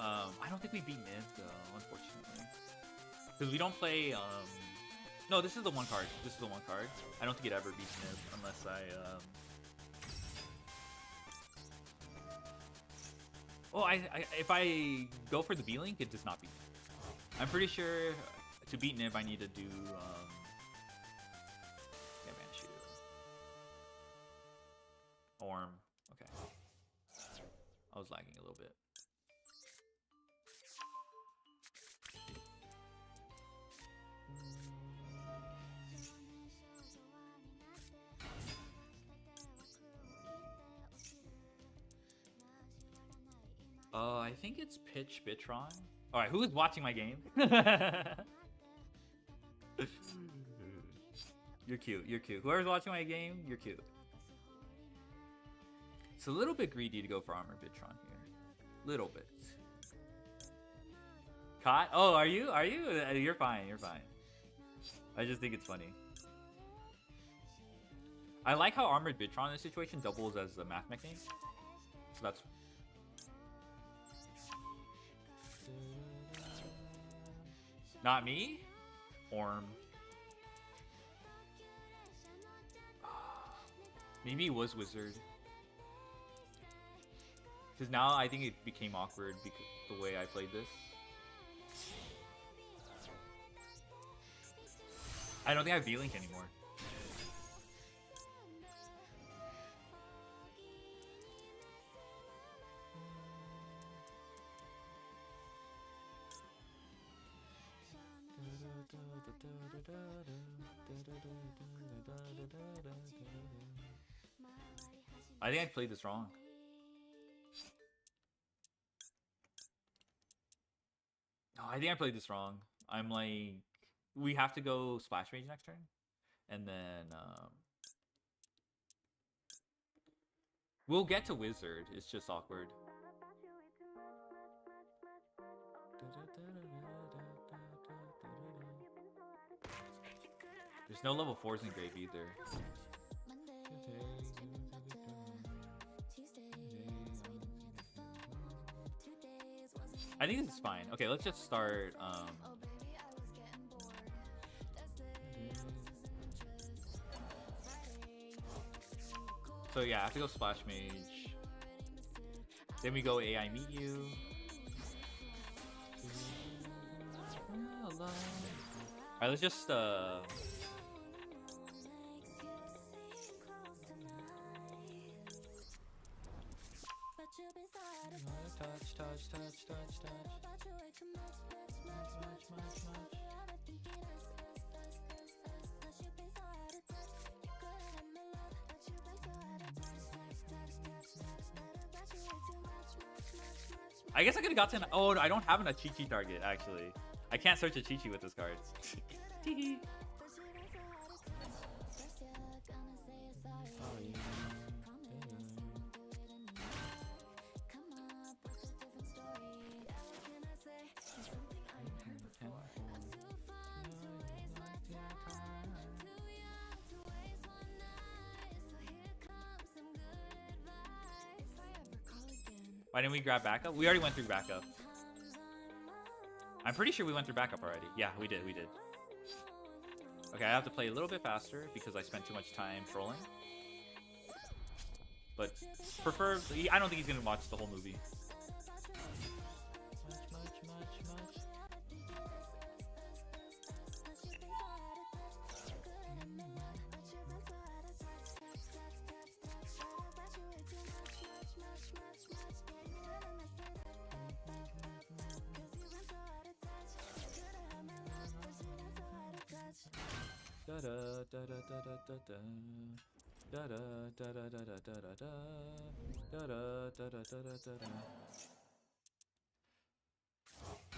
I don't think we beat Niv though, unfortunately. Because we don't play no, this is the one card. This is the one card. I don't think it ever beats Niv unless I Oh, if I go for the B-Link, it does not beat Niv. I'm pretty sure to beat Niv I need to do yeah, man, shoot. Orm. Okay. I was lagging a little bit. I think it's Pitch Bitron. All right, who is watching my game? You're cute. You're cute. Whoever's watching my game, you're cute. It's a little bit greedy to go for Armor Bitron here. Little bit. Caught? Oh, are you? Are you? You're fine. You're fine. I just think it's funny. I like how Armored Bitron in this situation doubles as a math mechanic. So that's... Not me? Orm. Maybe it was Wizard. Because now I think it became awkward because the way I played this. I don't think I have V-Link anymore. I think I played this wrong. No, I think I played this wrong. I'm like, we have to go Splash Mage next turn, and then we'll get to Wizard. It's just awkward. There's no level 4s in Grave either. I think this is fine. Okay, let's just start. So yeah, I have to go Splash Mage. Then we go AI Meet You. Alright, let's just I guess I could have got to oh, I don't have a Chi-Chi target actually. I can't search a Chi-Chi with this card. Why didn't we grab backup? We already went through backup. I'm pretty sure we went through backup already. Yeah, we did. Okay, I have to play a little bit faster because I spent too much time trolling. But preferably, I don't think he's gonna watch the whole movie.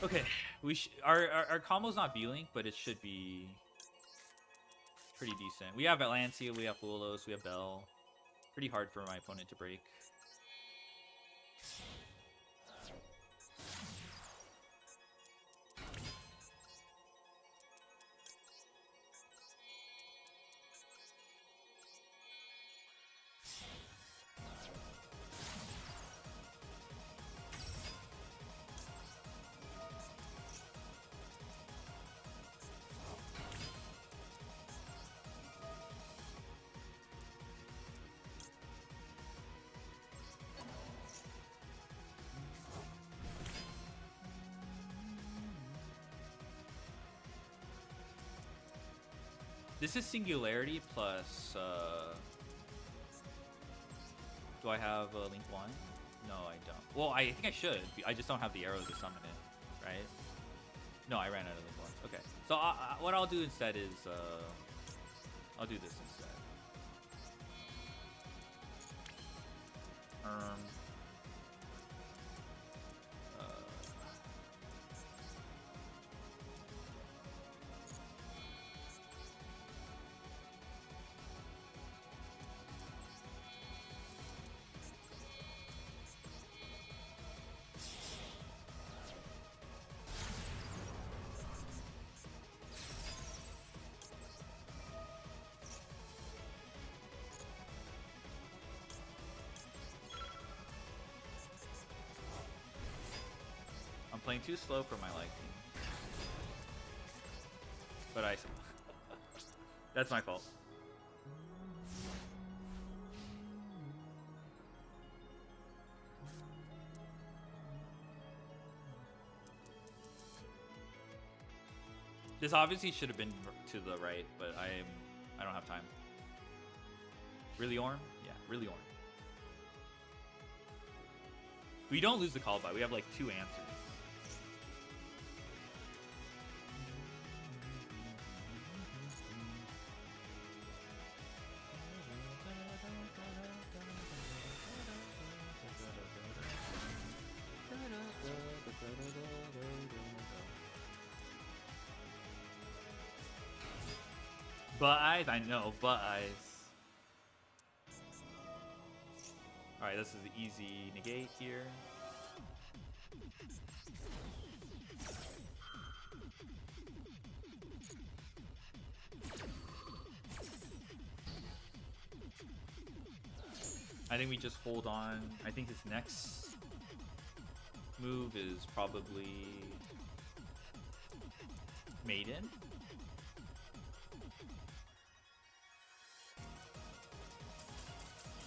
Okay, our combo's not V-Link, but it should be pretty decent. We have Atlancia, we have Fulos, we have Bell. Pretty hard for my opponent to break. This is Singularity plus, do I have Link 1? No, I don't. Well, I think I should. I just don't have the arrows to summon it, right? No, I ran out of the ones. Okay. So what I'll do instead is I'll do this instead. I'm playing too slow for my liking. But that's my fault. This obviously should have been to the right, but I don't have time. Really, Orm? Yeah, really, Orm. We don't lose the call by. We have like 2 answers. But eyes, I know, but eyes. Alright, this is the easy negate here. I think we just hold on. I think this next move is probably Maiden.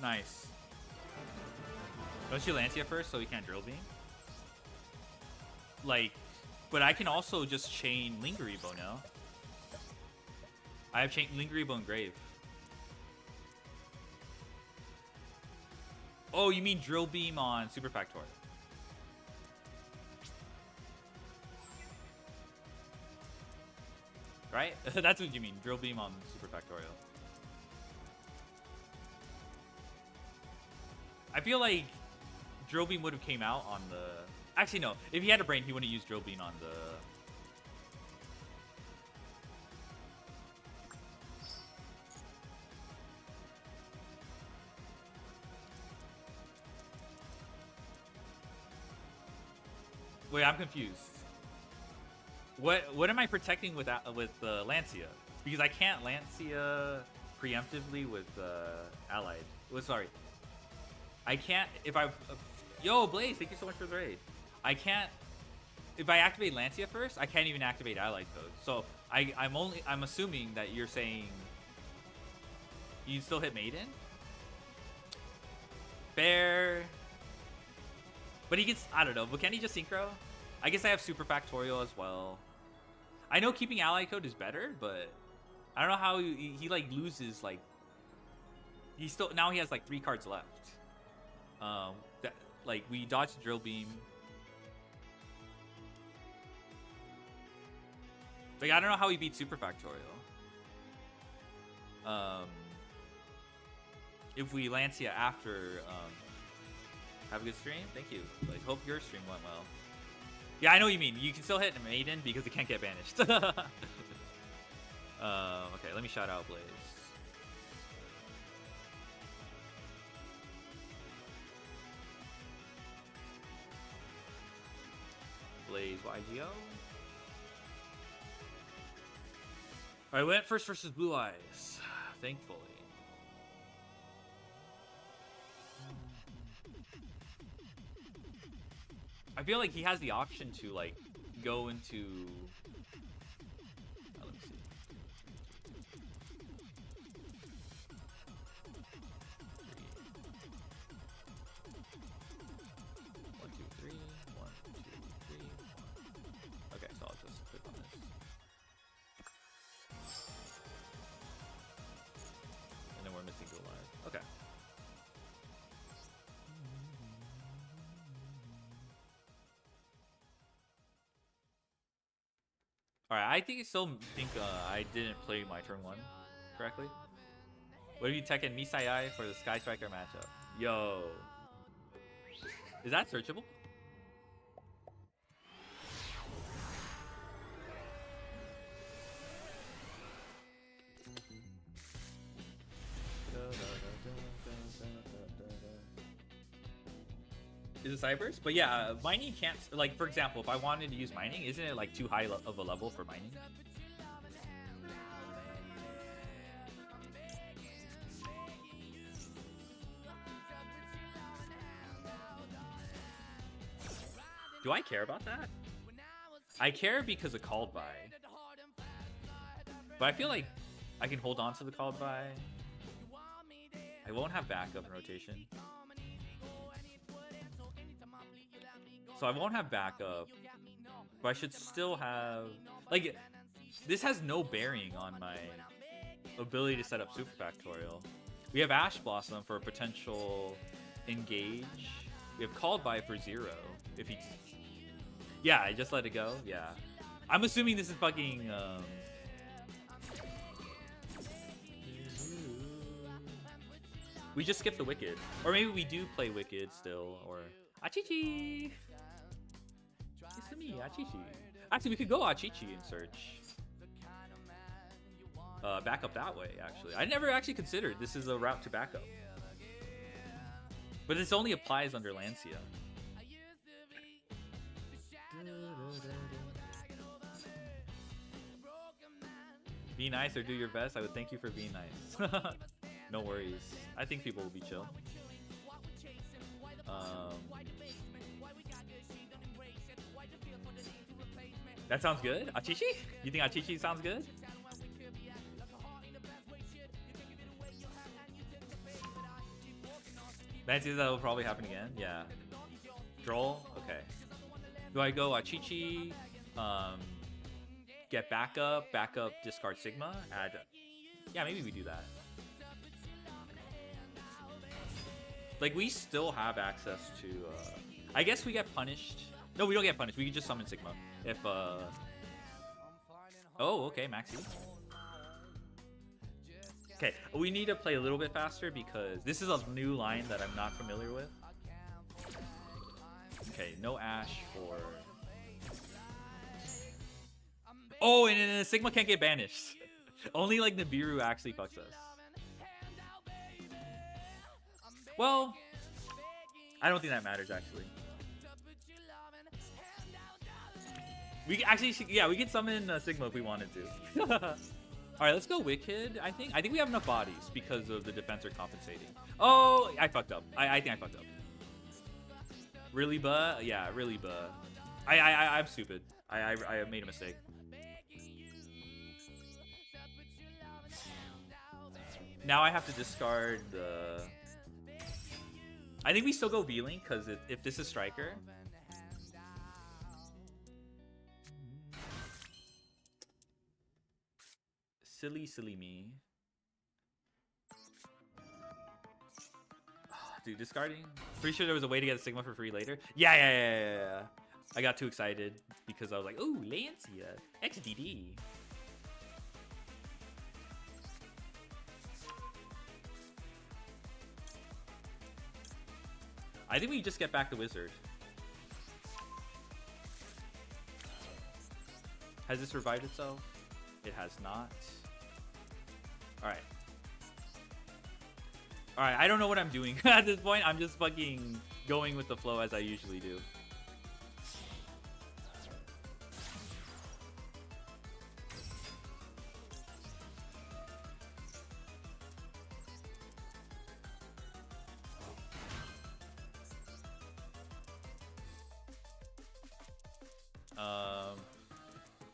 Nice. Don't you Lancia first so we can't drill beam? Like, but I can also just chain Lingeribo now. I have chain Lingeribo and Grave. Oh, you mean drill beam on Super Factor? Right? That's what you mean, drill beam on Super Factorial. I feel like drill beam would have came out on the... Actually, no. If he had a brain, he wouldn't use drill beam on the... Wait, I'm confused. What am I protecting with Lancia? Because I can't Lancia preemptively with Allied. Well, sorry. I can't if I... Yo, Blaze, thank you so much for the raid. I can't... If I activate Lancia first, I can't even activate Allied code. So I'm assuming that you're saying you still hit Maiden? Fair. But he gets... I don't know. But can he just Synchro? I guess I have Super Factorial as well. I know keeping Allied code is better, but I don't know how he like loses like... He still... Now he has like 3 cards left. Like we dodged drill beam. Like I don't know how he beat Super Factorial. If we Lancia after, have a good stream. Thank you. Like hope your stream went well. Yeah, I know what you mean. You can still hit Maiden because it can't get banished. Okay, let me shout out Blaze. Blaze YGO. Alright, went first versus Blue Eyes, thankfully. I feel like he has the option to like go into... Oh, let me see. 1, 2, 3. 1, 2, 3. 1. Okay, so I'll just click on this. And then we're missing Duel. Okay. Alright, I still think I didn't play my turn 1 correctly. What if you Tekken Misai for the Sky Striker matchup? Yo. Is that searchable? Is it Cybers? But yeah, mining can't, like, for example, if I wanted to use mining, isn't it like too high of a level for mining? Do I care about that? I care because of called by. But I feel like I can hold on to the called by. I won't have backup in rotation. So I won't have backup. But I should still have... Like, this has no bearing on my ability to set up Super Factorial. We have Ash Blossom for a potential engage. We have called by for 0. If he... Yeah, I just let it go. Yeah. I'm assuming this is fucking... We just skip the Wicked. Or maybe we do play Wicked still. Or... Achichi! It's to me, Achichi. Actually, we could go Achichi and search. Backup that way, actually. I never actually considered this is a route to backup. But this only applies under Lancia. Be nice or do your best. I would thank you for being nice. No worries. I think people will be chill. That sounds good. Achichi? You think Achichi sounds good? Fancy that will probably happen again. Yeah. Droll? Okay. Do I go Achichi? Get backup, discard Sigma, add... Yeah, maybe we do that. Like, we still have access to... I guess we get punished. No, we don't get punished. We can just summon Sigma. If, Oh, okay, Maxi. Okay, we need to play a little bit faster because this is a new line that I'm not familiar with. Okay, no Ash for... Oh, and the Sigma can't get banished. Only like Nibiru actually fucks us. Well, I don't think that matters actually. We actually, yeah, we could summon Sigma if we wanted to. All right, let's go Wicked. I think we have enough bodies because of the defense are compensating. Oh, I fucked up. I think I fucked up. Really, buh? Yeah, really, buh. I'm stupid. I made a mistake. Now I have to discard the... I think we still go V-Link, because if this is Striker... Silly me. Dude, discarding? Pretty sure there was a way to get a Sigma for free later. Yeah. I got too excited because I was like, ooh, Lancia, XDD. I think we just get back the Wizard. Has this revived itself? It has not. Alright. Alright, I don't know what I'm doing at this point. I'm just fucking going with the flow as I usually do.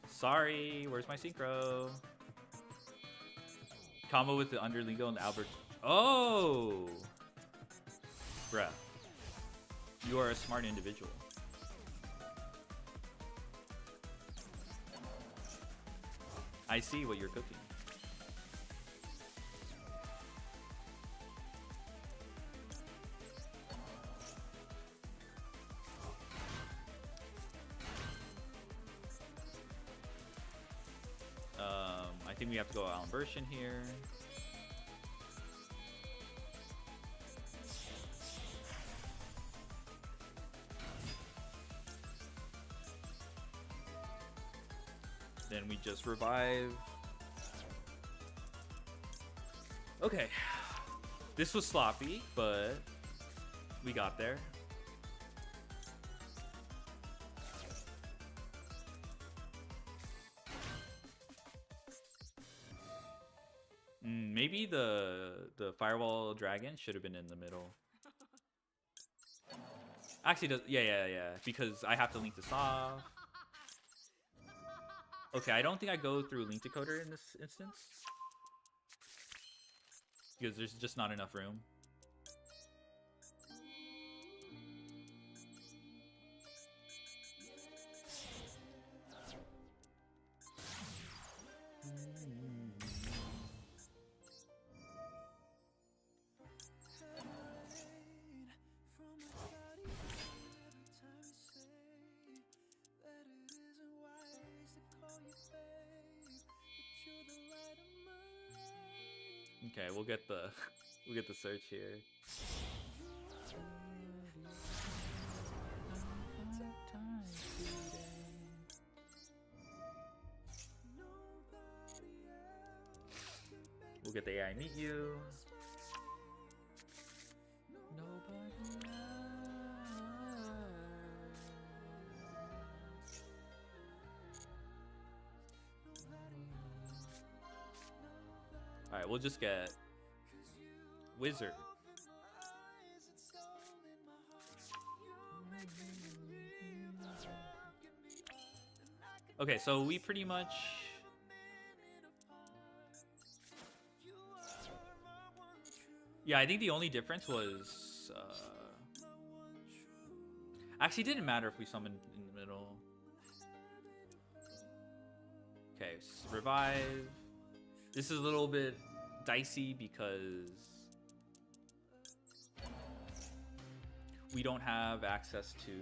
Sorry, where's my synchro? Combo with the Underlingo and the Albert. Oh! Bruh. You are a smart individual. I see what you're cooking. think we have to go Alan Bershin here. Then we just revive. Okay. This was sloppy, but we got there. Maybe the firewall dragon should have been in the middle. Actually, yeah. Because I have to link this off. Okay, I don't think I go through link decoder in this instance. Because there's just not enough room. Okay, we'll get the search here. We'll get the AI meet you. Alright, we'll just get Wizard. Okay, so we pretty much... Yeah, I think the only difference was... Actually, it didn't matter if we summoned in the middle. Okay, revive. This is a little bit dicey because we don't have access to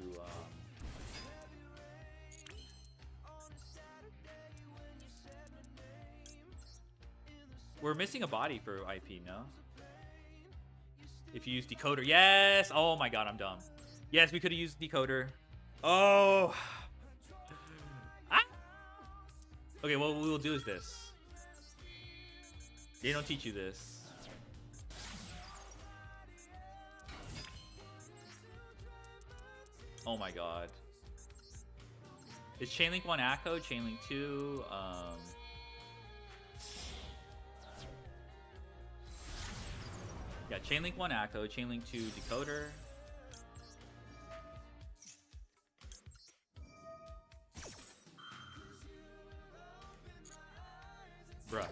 we're missing a body for IP, no? If you use decoder. Yes! Oh my god, I'm dumb. Yes, we could have used decoder. Oh! Ah! Okay, what we will do is this. They don't teach you this. Oh my god. It's Chainlink 1 Akko, Chainlink 2, yeah, Chainlink 1 Akko, Chainlink 2 Decoder. Bruh.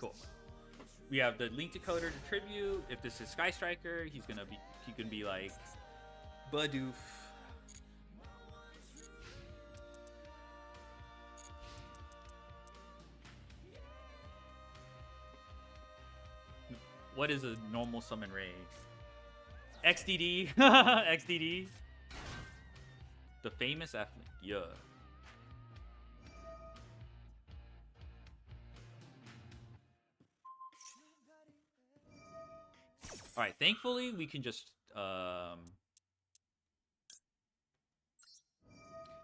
Cool. We have the link decoder to tribute. If this is Sky Striker, he can be like Badoof. What is a normal summon ray? XDD. XDD. The famous athlete. Yeah. All right, thankfully we can just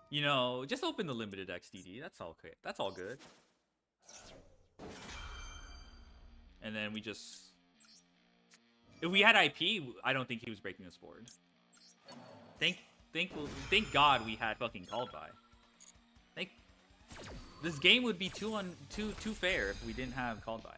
you know, just open the limited XDD. That's all okay. That's all good. And then we just, if we had IP, I don't think he was breaking this board. Thank God we had fucking called by. This game would be too fair if we didn't have called by.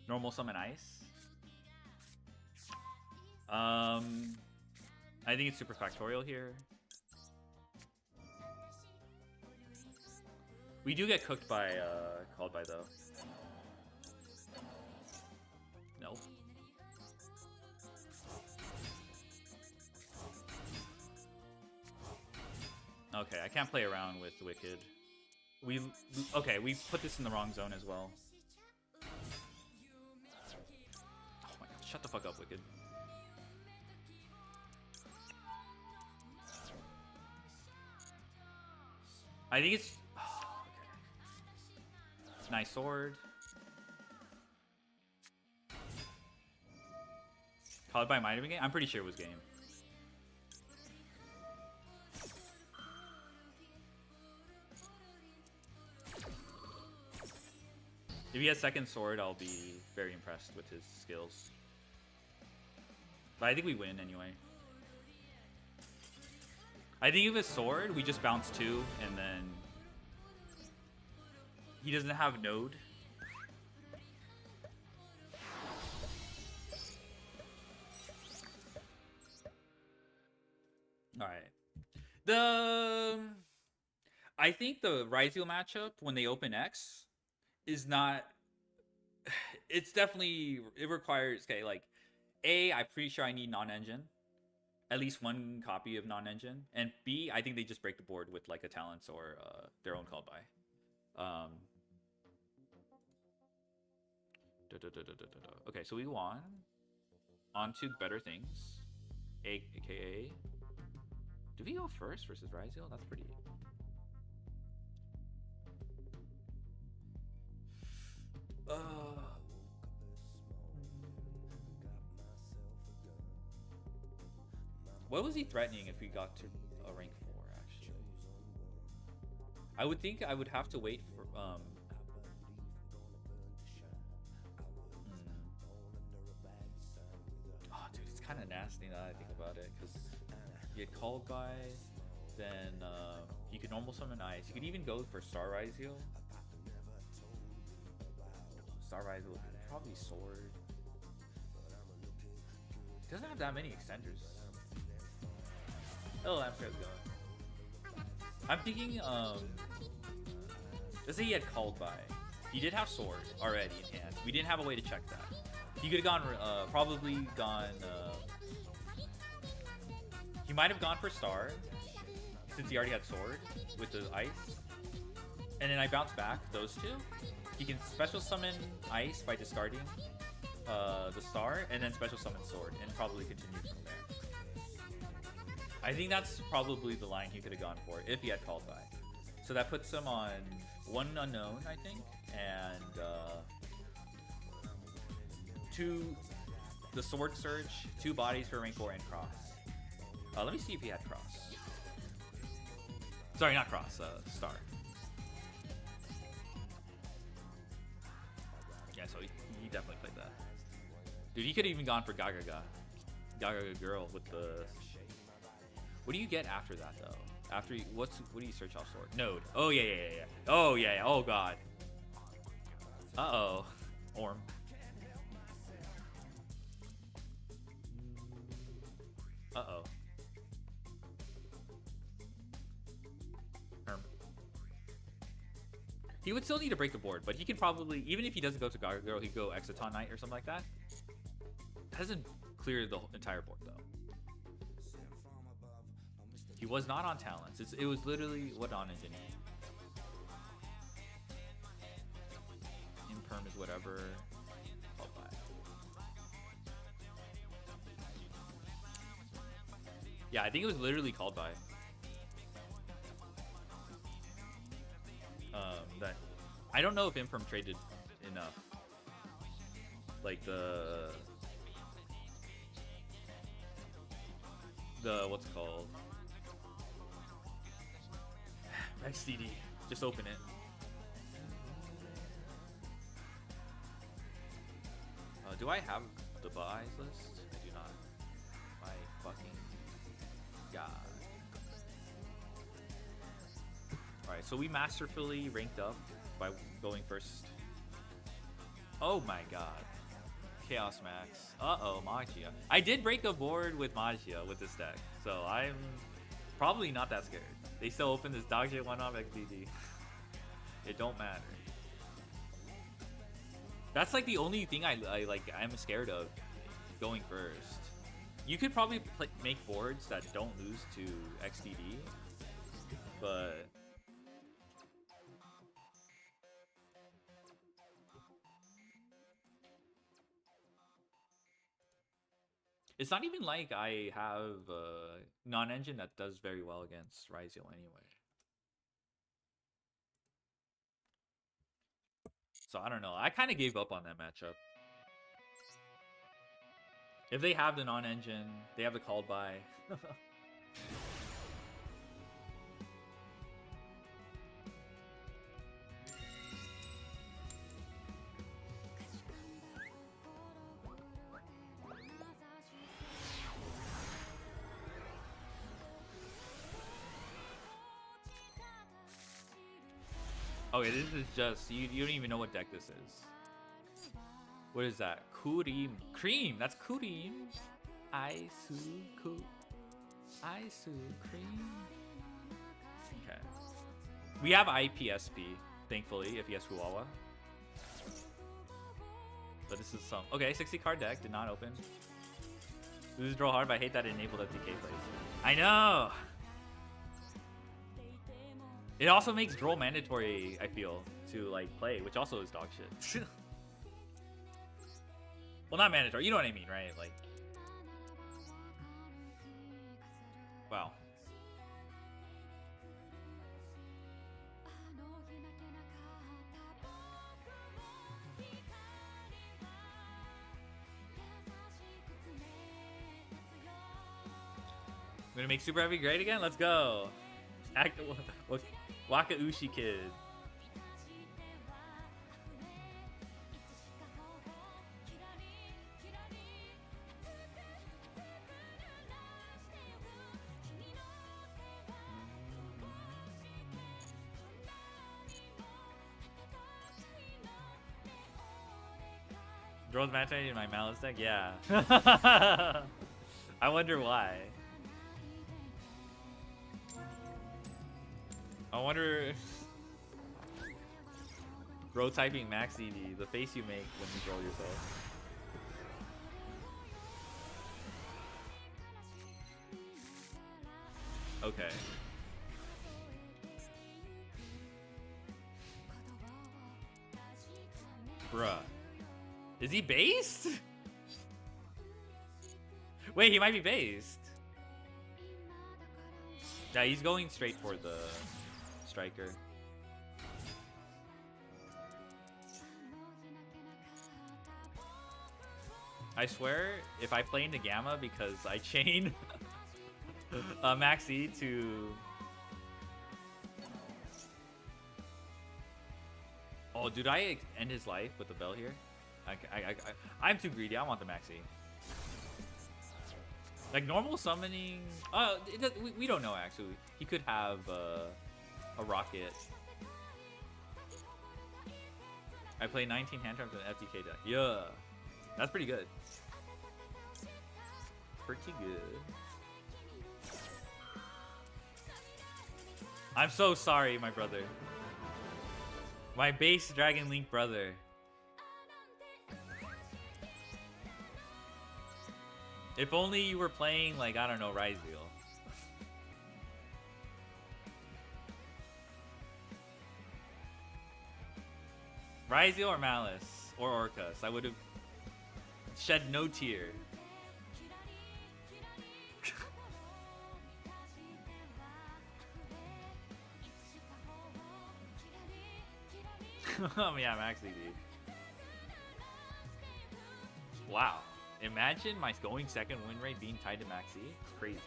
Normal summon ice. I think it's super factorial here. We do get cooked by called by though. Nope. Okay, I can't play around with Wicked. We put this in the wrong zone as well. Oh my god, shut the fuck up, Wicked. I think it's nice sword. Called by might have been game? I'm pretty sure it was game. If he has second sword, I'll be very impressed with his skills. But I think we win anyway. I think if his sword, we just bounce 2, and then he doesn't have node. All right. I think the Ryzeal matchup when they open X is not. It's definitely, it requires, okay, like I'm pretty sure I need non-engine. At least one copy of non-engine, and B, I think they just break the board with like a talents or their own called by. Okay, so we won. On to better things, aka. Do we go first versus Ryzeal? That's pretty. What was he threatening if we got to a rank 4, actually? I would think I would have to wait for, Oh, dude, it's kind of nasty now that I think about it, because you get called by, then you can normal summon Ice. You could even go for Star Ryzeal. Star Ryzeal, probably Sword. It doesn't have that many extenders. Oh, I'm sure it's going. I'm thinking, let's say he had called by. He did have sword already in hand. We didn't have a way to check that. He could have gone, probably gone, he might have gone for star, since he already had sword with the ice. And then I bounce back those two. He can special summon ice by discarding the star, and then special summon sword, and probably continue from there. I think that's probably the line he could have gone for if he had called by. So that puts him on 1 unknown, I think, and 2 the sword surge, 2 bodies for rank 4 and cross. Let me see if he had cross. Sorry, not cross, star. Yeah, so he definitely played that. Dude, he could have even gone for Gagaga. Gagaga girl with the... What do you get after that, though? After you, what do you search off sword? Node. Oh, yeah. Oh, yeah. Oh, God. Uh-oh. Orm. Uh-oh. He would still need to break the board, but he can probably, even if he doesn't go to Gaga Girl, he could go Exciton Knight or something like that. Hasn't cleared the entire board, though. He was not on talents. It was literally what on engine. Imperm is whatever. Oh, bye. Yeah, I think it was literally called by. That I don't know if Imperm traded enough. Like the what's it called? XDD. Just open it. Do I have the buys list? I do not. My fucking god. Alright, so we masterfully ranked up by going first. Oh my god. Chaos Max. Uh-oh, Magia. I did break a board with Magia with this deck, so I'm probably not that scared. They still open this Dogshit 1-off XDD. It don't matter. That's like the only thing I'm scared of going first. You could probably make boards that don't lose to XDD, but it's not even like I have a non-engine that does very well against Ryzel anyway. So I don't know. I kind of gave up on that matchup. If they have the non-engine, they have the called by. Okay, this is just you don't even know what deck this is. What is that? Kurim. Cream! That's Kurim! Aisu Cream. Okay. We have IPSP, thankfully, if yes Huawa. But this is some okay, 60 card deck, did not open. Lose draw hard, but I hate that it enabled FTK plays. I know! It also makes draw mandatory, I feel, to like play, which also is dog shit. Well, not mandatory, you know what I mean, right? Like, wow. I'm gonna make Super Heavy great again? Let's go. Act Waka Ushi Kid. Draws match in my Malice deck? Yeah. I wonder why. I wonder if bro typing max EV, the face you make when you troll yourself. Okay. Bruh. Is he based? Wait, he might be based. Yeah, he's going straight for the striker. I swear, if I play into Gamma because I chain Maxi to... Oh, did I end his life with the bell here? I'm too greedy. I want the Maxi. Like normal summoning... we don't know actually. He could have a rocket. I play 19 hand traps with an FTK deck. Yeah. That's pretty good. Pretty good. I'm so sorry, my brother. My base Dragon Link brother. If only you were playing, like, I don't know, Ryzel. Ryzel or Malice or Orcus, I would have shed no tear. Yeah, I'm actually, dude. Wow. Imagine my going second win rate being tied to Maxi. Crazy.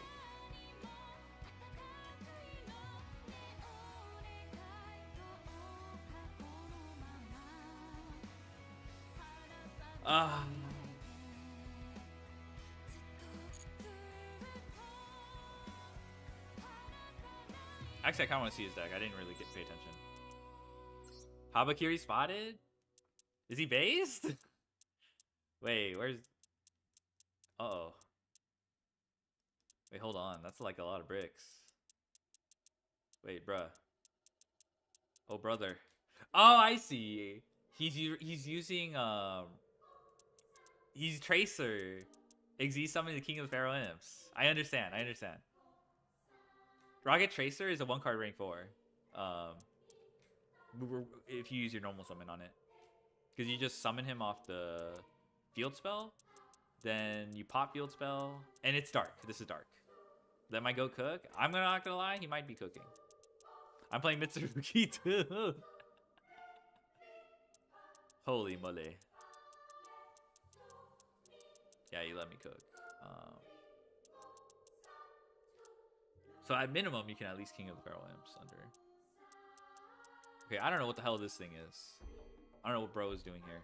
Actually, I kind of want to see his deck. I didn't really pay attention. Habakiri spotted? Is he based? Wait, where's... Uh-oh. Wait, hold on. That's like a lot of bricks. Wait, bruh. Oh, brother. Oh, I see. He's using he's Tracer. Xyz summoning the King of the Pharaoh Imps. I understand. Rocket Tracer is a 1-card rank 4. If you use your normal summon on it, because you just summon him off the field spell, then you pop field spell, and it's dark. This is dark. Let my goat cook. I'm not gonna lie, he might be cooking. I'm playing Mitsurugi too. Holy moly. Yeah, you let me cook. So at minimum, you can at least King of the Pharaoh Imps under. Okay, I don't know what the hell this thing is. I don't know what bro is doing here.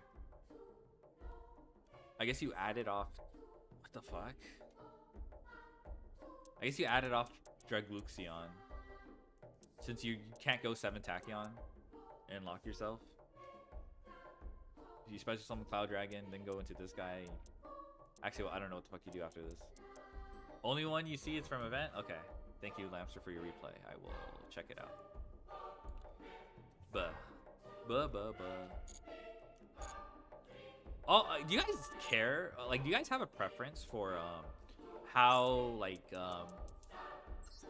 I guess you added off... What the fuck? I guess you added off Dragluxion. Since you can't go 7 Tachyon and lock yourself. You special summon Cloud Dragon, then go into this guy. Actually, well, I don't know what the fuck you do after this. Only one you see is from event? Okay. Thank you, Lamster, for your replay. I will check it out. Oh, do you guys care? Like, do you guys have a preference for how like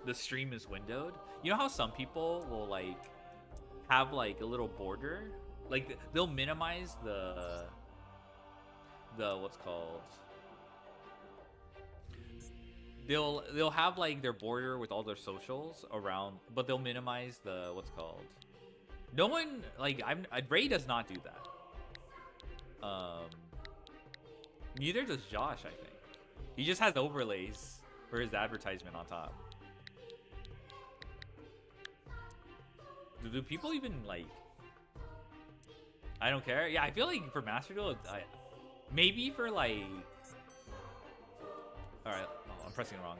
the stream is windowed? You know how some people will like have like a little border, like they'll minimize the what's called. They'll have like their border with all their socials around, but they'll minimize the what's called. No one like Ray does not do that. Neither does Josh, I think. He just has overlays for his advertisement on top. Do people even like? I don't care. Yeah, I feel like for Master Duel, maybe for like. All right, oh, I'm pressing wrong.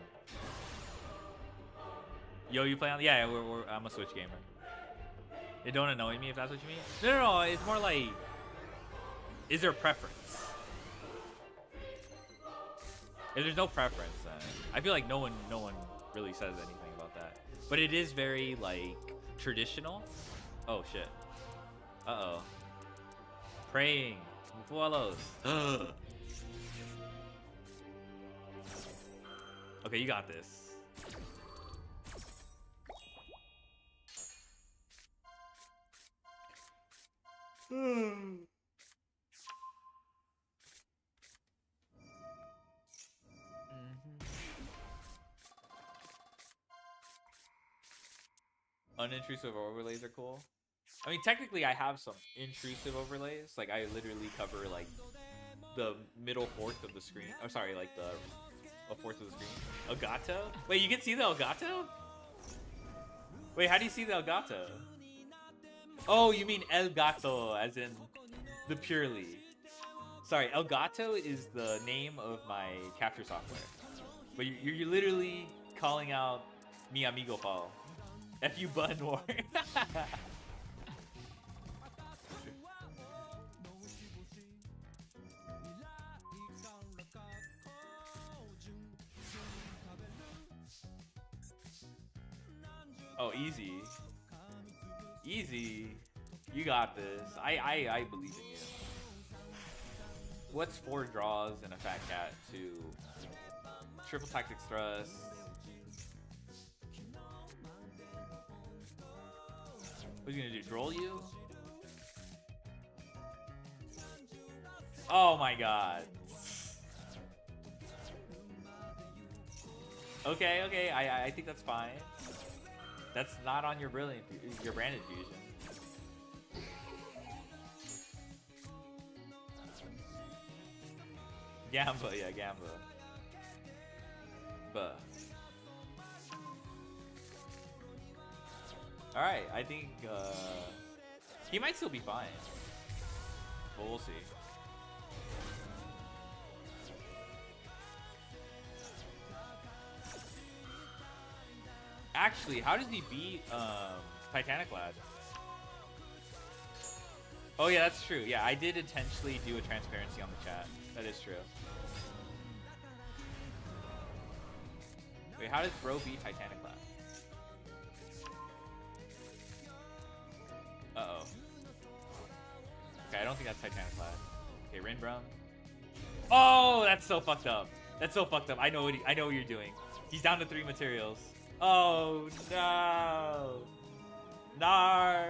Yo, you play on? Yeah, I'm a Switch gamer. It don't annoy me if that's what you mean. No. It's more like, is there a preference? If there's no preference, then I feel like no one really says anything about that. But it is very like traditional. Oh shit. Uh oh. Praying. Follows. Okay, you got this. Unintrusive overlays are cool. I mean, technically, I have some intrusive overlays. Like, I literally cover like the middle fourth of the screen. I'm sorry, like a fourth of the screen. Elgato? Wait, you can see the Elgato? Wait, how do you see the Elgato? Oh, you mean El Gato, as in the purely. Sorry, Elgato is the name of my capture software. But you're literally calling out mi amigo Paul. F.U. button war. Oh, easy. Easy. You got this. I believe in you. What's 4 draws and a fat cat to triple tactics thrust? What's he gonna do? Troll you? Oh my god. Okay, I think that's fine. That's not on your your branded fusion. Gamba, yeah, Gamba. But alright, I think he might still be fine. But we'll see. Actually, how does he beat Titanic Lad? Oh yeah, that's true. Yeah, I did intentionally do a transparency on the chat. That is true. Wait, how does bro beat Titanic Lad? Uh-oh. Okay, I don't think that's Titanic Lad. Okay, Rinbrum. Oh, that's so fucked up. That's so fucked up. I know what you're doing. He's down to 3 materials. Oh no. Nar.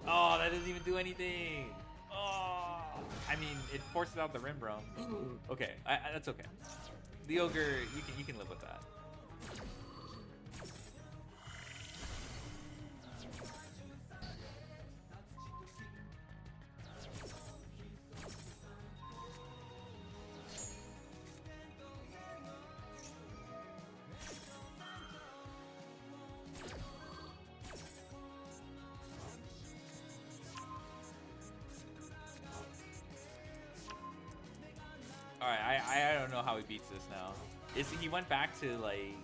Oh, that doesn't even do anything. Oh, I mean, it forces out the Rinbrum. Okay, that's okay. The ogre, you can live with that. Alright, I don't know how he beats this now. He went back to like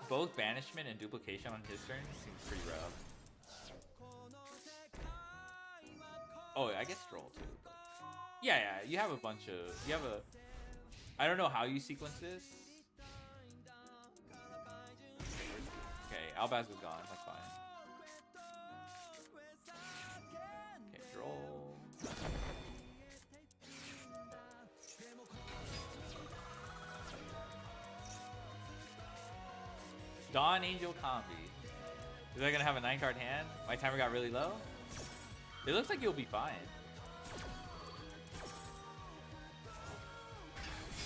both banishment and duplication on his turn. Seems pretty rough. Oh, I guess stroll too. Yeah, you have a bunch of I don't know how you sequence this. Okay, Albaz is gone, that's fine. Okay, stroll. Dawn Angel Combi. Is I gonna have a 9-card hand? My timer got really low? It looks like you'll be fine.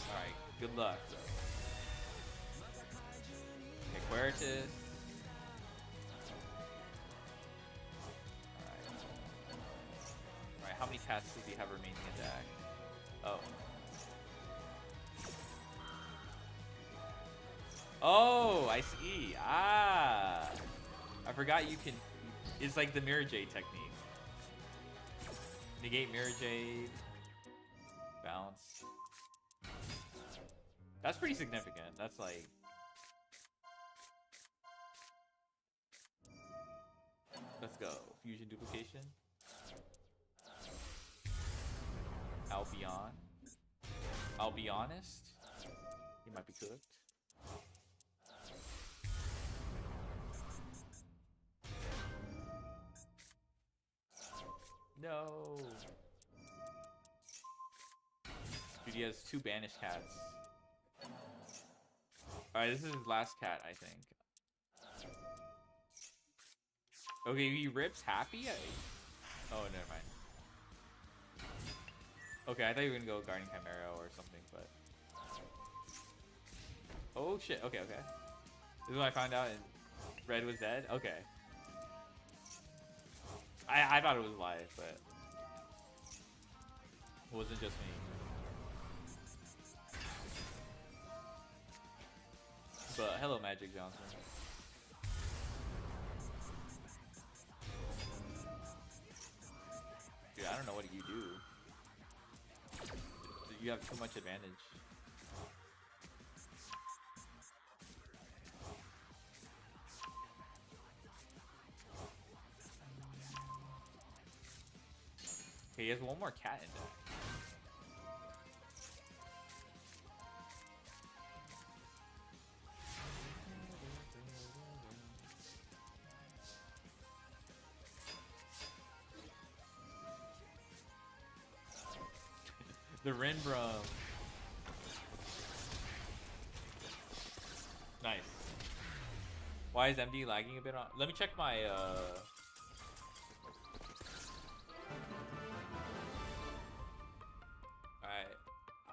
Alright, good luck. Okay, Queritus. Alright, how many cats does he have remaining in deck? Oh. Oh, I see. Ah. I forgot you can... It's like the Mirror Jade technique. Negate Mirror Jade. Bounce. That's pretty significant. That's like... Let's go. Fusion duplication. Albion. I'll be honest. He might be cooked. No. Dude, he has 2 banished cats. Alright, this is his last cat, I think. Okay, he rips happy? Oh, never mind. Okay, I thought you were gonna go Guardian Chimera or something, but... Oh shit, okay. This is when I found out Red was dead? Okay. I thought it was live, but it wasn't just me. But hello, Magic Johnson. Dude, I don't know what you do. You have too much advantage. Okay, he has one more cat in there. The Rinbrum. Nice. Why is MD lagging a bit on? Let me check my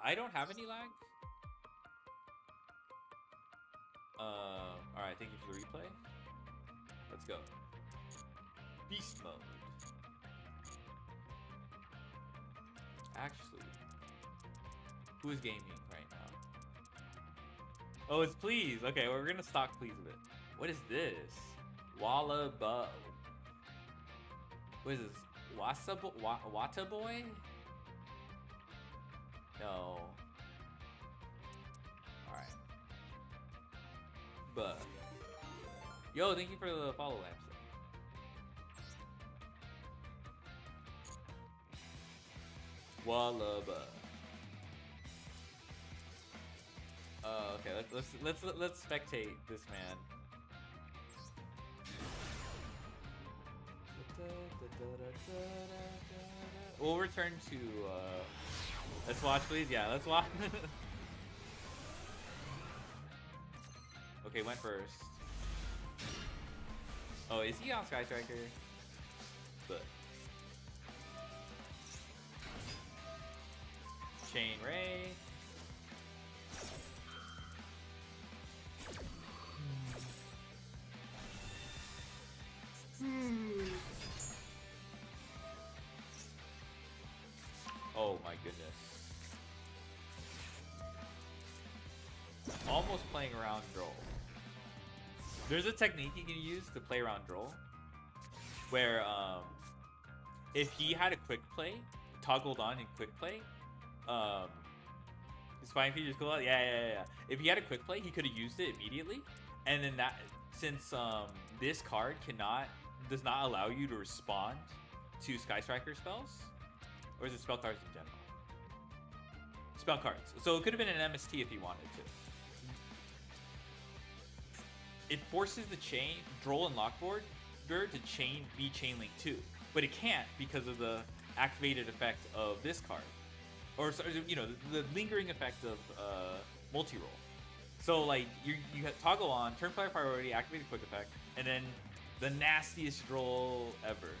I don't have any lag. Alright, thank you for the replay. Let's go. Beast mode. Actually, who is gaming right now? Oh, it's Please. Okay, we're gonna stock Please a bit. What is this? Wallabo. What is this? Wata Boy? No. Alright. But. Yo, thank you for the follow, Amster. Wallaba. Okay, let's spectate this man. What the We'll return to let's watch, please. Yeah, let's watch. Okay, went first. Oh, is he on Sky Striker? But Chain Ray. Oh my goodness. Almost playing around Droll. There's a technique you can use to play around Droll where if he had a quick play, toggled on in quick play, his fine features cool out. Yeah. If he had a quick play, he could have used it immediately. And then that, since this card does not allow you to respond to Sky Striker spells, or is it spell cards in general? Spell cards. So it could have been an MST if he wanted to. It forces the Droll and Lockboard to be chain link too, but it can't because of the activated effect of this card, or you know, the lingering effect of multi-roll. So like you toggle on turn player priority, activate a quick effect, and then the nastiest Droll ever.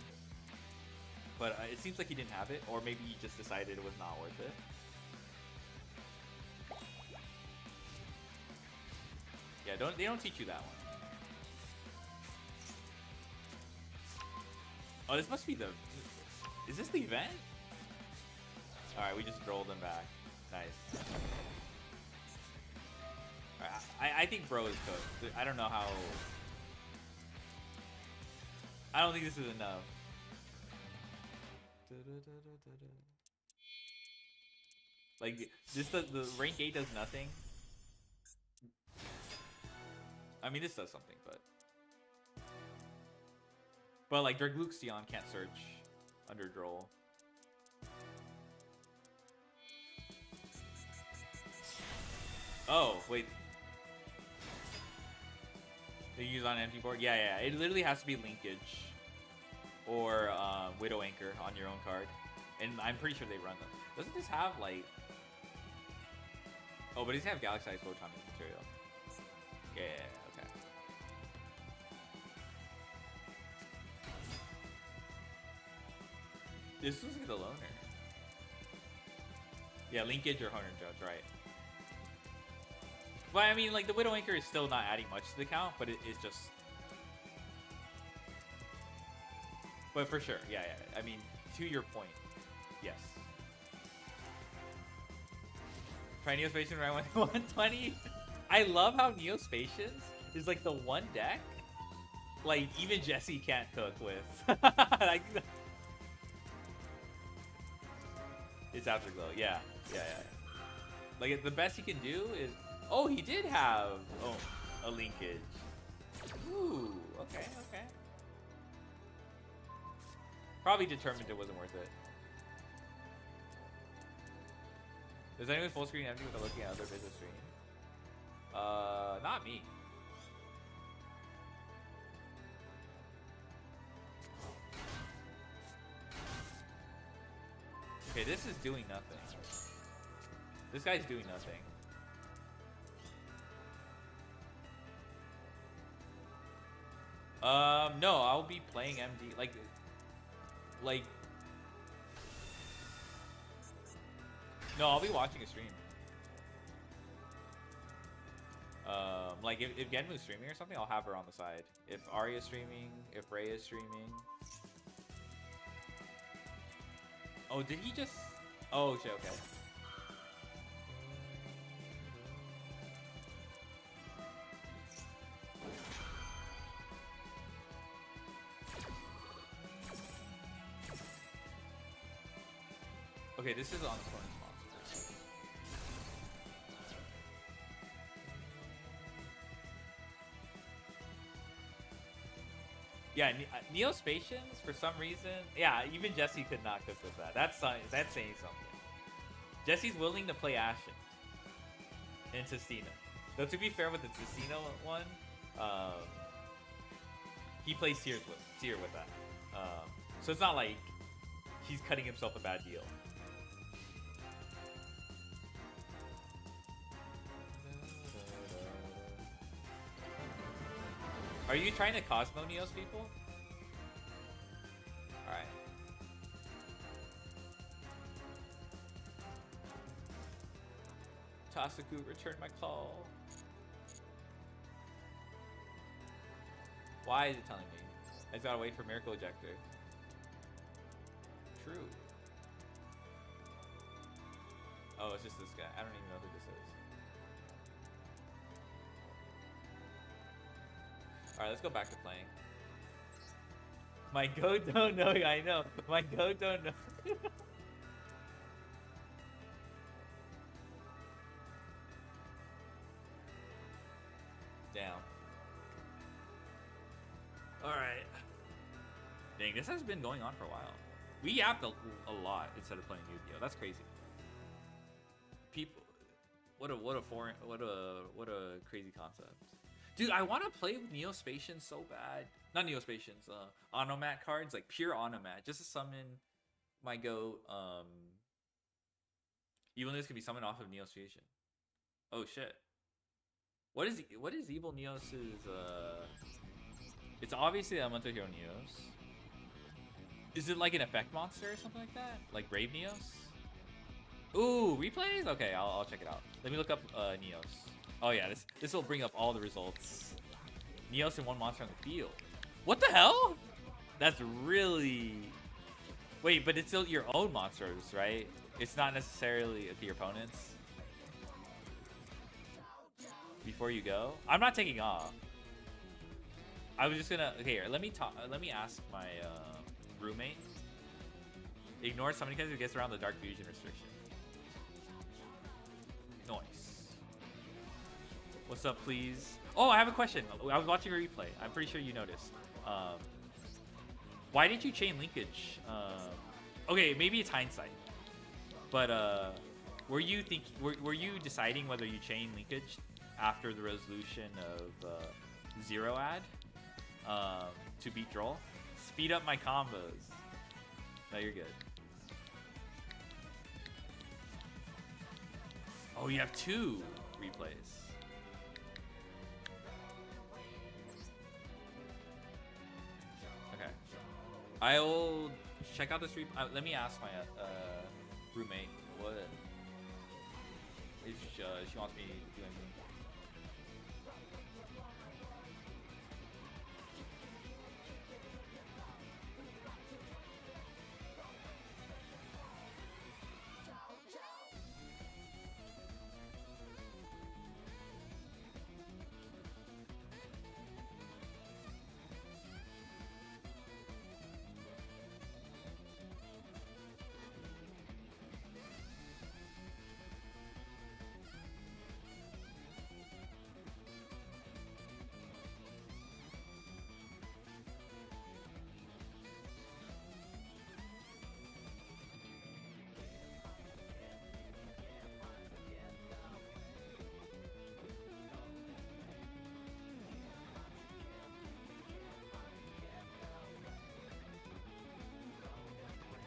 But it seems like he didn't have it, or maybe he just decided it was not worth it. Yeah, they don't teach you that one. Oh, this must be the... Is this the event? Alright, we just rolled them back. Nice. Alright, I think Bro is cooked. I don't know how... I don't think this is enough. Like, just the rank 8 does nothing. I mean, this does something, but like Dragluxion can't search under Droll. Oh, wait. They use on empty board? Yeah. It literally has to be linkage or Widow Anchor on your own card. And I'm pretty sure they run them. Doesn't this have like... Oh, but does it have Galaxy Photon material? Yeah, okay. This was like the loner. Yeah, linkage or Hunter Judge, right. But I mean, like, the Widow Anchor is still not adding much to the count, but it's just... But for sure, yeah. I mean, to your point, yes. Try Neospatian around 120. I love how Neospatians is like the one deck, like, even Jesse can't cook with. Like, it's Afterglow, yeah. Like, the best he can do is... Oh, he did have a linkage. Ooh, okay. Probably determined it wasn't worth it. Does anyone full screen empty without looking at other business stream? Not me. Okay, this is doing nothing. This guy's doing nothing. No, I'll be playing MD. Like, no, I'll be watching a stream. Like if Genmu's streaming or something, I'll have her on the side. If Arya's streaming, if Ray is streaming. Oh, did he just... Oh, shit, okay. Okay, this is on the corner sponsor. Yeah, Neospatians, for some reason... Yeah, even Jesse could not cook with that. That's saying something. Jesse's willing to play Ashen and Sistina. Though, to be fair with the Sistina one, he plays Seer with that. So it's not like he's cutting himself a bad deal. Are you trying to Cosmo Neos people? Alright. Tasaku, return my call. Why is it telling me? I just gotta wait for Miracle Ejector. True. Oh, it's just this guy. I don't even know who this is. Alright, let's go back to playing. My goat don't know. I know. My goat don't know. Damn. Alright. Dang, this has been going on for a while. We yapped a lot instead of playing Yu-Gi-Oh! That's crazy. People, what a crazy concept. Dude, I want to play with Neospatians so bad. Not Neospatians, Onomat cards, like pure Onomat, just to summon my goat. Evil Neos can be summoned off of Neospation. Oh shit. What is Evil Neos's? It's obviously Elemental Hero Neos. Is it like an effect monster or something like that? Like Brave Neos? Ooh, replays? Okay, I'll check it out. Let me look up Neos. Oh yeah, this will bring up all the results. Neos and one monster on the field. What the hell? That's really... Wait, but it's still your own monsters, right? It's not necessarily your opponent's. Before you go, I'm not taking off. I was just gonna. Okay, here, let me talk. Let me ask my roommate. Ignore somebody because it gets around the Dark Fusion restriction. Noise. What's up, please? Oh, I have a question. I was watching a replay. I'm pretty sure you noticed. Why did you chain linkage? Okay, maybe it's hindsight, but were you deciding whether you chain linkage after the resolution of Zero Ad to beat Droll? Speed up my combos. No, you're good. Oh, you have 2 replays. Okay. I will check out this replay. Let me ask my roommate what if she wants me to do anything.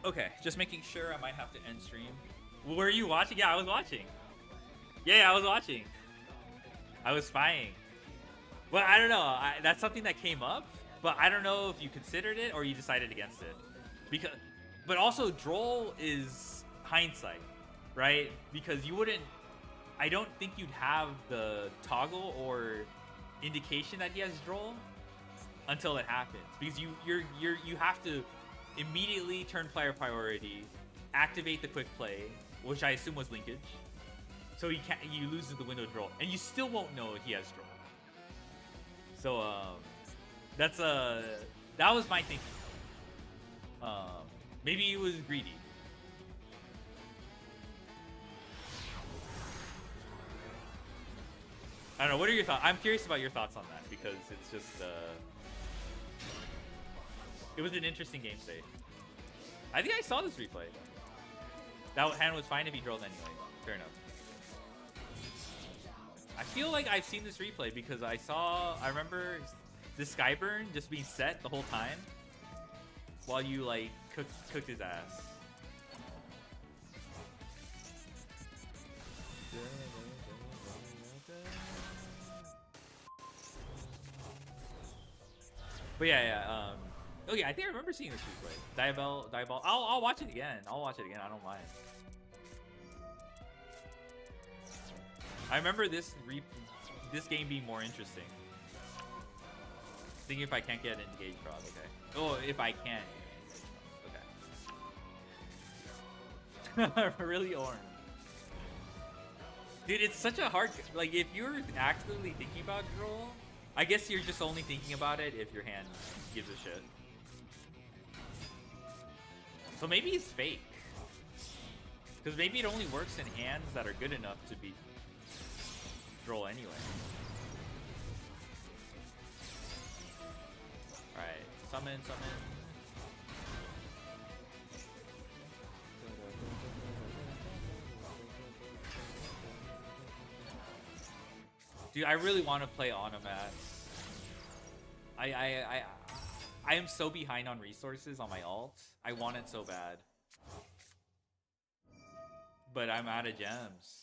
Okay, just making sure. I might have to end stream. Were you watching? Yeah, I was watching. Yeah, I was watching. I was spying. Well, I don't know. That's something that came up, but I don't know if you considered it or you decided against it. But also, Droll is hindsight, right? Because you wouldn't. I don't think you'd have the toggle or indication that he has Droll until it happens, because you have to immediately turn player priority, activate the quick play, which I assume was linkage. So he loses the window Droll, and you still won't know he has Droll. So that was my thinking. Maybe he was greedy. I don't know. What are your thoughts? I'm curious about your thoughts on that, because it's just it was an interesting game state. I think I saw this replay. That hand was fine if he drilled anyway. Fair enough. I feel like I've seen this replay because I remember the Skyburn just being set the whole time. while you like cooked his ass. But yeah. Oh yeah, I think I remember seeing this replay. Diabell. I'll watch it again. I don't mind. I remember this game being more interesting. Thinking if I can't get engaged, Rob. Okay. Oh, if I can. Okay. Really orange. Dude, it's such a hard. Like, if you're actively thinking about Duel, I guess you're just only thinking about it if your hand gives a shit. So maybe it's fake. Because maybe it only works in hands that are good enough to be Duel anyway. Alright, summon. Dude, I really want to play Onomats. I am so behind on resources on my alt. I want it so bad. But I'm out of gems.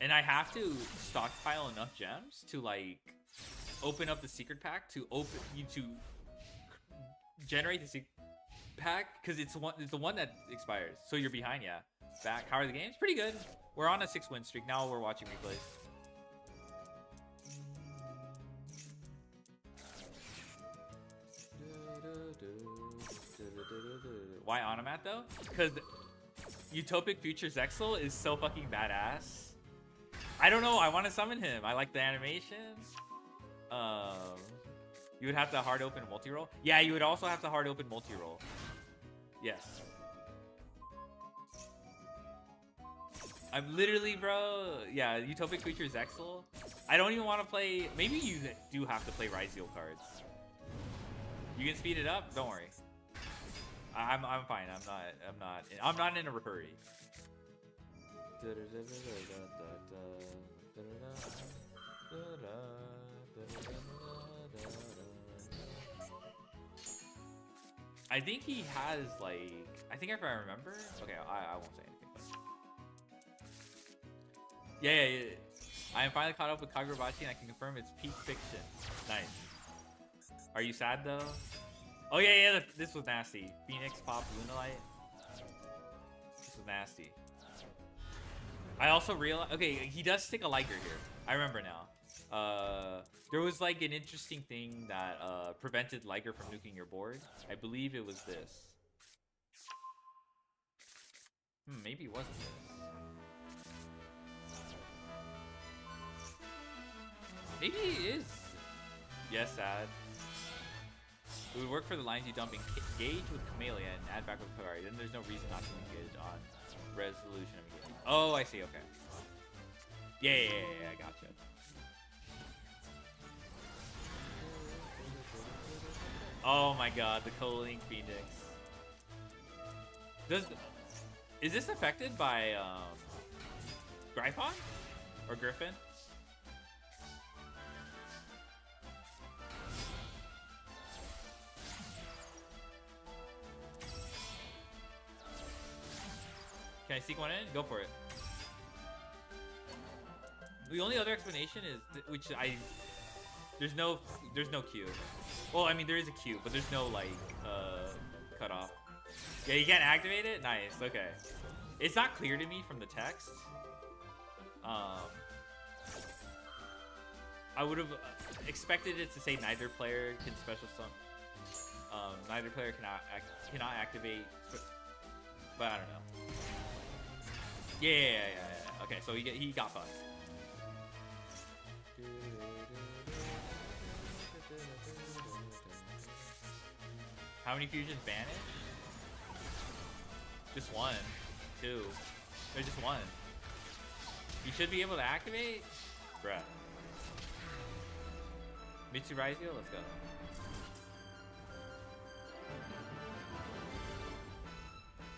And I have to stockpile enough gems to like open up the secret pack to generate the secret pack, because it's the one that expires. So you're behind, yeah. Back. How are the games? Pretty good. We're on a 6-win streak. Now we're watching replays. Why Onomat though? Because Utopic Future Zexal is so fucking badass. I don't know. I want to summon him. I like the animations. You would have to hard open multi-roll. Yeah, you would also have to hard open multi-roll. Yes. I'm literally, bro. Yeah, Utopic Future Zexal. I don't even want to play. Maybe you do have to play Ryzeal cards. You can speed it up. Don't worry. I'm fine. I'm not in a hurry. I think he has like. I think if I remember. Okay, I won't say anything. But... Yeah. I am finally caught up with Kagurabachi, and I can confirm it's peak fiction. Nice. Are you sad though? Oh yeah, this was nasty. Phoenix Pop Lunalight. This was nasty. I also realized, okay, he does stick a Liger here. I remember now. There was like an interesting thing that prevented Liger from nuking your board. I believe it was this. Maybe it wasn't this. Maybe it is. Yes, sad. It would work for the lines you dump engage with Camellia and add back with Kagari. Then there's no reason not to engage on resolution of engagement. Oh, I see. Okay. Yeah, I gotcha. Oh my god, the Culling Phoenix. Is this affected by Gryphon or Griffin? Can I sneak one in? Go for it. The only other explanation is there's no Q. Well, I mean there is a Q, but there's no like cutoff. Yeah, you can't activate it. Nice. Okay. It's not clear to me from the text. I would have expected it to say neither player can special summon. Neither player cannot activate. But I don't know. Yeah. Okay, so he got fucked. How many fusions vanish? Just one. Two. There's just one. You should be able to activate? Bruh. Mitsu Ryzeal, let's go.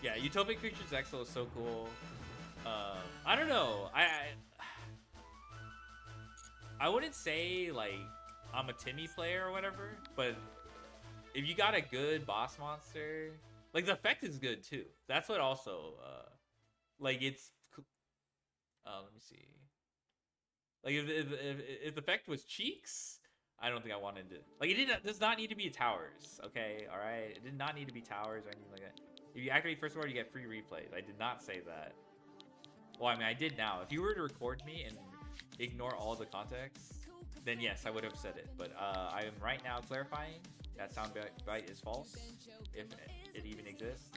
Yeah, Utopic Future Zexal is so cool. I don't know. I wouldn't say like I'm a Timmy player or whatever, but if you got a good boss monster, like the effect is good too. That's what also like it's let me see. Like if the effect was cheeks, I don't think I wanted to. Like it does not need to be towers. Okay, all right. It did not need to be towers or anything like that. If you activate first ward, you get free replays. I did not say that. Well, I mean, I did now. If you were to record me and ignore all the context, then yes, I would have said it. But I am right now clarifying that soundbite is false, if it even exists.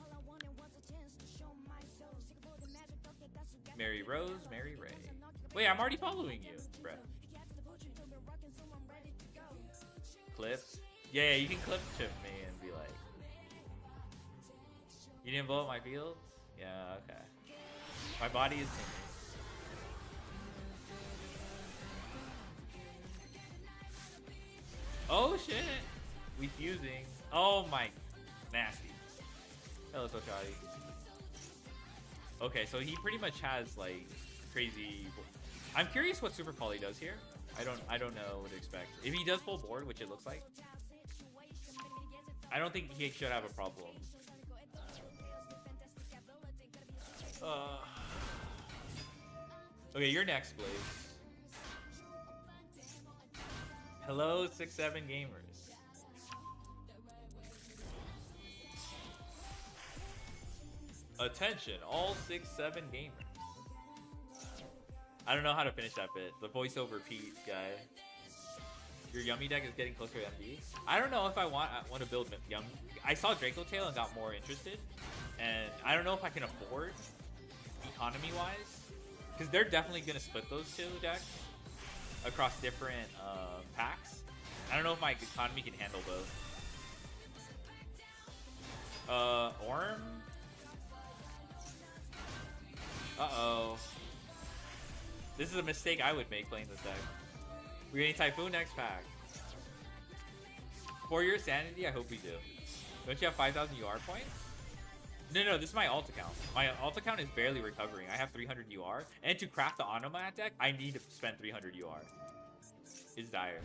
Mary Rose, Mary Ray. Wait, I'm already following you, Brett. Clips? Yeah, you can clip chip me and be like, you didn't blow up my fields? Yeah, okay. My body is tingling. Oh shit! We fusing. Oh my, nasty. Hello, Toshadi. Okay, so he pretty much has like crazy. I'm curious what Super Poly does here. I don't know what to expect. If he does full board, which it looks like, I don't think he should have a problem. Okay, you're next, Blaze. Hello, 6-7 gamers. Attention, all 6-7 gamers. I don't know how to finish that bit. The voiceover Pete guy. Your Yummy deck is getting closer to MD. I don't know if I want to build Yum. I saw Draco Tail and got more interested, and I don't know if I can afford economy-wise, because they're definitely gonna split those two decks across different packs. I don't know if my economy can handle both. Orm. Uh-oh. This is a mistake I would make playing this deck. We're getting Typhoon next pack. For your sanity, I hope we do. Don't you have 5,000 UR points? No, this is my alt account. My alt account is barely recovering. I have 300 UR. And to craft the Onomat deck, I need to spend 300 UR. It's dire.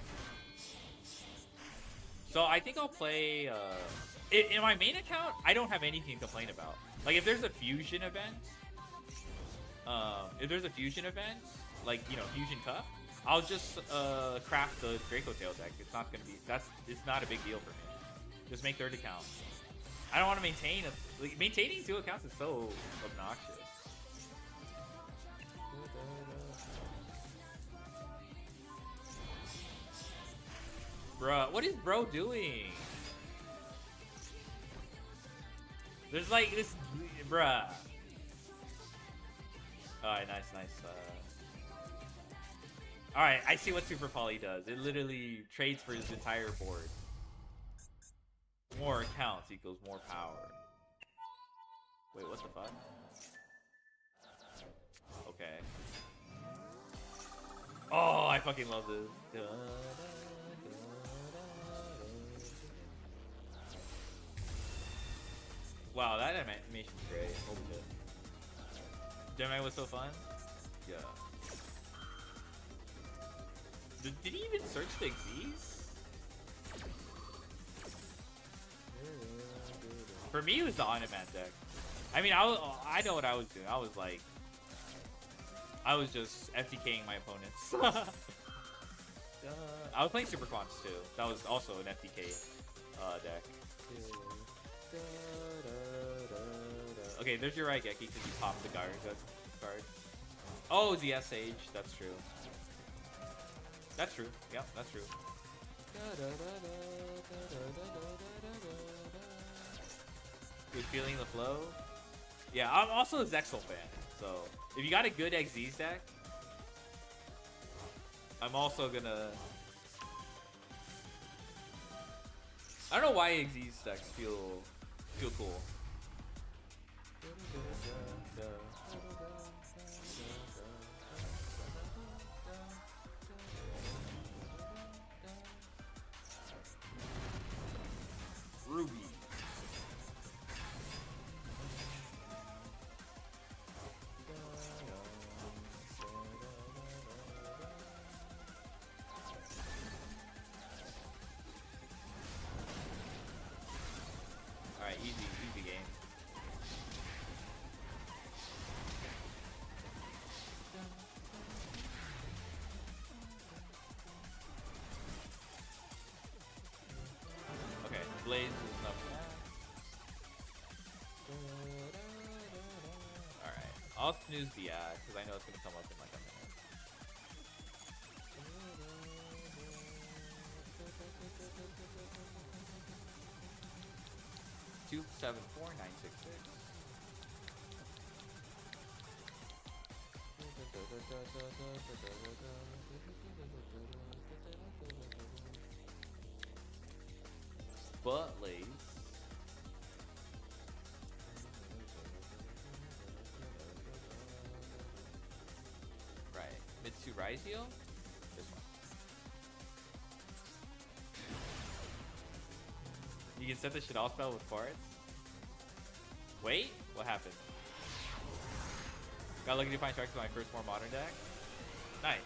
So I think I'll play... in my main account, I don't have anything to complain about. Like, if there's a fusion event... like, you know, Fusion Cup, I'll just craft the Draco Tail deck. It's not gonna be... It's not a big deal for me. Just make third account. I don't want to maintain... Like, maintaining 2 accounts is so obnoxious. Bruh, what is bro doing? There's like this... Bruh. Alright, nice. Alright, I see what Super Poly does. It literally trades for his entire board. More accounts equals more power. Wait, what the fuck? Okay. Oh, I fucking love this. Wow, that animation's great. Holy shit. Gemini was so fun? Yeah. Did he even search the Xyz? For me, it was the Onomat deck. I mean, I know what I was doing. I was just FTKing my opponents. I was playing Super Quants too. That was also an FTK deck. Okay, there's your right Geki because you popped the card. Oh, the SH. That's true. That's true. Yep, that's true. You're feeling the flow? Yeah, I'm also a Zexal fan. So, if you got a good Xyz deck, I'm also gonna... I don't know why Xyz decks feel cool. Ruby. I'll snooze the ad because I know it's gonna come up in like a minute. 274-966. Butt lace. Right. Mitsu Raizio? This one. You can set the shit off spell with parts. Wait, what happened? Got lucky to find strikes with my first more modern deck. Nice.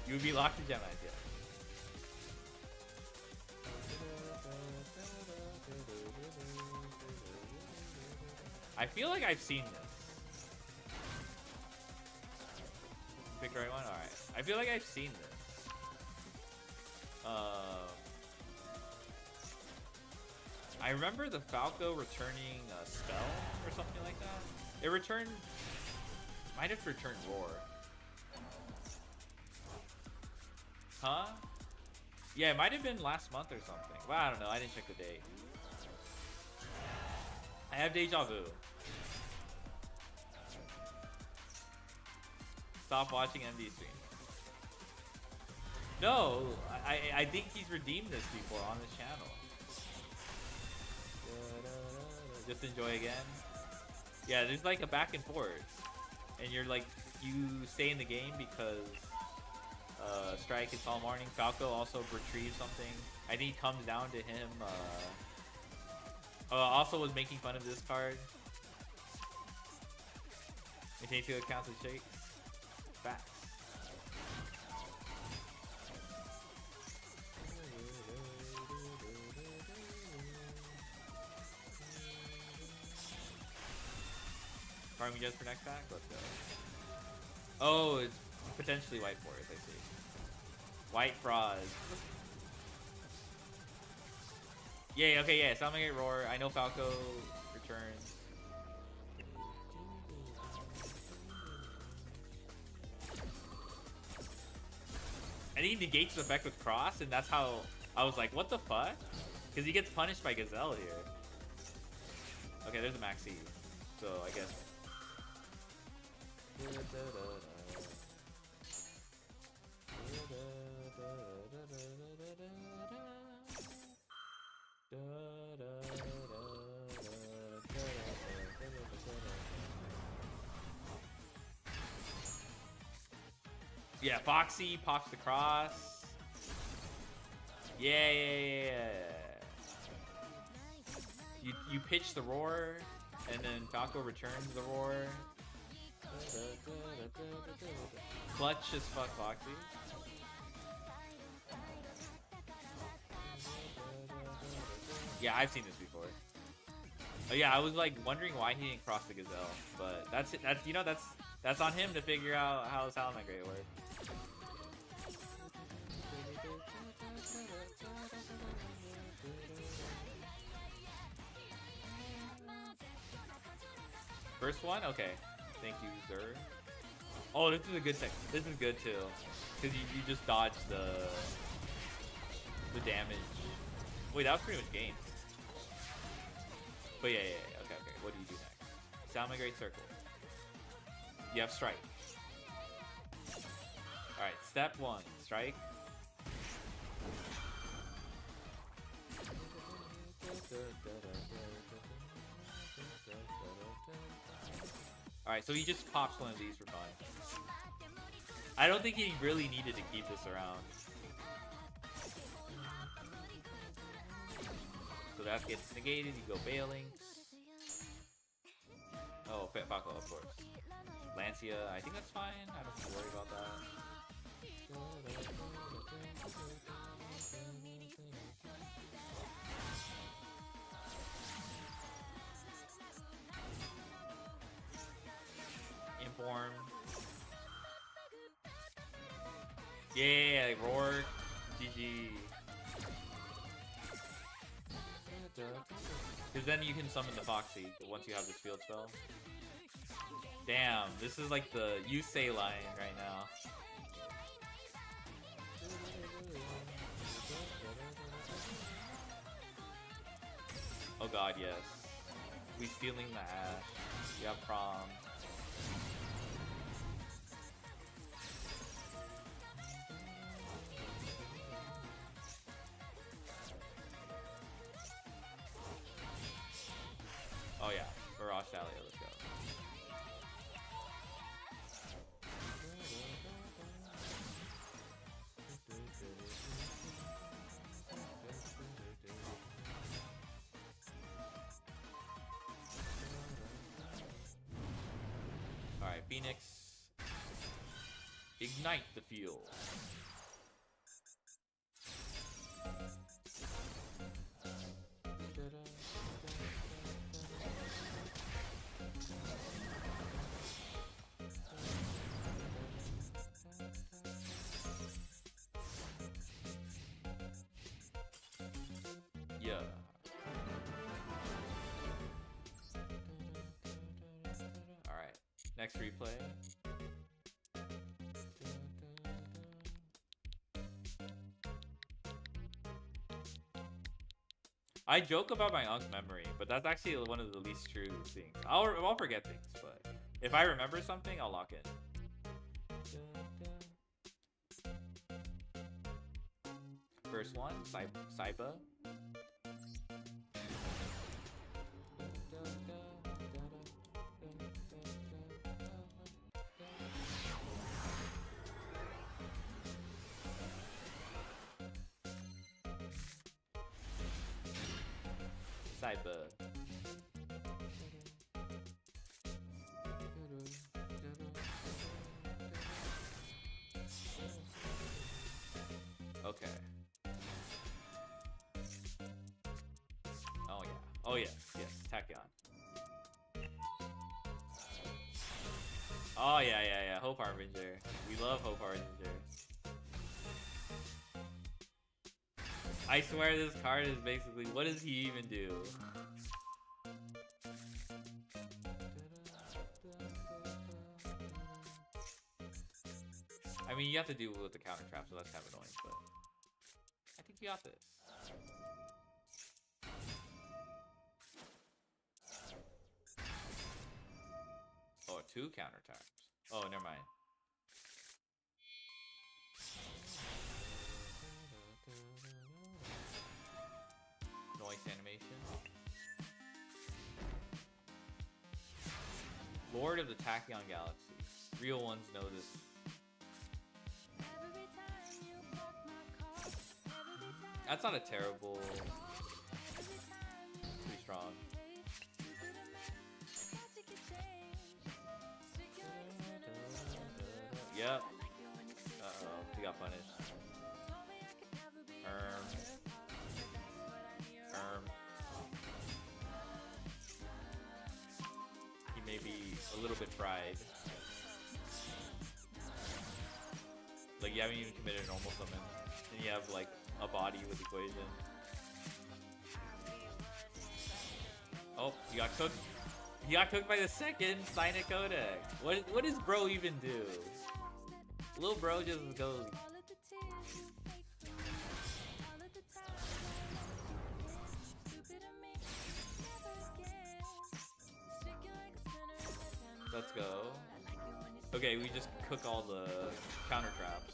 You would be locked to Gemini, yeah. I feel like I've seen this. Pick the right one? Alright. I feel like I've seen this. I remember the Falco returning a spell or something like that. It returned... Might have returned Roar. Huh? Yeah, it might have been last month or something. Well, I don't know. I didn't check the date. I have deja vu. Stop watching MD stream. No, I think he's redeemed this before on this channel. Just enjoy again. Yeah, there's like a back and forth, and you're like, you stay in the game because Strike is all morning. Falco also retrieves something. I think it comes down to him. Also was making fun of this card. Maintain 2 accounts of shakes. Facts. Farming just for next pack? Let's go. Oh, it's potentially white forest, I see. White fraud. Yeah, okay, yeah. Salmagate Roar. I know Falco returns. And he negates the effect with Cross, and that's how I was like, what the fuck? Because he gets punished by Gazelle here. Okay, there's a Maxi. So, I guess... Yeah, Foxy pops the cross. Yeah. You pitch the roar, and then Falco returns the roar. Clutch as fuck, Foxy. Yeah, I've seen this before. Oh yeah, I was like wondering why he didn't cross the Gazelle, but that's you know that's on him to figure out how Salamangreat works. First one? Okay. Thank you, sir. Oh, this is a good tech. This is good too. Because you just dodge the damage. Wait, that was pretty much game. But yeah. Okay. What do you do next? Salamangreat Circle. You have Strike. Alright, step 1. Strike. Alright, so he just pops one of these for fun. I don't think he really needed to keep this around. So that gets negated, you go Bailing. Oh, Falco, of course. Lancia, I think that's fine. I don't have to worry about that. Inform. Yeah, Roar. GG. Because then you can summon the Foxy once you have this field spell. Damn, this is like the you say line right now. Oh god, yes. We stealing the ash. Yeah, prom. Oh yeah, Mirage Dahlia, let's go. Alright, Phoenix. Ignite the field. Yeah. Alright, next replay. I joke about my unc's memory, but that's actually one of the least true things. I'll forget things, but if I remember something, I'll lock in. First one, Saiba. Saiba. Okay. Oh yeah. Oh yes, yes. Tachyon. Oh yeah. Hope Harbinger. We love Hope Harbinger. I swear this card is basically, what does he even do? I mean, you have to deal with the counter trap, so that's kind of annoying, but I think you got this. Oh, 2 counter taps. Oh, never mind. Noise animation. Lord of the Tachyon Galaxy. Real ones know this. That's not a terrible. Pretty strong. Yep. Uh-oh, he got punished. He may be a little bit fried. Like, you haven't even committed a normal summon, and you have like a body with equation. Oh, he got cooked. He got cooked by the second Signet Codex. What does bro even do? Little bro just goes. Let's go. Okay, we just cook all the counter traps.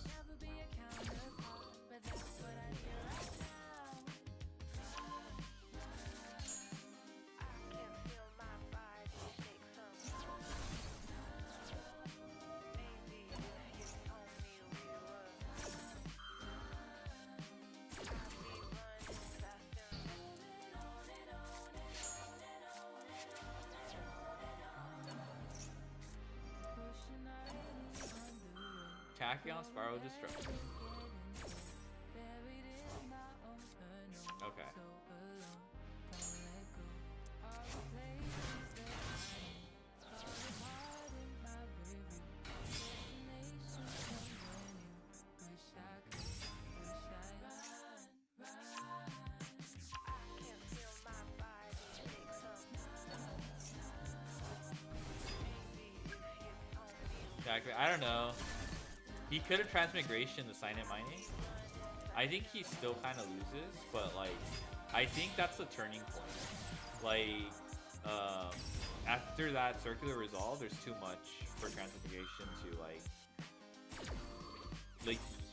Tachyon Spiral Destruction. Okay. I don't know. He could have transmigration the sign in mining. I think he still kind of loses, but like, I think that's the turning point. Like, after that circular resolve, there's too much for transmigration to like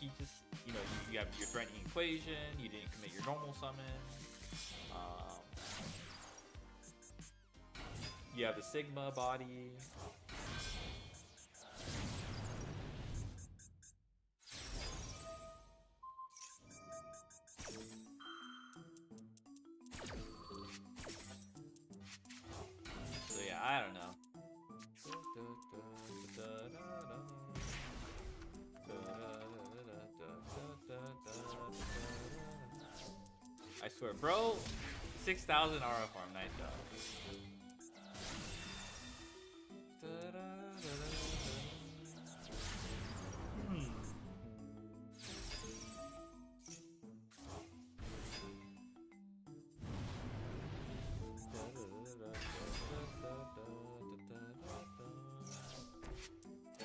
he just, you know, you have your threatening equation, you didn't commit your normal summon. You have the Sigma body. So yeah, I don't know. I swear, bro, 6,000 aura farm, nice job.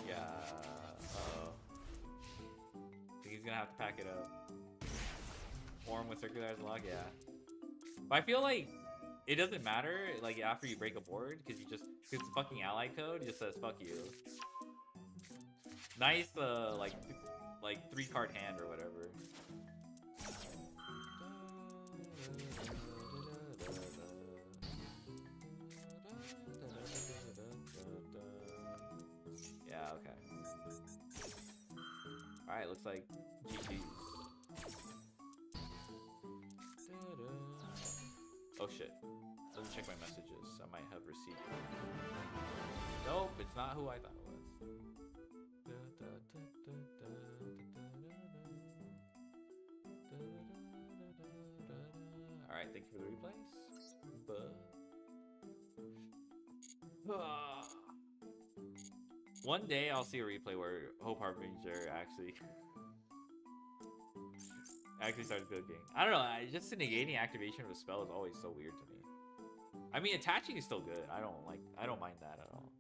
Yeah. Think he's gonna have to pack it up. Form with circular as log, yeah. But I feel like it doesn't matter, like after you break a board, because you just, because it's fucking ally code, it just says fuck you. Nice, like 3-card hand or whatever. Yeah, okay. Alright, looks like GG's. Oh shit. Let me check my messages. I might have received it. Nope, it's not who I thought it was. Alright, thank you for the replays. One day I'll see a replay where Hope Harbinger actually starts building. I don't know, just the negating activation of a spell is always so weird to me. I mean, attaching is still good. I don't mind that at all.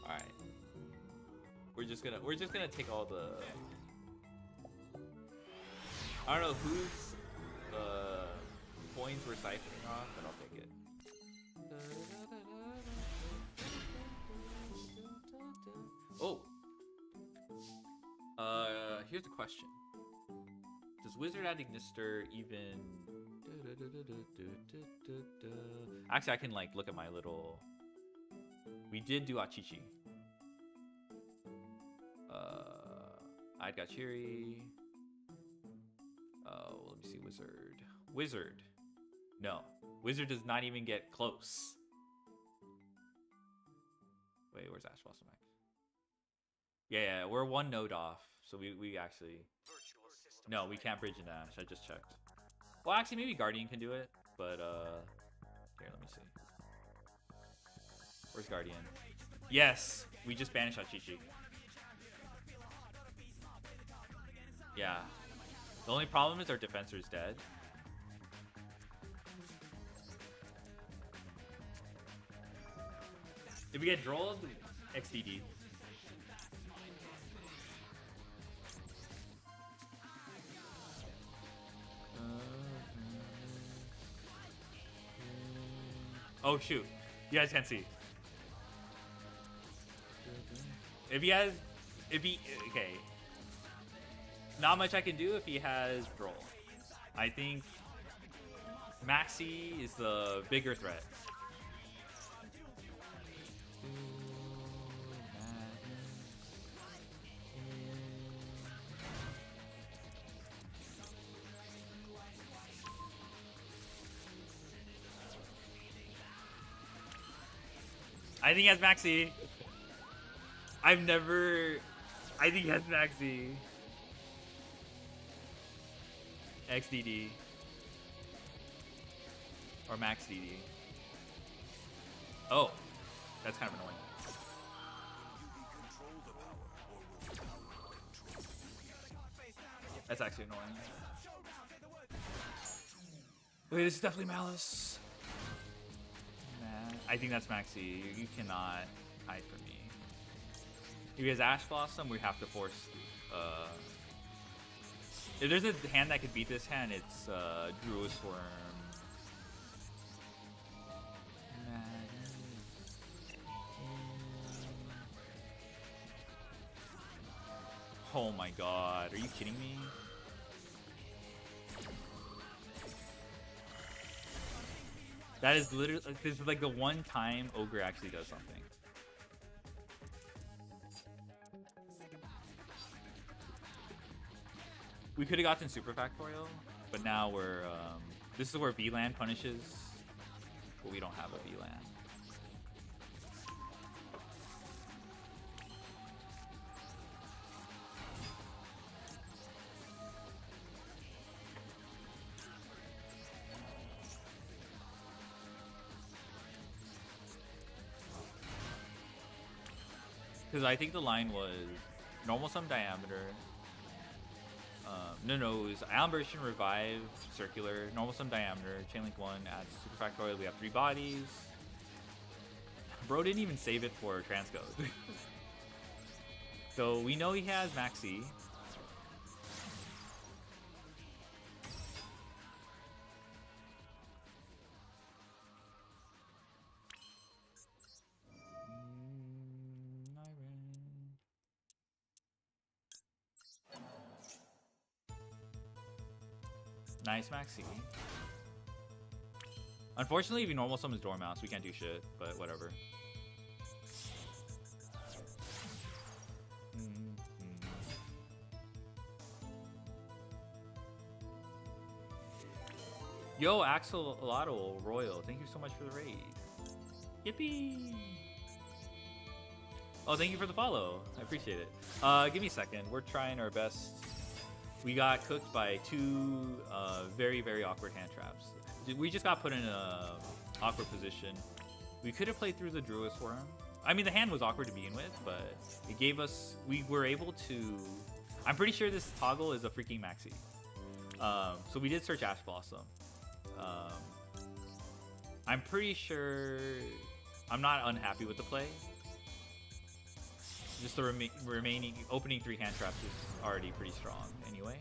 All right. We're just gonna take all the. I don't know whose coins we're siphoning off, but I'll take it. Oh. Here's the question. Does Wizard add Ignister even... Actually, I can like look at my little... We did do Achichi. I'd got Chiri. Oh, let me see. Wizard. No. Wizard does not even get close. Wait, where's Ash Blossom Mac? Yeah, we're one node off. So we actually... No, we can't bridge in Ash. I just checked. Well, actually, maybe Guardian can do it. But, here, let me see. Where's Guardian? Yes! We just banished Achichi. Yeah. The only problem is our defensor is dead. If we get drolled, XDD. Oh shoot, you guys can't see. Okay. Not much I can do if he has droll. I think Maxi is the bigger threat. I think he has Maxi. I think he has Maxi. XDD. Or Max DD. Oh. That's kind of annoying. That's actually annoying. Wait, this is definitely Malice. Nah, I think that's Maxi. You cannot hide from me. If he has Ash Blossom, we have to force. If there's a hand that could beat this hand, it's Druid Swarm. Oh my god, are you kidding me? That is literally, this is like the one time Ogre actually does something. We could have gotten Super Factorial, but now we're, this is where VLAN punishes, but we don't have a VLAN. Because I think the line was normal sum diameter. No, it was Alimberation, Revive, Circular, normal sum diameter, Chainlink 1, adds Super Factorial. We have 3 bodies. Bro didn't even save it for Transcode. So we know he has Maxi. Nice Maxi. Unfortunately, if you normal summons Dormouse, we can't do shit, but whatever. Yo, Axolotl Royal, thank you so much for the raid. Yippee! Oh, thank you for the follow. I appreciate it. Give me a second. We're trying our best. We got cooked by 2 very, very awkward hand traps. We just got put in a awkward position. We could have played through the Druid Swarm. I mean, the hand was awkward to begin with, but it gave us... We were able to... I'm pretty sure this toggle is a freaking Maxi. So we did search Ash Blossom. I'm pretty sure... I'm not unhappy with the play. Just the remaining opening 3 hand traps is already pretty strong anyway.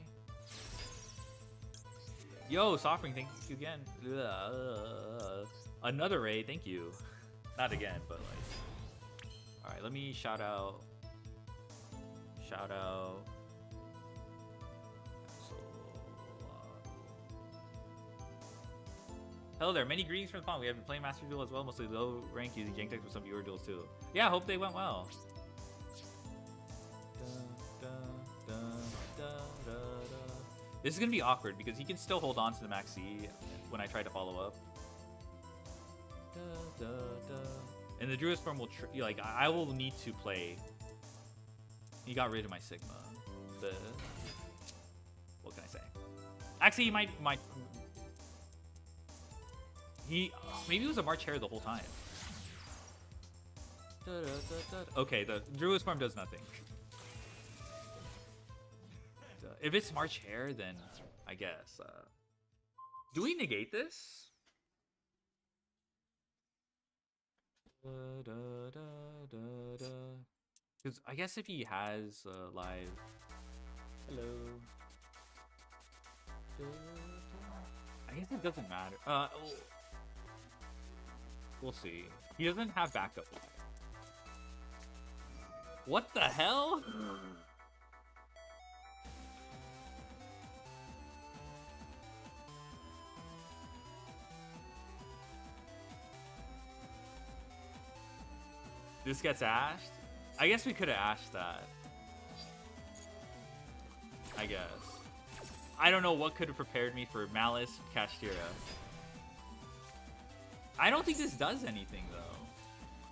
Yo, Softring, thank you again. Another raid, thank you. Not again, but like. Alright, let me shout out. Hello there, many greetings from the pond. We have been playing Master Duel as well, mostly low rank using Jank decks with some viewer duels too. Yeah, I hope they went well. This is gonna be awkward because he can still hold on to the Maxi when I try to follow up. And the Druid Swarm will like I will need to play. He got rid of my Sigma. What can I say? Actually, he might maybe it was a March Hare the whole time. Okay, the Druid Swarm does nothing. If it's March Hare, then I guess. Do we negate this? Because I guess if he has live... Hello. I guess it doesn't matter. We'll see. He doesn't have backup live. What the hell? This gets ashed? I guess we could have ashed that. I guess. I don't know what could have prepared me for Malice, Kashtira. I don't think this does anything, though.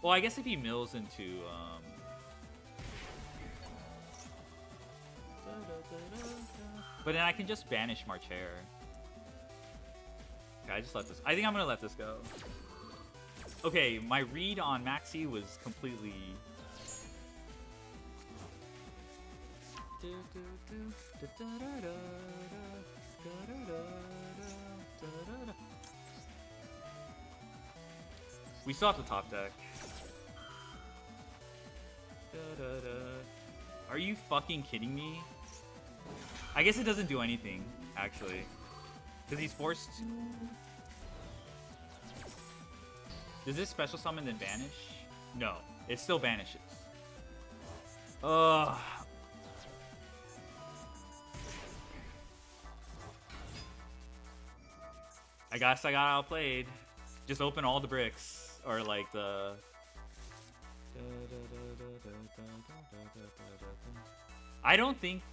Well, I guess if he mills into, But then I can just banish March Hare. Okay, I just let this... I think I'm gonna let this go. Okay, my read on Maxi was completely... We still have the top deck. Are you fucking kidding me? I guess it doesn't do anything, actually. Because he's forced... Does this special summon then vanish? No, it still vanishes. Ugh. I guess I got outplayed. Just open all the bricks. Or like the... I don't think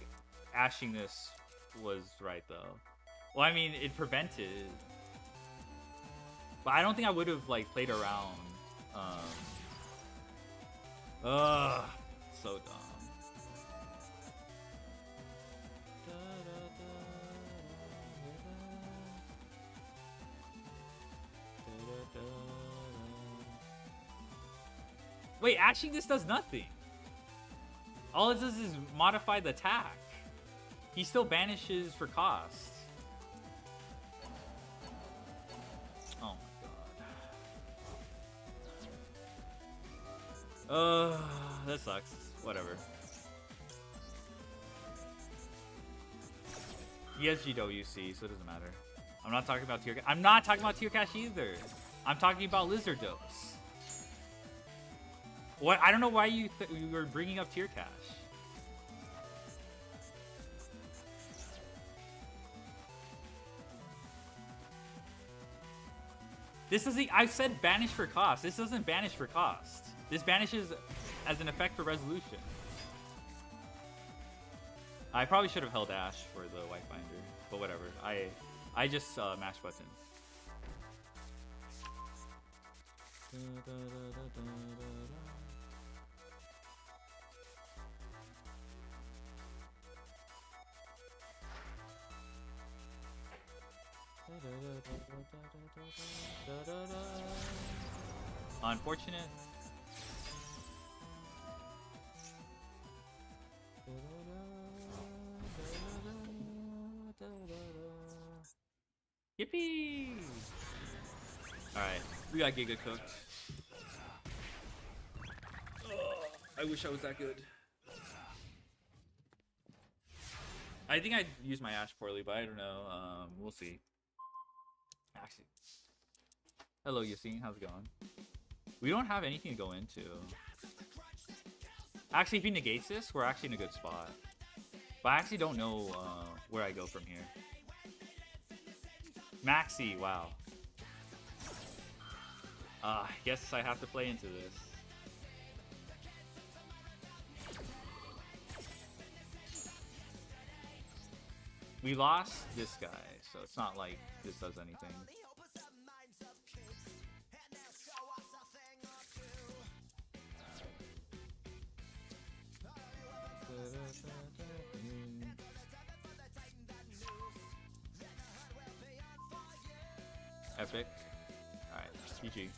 ashing this was right though. Well, I mean, it prevented... But I don't think I would have like played around. Ugh, so dumb. Wait, actually this does nothing. All it does is modify the attack. He still banishes for cost. Oh my god. That sucks. Whatever. He has GWC, so it doesn't matter. I'm not talking about tier cash. I'm not talking about tier cash either. I'm talking about lizard dose. What? I don't know why you were bringing up tier cash. This doesn't. I said banish for cost. This doesn't banish for cost. This banishes as an effect for resolution. I probably should have held Ash for the white binder, but whatever. I just mashed buttons. Unfortunate. Yippee! Alright, we got Giga cooked. Oh, I wish I was that good. I think I used my Ash poorly, but I don't know. We'll see. Actually, hello Yassine, how's it going? We don't have anything to go into. Actually, if he negates this, we're actually in a good spot. But I actually don't know where I go from here. Maxi, wow. I guess I have to play into this. We lost this guy, so it's not like this does anything. Epic. Alright, GG.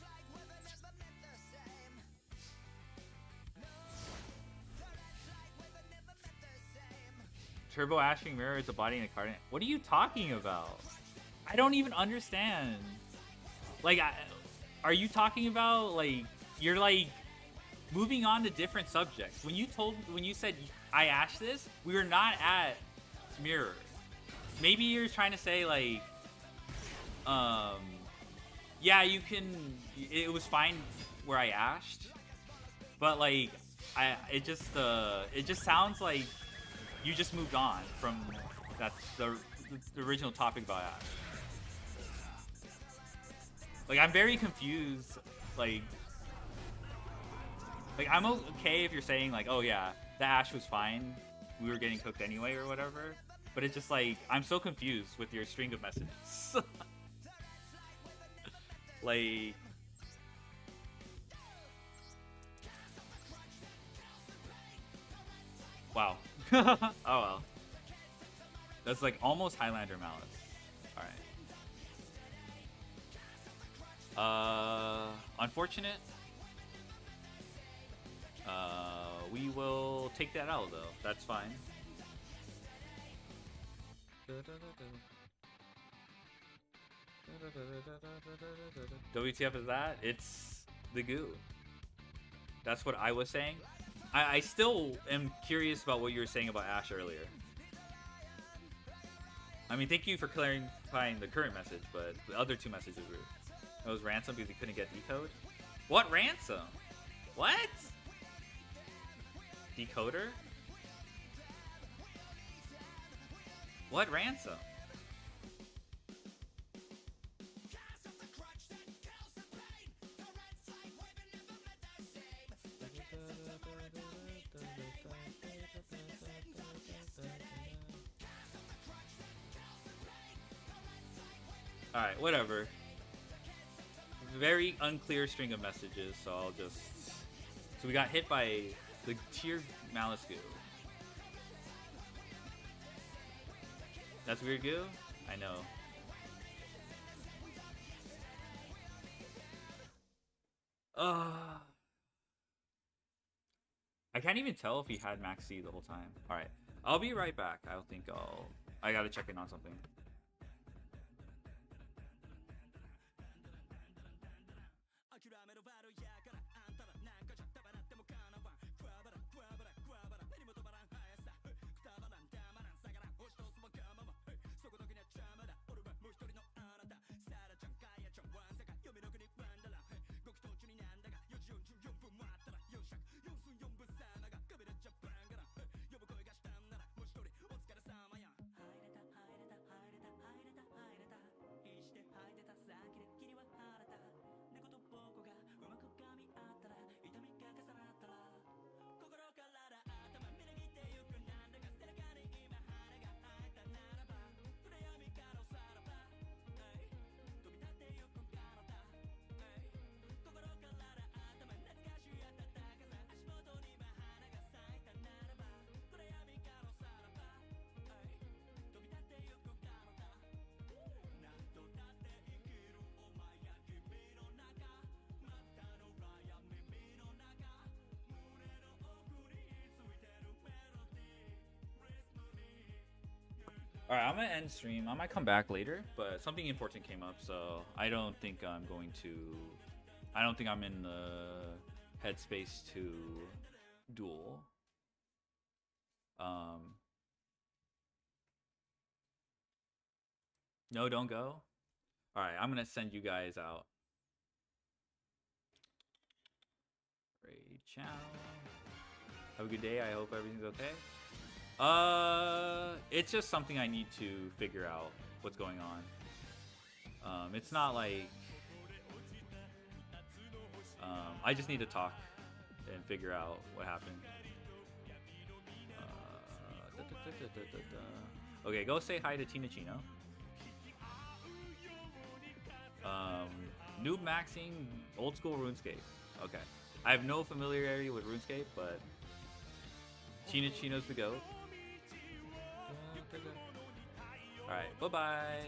Turbo Ashing Mirror is a body and a card. What are you talking about? I don't even understand. Like, are you talking about, like, you're like moving on to different subjects. When you said I ashed this, we were not at Mirror. Maybe you're trying to say like, yeah, you can. It was fine where I ashed, but like, it just sounds like you just moved on from the original topic about Ash. Like, I'm very confused. Like I'm okay if you're saying like, oh yeah, the Ash was fine, we were getting cooked anyway or whatever. But it's just like, I'm so confused with your string of messages. Like, wow. Oh well. That's like almost Highlander Malice. Alright. Unfortunate. We will take that out though. That's fine. WTF is that? It's the goo. That's what I was saying. I still am curious about what you were saying about Ash earlier. I mean, thank you for clarifying the current message, but the other two messages were... It was ransom because he couldn't get decode? What ransom? What? Decoder? What ransom? Alright, whatever. Very unclear string of messages, so I'll just... So we got hit by the tier Malice Goo. That's weird goo? I know. I can't even tell if he had Max C the whole time. Alright, I'll be right back. I gotta check in on something. Alright, I'm gonna end stream. I might come back later, but something important came up, so I don't think I'm going to... I don't think I'm in the headspace to duel. No, don't go. Alright, I'm gonna send you guys out. Great channel. Have a good day. I hope everything's okay. It's just something I need to figure out what's going on. It's not like I just need to talk and figure out what happened. Okay, go say hi to Tina Chino. Noob maxing old school RuneScape. Okay, I have no familiarity with RuneScape, but Tina Chino's the GOAT. Alright, bye-bye.